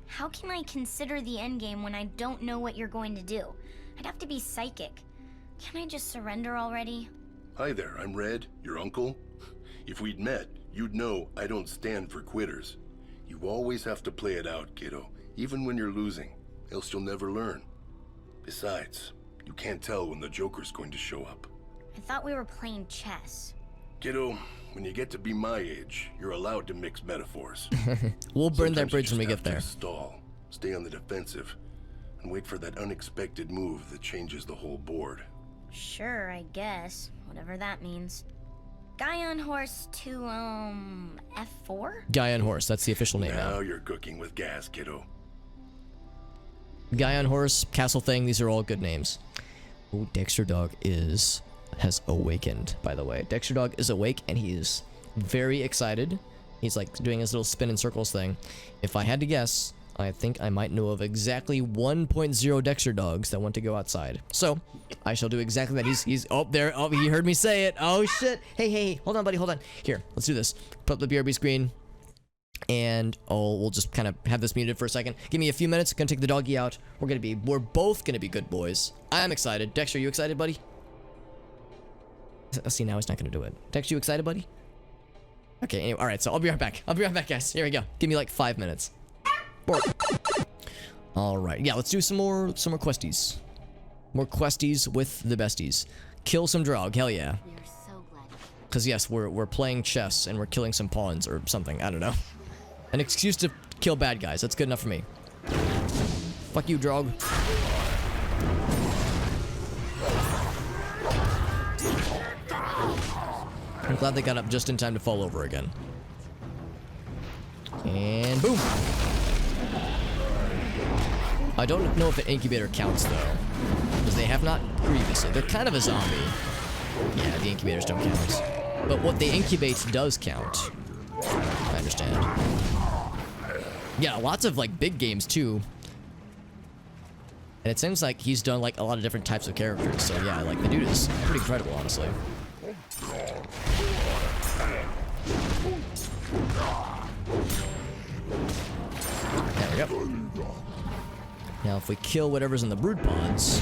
G: How can I consider the end game when I don't know what you're going to do? I'd have to be psychic. Can I just surrender already?
H: Hi there, I'm Red, your uncle. If we'd met, you'd know I don't stand for quitters. You always have to play it out, kiddo, even when you're losing, else you'll never learn. Besides, you can't tell when the Joker's going to show up.
G: I thought we were playing chess.
H: Kiddo, when you get to be my age, you're allowed to mix metaphors.
A: We'll burn that
H: Sometimes
A: bridge
H: you
A: when we
H: just
A: get
H: have
A: there.
H: to stall, stay on the defensive, and wait for that unexpected move that changes the whole board.
G: Sure, I guess. Whatever that means. Guy on horse to, F4?
A: Guy on horse, that's the official name
H: Now
A: now.
H: you're cooking with gas, kiddo.
A: Guy on horse, castle thing, these are all good names. Oh, Dexter Dog has awakened, by the way. Dexter Dog is awake, and he is very excited. He's like doing his little spin in circles thing. If I had to guess, I think I might know of exactly 1.0 Dexter Dogs that want to go outside. So, I shall do exactly that. He's oh, there. Oh, he heard me say it. Oh, shit. Hey, hold on, buddy, hold on. Here, let's do this. Put up the BRB screen. And we'll just kind of have this muted for a second. Give me a few minutes. Gonna take the doggy out. We're both gonna be good boys. I'm excited. Dexter, you excited, buddy? See, now he's not gonna do it. Dexter, you excited, buddy? Okay. Anyway, all right. So I'll be right back. Guys. Here we go. Give me like 5 minutes. All right. Yeah. Let's do some more questies. More questies with the besties. Kill some Draug. Hell yeah.
C: We're so glad.
A: Cause yes, we're playing chess and we're killing some pawns or something. I don't know. An excuse to kill bad guys. That's good enough for me. Fuck you, Draug. I'm glad they got up just in time to fall over again. And boom! I don't know if the incubator counts, though. Because they have not previously. They're kind of a zombie. Yeah, the incubators don't count. But what they incubate does count. I understand. Yeah, lots of like big games too. And it seems like he's done like a lot of different types of characters. So yeah, like the dude is pretty incredible, honestly. There we go. Now if we kill whatever's in the brood pods,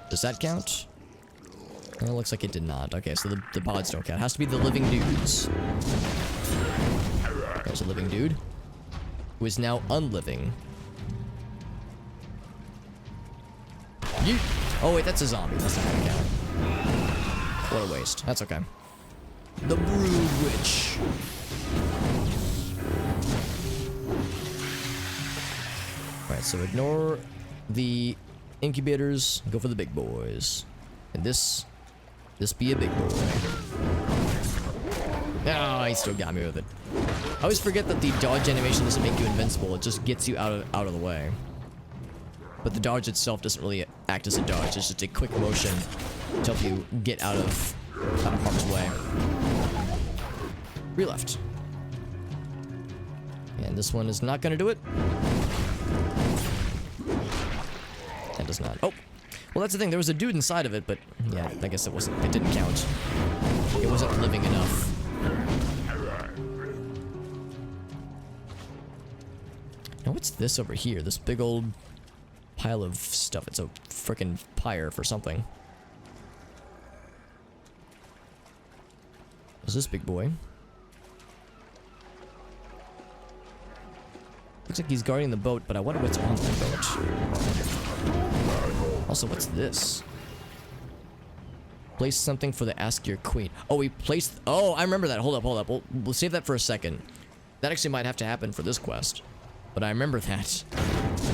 A: does that count? Well, it looks like it did not. Okay, so the pods don't count. It has to be the living dudes. There's a living dude. Who is now unliving. Yeet. Oh wait, that's a zombie. That's not gonna count. What a waste. That's okay. The Brood Witch. Alright, so ignore the incubators. Go for the big boys. And this be a big boy. Oh, he still got me with it. I always forget that the dodge animation doesn't make you invincible. It just gets you out of the way. But the dodge itself doesn't really act as a dodge. It's just a quick motion to help you get out of harm's way. Re-left. And this one is not gonna do it. That does not. Oh, well, that's the thing. There was a dude inside of it, but yeah, I guess it didn't count. It wasn't living enough. Now what's this over here? This big old pile of stuff. It's a frickin' pyre for something. What's this big boy? Looks like he's guarding the boat, but I wonder what's on the boat. Also, what's this? Place something for the Ask Your Queen. Oh, we placed... Oh, I remember that. Hold up. We'll save that for a second. That actually might have to happen for this quest. But I remember that.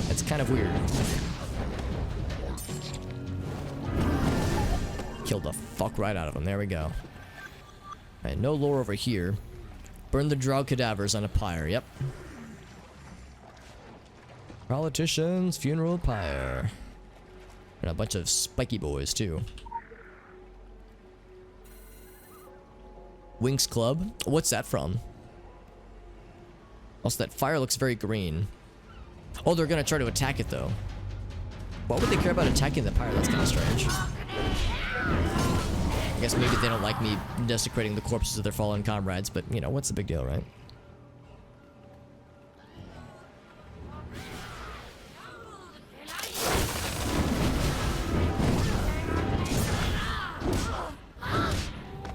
A: That's kind of weird. Killed the fuck right out of him. There we go. Alright, no lore over here. Burn the Draug cadavers on a pyre. Yep. Politicians, funeral pyre. And a bunch of spiky boys, too. Winx Club. What's that from? Also, that fire looks very green. Oh, they're gonna try to attack it, though. Why would they care about attacking the pyre? That's kind of strange. I guess maybe they don't like me desecrating the corpses of their fallen comrades, but, you know, what's the big deal, right?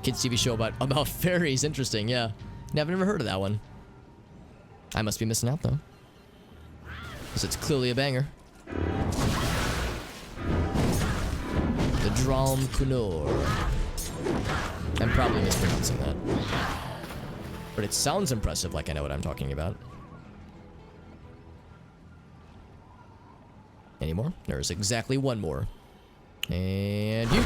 A: Kids TV show about fairies. Interesting, yeah. I've never heard of that one. I must be missing out, though. Because it's clearly a banger. The Dram Kunor. I'm probably mispronouncing that. But it sounds impressive, like I know what I'm talking about. Any more? There's exactly one more. And you.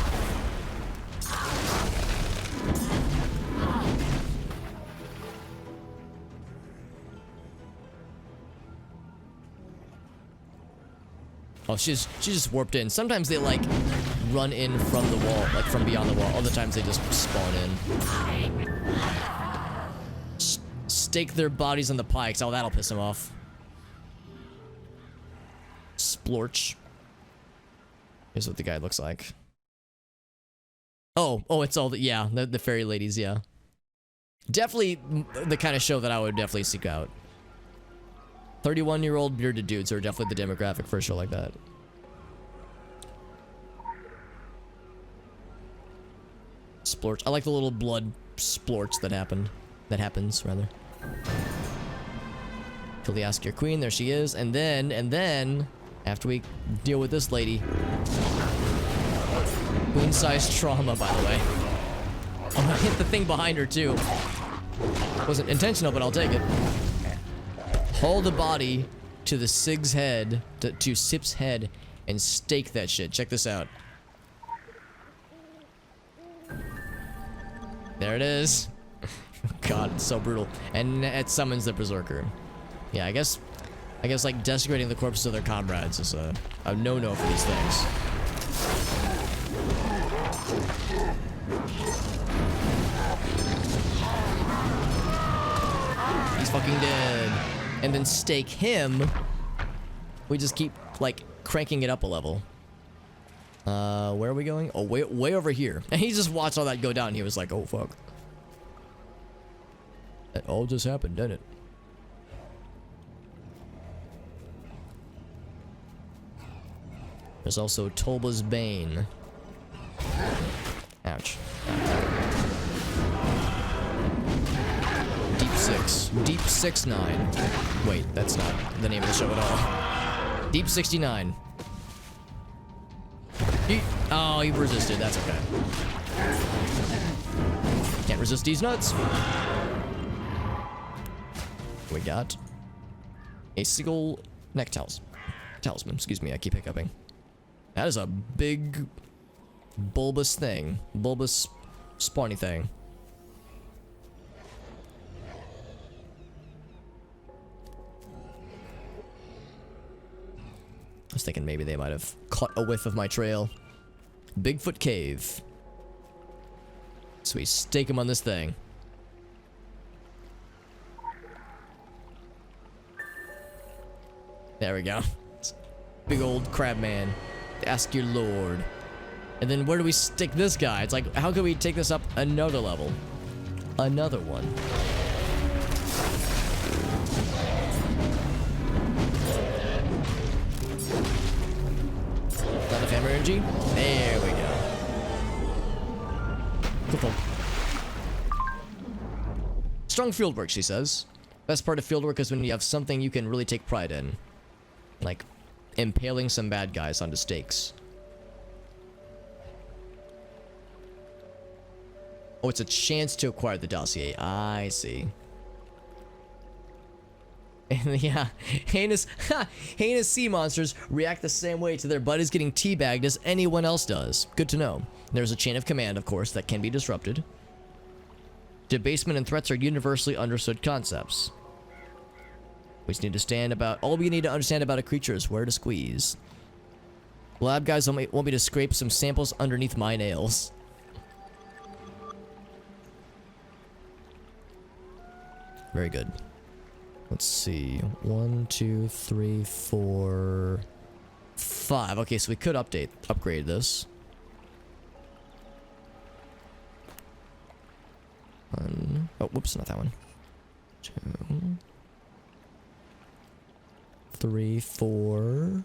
A: Oh, she just warped in. Sometimes they like run in from the wall, like from beyond the wall. Other times they just spawn in. Stake their bodies on the pikes. Oh, that'll piss them off. Splorch. Here's what the guy looks like. Oh, it's all the fairy ladies, yeah. Definitely the kind of show that I would definitely seek out. 31-year-old bearded dudes are definitely the demographic for a show like that. Splorch. I like the little blood splorch that happens, rather. Kill the Ask Your Queen, there she is. And then, after we deal with this lady. Queen-sized trauma, by the way. Oh, I hit the thing behind her, too. Wasn't intentional, but I'll take it. Haul the body to the Sig's head, to Sip's head, and stake that shit. Check this out. There it is. God, it's so brutal. And it summons the Berserker. Yeah, I guess like desecrating the corpses of their comrades is a no-no for these things. He's fucking dead. And then stake him. We just keep like cranking it up a level. Where are we going? Oh, way over here. And he just watched all that go down. And he was like, oh fuck. That all just happened, didn't it? There's also Tolba's Bane. Ouch. Deep 6-9. Wait, that's not the name of the show at all. Deep 69. Oh, he resisted. That's okay. Can't resist these nuts. We got a single neck talisman. Excuse me, I keep hiccuping. That is a big bulbous thing. Bulbous spawny thing. I was thinking maybe they might have caught a whiff of my trail. Bigfoot Cave. So we stake him on this thing. There we go. Big old crab man. Ask your lord. And then where do we stick this guy? It's like, how can we take this up another level? Another one. Not enough hammer energy? There we go. Cool. Strong fieldwork, she says. Best part of fieldwork is when you have something you can really take pride in. Like impaling some bad guys onto stakes. Oh, it's a chance to acquire the dossier. I see. And yeah, heinous sea monsters react the same way to their buddies getting teabagged as anyone else does. Good to know. There's a chain of command, of course, that can be disrupted. Debasement and threats are universally understood concepts. We just need to all we need to understand about a creature is where to squeeze. Lab guys want me to scrape some samples underneath my nails. Very good. Let's see. 1, 2, 3, 4, 5. Okay, so we could upgrade this. 1. Oh, whoops, not that one. 2, 3, 4,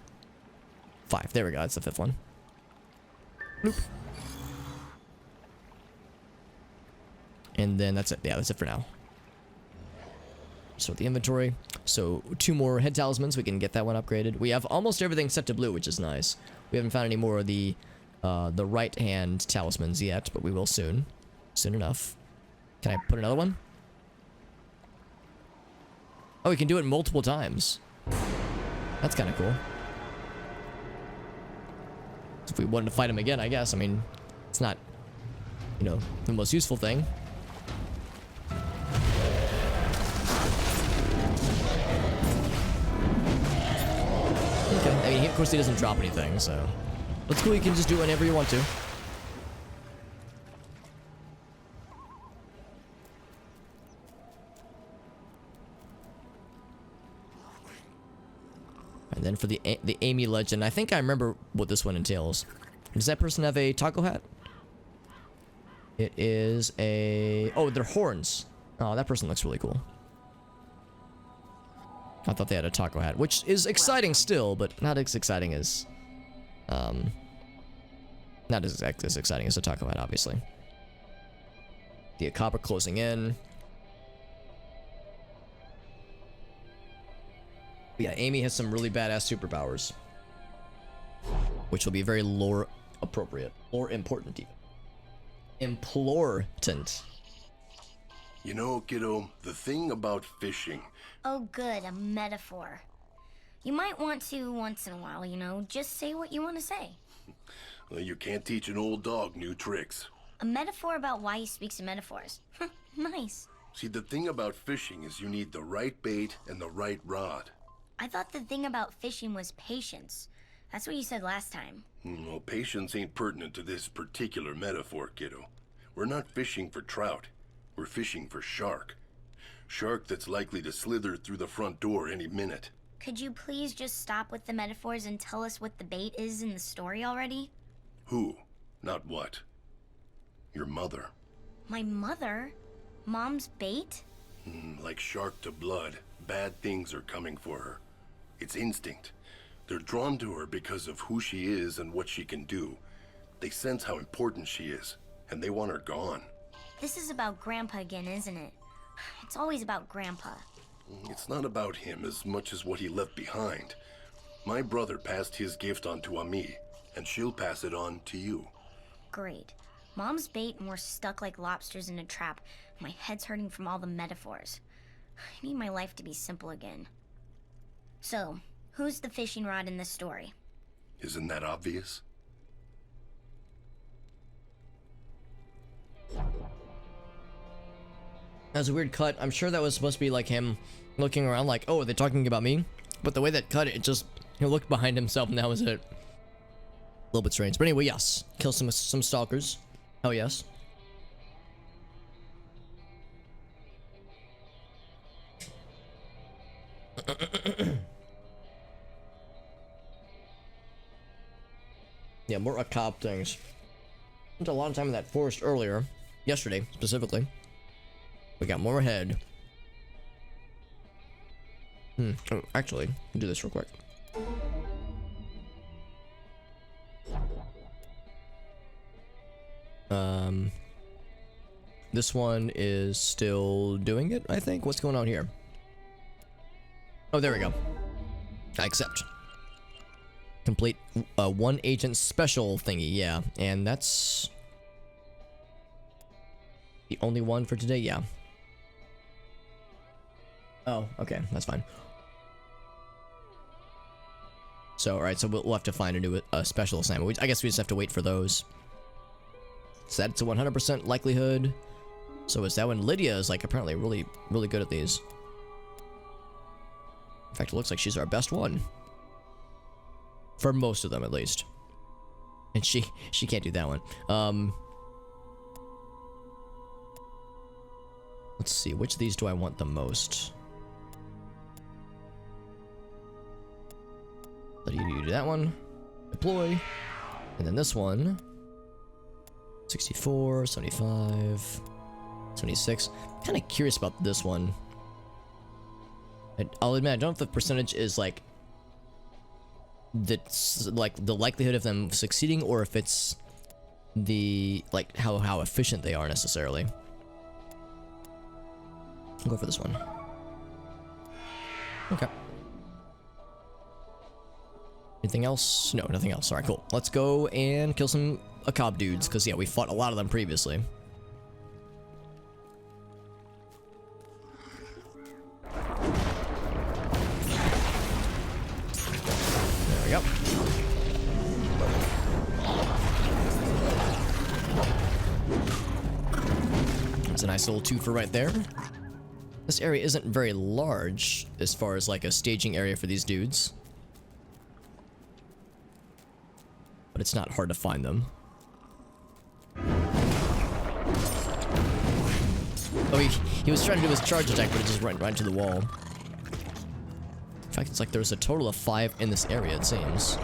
A: 5. There we go. That's the 5th one. Bloop. And then that's it. Yeah, that's it for now. Sort the inventory. So 2 more head talismans. We can get that one upgraded. We have almost everything set to blue, which is nice. We haven't found any more of the right hand talismans yet, but we will soon. Soon enough. Can I put another one? Oh, we can do it multiple times. That's kind of cool. If we wanted to fight him again, I guess. I mean, it's not, you know, the most useful thing. Okay, I mean, of course he doesn't drop anything, so... That's cool, you can just do it whenever you want to. And then for the Amy legend, I think I remember what this one entails. Does that person have a taco hat? It is a... Oh, they're horns. Oh, that person looks really cool. I thought they had a taco hat, which is exciting still, but not as exciting as... Not as exciting as a taco hat, obviously. The copper closing in. But yeah, Amy has some really badass superpowers. Which will be very lore appropriate. Or important even. Important.
H: You know, kiddo, the thing about fishing...
G: Oh good, a metaphor. You might want to, once in a while, you know, just say what you want to say.
H: Well, you can't teach an old dog new tricks.
G: A metaphor about why he speaks in metaphors. Nice.
H: See, the thing about fishing is you need the right bait and the right rod.
G: I thought the thing about fishing was patience. That's what you said last time.
H: Well, patience ain't pertinent to this particular metaphor, kiddo. We're not fishing for trout. We're fishing for shark. Shark that's likely to slither through the front door any minute.
G: Could you please just stop with the metaphors and tell us what the bait is in the story already?
H: Who? Not what. Your mother.
G: My mother? Mom's bait?
H: Like shark to blood, bad things are coming for her. It's instinct. They're drawn to her because of who she is and what she can do. They sense how important she is, and they want her gone.
G: This is about Grandpa again, isn't it? It's always about Grandpa.
H: It's not about him as much as what he left behind. My brother passed his gift on to Ami, and she'll pass it on to you.
G: Great. Mom's bait and we're stuck like lobsters in a trap. My head's hurting from all the metaphors. I need my life to be simple again. So, who's the fishing rod in this story?
H: Isn't that obvious?
A: That was a weird cut. I'm sure that was supposed to be like him looking around like, oh, are they talking about me? But the way that cut it, just, he looked behind himself and that was it. A little bit strange. But anyway, yes. Kill some stalkers. Hell yes. Yeah, more Akab things. Spent a lot of time in that forest earlier. Yesterday, specifically. We got more ahead. Oh, actually, I'll do this real quick. This one is still doing it, I think. What's going on here? Oh, there we go. I accept. Complete one agent special thingy, yeah. And that's the only one for today, yeah. Oh, okay, that's fine. So, alright, so we'll have to find a new special assignment. I guess we just have to wait for those. Set it to 100% likelihood. So is that when Lydia is like apparently really good at these. In fact, it looks like she's our best one. For most of them, at least. And she can't do that one. Let's see, which of these do I want the most? Let you do that one. Deploy. And then this one. 64, 75, 76. Kind of curious about this one. I'll admit, I don't know if the percentage is like that's like the likelihood of them succeeding, or if it's the like how efficient they are necessarily. I'll go for this one. Okay. Anything else? No, nothing else. Alright, cool. Let's go and kill some Akab dudes, because yeah, we fought a lot of them previously. There we go. It's a nice little twofer right there. This area isn't very large as far as like a staging area for these dudes. but it's not hard to find them. Oh, he was trying to do his charge attack, but it just went right into the wall. In fact, it's like there's a total of 5 in this area, it seems.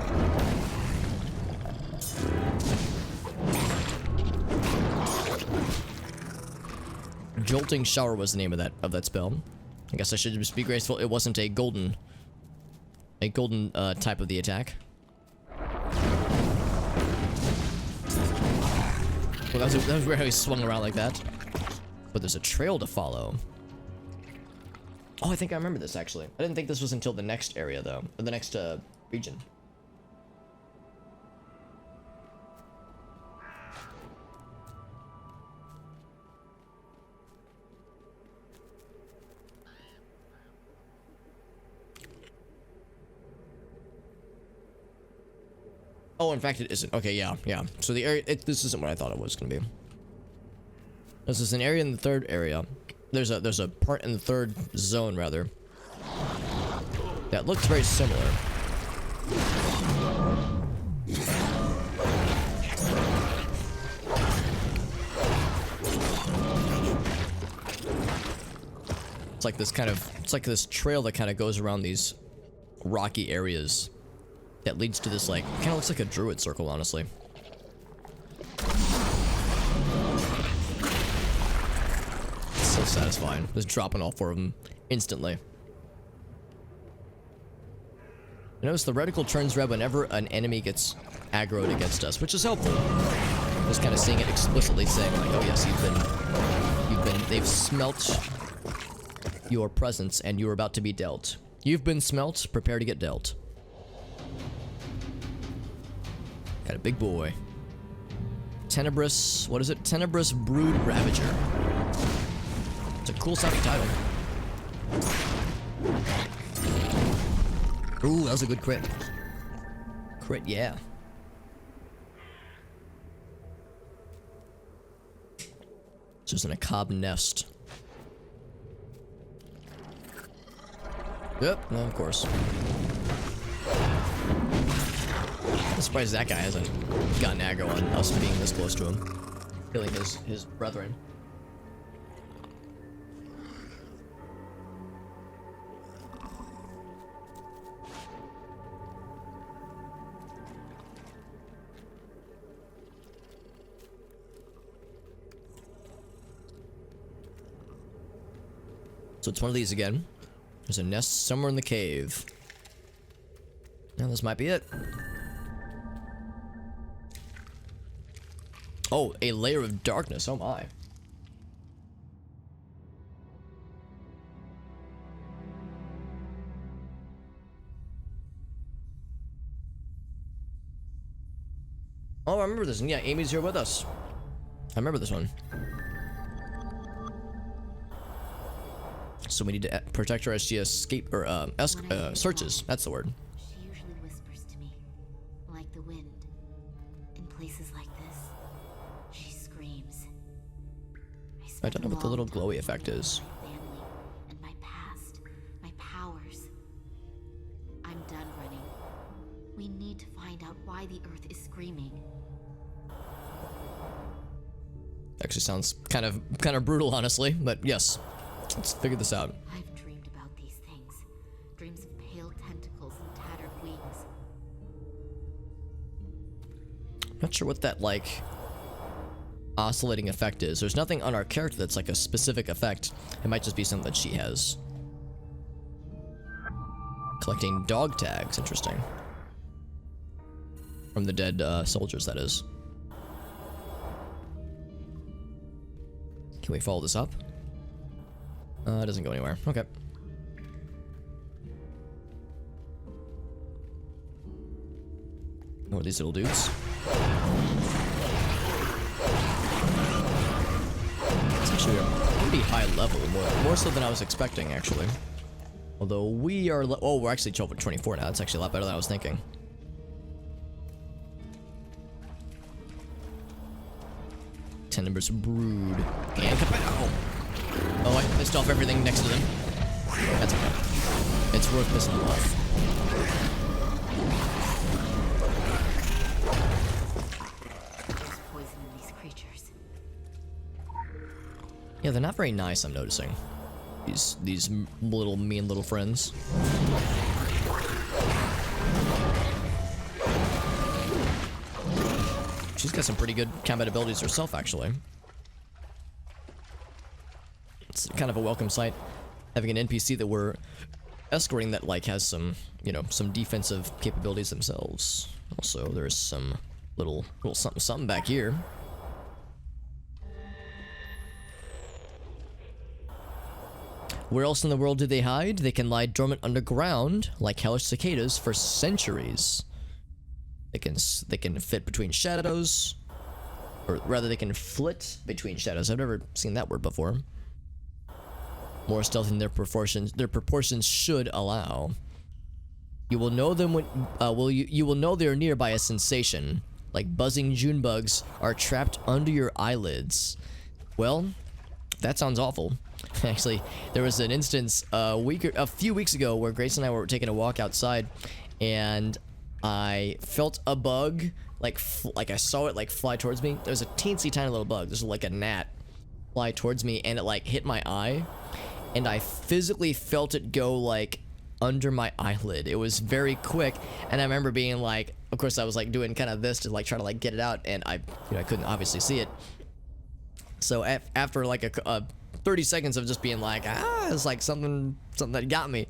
A: Jolting Shower was the name of that spell. I guess I should just be graceful. It wasn't a golden type of the attack. Well, that was weird how he swung around like that. But there's a trail to follow. Oh, I think I remember this actually. I didn't think this was until the next area though, or the next region. Oh, in fact, it isn't. Okay, yeah. So the area, this isn't what I thought it was gonna be. This is an area in the 3rd area. There's a part in the 3rd zone, rather, that looks very similar. It's like this it's like this trail that kind of goes around these rocky areas that leads to this, like, kind of looks like a druid circle, honestly. It's so satisfying. Just dropping all 4 of them instantly. Notice the reticle turns red whenever an enemy gets aggroed against us, which is helpful. Just kind of seeing it explicitly saying, like, oh yes, they've smelt your presence and you are about to be dealt. You've been smelt, prepare to get dealt. Got a big boy. Tenebrous, what is it? Tenebrous Brood Ravager. It's a cool sounding title. Ooh, that was a good crit. Crit, yeah. It's just in a cob nest. Yep, no, of course. I'm surprised that guy hasn't gotten aggro on us being this close to him. Killing his brethren. So it's one of these again. There's a nest somewhere in the cave. Now this might be it. Oh, a layer of darkness. Oh my. Oh, I remember this one. Yeah, Amy's here with us. I remember this one. So we need to protect her as she searches. That's the word.
C: She usually whispers to me, like the wind. In places like this, she screams.
A: I don't know what the little glowy effect is.
C: My family and my past, my powers. I'm done running. We need to find out why the Earth is screaming.
A: Actually sounds kind of brutal, honestly, but yes. Let's figure this out.
C: I've dreamed about these things. Dreams of pale tentacles and tattered wings.
A: Not sure what that, like, oscillating effect is. There's nothing on our character that's like a specific effect. It might just be something that she has. Collecting dog tags. Interesting. From the dead soldiers, that is. Can we follow this up? It doesn't go anywhere. Okay. What are these little dudes? It's actually a pretty high level, more so than I was expecting, actually. Although we are, oh, we're actually 12 or 24 now. That's actually a lot better than I was thinking. Tenebrous Brood and Kapow! Oh, I pissed off everything next to them. That's okay. It's worth pissing them off. Yeah, they're not very nice, I'm noticing. These little mean little friends. She's got some pretty good combat abilities herself, actually. It's kind of a welcome sight, having an NPC that we're escorting that, like, has some, you know, some defensive capabilities themselves. Also, there's some little something back here. Where else in the world do they hide? They can lie dormant underground, like hellish cicadas, for centuries. They can fit between shadows, or rather, they can flit between shadows. I've never seen that word before. More stealth than their proportions should allow. You will know them when you will know they are near by a sensation, like buzzing June bugs are trapped under your eyelids. Well, that sounds awful. Actually, there was an instance a few weeks ago where Grace and I were taking a walk outside, and I felt a bug, like I saw it like fly towards me. There was a teensy tiny little bug. This was like a gnat fly towards me, and it like hit my eye, and I physically felt it go like under my eyelid. It was very quick, and I remember being like, of course I was like doing kind of this to like try to like get it out, and I couldn't obviously see it. So after like a 30 seconds of just being like, it's like something that got me.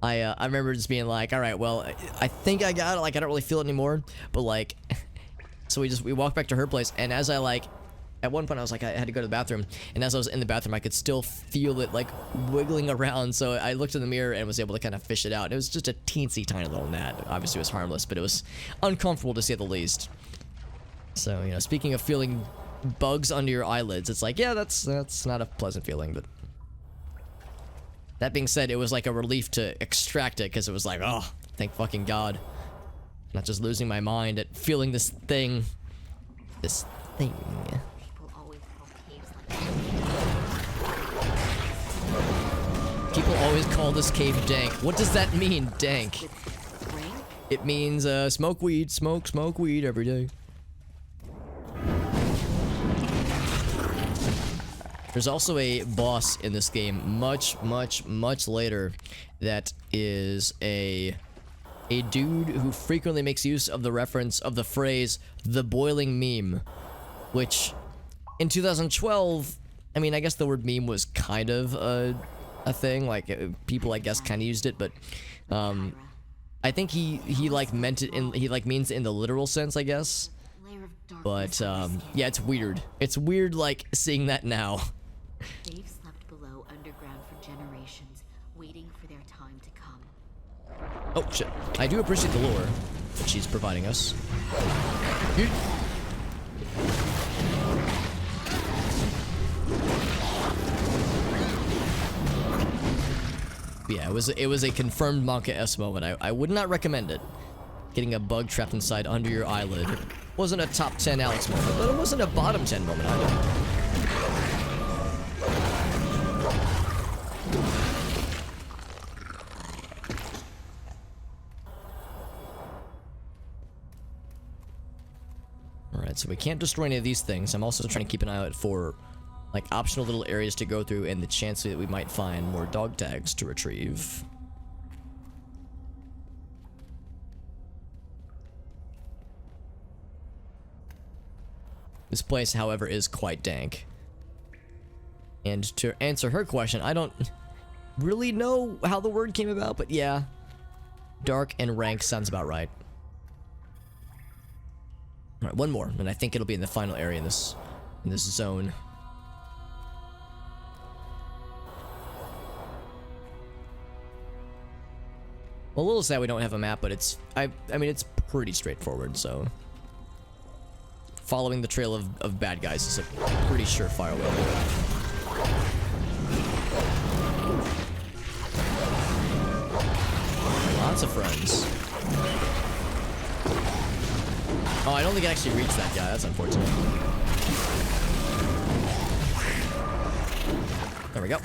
A: I remember just being like, all right, well, I think I got it. Like, I don't really feel it anymore. But like, so we walked back to her place, and as I like, at one point I was like, I had to go to the bathroom, and as I was in the bathroom, I could still feel it like wiggling around. So I looked in the mirror and was able to kind of fish it out. It was just a teensy tiny little gnat. Obviously, it was harmless, but it was uncomfortable to say the least. So, you know, speaking of feeling bugs under your eyelids, it's like, yeah, that's not a pleasant feeling, but that being said, it was like a relief to extract it, because it was like, oh, thank fucking God. Not just losing my mind at feeling this thing. People always call this cave dank. What does that mean, dank? It means smoke weed, smoke weed every day. There's also a boss in this game much later that is a dude who frequently makes use of the reference of the phrase the boiling meme, which in 2012, I mean, I guess the word meme was kind of a thing, like people I guess kind of used it, but I think he like meant it in, he like means it in the literal sense, I guess. But yeah, it's weird. It's weird like seeing that now.
C: They've slept below underground for generations, waiting for their time to come.
A: Oh shit. I do appreciate the lore that she's providing us. Yeah, it was a confirmed Monka-esque moment. I would not recommend it. Getting a bug trapped inside under your eyelid wasn't a top 10 Alex moment, but it wasn't a bottom 10 moment either. Alright, so we can't destroy any of these things. I'm also trying to keep an eye out for like optional little areas to go through and the chance that we might find more dog tags to retrieve. This place, however, is quite dank. And to answer her question, I don't really know how the word came about, but yeah, dark and rank sounds about right. All right, one more, and I think it'll be in the final area in this zone. Well, a little sad we don't have a map, but it's I mean it's pretty straightforward. So following the trail of bad guys is a pretty surefire way to do it. Lots of friends. Oh, I don't think I actually reached that guy. That's unfortunate. There we go.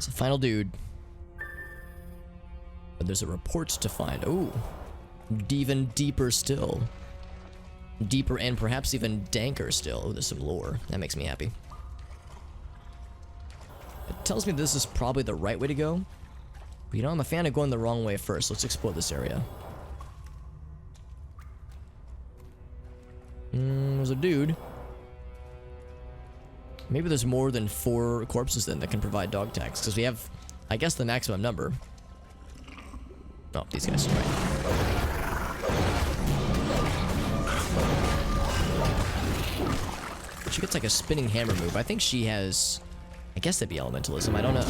A: That's a final dude. But there's a report to find. Ooh. Even deeper still. Deeper and perhaps even danker still. Oh, there's some lore. That makes me happy. It tells me this is probably the right way to go. But you know, I'm a fan of going the wrong way first. Let's explore this area. There's a dude. Maybe there's more than 4 corpses then that can provide dog tags. Because we have, I guess, the maximum number. Oh, these guys are right. She gets like a spinning hammer move. I think she has... I guess that'd be elementalism. I don't know.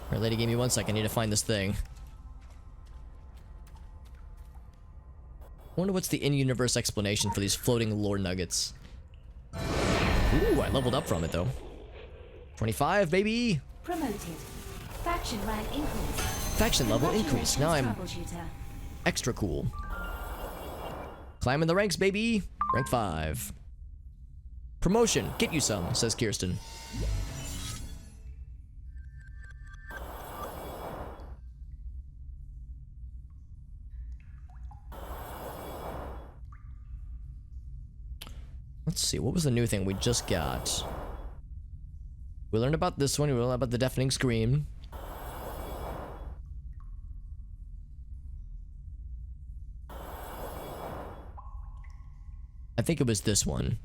A: Alright, lady, give me 1 second. I need to find this thing. Wonder what's the in-universe explanation for these floating lore nuggets. Ooh, I leveled up from it, though. 25, baby!
I: Promoted. Faction rank increase.
A: Faction level increase. Now I'm
I: Troubleshooter.
A: extra cool. Climbing the ranks, baby! Rank 5. Promotion. Get you some, says Kirsten. Let's see, what was the new thing we just got? We learned about this one, we learned about the deafening scream. I think it was this one.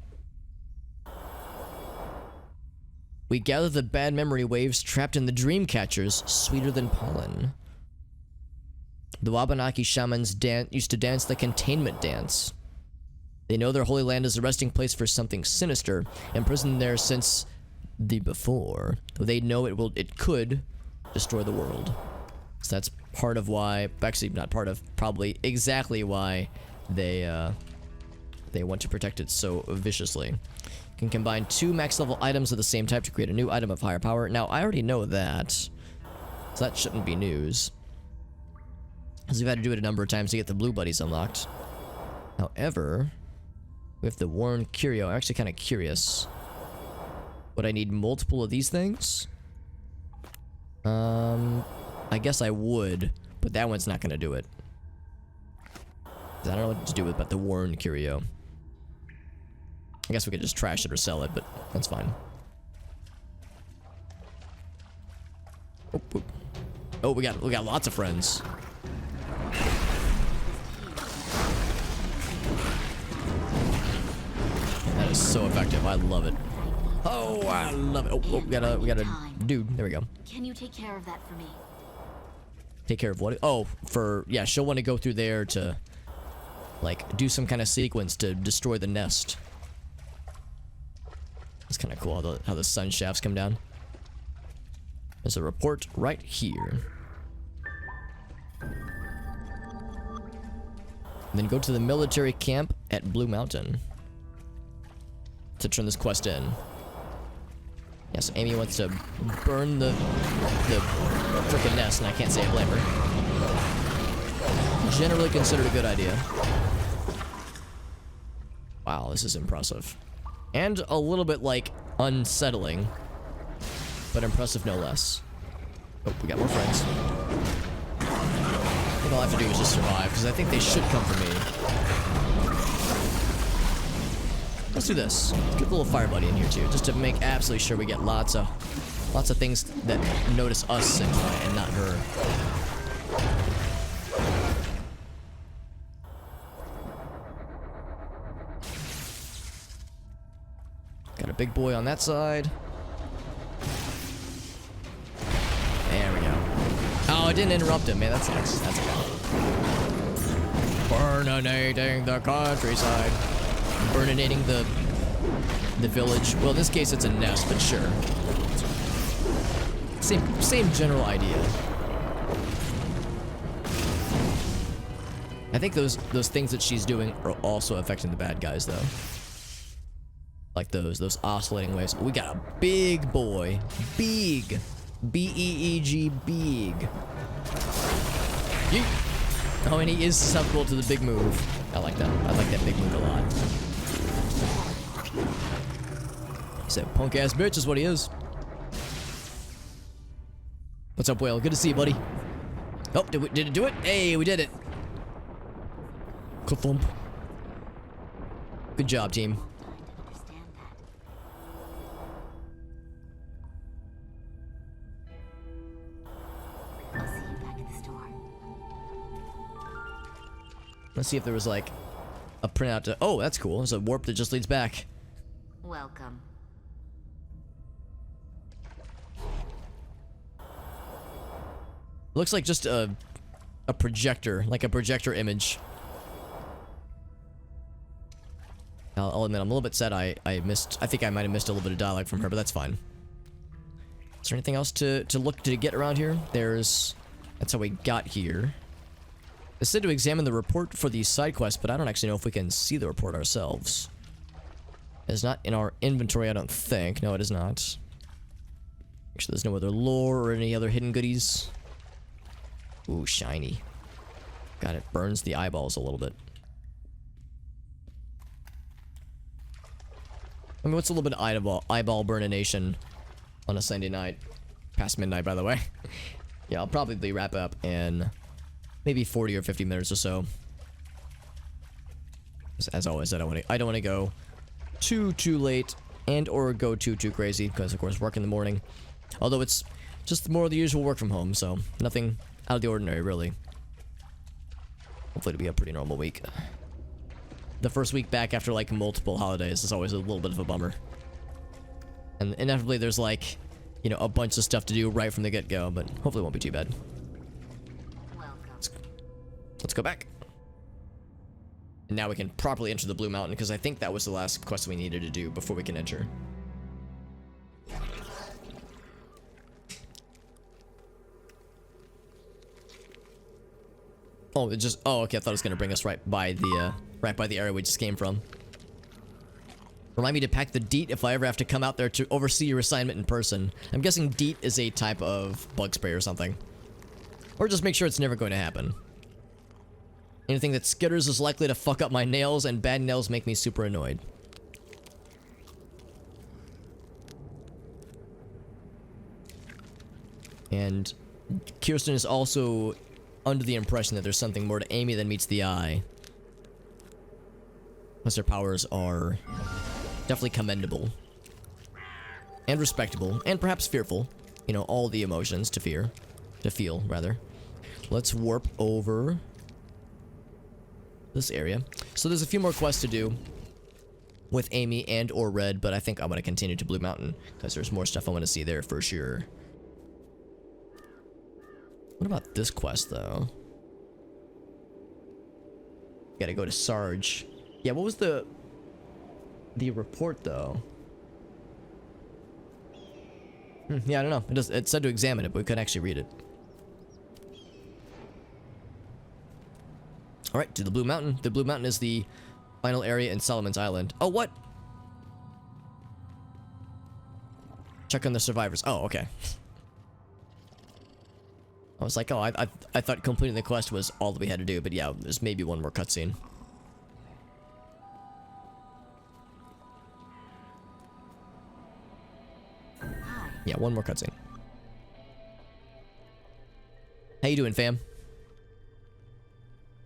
A: We gather the bad memory waves trapped in the dream catchers, sweeter than pollen. The Wabanaki shamans used to dance the containment dance. They know their holy land is a resting place for something sinister, imprisoned there since the before. They know it could destroy the world. So that's part of why, actually not part of, probably exactly why they want to protect it so viciously. You can combine 2 max level items of the same type to create a new item of higher power. Now, I already know that, so that shouldn't be news, because we've had to do it a number of times to get the blue buddies unlocked. However, we have the Worn Curio. I'm actually kind of curious. Would I need multiple of these things? I guess I would, but that one's not going to do it. I don't know what to do with but the Worn Curio. I guess we could just trash it or sell it, but that's fine. Oh, oh. Oh, we got lots of friends. That is so effective. I love it. Oh, I love it. Oh, oh, we got a dude. There we go.
C: Can you take care of that for me?
A: Take care of what? Oh, yeah, she'll want to go through there to, like, do some kind of sequence to destroy the nest. It's kind of cool how the sun shafts come down. There's a report right here. And then go to the military camp at Blue Mountain to turn this quest in. Yeah, so Amy wants to burn the frickin' nest, and I can't say I blame her. Generally considered a good idea. Wow, this is impressive. And a little bit, like, unsettling. But impressive no less. Oh, we got more friends. I think all I have to do is just survive, because I think they should come for me. Let's do this. Let's get a little fire buddy in here, too, just to make absolutely sure we get lots of things that notice us and not her. Got a big boy on that side. There we go. Oh, it didn't interrupt him, man. That sucks. That's okay. Burninating the countryside. Burninating the village. Well, in this case, it's a nest, but sure. Same general idea. I think those things that she's doing are also affecting the bad guys, though. Like those oscillating waves. We got a big boy. Big. B-E-E-G, big. Yeet. Oh, and he is susceptible to the big move. I like that. I like that big move a lot. He's a punk ass bitch is what he is. What's up, Whale? Good to see you, buddy. Oh, did it do it? Hey, we did it. Ka-thump. Good job, team.
C: Understand that. I'll see you back at the store.
A: Let's see if there was like a printout to. Oh, that's cool. There's a warp that just leads back.
C: Welcome.
A: Looks like just a projector, like a projector image. I'll admit, I'm a little bit sad I think I might have missed a little bit of dialogue from her, but that's fine. Is there anything else to look to get around here? That's how we got here. It said to examine the report for the side quest, but I don't actually know if we can see the report ourselves. It's not in our inventory, I don't think. No, it is not. Actually, there's no other lore or any other hidden goodies. Ooh, shiny. God, it burns the eyeballs a little bit. I mean, what's a little bit of eyeball burnination on a Sunday night? Past midnight, by the way. Yeah, I'll probably wrap up in maybe 40 or 50 minutes or so. As always, I don't want to go too late and or go too crazy because of course work in the morning. Although it's just more of the usual work from home, so nothing out of the ordinary really. Hopefully it'll be a pretty normal week. The first week back after like multiple holidays is always a little bit of a bummer. And inevitably there's like, you know, a bunch of stuff to do right from the get-go, but hopefully it won't be too bad.
C: Welcome.
A: Let's go back. And now we can properly enter the Blue Mountain, because I think that was the last quest we needed to do before we can enter. Oh, it just... Oh, okay, I thought it was going to bring us right by the area we just came from. Remind me to pack the DEET if I ever have to come out there to oversee your assignment in person. I'm guessing DEET is a type of bug spray or something. Or just make sure it's never going to happen. Anything that skitters is likely to fuck up my nails, and bad nails make me super annoyed. And Kirsten is also under the impression that there's something more to Amy than meets the eye. Plus their powers are definitely commendable. And respectable, and perhaps fearful. You know, all the emotions to feel, rather. Let's warp over this area. So there's a few more quests to do with Amy and or Red, but I think I'm going to continue to Blue Mountain because there's more stuff I want to see there for sure. What about this quest though? Gotta go to Sarge. Yeah, what was the report though? Yeah, I don't know. It said to examine it, but we couldn't actually read it. Alright, to the Blue Mountain. The Blue Mountain is the final area in Solomon's Island. Oh, what? Check on the survivors. Oh, okay. I was like, oh, I thought completing the quest was all that we had to do, but yeah, there's maybe one more cutscene. Yeah, one more cutscene. How you doing, fam?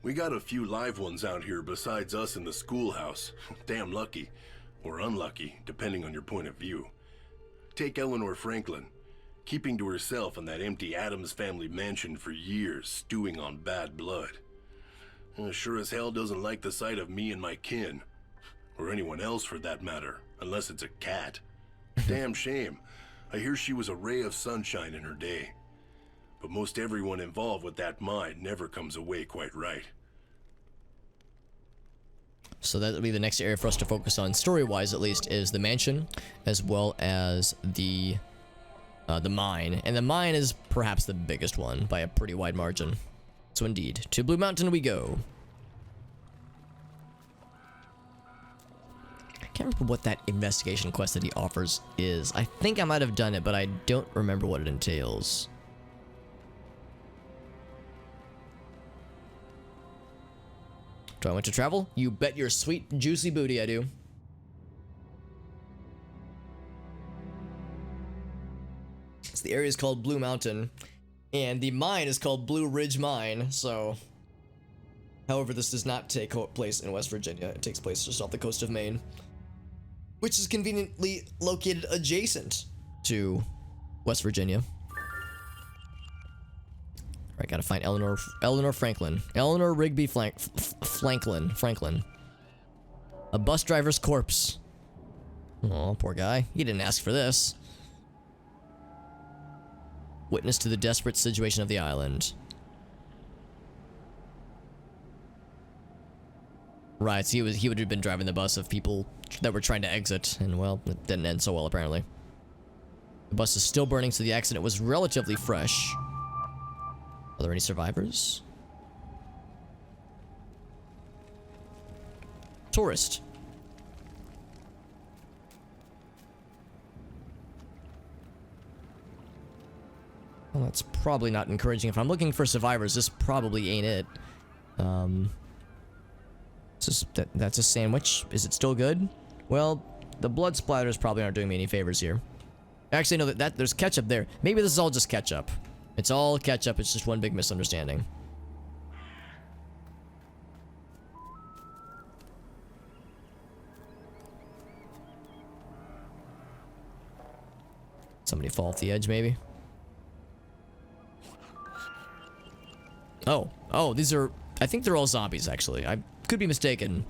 H: We got a few live ones out here besides us in the schoolhouse. Damn lucky. Or unlucky, depending on your point of view. Take Eleanor Franklin. Keeping to herself in that empty Addams family mansion for years, stewing on bad blood. Sure as hell doesn't like the sight of me and my kin. Or anyone else for that matter, unless it's a cat. Damn shame. I hear she was a ray of sunshine in her day. But most everyone involved with that mine never comes away quite right.
A: So that'll be the next area for us to focus on, story-wise at least, is the mansion, as well as the mine. And the mine is perhaps the biggest one by a pretty wide margin. So indeed, to Blue Mountain we go. I can't remember what that investigation quest that he offers is. I think I might have done it, but I don't remember what it entails. Do I want to travel? You bet your sweet, juicy booty I do. So the area is called Blue Mountain, and the mine is called Blue Ridge Mine, so... However, this does not take place in West Virginia. It takes place just off the coast of Maine, which is conveniently located adjacent to West Virginia. I gotta find Eleanor Franklin. Eleanor Rigby Franklin. A bus driver's corpse. Oh, poor guy. He didn't ask for this. Witness to the desperate situation of the island. Right, so he would have been driving the bus of people that were trying to exit, and well, it didn't end so well apparently. The bus is still burning, so the accident was relatively fresh. Are there any survivors? Tourist. Well, that's probably not encouraging. If I'm looking for survivors, this probably ain't it. That's a sandwich. Is it still good? Well, the blood splatters probably aren't doing me any favors here. Actually, no, there's ketchup there. Maybe this is all just ketchup. It's all ketchup. It's just one big misunderstanding. Somebody fall off the edge, maybe? Oh, these are... I think they're all zombies, actually. I could be mistaken.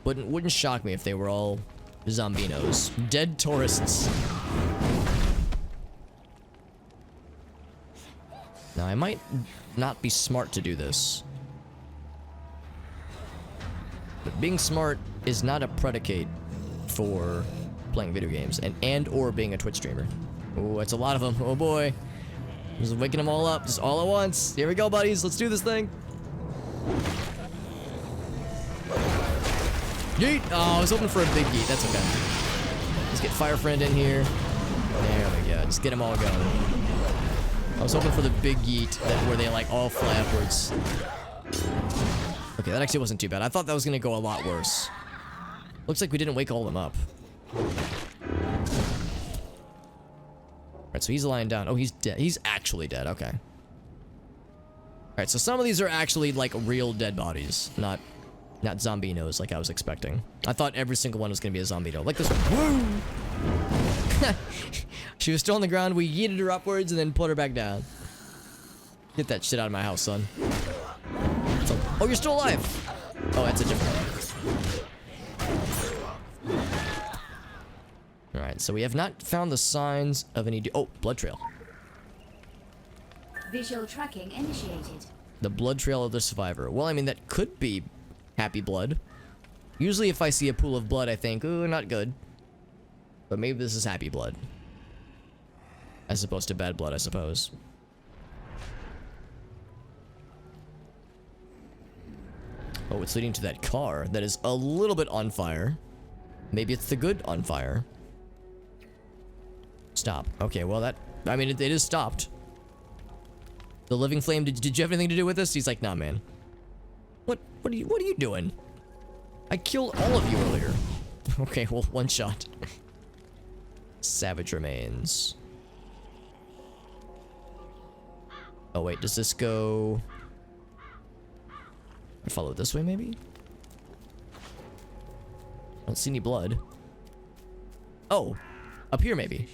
A: Wouldn't shock me if they were all zombinos. Dead tourists. Now, I might not be smart to do this. But being smart is not a predicate for playing video games and or being a Twitch streamer. Oh, that's a lot of them. Oh boy. Just waking them all up, just all at once. Here we go, buddies. Let's do this thing. Yeet! Oh, I was hoping for a big yeet. That's okay. Let's get Fire Friend in here. There we go. Just get them all going. I was hoping for the big yeet where they like all fly upwards. Okay, that actually wasn't too bad. I thought that was gonna go a lot worse. Looks like we didn't wake all of them up. Alright, so he's lying down. Oh, he's dead. He's actually dead. Okay. Alright, so some of these are actually like real dead bodies, not zombinos like I was expecting. I thought every single one was gonna be a zombino. Like this one. Woo! She was still on the ground. We yeeted her upwards and then put her back down. Get that shit out of my house, son. So, oh, you're still alive. Oh, that's a different one. Alright, so we have not found the signs of any... Oh, blood trail.
I: Visual tracking initiated.
A: The blood trail of the survivor. Well, I mean, that could be happy blood. Usually if I see a pool of blood, I think, ooh, not good. But maybe this is happy blood. As opposed to bad blood, I suppose. Oh, it's leading to that car that is a little bit on fire. Maybe it's the good on fire. Stop. Okay, well that... I mean, it is stopped. The living flame, did you have anything to do with this? He's like, nah, man. What are you doing? I killed all of you earlier. Okay, well, one shot. Savage remains. Oh, wait, does this go... I follow it this way, maybe? I don't see any blood. Oh, up here, maybe.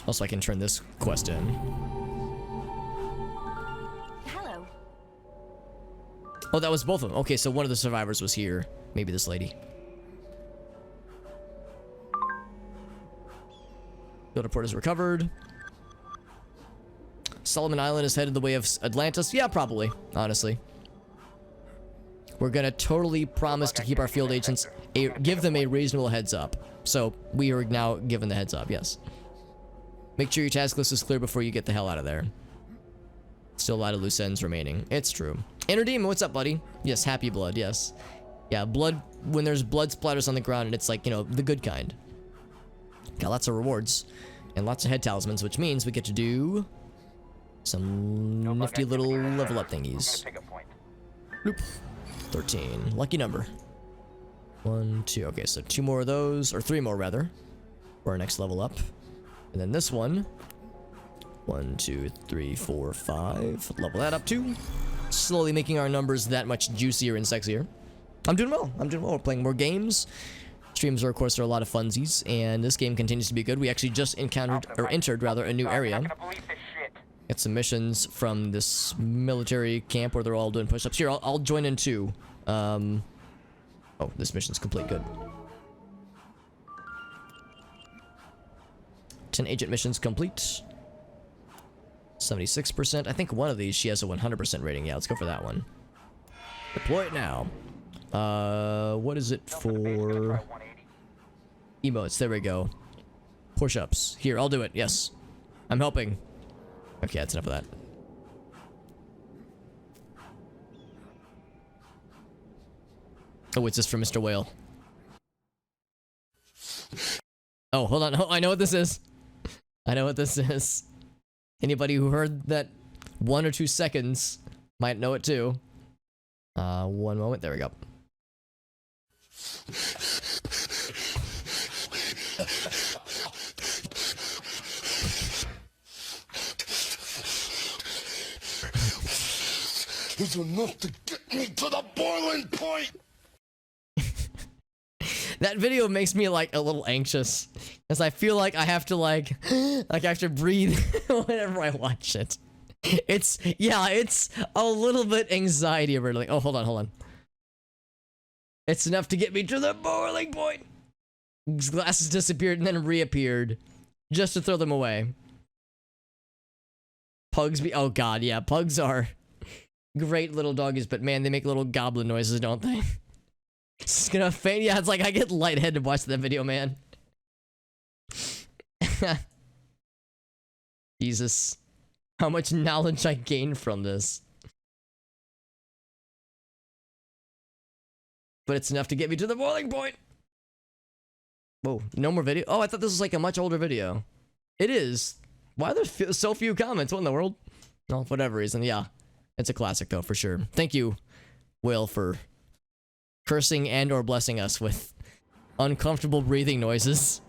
A: Also, I can turn this quest in.
I: Hello.
A: Oh, that was both of them. Okay, so one of the survivors was here. Maybe this lady. Field report is recovered. Solomon Island is headed the way of Atlantis. Yeah, probably, honestly. We're gonna totally promise to keep our field agents, give them a reasonable heads up. So, we are now given the heads up, yes. Make sure your task list is clear before you get the hell out of there. Still a lot of loose ends remaining. It's true. Inner Demon, what's up, buddy? Yes, happy blood, yes. Yeah, blood, when there's blood splatters on the ground and it's like, you know, the good kind. Got lots of rewards and lots of head talismans, which means we get to do some nifty little level up thingies. Loop. 13. Lucky number. 1, 2. Okay, so 2 more of those, or 3 more rather, for our next level up. And then this one. 1, 2, 3, 4, 5. Level that up too. Slowly making our numbers that much juicier and sexier. I'm doing well. I'm doing well. We're playing more games. Streams are, of course, are a lot of funsies, and this game continues to be good. We actually just entered a new area. Got some missions from this military camp where they're all doing push-ups. Here, I'll join in too. Oh, this mission's complete. Good. 10 agent missions complete. 76%. I think one of these she has a 100% rating. Yeah, let's go for that one. Deploy it now. What is it for? Emotes. There we go. Push-ups. Here, I'll do it. Yes. I'm helping. Okay, that's enough of that. Oh, it's just for Mr. Whale. Oh, hold on. Oh, I know what this is. I know what this is. Anybody who heard that 1 or 2 seconds might know it too. One moment. There we go.
H: It's enough to get me to the boiling point.
A: That video makes me like a little anxious, as I feel like I have to like I have to breathe whenever I watch it. It's a little bit anxiety riddling. Oh, hold on. It's enough to get me to the boiling point. His glasses disappeared and then reappeared, just to throw them away. Pugs oh god, yeah, pugs are great little doggies, but man, they make little goblin noises, don't they? It's gonna faint. Yeah, it's like I get lightheaded watching that video, man. Jesus, how much knowledge I gained from this. But it's enough to get me to the boiling point. Whoa, no more video. Oh, I thought this was like a much older video. It is. Why are there so few comments? What in the world? No, for whatever reason. Yeah, it's a classic though, for sure. Thank you, Will, for cursing and or blessing us with uncomfortable breathing noises.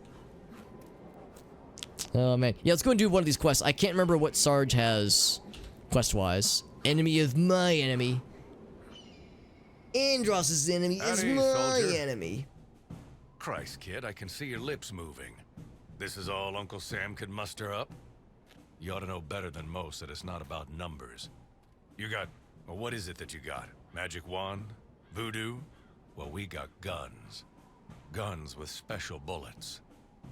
A: Oh man. Yeah, let's go and do one of these quests. I can't remember what Sarge has quest-wise. Enemy of my enemy. Andross's enemy is
J: Howdy,
A: my
J: soldier.
A: enemy.
J: Christ, kid, I can see your lips moving. This is all Uncle Sam could muster up? You ought to know better than most that it's not about numbers. You got... well, what is it that you got? Magic wand? Voodoo? Well, we got guns. Guns with special bullets.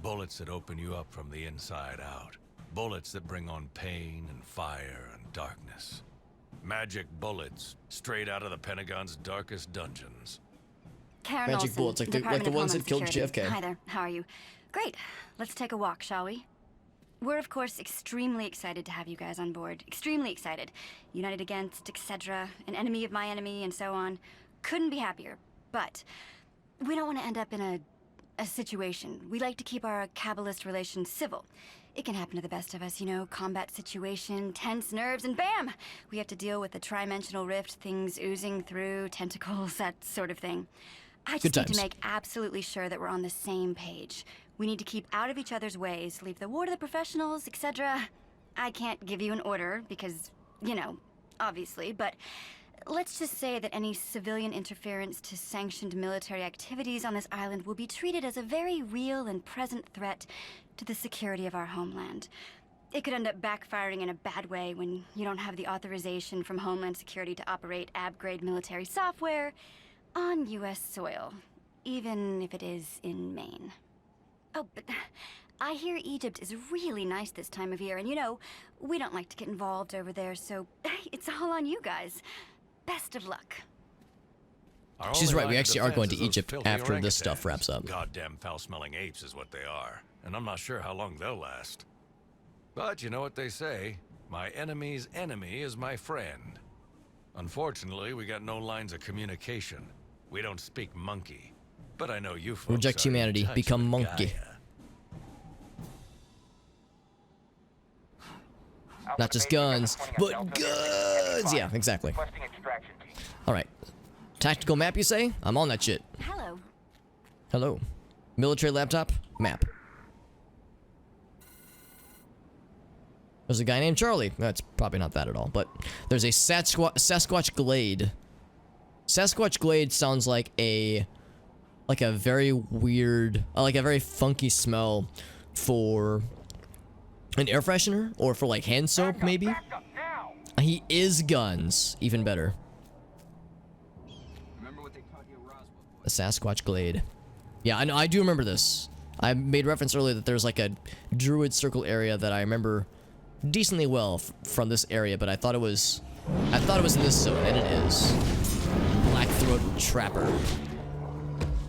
J: Bullets that open you up from the inside out. Bullets that bring on pain and fire and darkness. Magic bullets, straight out of the Pentagon's darkest dungeons.
I: Karen
A: Magic
I: Olsen,
A: bullets, like the
I: Department of
A: ones
I: Homeland
A: that killed
I: Security.
A: JFK.
I: Hi there, how are you? Great, let's take a walk, shall we? We're of course extremely excited to have you guys on board. Extremely excited. United against, etc., an enemy of my enemy, and so on. Couldn't be happier, but we don't want to end up in a situation. We like to keep our cabalist relations civil. It can happen to the best of us, you know, combat situation, tense nerves, and bam! We have to deal with the trimensional rift, things oozing through, tentacles, that sort of thing. I just need to make absolutely sure that we're on the same page. We need to keep out of each other's ways, leave the war to the professionals, etc. I can't give you an order because, you know, obviously, but let's just say that any civilian interference to sanctioned military activities on this island will be treated as a very real and present threat to the security of our homeland. It could end up backfiring in a bad way when you don't have the authorization from Homeland Security to operate ab-grade military software on U.S. soil, even if it is in Maine. Oh, but I hear Egypt is really nice this time of year, and you know, we don't like to get involved over there, so it's all on you guys. Best of luck.
A: She's right, we actually are going to Egypt after this stuff wraps up.
J: Goddamn foul-smelling apes is what they are, and I'm not sure how long they'll last. But you know what they say, my enemy's enemy is my friend. Unfortunately, we got no lines of communication. We don't speak monkey. But I know you folks
A: Reject
J: are in
A: humanity,
J: touch
A: become
J: with
A: monkey.
J: Gaia.
A: Not just guns, but guns! Yeah, exactly. Alright. Tactical map, you say? I'm on that shit.
I: Hello.
A: Hello. Military laptop? Map. There's a guy named Charlie. That's probably not that at all, but there's a Sasquatch Glade. Sasquatch Glade sounds like a very weird, like a very funky smell for an air freshener or for like hand soap maybe. He is guns, even better. A Sasquatch Glade. Yeah, I know. I do remember this. I made reference earlier that there's like a druid circle area that I remember decently well from this area, but I thought it was in this zone, and it is. Blackthroat Trapper.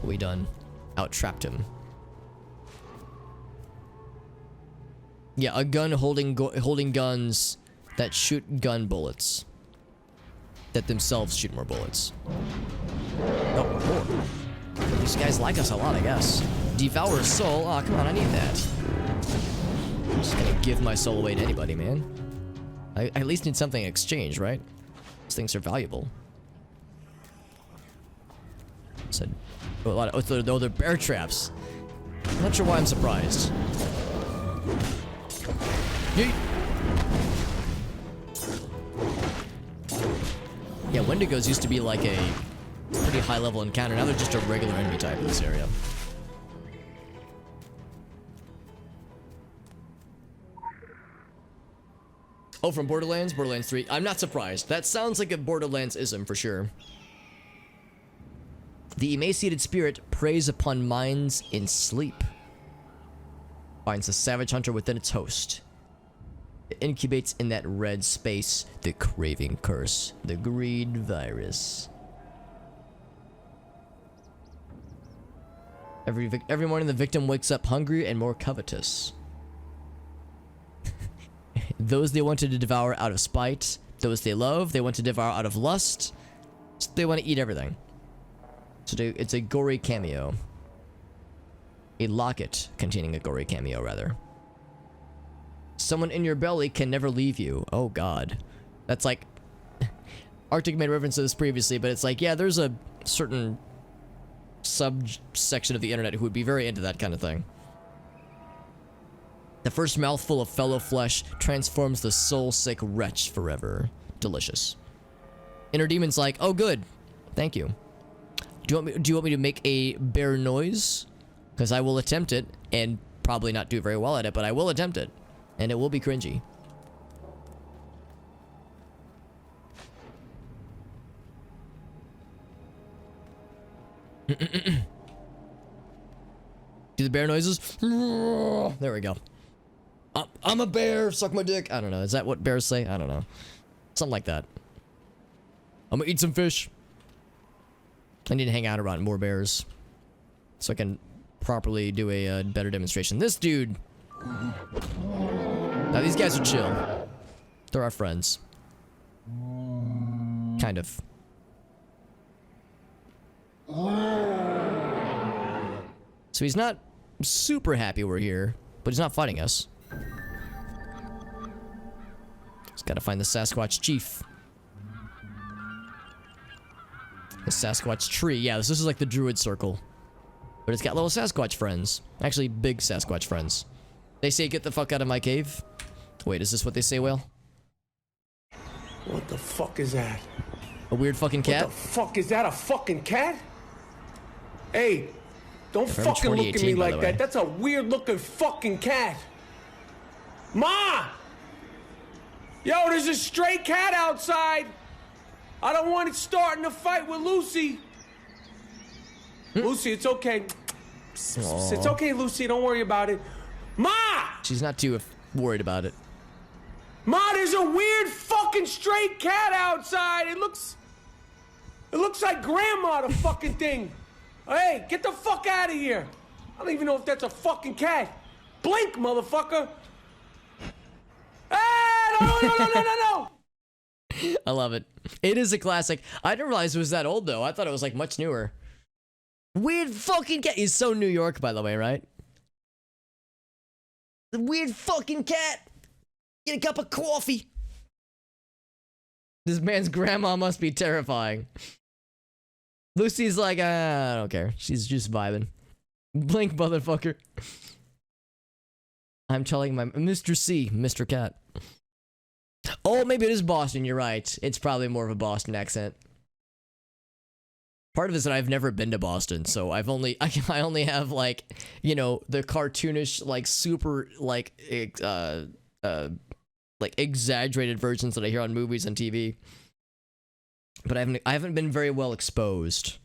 A: We done out-trapped him. Yeah, a gun holding guns that shoot gun bullets. That themselves shoot more bullets. Oh, more. These guys like us a lot, I guess. Devour soul. Oh, come on, I need that. I'm just gonna give my soul away to anybody, man. I at least need something in exchange, right? These things are valuable. Said a lot of they're bear traps. I'm not sure why I'm surprised. Yeet. Yeah, Wendigos used to be like a pretty high level encounter. Now they're just a regular enemy type in this area. Oh, from Borderlands? Borderlands 3. I'm not surprised. That sounds like a Borderlands-ism for sure. The emaciated spirit preys upon minds in sleep. Finds the savage hunter within its host. It incubates in that red space, the craving curse, the greed virus. Every morning the victim wakes up hungry and more covetous. Those they wanted to devour out of spite, those they love, they want to devour out of lust, so they want to eat everything. So it's a gory cameo. A locket containing a gory cameo, rather. Someone in your belly can never leave you. Oh god. That's like... Arctic made reference to this previously, but it's like, yeah, there's a certain subsection of the internet who would be very into that kind of thing. The first mouthful of fellow flesh transforms the soul-sick wretch forever. Delicious. Inner demon's like, oh good, thank you. Do you want me to make a bear noise? Because I will attempt it, and probably not do very well at it, but I will attempt it. And it will be cringy. Do the bear noises? There we go. I'm a bear, suck my dick. I don't know. Is that what bears say? I don't know. Something like that. I'm gonna eat some fish. I need to hang out around more bears so I can properly do a better demonstration. This dude. Now these guys are chill. They're our friends. Kind of. So he's not super happy we're here, but he's not fighting us. Just gotta find the Sasquatch chief. The Sasquatch tree. Yeah, this is like the druid circle. But it's got little Sasquatch friends. Actually, big Sasquatch friends. They say, get the fuck out of my cave. Wait, is this what they say, Whale?
K: What the fuck is that?
A: A weird fucking cat?
K: What the fuck is that? A fucking cat? Hey, don't fucking look at me like that. That's a weird looking fucking cat. Ma! Yo, there's a stray cat outside. I don't want it starting a fight with Lucy. Lucy, it's okay.
A: Aww.
K: It's okay, Lucy. Don't worry about it. Ma!
A: She's not too worried about it.
K: Ma, there's a weird fucking stray cat outside. It looks like Grandma, the fucking thing. Hey, get the fuck out of here. I don't even know if that's a fucking cat. Blink, motherfucker. Hey, no.
A: I love it. It is a classic. I didn't realize it was that old, though. I thought it was, like, much newer. Weird fucking cat. He's so New York, by the way, right? The weird fucking cat. Get a cup of coffee. This man's grandma must be terrifying. Lucy's like, I don't care. She's just vibing. Blink, motherfucker. I'm telling my Mr. C, Mr. Cat. Oh, maybe it is Boston. You're right. It's probably more of a Boston accent. Part of it is that I've never been to Boston, so I only have like, you know, the cartoonish, like super like exaggerated versions that I hear on movies and TV. But I haven't been very well exposed.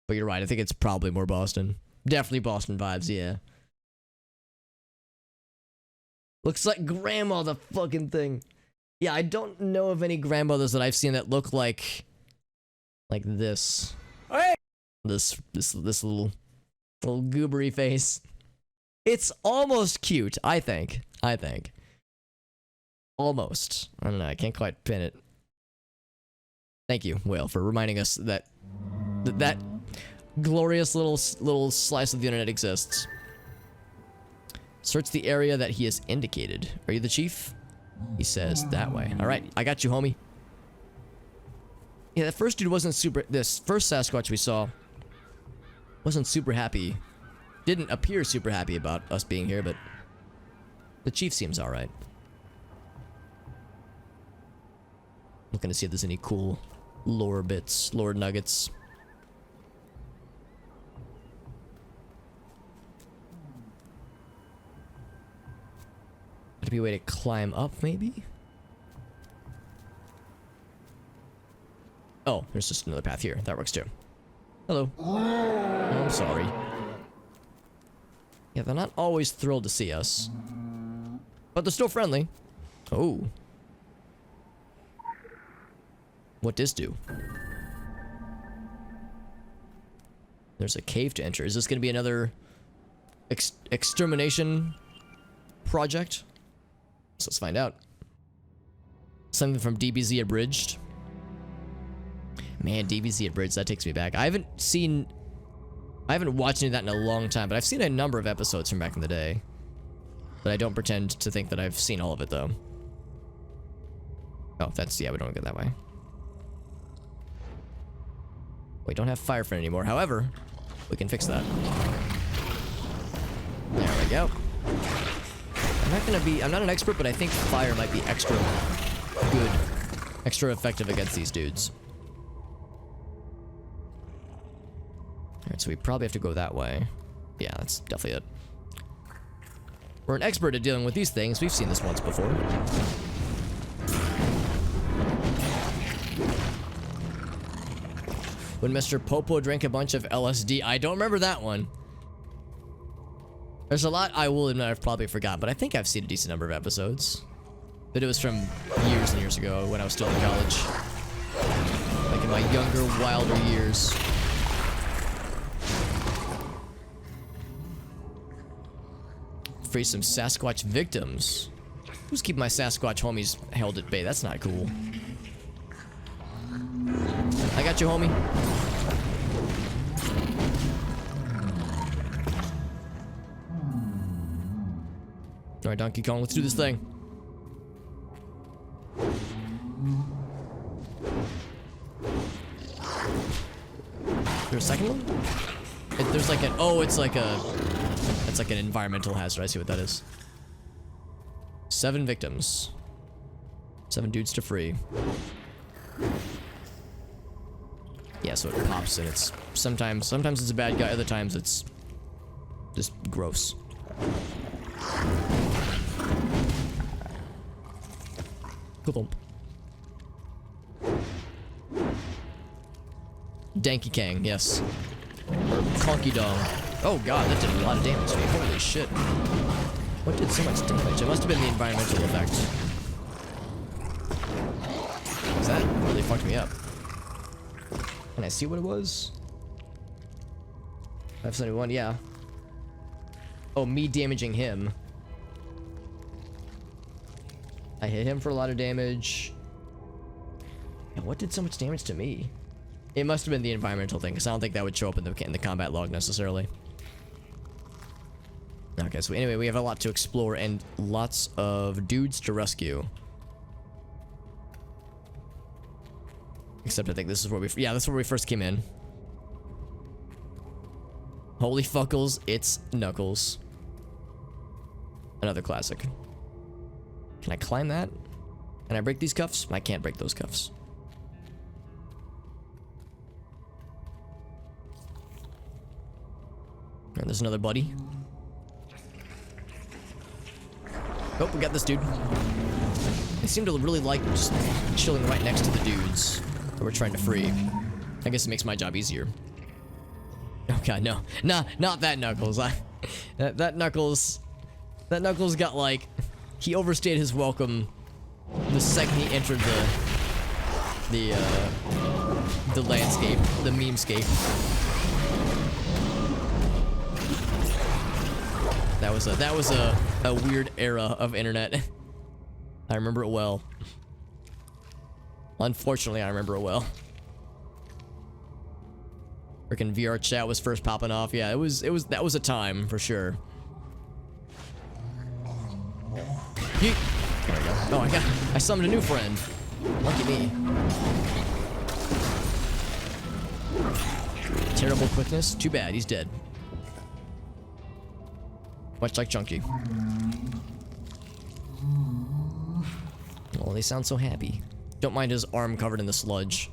A: But you're right. I think it's probably more Boston. Definitely Boston vibes. Yeah. Looks like grandma, the fucking thing. Yeah, I don't know of any grandmothers that I've seen that look like this.
K: Hey!
A: This little goobery face. It's almost cute, I think. Almost. I don't know, I can't quite pin it. Thank you, Whale, for reminding us that that glorious little slice of the internet exists. Search the area that he has indicated. Are you the chief? He says that way. Alright, I got you, homie. Yeah, that first dude wasn't super... This first Sasquatch we saw wasn't super happy. Didn't appear super happy about us being here, but the chief seems alright. Looking to see if there's any cool lore bits, lore nuggets. Could be a way to climb up, maybe? Oh, there's just another path here. That works too. Hello. Oh, I'm sorry. Yeah, they're not always thrilled to see us. But they're still friendly. Oh. What does do? There's a cave to enter. Is this going to be another extermination project? So let's find out. Something from DBZ Abridged. Man, DBZ Abridged, that takes me back. I haven't watched any of that in a long time, but I've seen a number of episodes from back in the day. But I don't pretend to think that I've seen all of it, though. Oh, yeah, we don't go that way. We don't have fire friend anymore. However, we can fix that. There we go. I'm not an expert, but I think fire might be extra good, extra effective against these dudes. Alright, so we probably have to go that way. Yeah, that's definitely it. We're an expert at dealing with these things. We've seen this once before. When Mr. Popo drank a bunch of LSD. I don't remember that one. There's a lot I will admit I've probably forgotten, but I think I've seen a decent number of episodes. But it was from years and years ago when I was still in college. Like in my younger, wilder years. Free some Sasquatch victims. Who's keeping my Sasquatch homies held at bay? That's not cool. I got you, homie. Alright, Donkey Kong, let's do this thing. Is there a second one? There's like an... Oh, it's like an environmental hazard. I see what that is. 7 victims. 7 dudes to free. Yeah, so it pops and it's... Sometimes it's a bad guy, other times it's... just gross. Ka-thump. Danky Kang, yes. Or Conky Dong. Oh god, that did a lot of damage to me. Holy shit. What did so much damage? It must have been the environmental effect. Because that really fucked me up. Can I see what it was? 571, yeah. Oh, me damaging him. I hit him for a lot of damage. And what did so much damage to me? It must have been the environmental thing, because I don't think that would show up in the combat log necessarily. Okay, so anyway, we have a lot to explore and lots of dudes to rescue. Except I think this is where this is where we first came in. Holy fuckles, it's Knuckles. Another classic. Can I climb that? Can I break these cuffs? I can't break those cuffs. Alright, there's another buddy. Oh, we got this dude. They seem to really like just chilling right next to the dudes that we're trying to free. I guess it makes my job easier. Oh god, no. Nah, not that Knuckles. That Knuckles got like... He overstayed his welcome the second he entered the landscape, the memescape. That was a weird era of internet. I remember it well. Unfortunately, I remember it well. Freaking VR chat was first popping off. Yeah, that was a time for sure. Yeet. There we go. Oh, I summoned a new friend. Lucky me. Terrible quickness. Too bad, he's dead. Much like Chunky. Oh, they sound so happy. Don't mind his arm covered in the sludge.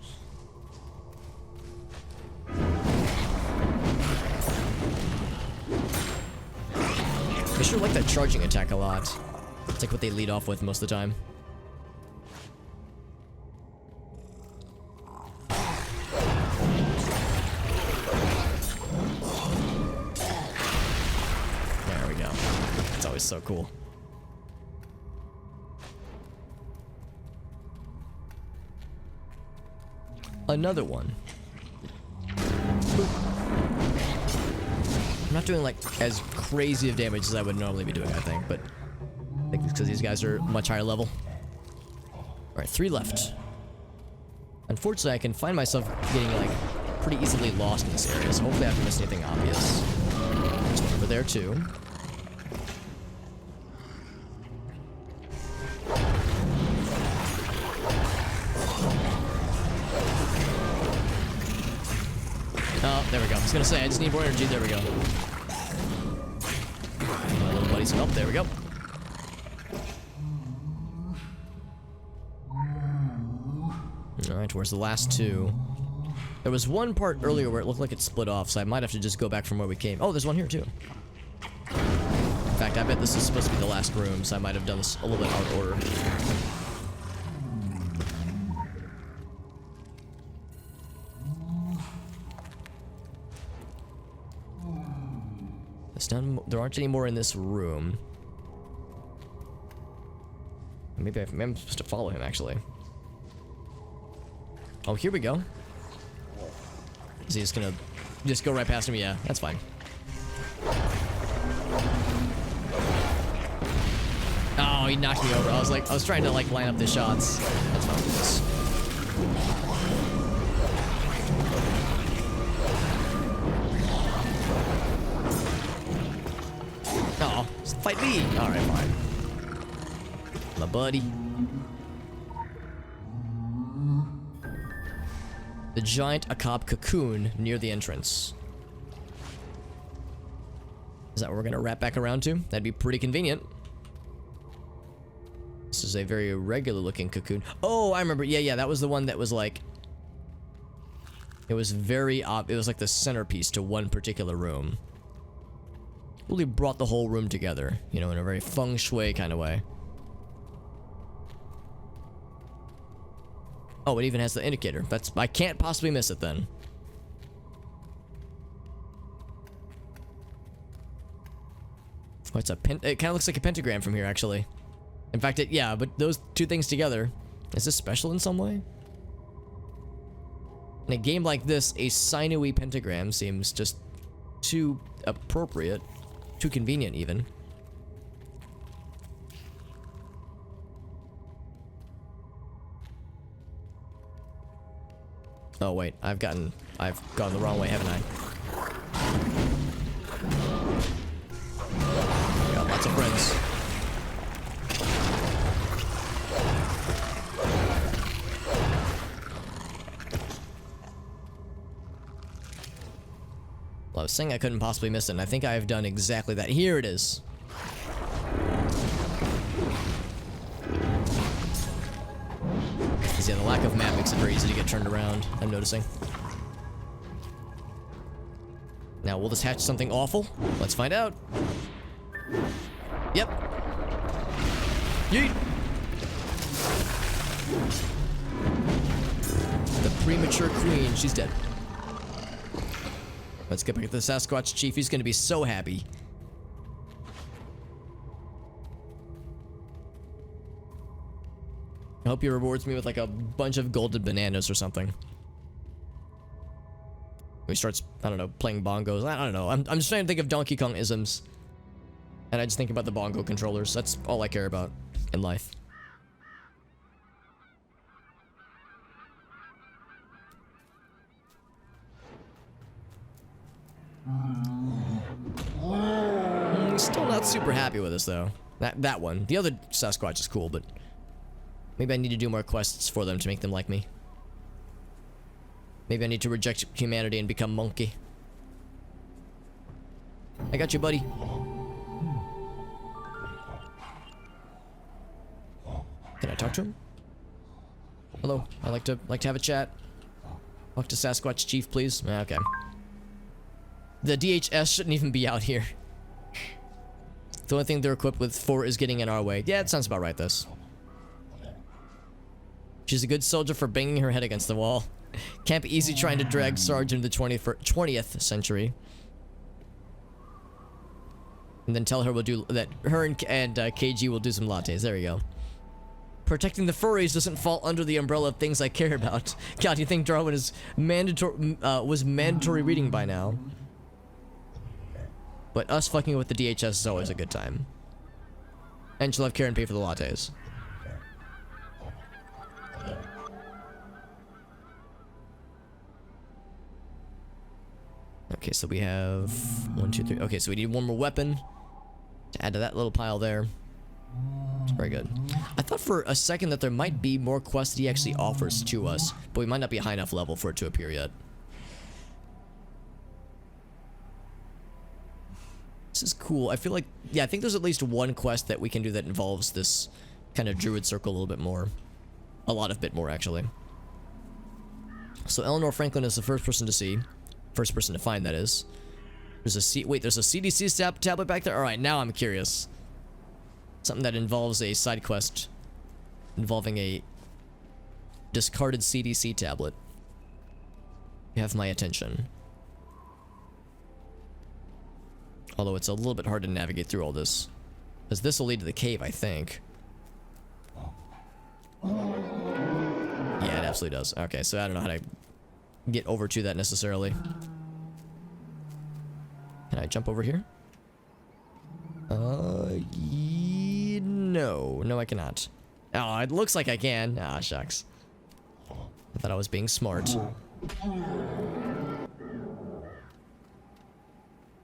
A: I sure like that charging attack a lot. It's like what they lead off with most of the time. There we go. It's always so cool. Another one. I'm not doing like as crazy of damage as I would normally be doing, I think, but I think it's because these guys are much higher level. Alright, 3 left. Unfortunately, I can find myself getting like pretty easily lost in this area, so hopefully I haven't missed anything obvious. There's one over there too. Oh, there we go. I was gonna say, I just need more energy. There we go. My little buddy's up. There we go. Alright, where's the last 2? There was one part earlier where it looked like it split off, so I might have to just go back from where we came. Oh, there's one here too. In fact, I bet this is supposed to be the last room, so I might have done this a little bit out of order. There aren't any more in this room. Maybe I'm supposed to follow him, actually. Oh, here we go. Is he just gonna just go right past him? Yeah, that's fine. Oh, he knocked me over. I was trying to like line up the shots. That's fine with this. Oh, fight me! Alright, fine. My buddy. The giant Akab cocoon near the entrance. Is that what we're gonna wrap back around to? That'd be pretty convenient. This is a very regular looking cocoon. Oh, I remember. Yeah, that was the one that was like... It was very it was like the centerpiece to one particular room. Really brought the whole room together, you know, in a very feng shui kind of way. Oh, it even has the indicator. I can't possibly miss it then. Oh, it kind of looks like a pentagram from here, actually. In fact, yeah, but those 2 things together. Is this special in some way? In a game like this, a sinewy pentagram seems just too appropriate. Too convenient, even. Oh, wait. I've gone the wrong way, haven't I? Got lots of friends. was saying I couldn't possibly miss it, and I think I have done exactly that. Here it is. Yeah, the lack of map makes it very easy to get turned around, I'm noticing. Now, will this hatch something awful? Let's find out. Yep. Yeet! The premature queen, she's dead. Let's get back to the Sasquatch chief. He's gonna be so happy. I hope he rewards me with like a bunch of golden bananas or something. He starts, I don't know, playing bongos. I don't know. I'm just trying to think of Donkey Kong isms. And I just think about the bongo controllers. That's all I care about in life. Still not super happy with this though. That one. The other Sasquatch is cool, but maybe I need to do more quests for them to make them like me. Maybe I need to reject humanity and become monkey. I got you, buddy. Can I talk to him? Hello. I like to have a chat. Talk to Sasquatch Chief, please. Okay. The DHS shouldn't even be out here. The only thing they're equipped with for is getting in our way. Yeah, it sounds about right, this. She's a good soldier for banging her head against the wall. Can't be easy trying to drag Sarge into the 20th century. And then tell her we'll do that. Her and KG will do some lattes. There we go. Protecting the furries doesn't fall under the umbrella of things I care about. God, you think Darwin is was mandatory reading by now? But us fucking with the DHS is always a good time. And she'll have Karen pay for the lattes. Okay, so we have 1, 2, 3. Okay, so we need one more weapon to add to that little pile there. It's very good. I thought for a second that there might be more quests that he actually offers to us, but we might not be high enough level for it to appear yet. This is cool. I feel like, yeah, I think there's at least one quest that we can do that involves this kind of druid circle a little bit more. A lot of bit more, actually. So Eleanor Franklin is the first person to see. First person to find, that is. There's a wait, there's a CDC tablet back there? Alright, now I'm curious. Something that involves a side quest involving a discarded CDC tablet. You have my attention. Although it's a little bit hard to navigate through all this. Because this will lead to the cave, I think. Yeah, it absolutely does. Okay, so I don't know how to get over to that necessarily. Can I jump over here? No. No, I cannot. Oh, it looks like I can. Ah, shucks. I thought I was being smart.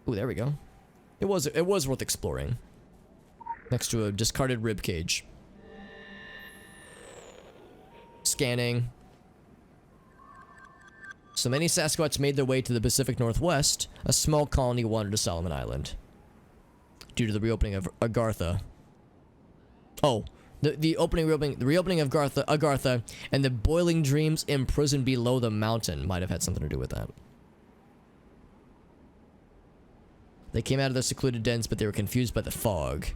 A: Ooh, there we go. It was worth exploring. Next to a discarded rib cage. Scanning. So many Sasquatch made their way to the Pacific Northwest. A small colony wandered to Solomon Island. Due to the reopening of Agartha. Oh, the reopening of Agartha and the boiling dreams imprisoned below the mountain might have had something to do with that. They came out of their secluded dens, but they were confused by the fog.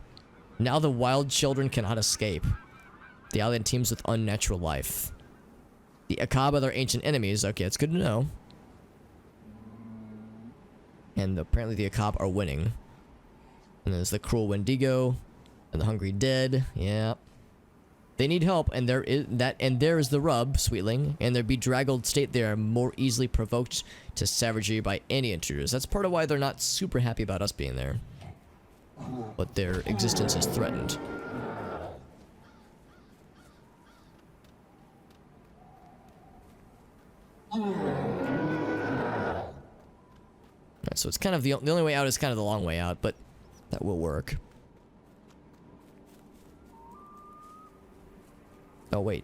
A: Now the wild children cannot escape. The island teems with unnatural life. The Akab are their ancient enemies. Okay, it's good to know. And apparently the Akab are winning. And there's the cruel Wendigo and the hungry dead. Yeah. They need help, and there is the rub, Sweetling. In their bedraggled state, they are more easily provoked to savagery by any intruders. That's part of why they're not super happy about us being there. But their existence is threatened. Alright, so it's kind of the only way out is kind of the long way out, but that will work. Oh, wait.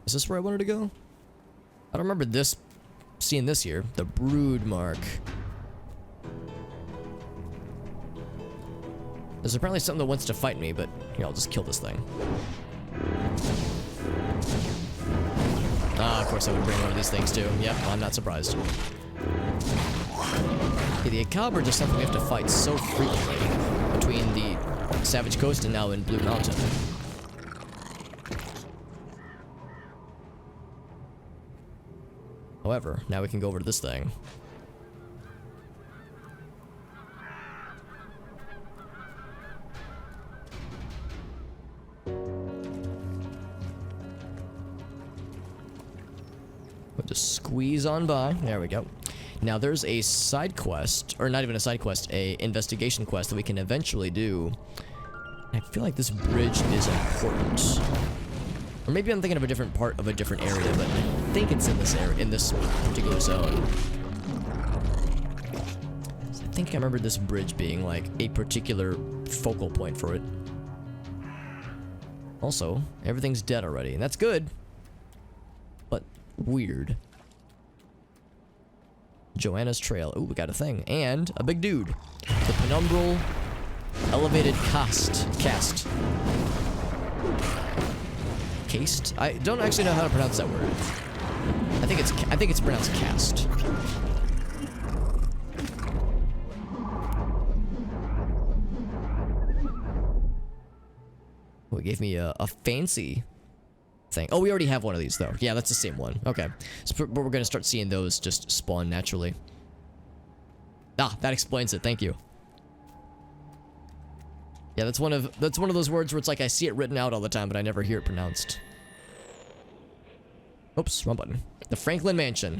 A: Is this where I wanted to go? I don't remember seeing this here. The Brood Mark. There's apparently something that wants to fight me, but here, I'll just kill this thing. Ah, of course I would bring one of these things too. Yep, I'm not surprised. Yeah, the Akab are just something we have to fight so frequently between the Savage Coast and now in Blue Mountain. However, now we can go over to this thing. We'll just squeeze on by. There we go. Now there's a side quest, or not even a side quest, a investigation quest that we can eventually do. I feel like this bridge is important. Or maybe I'm thinking of a different part of a different area, but I think it's in this area, in this particular zone. I think I remember this bridge being like a particular focal point for it. Also, everything's dead already, and that's good. But weird. Joanna's Trail. Ooh, we got a thing. And a big dude. The Penumbral Elevated Cast. Cased? I don't actually know how to pronounce that word. I think it's pronounced cast. Oh, it gave me a fancy thing. Oh, we already have one of these though. Yeah, that's the same one. Okay. So, but we're gonna start seeing those just spawn naturally. Ah, that explains it. Thank you. Yeah, that's one of those words where it's like I see it written out all the time, but I never hear it pronounced. Oops, wrong button. The Franklin Mansion.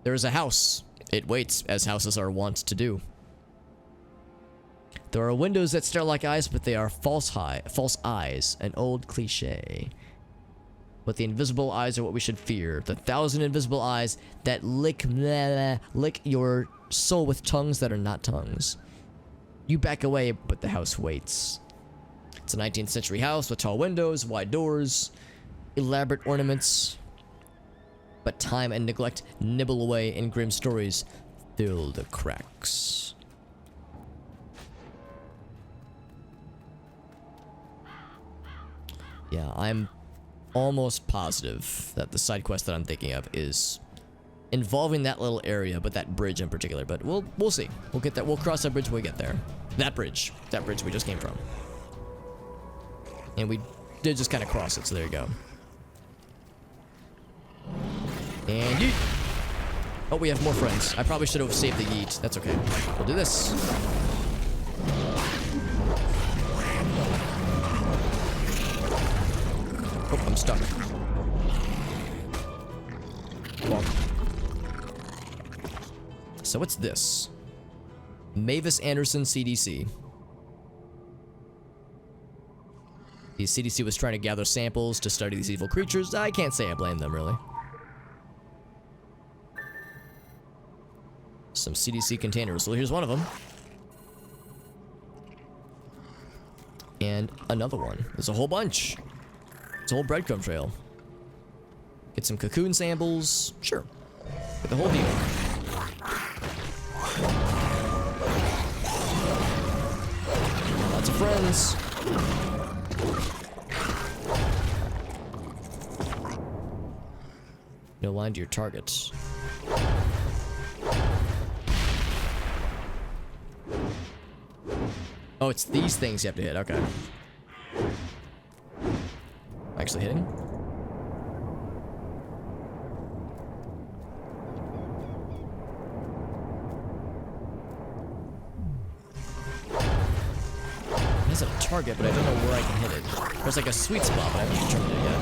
A: There is a house. It waits, as houses are wont to do. There are windows that stare like eyes, but they are false eyes. An old cliche. But the invisible eyes are what we should fear. The 1,000 invisible eyes that lick your soul with tongues that are not tongues. You back away, but the house waits. It's a 19th century house with tall windows, wide doors, elaborate ornaments. But time and neglect nibble away, and grim stories fill the cracks. Yeah, I'm almost positive that the side quest that I'm thinking of is involving that little area, but that bridge in particular. But we'll see. We'll get that. We'll cross that bridge when we get there. That bridge we just came from, and we did just kind of cross it. So there you go. And yeet. Oh, we have more friends. I probably should have saved the yeet. That's okay. We'll do this. Oh, I'm stuck. Bonk. So what's this? Mavis Anderson CDC. The CDC was trying to gather samples to study these evil creatures. I can't say I blame them, really. Some CDC containers. Well, here's one of them. And another one. There's a whole bunch. It's a whole breadcrumb trail. Get some cocoon samples. Sure. Get the whole deal. Lots of friends. No line to your targets. Oh, it's these things you have to hit. Okay. Actually hitting? It has a target, but I don't know where I can hit it. There's like a sweet spot, but I haven't determined it yet.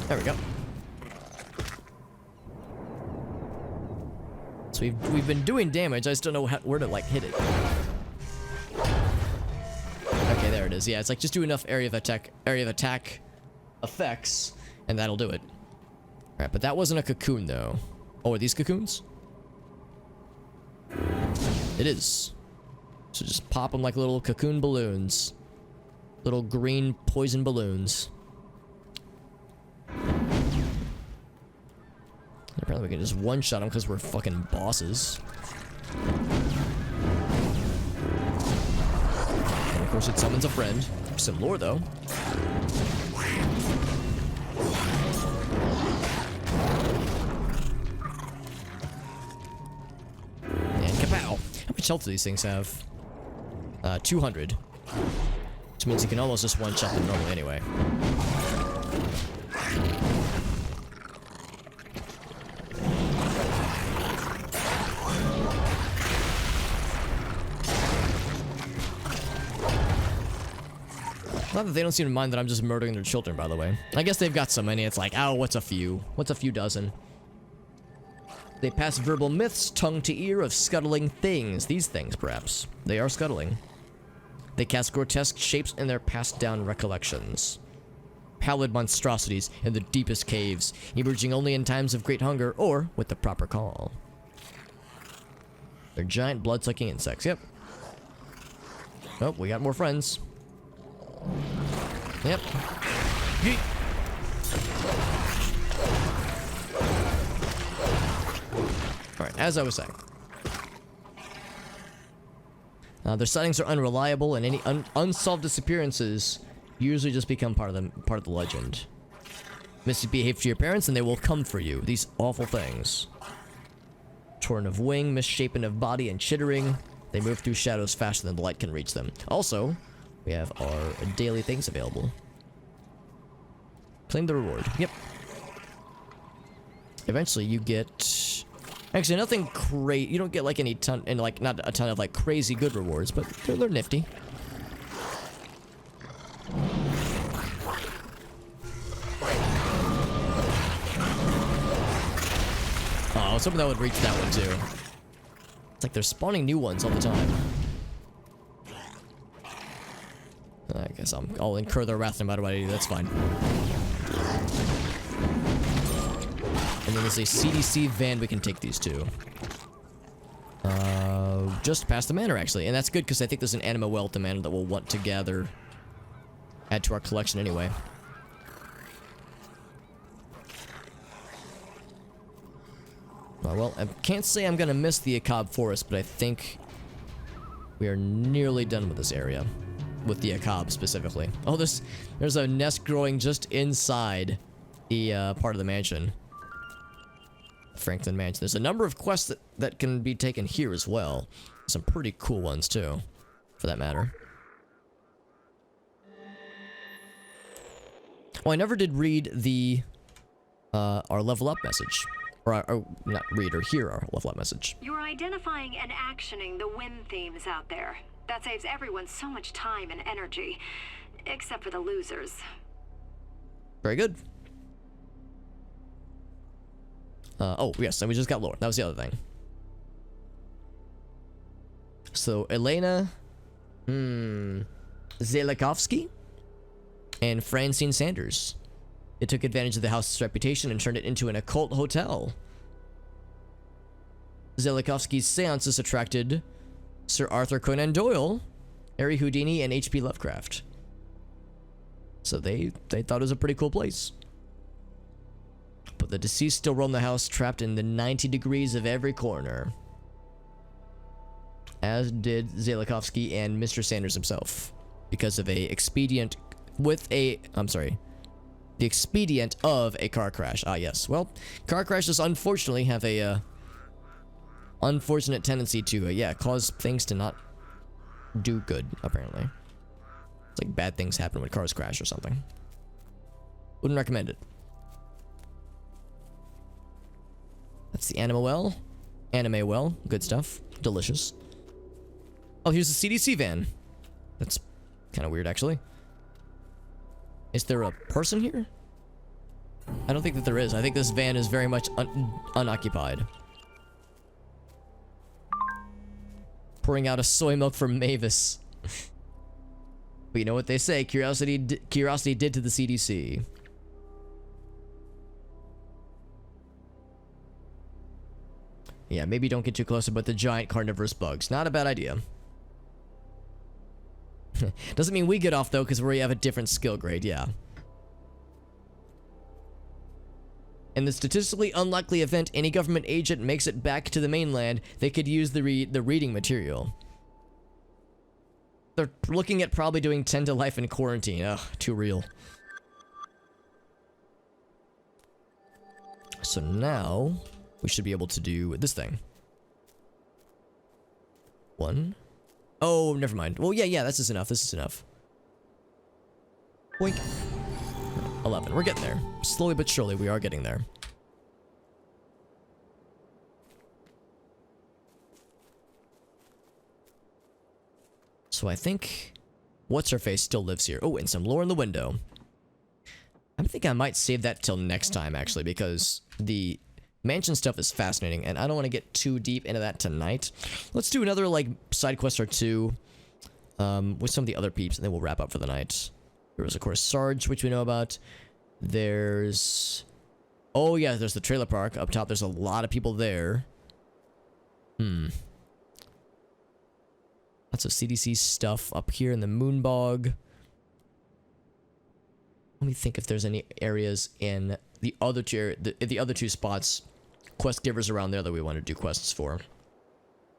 A: There we go. So we've been doing damage. I just don't know where to like hit it. Okay, there it is. Yeah, it's like just do enough area of attack effects, and that'll do it. All right, but that wasn't a cocoon though. Oh, are these cocoons? It is. So just pop them like little cocoon balloons. Little green poison balloons. Apparently we can just one-shot them because we're fucking bosses. And of course it summons a friend. Some lore though. And kapow! How much health do these things have? 200. Which means you can almost just one-shot them normally anyway. Not that they don't seem to mind that I'm just murdering their children, by the way. I guess they've got so many, it's like, oh, what's a few? What's a few dozen? They pass verbal myths, tongue to ear, of scuttling things. These things, perhaps. They are scuttling. They cast grotesque shapes in their passed down recollections. Pallid monstrosities in the deepest caves, emerging only in times of great hunger or with the proper call. They're giant blood-sucking insects, yep. Oh, we got more friends. Yep. Yeet. Alright, as I was saying. Their sightings are unreliable, and any unsolved disappearances usually just become part of the legend. Misbehave to your parents, and they will come for you. These awful things. Torn of wing, misshapen of body, and chittering. They move through shadows faster than the light can reach them. Also, we have our daily things available. Claim the reward. Yep. Eventually, you get... Actually, nothing crazy. You don't get like any ton, and like not a ton of like crazy good rewards, but they're nifty. Oh, I was hoping that would reach that one too. It's like they're spawning new ones all the time. I guess I'll incur their wrath no matter what I do. That's fine. And then there's a CDC van we can take these to. Just past the manor, actually. And that's good, because I think there's an anima well at the manor that we'll want to gather. Add to our collection anyway. Well, I can't say I'm going to miss the Akab Forest, but I think we are nearly done with this area. With the Akab, specifically. Oh, there's a nest growing just inside the part of the mansion. Franklin Mansion. There's a number of quests that can be taken here as well. Some pretty cool ones, too. For that matter. Oh, I never did read the... our level up message. Or not read or hear our level up message.
L: You're identifying and actioning the win themes out there. That saves everyone so much time and energy. Except for the losers.
A: Very good. Oh, yes, and we just got lore. That was the other thing. So, Elena... Zelikovsky? And Francine Sanders. They took advantage of the house's reputation and turned it into an occult hotel. Zelikovsky's seances attracted Sir Arthur Conan Doyle, Harry Houdini, and H.P. Lovecraft. So they thought it was a pretty cool place. But the deceased still roam the house, trapped in the 90 degrees of every corner. As did Zelikovsky and Mr. Sanders himself. Because of the expedient of a car crash. Ah, yes. Well, car crashes unfortunately have a, unfortunate tendency to, cause things to not do good, apparently. It's like bad things happen when cars crash or something. Wouldn't recommend it. That's the anima well. Anime well. Good stuff. Delicious. Oh, here's the CDC van. That's kind of weird, actually. Is there a person here? I don't think that there is. I think this van is very much unoccupied. Pouring out a soy milk for Mavis. But you know what they say, curiosity did to the CDC. Yeah, maybe don't get too close about the giant carnivorous bugs. Not a bad idea. Doesn't mean we get off, though, because we have a different skill grade, yeah. In the statistically unlikely event any government agent makes it back to the mainland, they could use the reading material. They're looking at probably doing 10 to life in quarantine. Ugh, too real. So now, we should be able to do this thing. 1. Oh, never mind. Well, yeah, this is enough. This is enough. Boink. 11. We're getting there. Slowly but surely, we are getting there. So I think what's-her-face still lives here. Oh, and some lore in the window. I think I might save that till next time, actually, because the mansion stuff is fascinating, and I don't want to get too deep into that tonight. Let's do another, like, side quest or two with some of the other peeps, and then we'll wrap up for the night. There was, of course, Sarge, which we know about. There's... Oh, yeah, there's the trailer park. Up top, there's a lot of people there. Lots of CDC stuff up here in the Moonbog. Let me think if there's any areas in the other two spots, quest givers around there that we want to do quests for.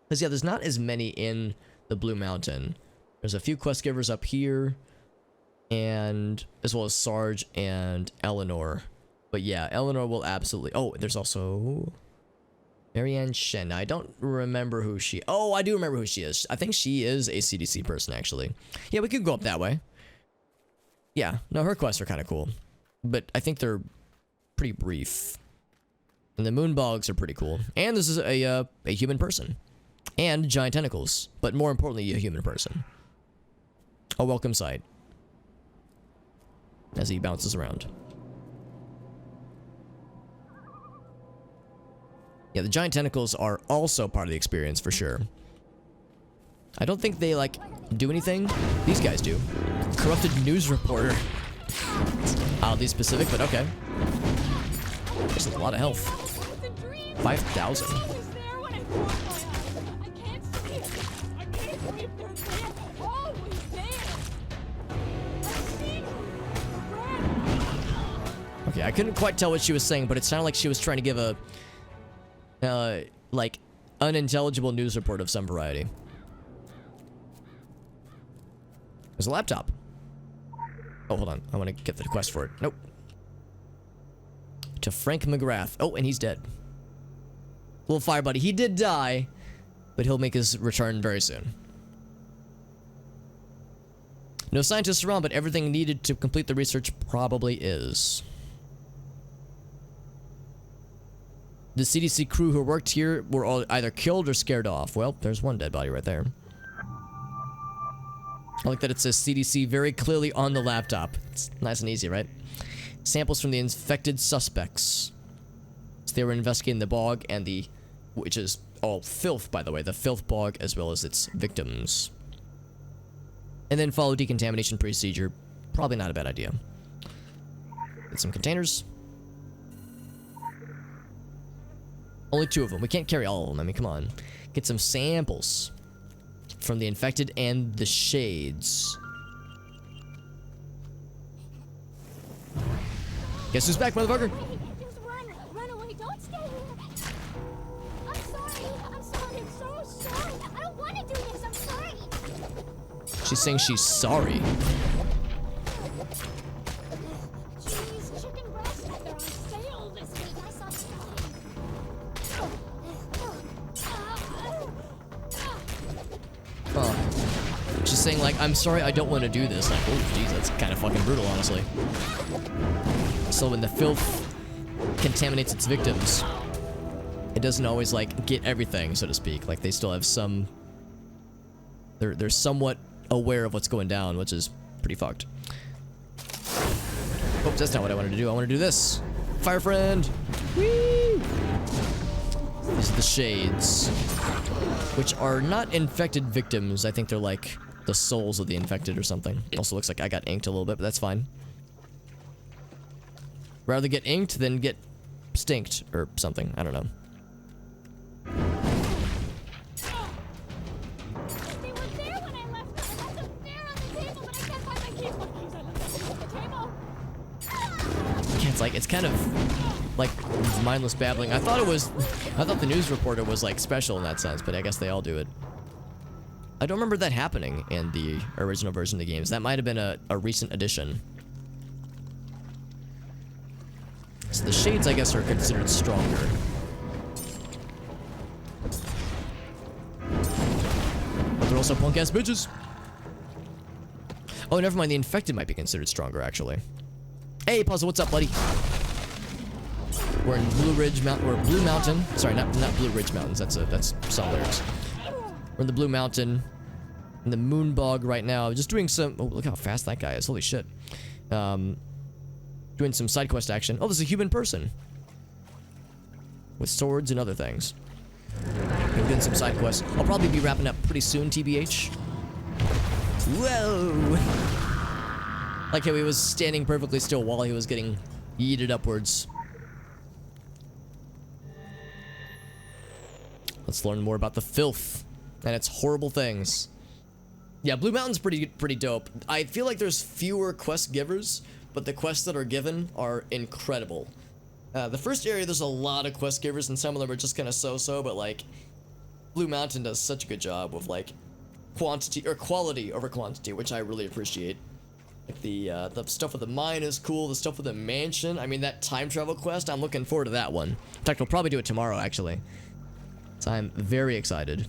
A: Because, yeah, there's not as many in the Blue Mountain. There's a few quest givers up here, and as well as Sarge and Eleanor. But yeah, Eleanor will absolutely... Oh, there's also Marianne Shen. Now, I don't remember who she... Oh, I do remember who she is. I think she is a CDC person, actually. Yeah, we could go up that way. Yeah, no, her quests are kind of cool. But I think they're pretty brief. And the Moonbogs are pretty cool. And this is a human person. And giant tentacles. But more importantly, a human person. A welcome sight. As he bounces around. Yeah, the giant tentacles are also part of the experience, for sure. I don't think they, like, do anything. These guys do. Corrupted news reporter. Oddly specific, but okay. There's a lot of health. 5,000. Okay, I couldn't quite tell what she was saying, but it sounded like she was trying to give a, like, unintelligible news report of some variety. There's a laptop. Oh, hold on. I want to get the quest for it. Nope. To Frank McGrath. Oh, and he's dead. Little fire buddy. He did die, but he'll make his return very soon. No scientists around, but everything needed to complete the research probably is. The CDC crew who worked here were all either killed or scared off. Well, there's one dead body right there. I like that it says CDC very clearly on the laptop. It's nice and easy, right? Samples from the infected suspects. So they were investigating the bog and the... which is all filth, by the way. The filth bog as well as its victims. And then follow decontamination procedure. Probably not a bad idea. Get some containers. Only 2 of them. We can't carry all of them. I mean, come on. Get some samples from the infected and the shades. Guess who's back, motherfucker?
M: Just run away. Don't stay here. I'm sorry. I'm so sorry. I don't want to do this. I'm sorry.
A: She's saying she's sorry.
M: Jeez, chicken breasts, they're on sale this week. I saw
A: Oh. She's saying, like, I'm sorry, I don't want to do this. Like, oh, jeez, that's kind of fucking brutal, honestly. So when the filth contaminates its victims, it doesn't always, like, get everything, so to speak. Like, they still have some... They're somewhat aware of what's going down, which is pretty fucked. Oops, that's not what I wanted to do. I want to do this. Fire friend! Whee! These are the shades, which are not infected victims. I think they're like the souls of the infected or something. Also looks like I got inked a little bit, but that's fine. Rather get inked than get stinked or something. I don't know.
M: They were there when I left them. I left them there on the
A: It's like, it's kind of like mindless babbling. I thought the news reporter was like special in that sense, but I guess they all do it. I don't remember that happening in the original version of the games. That might have been a recent addition. So the shades, I guess, are considered stronger. But they're also punk-ass bitches. Oh, never mind. The infected might be considered stronger, actually. Hey, Puzzle, what's up, buddy? We're in Blue Ridge Mountain. We're Blue Mountain. Sorry, not Blue Ridge Mountains. That's song lyrics. We're in the Blue Mountain, in the Moonbog right now. Just doing some. Oh, look how fast that guy is! Holy shit. Doing some side quest action. Oh, there's a human person with swords and other things. We're doing some side quests. I'll probably be wrapping up pretty soon, TBH. Whoa! Like how he was standing perfectly still while he was getting yeeted upwards. Let's learn more about the filth and its horrible things. Yeah, Blue Mountain's pretty dope. I feel like there's fewer quest givers, but the quests that are given are incredible. The first area, there's a lot of quest givers, and some of them are just kind of so-so, but like, Blue Mountain does such a good job with like quantity or quality over quantity, which I really appreciate. Like the stuff with the mine is cool. The stuff with the mansion. I mean, that time travel quest. I'm looking forward to that one. In fact, we'll probably do it tomorrow, actually. So I'm very excited.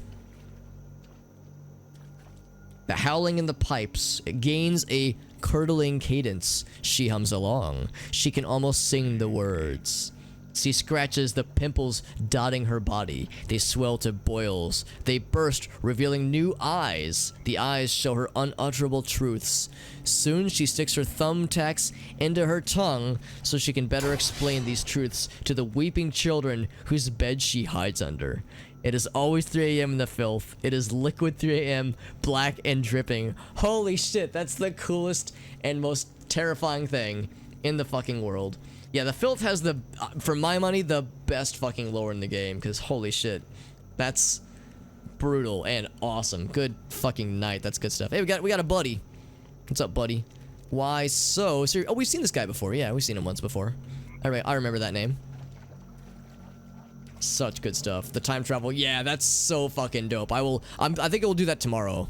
A: The howling in the pipes. It gains a curdling cadence. She hums along. She can almost sing the words. She scratches the pimples dotting her body. They swell to boils. They burst, revealing new eyes. The eyes show her unutterable truths. Soon she sticks her thumbtacks into her tongue so she can better explain these truths to the weeping children whose bed she hides under. It is always 3 a.m. in the filth. It is liquid 3 a.m., black and dripping. Holy shit, that's the coolest and most terrifying thing in the fucking world. Yeah, the filth has the, for my money, the best fucking lore in the game, because holy shit, that's brutal and awesome. Good fucking night. That's good stuff. Hey, we got a buddy. What's up, buddy? Why so serious? Oh, we've seen this guy before. Yeah, we've seen him once before. All right, I remember that name. Such good stuff. The time travel, yeah, that's so fucking dope. I think I will do that tomorrow,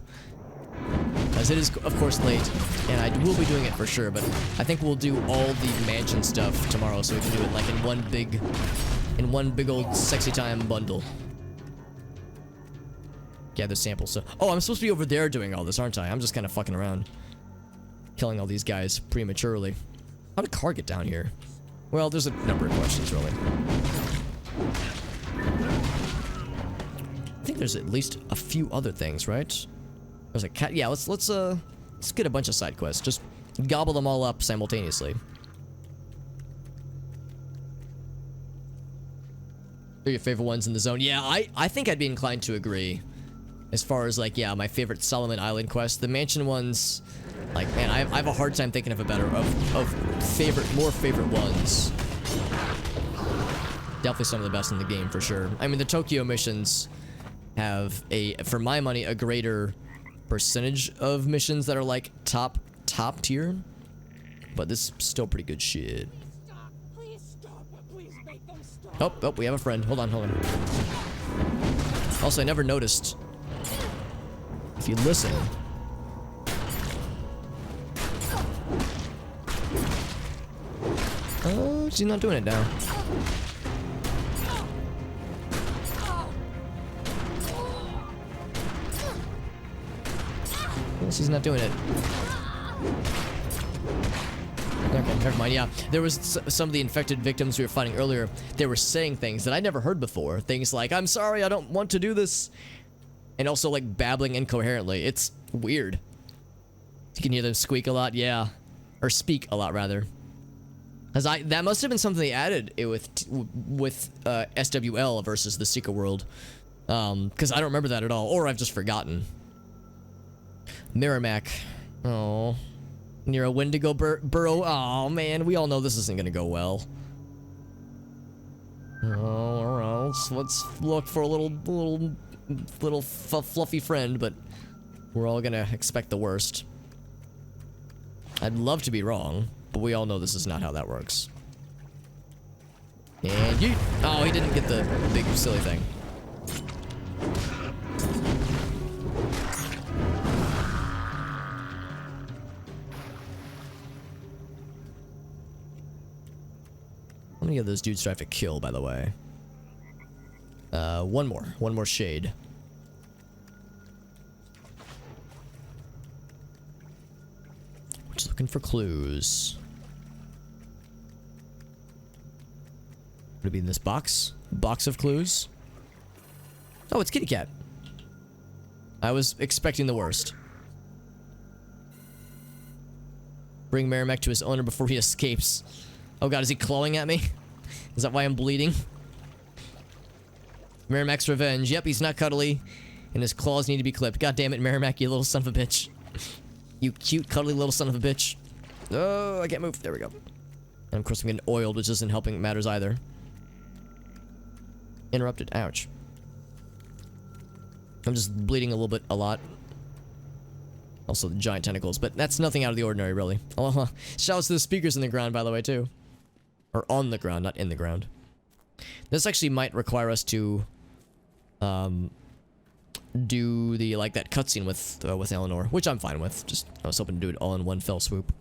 A: because it is, of course, late, and I will be doing it for sure, but I think we'll do all the mansion stuff tomorrow, so we can do it like in one big old sexy time bundle. Gather samples. So, oh, I'm supposed to be over there doing all this, aren't I? I'm just kind of fucking around, killing all these guys prematurely. How did Car get down here? Well, there's a number of questions, really. I think there's at least a few other things, right? There's a cat. Yeah, let's get a bunch of side quests. Just gobble them all up simultaneously. They're your favorite ones in the zone. Yeah, I think I'd be inclined to agree. As far as like, yeah, my favorite Solomon Island quest. The mansion ones, like, man, I have a hard time thinking of a better more favorite ones. Definitely some of the best in the game for sure. I mean, the Tokyo missions have for my money, a greater percentage of missions that are like top tier, but this is still pretty good shit. Oh, we have a friend. Hold on. Also, I never noticed, if you listen, oh, she's not doing it now. She's not doing it. Okay, never mind. Yeah, there was some of the infected victims we were fighting earlier. They were saying things that I never heard before. Things like, "I'm sorry, I don't want to do this," and also like babbling incoherently. It's weird. You can hear them squeak a lot, yeah, or speak a lot rather. That must have been something they added with SWL versus the Secret World, because I don't remember that at all, or I've just forgotten. Merrimack. Oh. Near a Wendigo burrow. Oh, man. We all know this isn't going to go well. Oh, alright. Let's look for a little fluffy friend, but we're all going to expect the worst. I'd love to be wrong, but we all know this is not how that works. And yeet. Oh, he didn't get the big silly thing. How many of those dudes do I have to kill, by the way? One more. One more shade. Just looking for clues. Would it be in this box? Box of clues? Oh, it's Kitty Cat. I was expecting the worst. Bring Merrimack to his owner before he escapes. Oh god, is he clawing at me? Is that why I'm bleeding? Merrimack's revenge. Yep, he's not cuddly. And his claws need to be clipped. God damn it, Merrimack, you little son of a bitch. You cute, cuddly little son of a bitch. Oh, I can't move. There we go. And of course I'm getting oiled, which isn't helping matters either. Interrupted. Ouch. I'm just bleeding a lot. Also the giant tentacles, but that's nothing out of the ordinary, really. Oh, shouts to the speakers in the ground, by the way, too. Or on the ground, not in the ground. This actually might require us to do the like that cutscene with Eleanor, which I'm fine with. Just I was hoping to do it all in one fell swoop.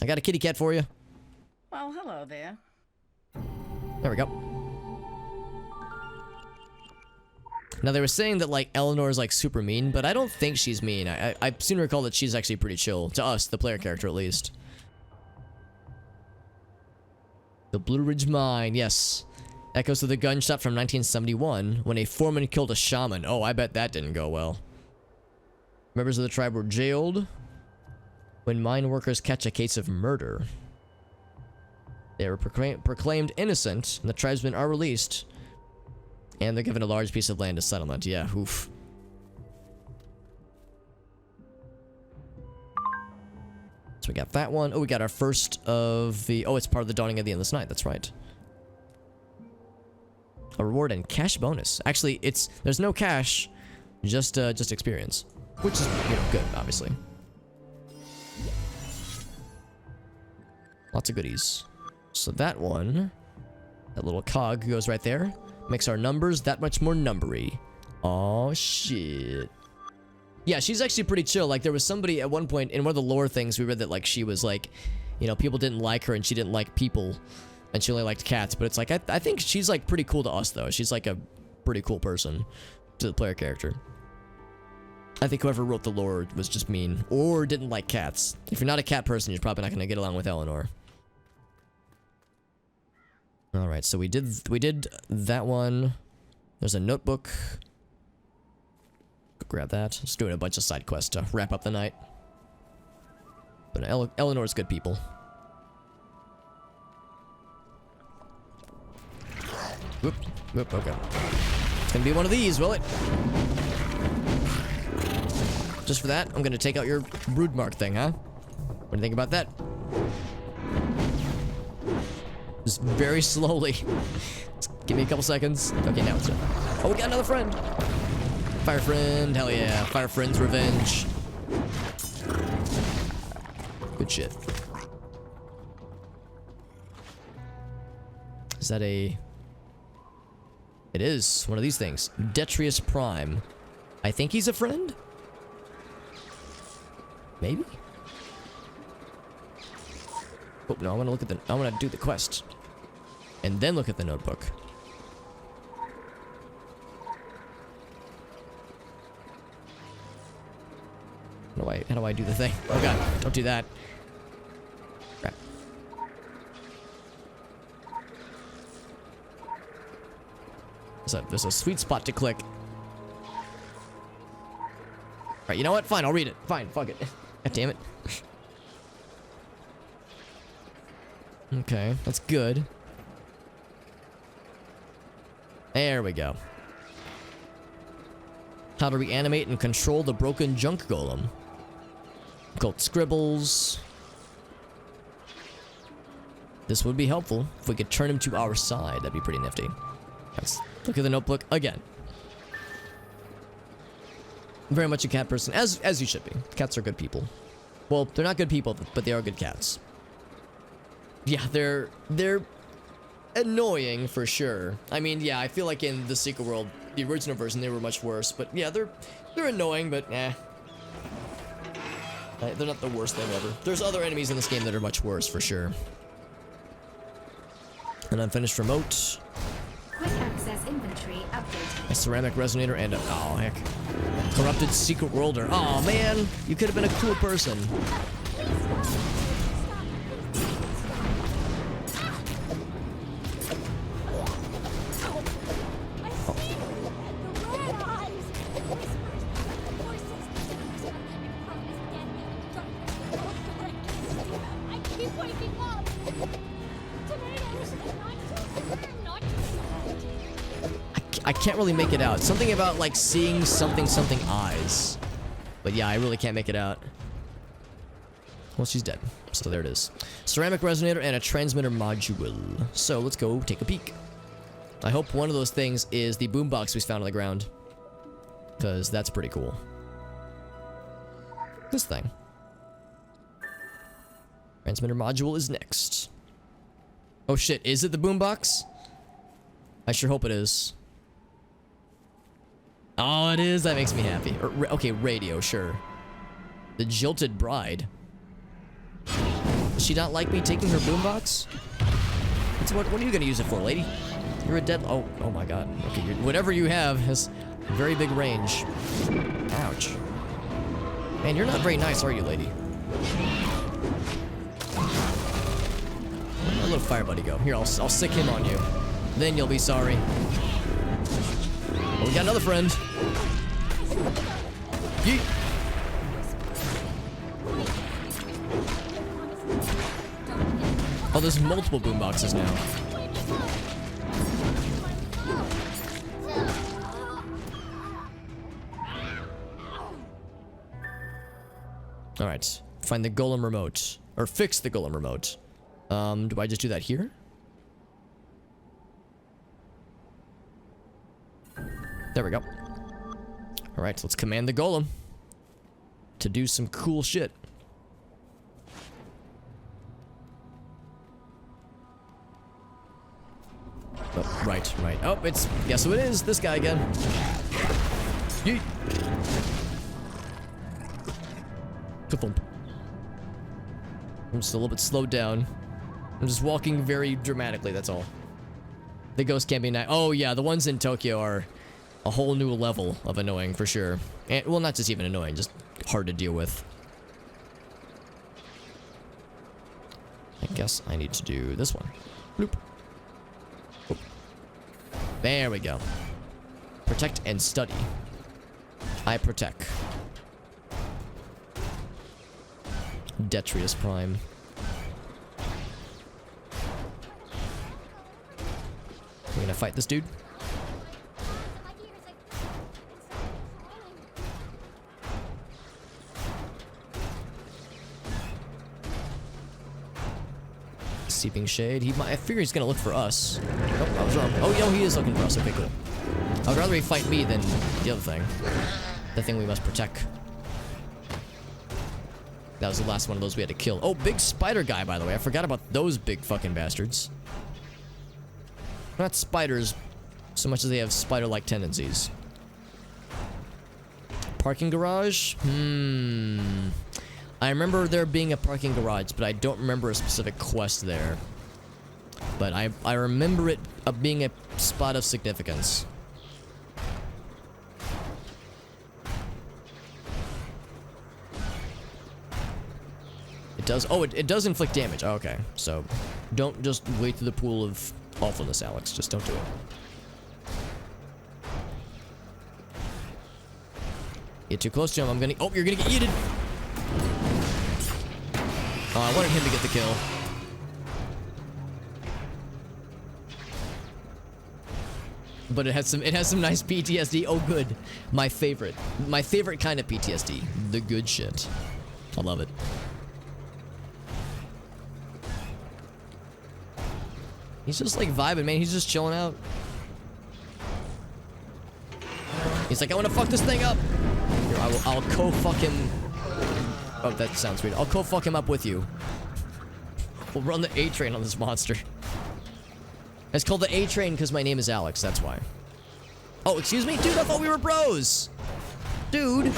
A: I got a kitty cat for you.
N: Well, hello there.
A: There we go. Now they were saying that like Eleanor is like super mean, but I don't think she's mean. I seem to recall that she's actually pretty chill to us, the player character at least. The Blue Ridge Mine, yes. Echoes of the gunshot from 1971 when a foreman killed a shaman. Oh, I bet that didn't go well. Members of the tribe were jailed when mine workers catch a case of murder. They were proclaimed innocent, and the tribesmen are released. And they're given a large piece of land as settlement. Yeah, oof. So we got that one. Oh, we got our first of the... Oh, it's part of the Dawning of the Endless Night. That's right. A reward and cash bonus. Actually, there's no cash, just experience, which is, you know, good, obviously. Lots of goodies. So that one, that little cog goes right there. Makes our numbers that much more numbery. Oh shit. Yeah, she's actually pretty chill. Like, there was somebody at one point in one of the lore things we read that, like, she was like, you know, people didn't like her and she didn't like people. And she only liked cats. But it's like, I think she's, like, pretty cool to us, though. She's, like, a pretty cool person to the player character. I think whoever wrote the lore was just mean. Or didn't like cats. If you're not a cat person, you're probably not going to get along with Eleanor. Alright, so we did that one. There's a notebook. Go grab that. Just doing a bunch of side quests to wrap up the night. But Eleanor's good people. Whoop, whoop, okay. It's gonna be one of these, will it? Just for that, I'm gonna take out your broodmark thing, huh? What do you think about that? Just very slowly. Just give me a couple seconds. Okay, now it's done. Oh, we got another friend. Fire friend, hell yeah. Fire friend's revenge. Good shit. Is that a... It is one of these things. Detrius Prime. I think he's a friend? Maybe? Oh, no, I want to look at I want to do the quest. And then look at the notebook. How do I do the thing? Oh god, don't do that. Crap. There's a sweet spot to click. Alright, you know what? Fine, I'll read it. Fine, fuck it. God damn it. Okay, that's good. There we go. How to reanimate and control the broken junk golem. Called Scribbles. This would be helpful if we could turn him to our side. That'd be pretty nifty. Let's look at the notebook again. Very much a cat person, as you should be. Cats are good people. Well, they're not good people, but they are good cats. Yeah, they're annoying for sure. I mean, yeah, I feel like in the sequel world, the original version, they were much worse. But yeah, they're annoying, but they're not the worst thing ever. There's other enemies in this game that are much worse for sure. An unfinished remote.
E: Quick access inventory updated.
A: A ceramic resonator and a oh heck. Corrupted secret worlder. Oh man, you could have been a cool person. I can't really make it out. Something about like seeing something eyes. But yeah, I really can't make it out. Well, she's dead. So there it is. Ceramic resonator and a transmitter module. So let's go take a peek. I hope one of those things is the boombox we found on the ground. Because that's pretty cool. This thing. Transmitter module is next. Oh shit, is it the boombox? I sure hope it is. Oh, it is? That makes me happy. Okay, radio, sure. The Jilted Bride. Does she not like me taking her boombox? What are you gonna use it for, lady? You're a dead... Oh my god. Okay, whatever you have has very big range. Ouch. Man, you're not very nice, are you, lady? Where'd my little fire buddy go? Here, I'll sick him on you. Then you'll be sorry. Oh, we got another friend. Yeet. Oh, there's multiple boomboxes now. Alright. Find the golem remote. Or fix the golem remote. Do I just do that here? There we go. Alright, let's command the golem to do some cool shit. Oh, right. Oh, it's... Guess who it is? This guy again. Yeet. Ka-thump. I'm just a little bit slowed down. I'm just walking very dramatically, that's all. The ghost can't be nice. Oh, yeah, the ones in Tokyo are a whole new level of annoying, for sure. And, well, not just even annoying, just hard to deal with. I guess I need to do this one. Bloop. Oop. There we go. Protect and study. I protect. Detrius Prime. We're gonna fight this dude. Seeping Shade. I figure he's gonna look for us. Oh, I was wrong. Oh, yo, he is looking for us. Okay, cool. I'd rather he fight me than the other thing. The thing we must protect. That was the last one of those we had to kill. Oh, big spider guy, by the way. I forgot about those big fucking bastards. Not spiders so much as they have spider-like tendencies. Parking garage? I remember there being a parking garage, but I don't remember a specific quest there. But I remember it being a spot of significance. It does... Oh, it does inflict damage. Oh, okay. So, don't just wade through the pool of awfulness, Alex. Just don't do it. Get too close to him, I'm gonna... Oh, you're gonna get yeeted! Oh, I wanted him to get the kill. But it has some nice PTSD. Oh, good. My favorite kind of PTSD. The good shit. I love it. He's just like vibing, man. He's just chilling out. He's like, I want to fuck this thing up. Here, I'll co-fuck him. Oh, that sounds weird. I'll go fuck him up with you. We'll run the A train on this monster. It's called the A train because my name is Alex, that's why. Oh, excuse me? Dude, I thought we were bros! Dude! I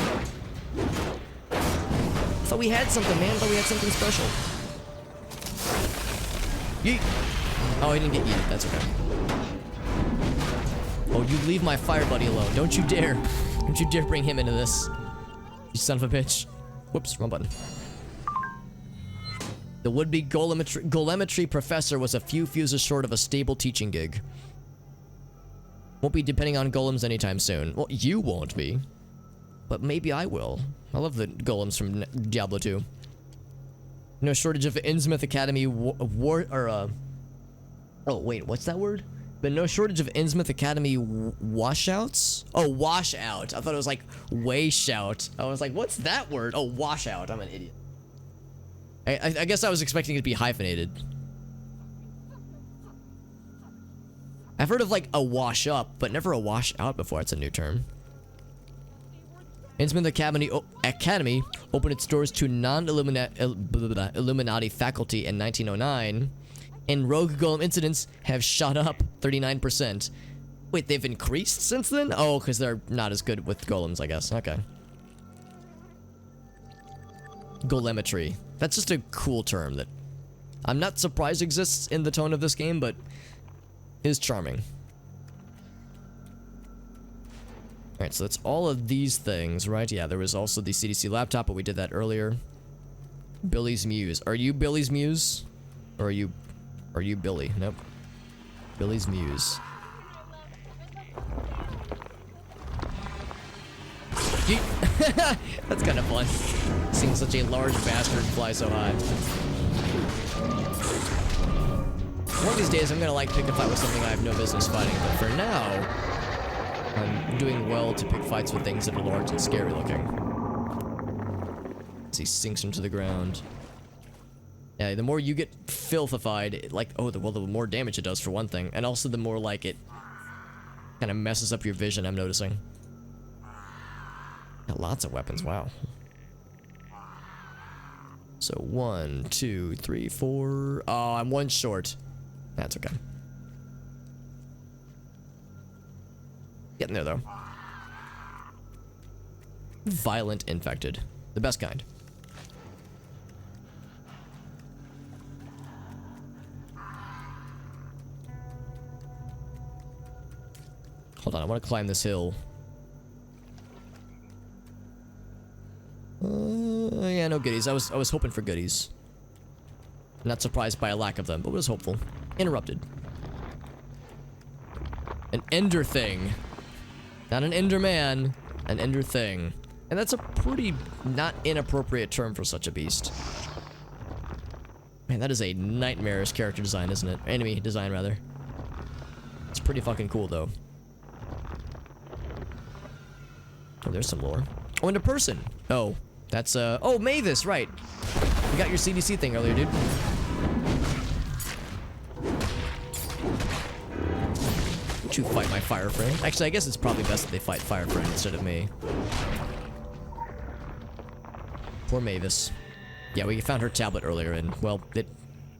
A: thought we had something, man. I thought we had something special. Yeet! Oh, he didn't get yeeted. That's okay. Oh, you leave my fire buddy alone. Don't you dare. Don't you dare bring him into this. You son of a bitch. Whoops, wrong button. The would-be golemetry professor was a few fuses short of a stable teaching gig. Won't be depending on golems anytime soon. Well, you won't be. But maybe I will. I love the golems from Diablo 2. No shortage of Innsmouth Academy oh, wait, what's that word? But no shortage of Innsmouth Academy washouts? Oh, washout. I thought it was like wayshout. I was like, what's that word? Oh, washout. I'm an idiot. I guess I was expecting it to be hyphenated. I've heard of like a wash up, but never a wash out before. It's a new term. Innsmouth Academy opened its doors to non-Illuminati faculty in 1909, and rogue golem incidents have shot up 39%. Wait, they've increased since then? Oh, because they're not as good with golems, I guess. Okay. Golemetry. That's just a cool term that I'm not surprised exists in the tone of this game, but is charming. Alright, so that's all of these things, right? Yeah, there was also the CDC laptop, but we did that earlier. Billy's Muse. Are you Billy's Muse? Or are you Billy? Nope. Billy's Muse. That's kind of fun. Seeing such a large bastard fly so high. One of these days, I'm gonna like pick a fight with something I have no business fighting, but for now, I'm doing well to pick fights with things that are large and scary looking. As he sinks into the ground. Yeah, the more you get filthified, like, oh, well, the more damage it does for one thing, and also the more like it kind of messes up your vision, I'm noticing. Got lots of weapons, wow. So 1, 2, 3, 4. Oh, I'm one short. That's okay. Getting there though. Violent infected. The best kind. Hold on, I want to climb this hill. Yeah, no goodies. I was hoping for goodies. Not surprised by a lack of them, but was hopeful. Interrupted. An ender thing. Not an ender man, an ender thing. And that's a pretty not inappropriate term for such a beast. Man, that is a nightmarish character design, isn't it? Enemy design, rather. It's pretty fucking cool, though. Oh, there's some lore. Oh, and a person. Oh, that's, oh, Mavis, right. You got your CDC thing earlier, dude. Don't you fight my fire friend. Actually, I guess it's probably best that they fight fire friend instead of me. Poor Mavis. Yeah, we found her tablet earlier, and, well, it...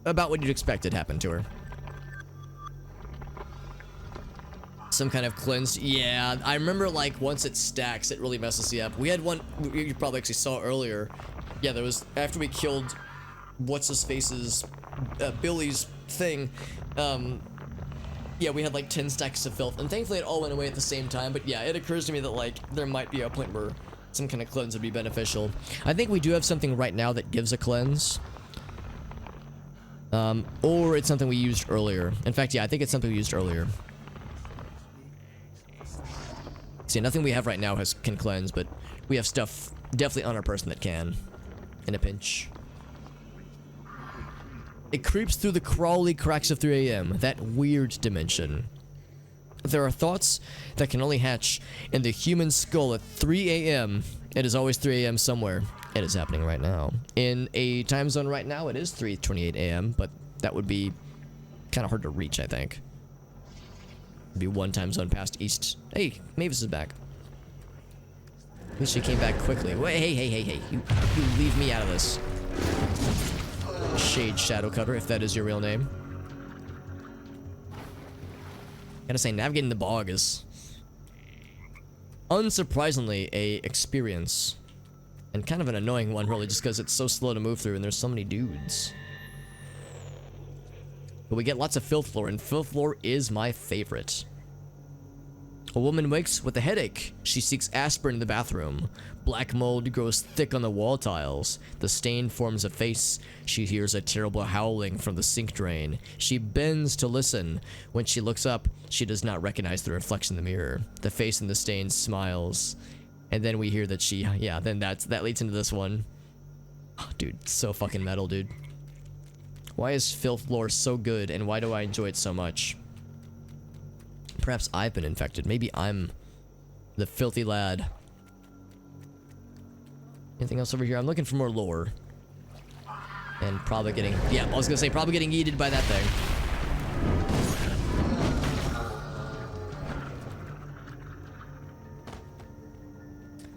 A: about what you'd expect had happened to her. Some kind of cleanse. Yeah, I remember, like, once it stacks, it really messes you up. We had one you probably actually saw earlier. Yeah, there was, after we killed what's-his-face's, Billy's thing, yeah, we had, like, 10 stacks of filth, and thankfully it all went away at the same time, but yeah, it occurs to me that, like, there might be a point where some kind of cleanse would be beneficial. I think we do have something right now that gives a cleanse. Or it's something we used earlier. In fact, yeah, I think it's something we used earlier. See, nothing we have right now can cleanse, but we have stuff definitely on our person that can. In a pinch. It creeps through the crawly cracks of 3 a.m., that weird dimension. There are thoughts that can only hatch in the human skull at 3 a.m. It is always 3 a.m. somewhere. It is happening right now. In a time zone right now, it is 3:28 a.m., but that would be kind of hard to reach, I think. It'd be one time zone past east. Hey, Mavis is back. At least she came back quickly. Wait, hey. You leave me out of this. Shade Shadow Cutter, if that is your real name. Gotta say, navigating the bog is unsurprisingly a experience. And kind of an annoying one, really, just because it's so slow to move through and there's so many dudes. But we get lots of filth floor, and filth floor is my favorite. A woman wakes with a headache. She seeks aspirin in the bathroom. Black mold grows thick on the wall tiles. The stain forms a face. She hears a terrible howling from the sink drain. She bends to listen. When she looks up, she does not recognize the reflection in the mirror. The face in the stain smiles. And then we hear that she, yeah, then that leads into this one. Oh, dude, so fucking metal, dude. Why is filth lore so good, and why do I enjoy it so much? Perhaps I've been infected. Maybe I'm the filthy lad. Anything else over here? I'm looking for more lore. And probably getting, yeah, I was gonna say probably getting yeeted by that thing.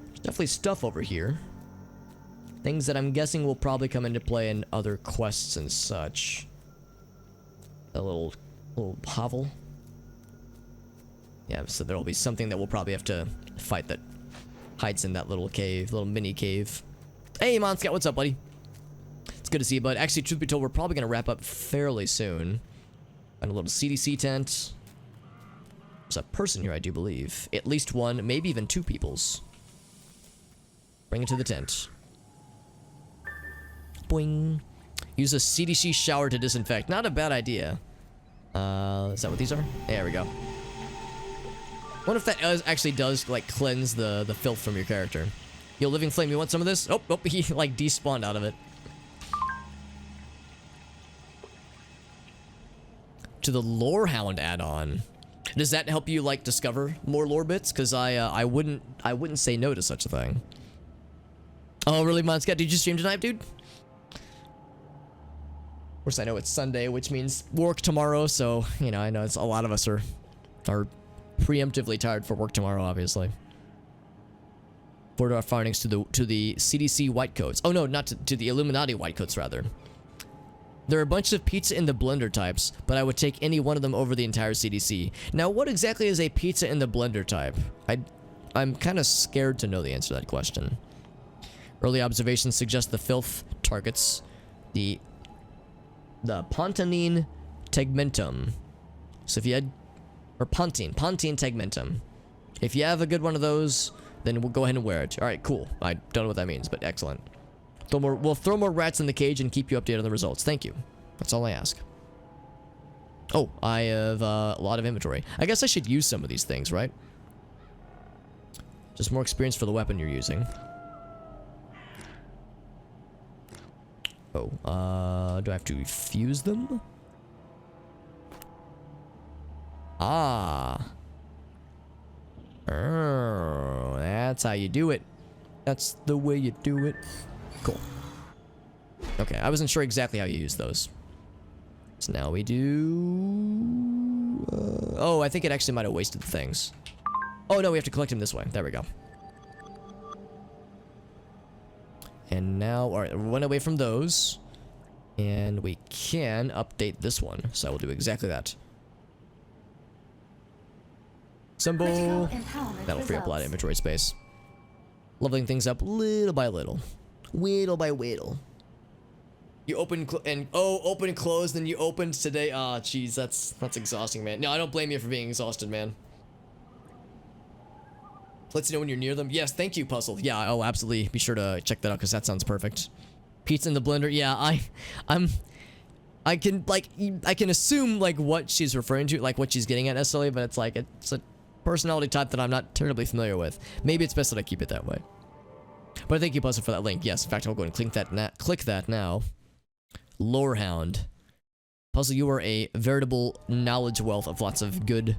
A: There's definitely stuff over here. Things that I'm guessing will probably come into play in other quests and such. A little hovel. Yeah, so there'll be something that we'll probably have to fight that hides in that little cave, little mini cave. Hey, Monscout, what's up, buddy? It's good to see you, bud. Actually, truth be told, we're probably gonna wrap up fairly soon. And a little CDC tent. There's a person here, I do believe. At least one, maybe even two peoples. Bring it to the tent. Boing. Use a CDC shower to disinfect. Not a bad idea. Is that what these are? There we go. I wonder if that actually does, like, cleanse the filth from your character. Yo, Living Flame, you want some of this? Oh, he, like, despawned out of it. To the Lorehound add-on. Does that help you, like, discover more lore bits? Because I wouldn't say no to such a thing. Oh, really, Monscat? Did you stream tonight, dude? Of course, I know it's Sunday, which means work tomorrow, so, you know, I know it's a lot of us are preemptively tired for work tomorrow, obviously. Forward our findings to the CDC whitecoats. Oh no, not to the Illuminati whitecoats, rather. There are a bunch of pizza in the blender types, but I would take any one of them over the entire CDC. Now, what exactly is a pizza in the blender type? I'm kind of scared to know the answer to that question. Early observations suggest the filth targets the Pontanine tegmentum. So if you had, or Pontine tegmentum. If you have a good one of those, then we'll go ahead and wear it. All right, cool. I don't know what that means, but excellent. We'll throw more rats in the cage and keep you updated on the results. Thank you. That's all I ask. Oh, I have a lot of inventory. I guess I should use some of these things, right? Just more experience for the weapon you're using. Oh, do I have to fuse them? Ah. Oh, that's how you do it. That's the way you do it. Cool. Okay, I wasn't sure exactly how you use those. So now we do... oh, I think it actually might have wasted the things. Oh, no, we have to collect them this way. There we go. And now, alright, we went away from those. And we can update this one. So I will do exactly that. Symbol. That'll free up a lot of inventory space. Leveling things up little by little. Whittle by whittle. You open open and close, then you opened today. Ah, jeez, that's exhausting, man. No, I don't blame you for being exhausted, man. Lets you know when you're near them. Yes, thank you, Puzzle. Yeah, I'll absolutely be sure to check that out because that sounds perfect. Pizza in the blender. Yeah, I can assume like what she's referring to, like what she's getting at necessarily, but it's a personality type that I'm not terribly familiar with. Maybe it's best that I keep it that way. But thank you, Puzzle, for that link. Yes, in fact, I'll go and click that now. Lorehound. Puzzle, you are a veritable knowledge wealth of lots of good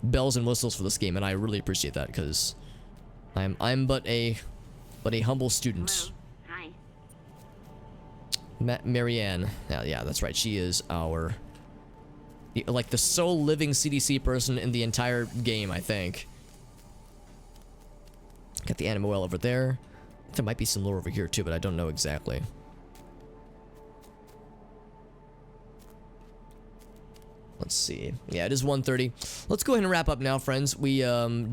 A: bells and whistles for this game, and I really appreciate that because I'm but a humble student.
C: Hello. Hi.
A: Marianne. Yeah, that's right. She is like the sole living CDC person in the entire game, I think. Got the animal well over there. There might be some lore over here too, but I don't know exactly. Let's see. Yeah, it is 1:30. Let's go ahead and wrap up now, friends. We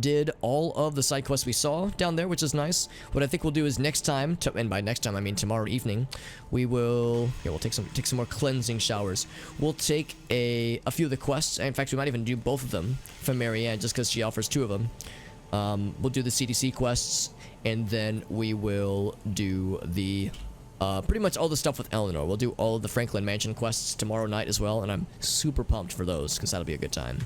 A: did all of the side quests we saw down there, which is nice. What I think we'll do is next time, and by next time I mean tomorrow evening, we will. Yeah, we'll take some more cleansing showers. We'll take a few of the quests. In fact, we might even do both of them for Marianne, just because she offers 2 of them. We'll do the CDC quests, and then we will do the. Pretty much all the stuff with Eleanor. We'll do all of the Franklin Mansion quests tomorrow night as well, and I'm super pumped for those, because that'll be a good time.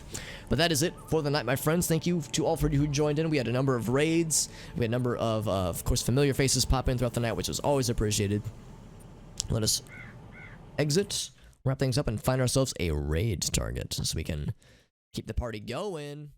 A: But that is it for the night, my friends. Thank you to all for you who joined in. We had a number of raids. We had a number of course, familiar faces pop in throughout the night, which was always appreciated. Let us exit, wrap things up, and find ourselves a raid target, so we can keep the party going.